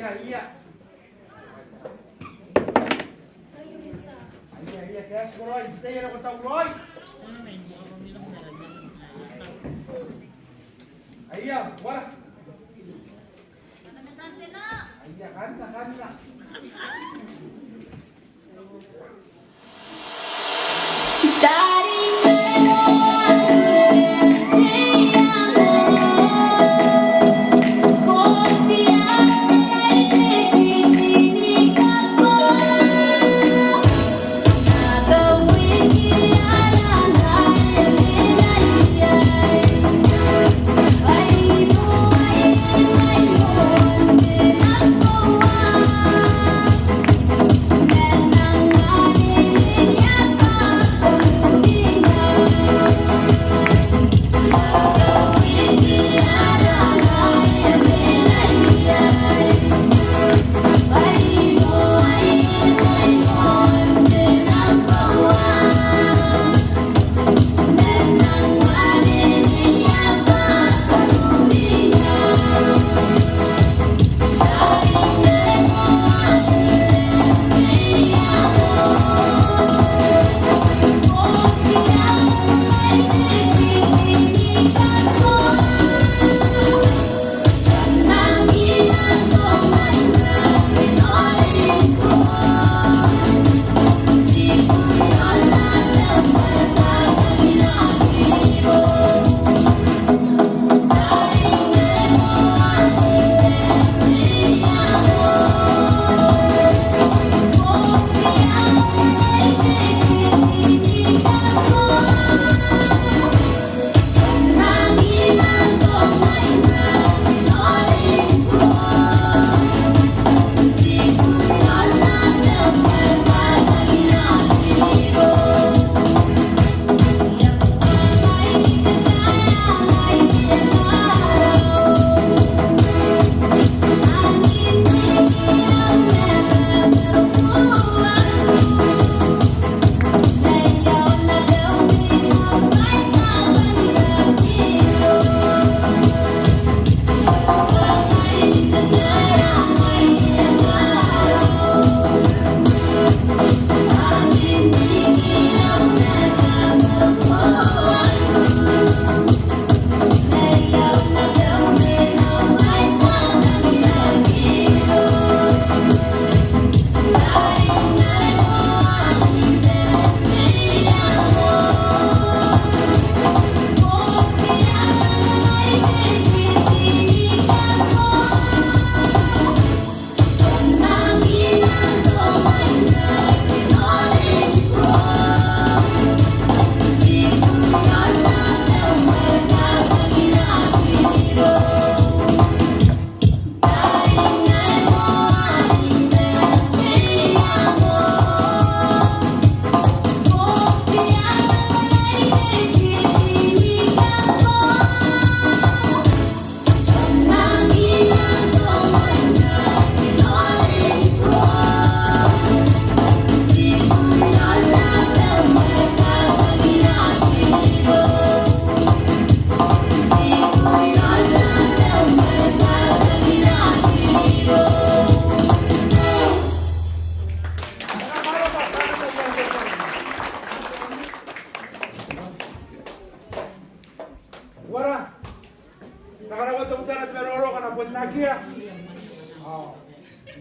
Iya. Kaya Roy, tayo na ko tao Roy. Iya, wala. Iya, kanta. Daddy,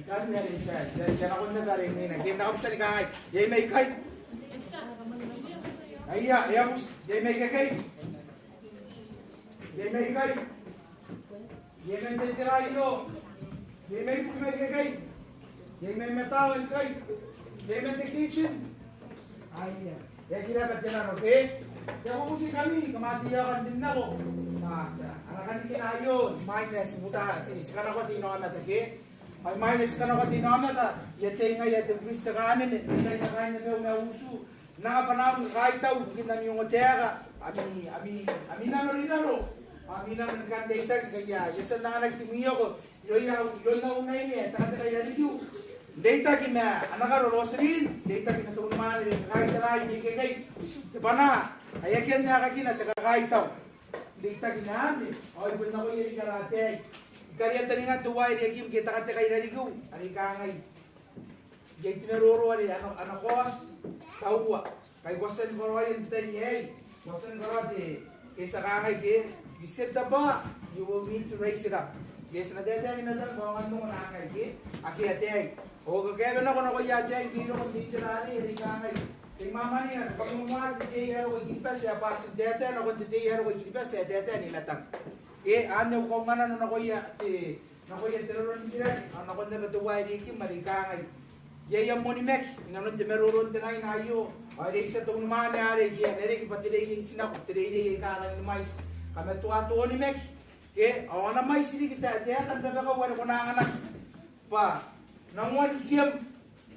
Kan dari saya, jangan aku nak dari ini. Kita nak bisa dikai. Jadi mai kai. Iya, ya bos. Jadi mai kai. Jadi mai kai. Jadi mai terai lo. Jadi mai kai. Jadi mai metal kai. Jadi mai kitchen. Iya. Ya kira berjalan oke. Ya aku mesti kami kematian din ako. Masa, anak-anak kinayo, minus muta si sekarang ako tinoan ke. Ay minus ka na katinama ta. Yate nga yate brista kanin eh. Isa na kain na daw na uso. Nakapanam kahit daw kita yung otega. Ami na rin aro. Ami na rin kan data kaya. Yasa na nagtimiyo ko. Yoy na unay niya. Taka kaya niyo. Data kina anak aro rosarin. Data kina tuman rin kahit tayo ni kay. Sabana. Ayakin niya kakina taka kahit daw. Data kina ande. Ay pud na ko yeri karate. Karya taningan tuwai dia kim kita kata kay narigo ari kangay jay tineroro ari ano kos tawa kay gosen goroy intay gosen gorode kaysa kangay ke biset ba you will need to raise it up yes na dete na dal mo ngano na kay ke aki ate o kaya na ko na ko yate dino ko dito rani ari kangay kay mama niya pag mumuha dite yaro ko gipas ya pas dete na ko dite yaro ko gipas ya dete ni natang ane ko mana no nakoya teroron dire ana ko nebe to wai ki marikangay ye yam moni mek ngano te meroron te nai nayo ay sa to mane are ki nere ki patire ki sina ko tire ye kana ni mais kame to ato ni mek ke awana mais ni kita te kan daga ko wala kona anak pa nangwan kiam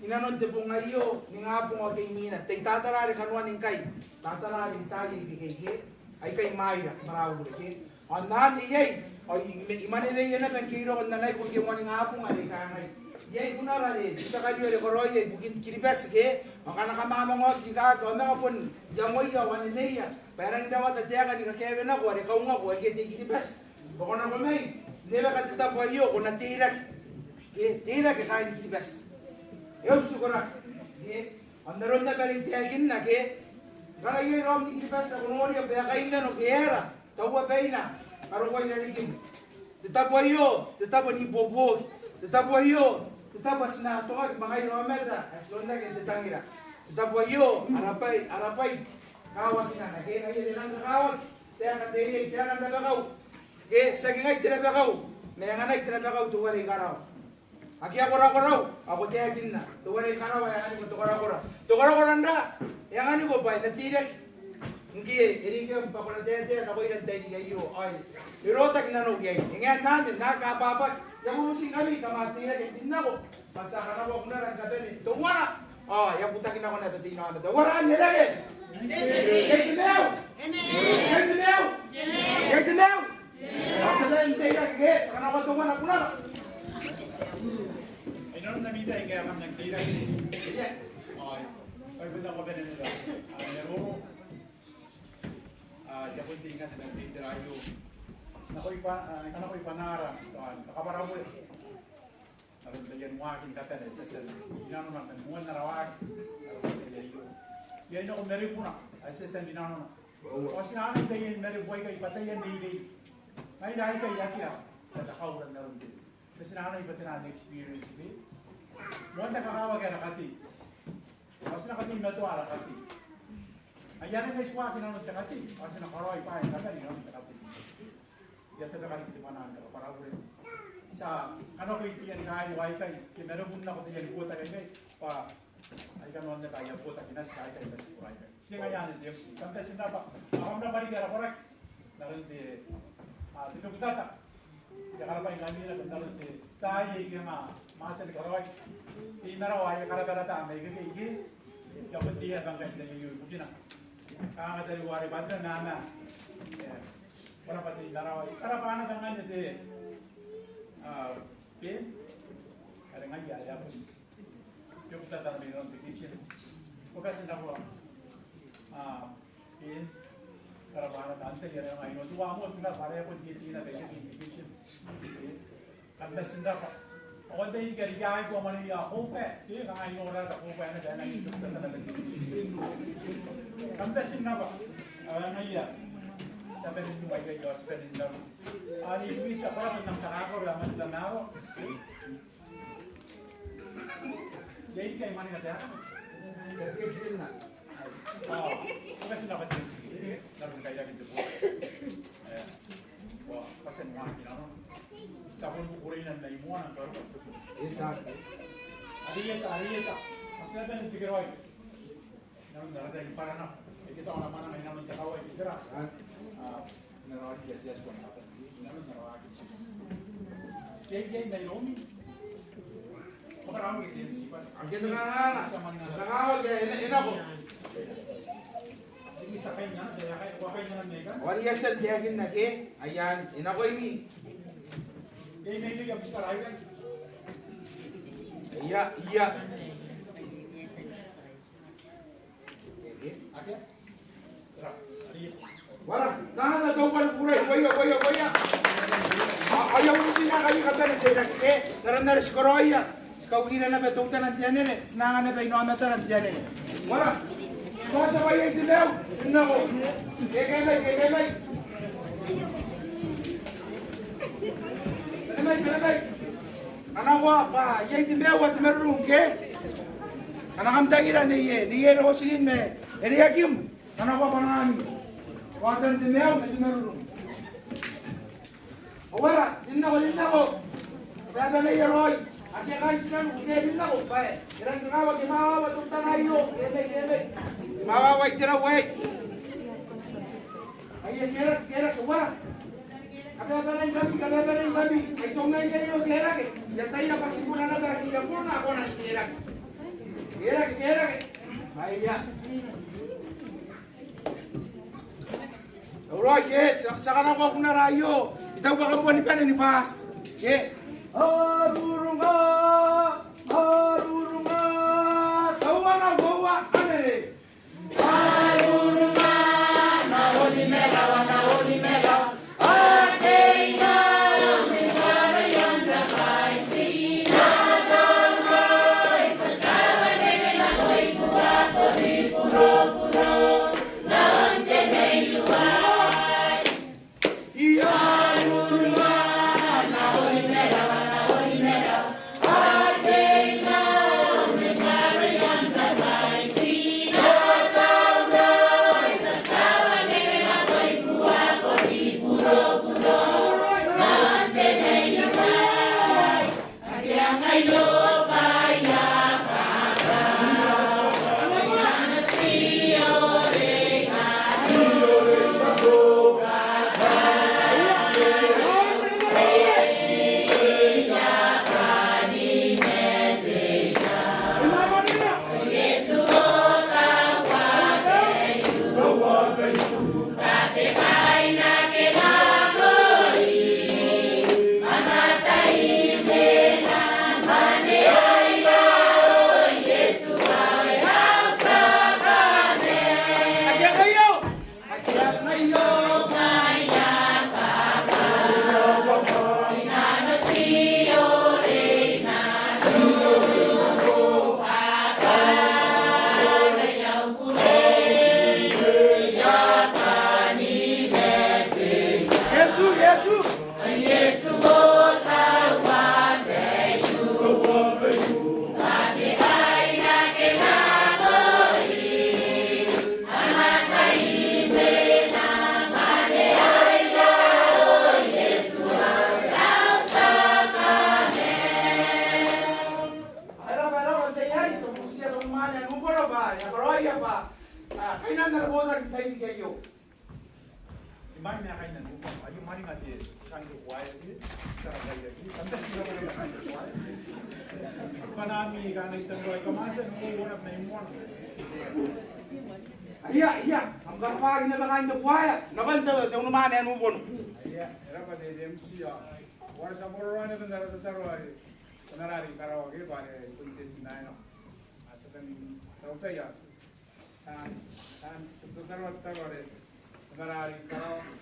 inanon te pungayo ni ngapo ko kay mina te tatarare kanwan ning kai tatarare tali ki ay kay maira marawo ke Anani yay, o imane de yana ben kiro on nanay ko yung wani ngapong ali kangay. Yay kunara ni sa kaliyo le koroye bukin kiribes ke, makana kamama ngo giga ko mga pun jamoy ya wani neya. Parang daw ta tiya ni ka kebe na ko ari ka nga ko ke ti kiribes. Bako na ko may, neba ka tita po yo ko natirak. Ke tirak ke kain kiribes. Yo sukura. Ke andaron na balik tiagin na ke. Kaya yay rom ni kiribes ko ngori ya ba kain na no kera. Tawa baina karo ko yarikin tetapo yo tetapo ni bobo tetapo yo tetapo sina to mga romeda asonda ke tetangira tetapo yo arapai kawan sina na ke ngai nang kawan tiang dei tiang na bagau ke sagingai tira bagau meyanganai tira bagau tuwari karau aki akora ako tiagin na tuwari karau ya ani to kora nda yang ani ko pai na tirek Ngi erike papala dete na ko ilan tayo niyo ay irota kinano gay ingat natin nakababa yung musik kami kamatiya din nako basta kana ko na ran kadeni to wala ya puta kinako na tati na to wala ni lagi get now asala inte ya ge kana ko to wala kuna ay non na vida ay kaya kam nagtira ay puta ko benen nila ay Japon tingkat dan tirayo. Nakoy panara, nakaparaw mo. Naroon tayo muakin kata na sa dinano na muan na rawag. Yan ako meron po na. Ay sa dinano na. Kasi namin tayo meron boy kay patayan daily. Ngayon dahil kayo yakya. Tatakaw na ron din. Kasi namin iba na experience din. Muan nakakawag yan nakati. Kasi nakati na ito arakati. Ayan ang iswa kinanong takati. Kasi nakaroy pa yung kagani ng takati. Yan ito nakali kita manang para ulit. Sa ano ko iti yan kain wai kay meron muna ko tiyan buta kay pa ay kanon na kaya buta kinas kay kay basi kuray kay. Siya ngayon ito yung si. Kamta sinda pa. Akam na balik ara korek. Naron di dito butata. Ya kala pa ingani na naron di tayo yung masa ni karoy. Di naraway kala may gigi. Dapat dia bangga din yung butina. Kanga dari wari badra nana. Wala pati naraway. Karapana tangan ito pin. Kaya nga yaya po. Yung tatang mayroon sa kitchen. Pagkasin na po pin. Karapana tangan yan ang ayun. Tuwa mo na para po dito na tayo sa kitchen. Kandasin na po. Ako dahil kariyahin ko man niya ako pa. Kaya kangayin mo na ako pa na dahil ang ito na talaga. Kandasin na ba? Ngayon, sabi rin yung kayo, sabi rin daw. Luis, ako lang ng sakako, laman lang ako. Kayak kayak mana kata apa? Terkecil nak. Oh, bukan sudah kata sih. Dalam kayak gitu. Wah, pasal makin ano. Sabun bukurin na imuan ang karo. Exacto. Arieta. Masih ada yang pikir woi. Namun darah dari para nak. Kita orang mana main namun cakap woi pikir as. Narawak dia kon apa. Namun narawak. Kayak dari Romi. Orang gitu sih, Pak. Angkat tangan. Nakawal kaya ina ko. Ini sakaynya, dia kayak wakaynya na mega. Wariya sa diagin na ke. Ayan, ina ko ini. Kayak maybe kapag sekarang kan. Iya. Oke. Serap. Wala, sana na daw pala pura. Boya. Ayaw mo siya kayo kata na tira ke. Naran skoroya. Kawira na ba tuta na tiyan ni? Sinanga na ba inometa na tiyan ni? Wala. Sa bayay dilaw. Nako. Kekemay. Kanay. Anak ko pa, yay dilaw at meron ke. Anak am tangira niye no silin me. Eri hakim. Anak ko pa nami. Watan dilaw at meron. Wala, dinako. Kaya na yaroy. Aja guys kan udah bilang kok baik. Kira-kira bagaimana tuh tanayo? Gele. Mawa wait tira wait. Ayo kira kuwa. Kada gabi. Ito nga kayo kira ke. Ya tayo pa siguro na ba iya po na ako na kira. Kira. Ayya. Alright, yes. Saka na ko na rayo. Itaw ba ka ni panen ni Pas? Okay. Arurunga, tawa ane. Arurunga, na oli mela, ateina, minara yanda kaisi, na tangay, pasawa na ko'y buwa ko di puro, na ante neyuay. Arurunga, na oli mela. Iya, hanggang pagi na baka hindi buhaya. Nabanta, yung naman yan mo po. Iya, era pa de MC ya. Wala sa moro na tanda tataro. Kanarari karaoke pare kuntin na no. Asa kan tawta ya. San tataro re. Kanarari karaoke.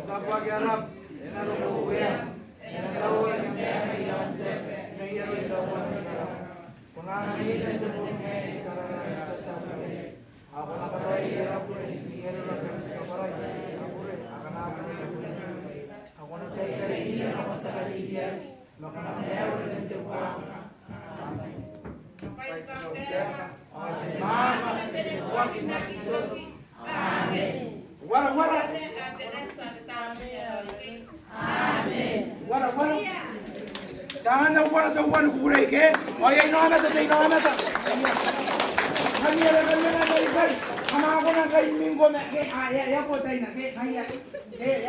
Kapag yarap, enalo mo kuya. Enalo yang kaya yan sepe. Nayaro ito mo. Kung nangyayari ito mo ngayon, karana sa sabi. Ako na karay, yarap ko rin. Hindi na lang sa karay. Ako rin, akan ako rin. Ako na tayo karihin, ako na karihin. Maka na meron ng tiwa. Tangan na upan kuray ke. O yay no meta tay no meta. Kanya na tay. Ama ako na kay Mingo na ke. Ya po tay na ke. Kaya.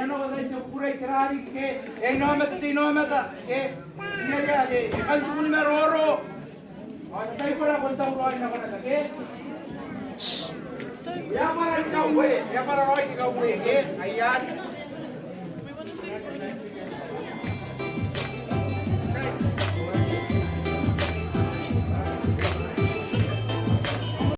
Ano ko tay no kuray tirari ke. Yay no meta tay no meta. Ke. Niya ke. Kan su ni meroro. O tay ko na konta ko na ko na ke. Ya para ikaw we. Ya para ikaw we ke. Ayan.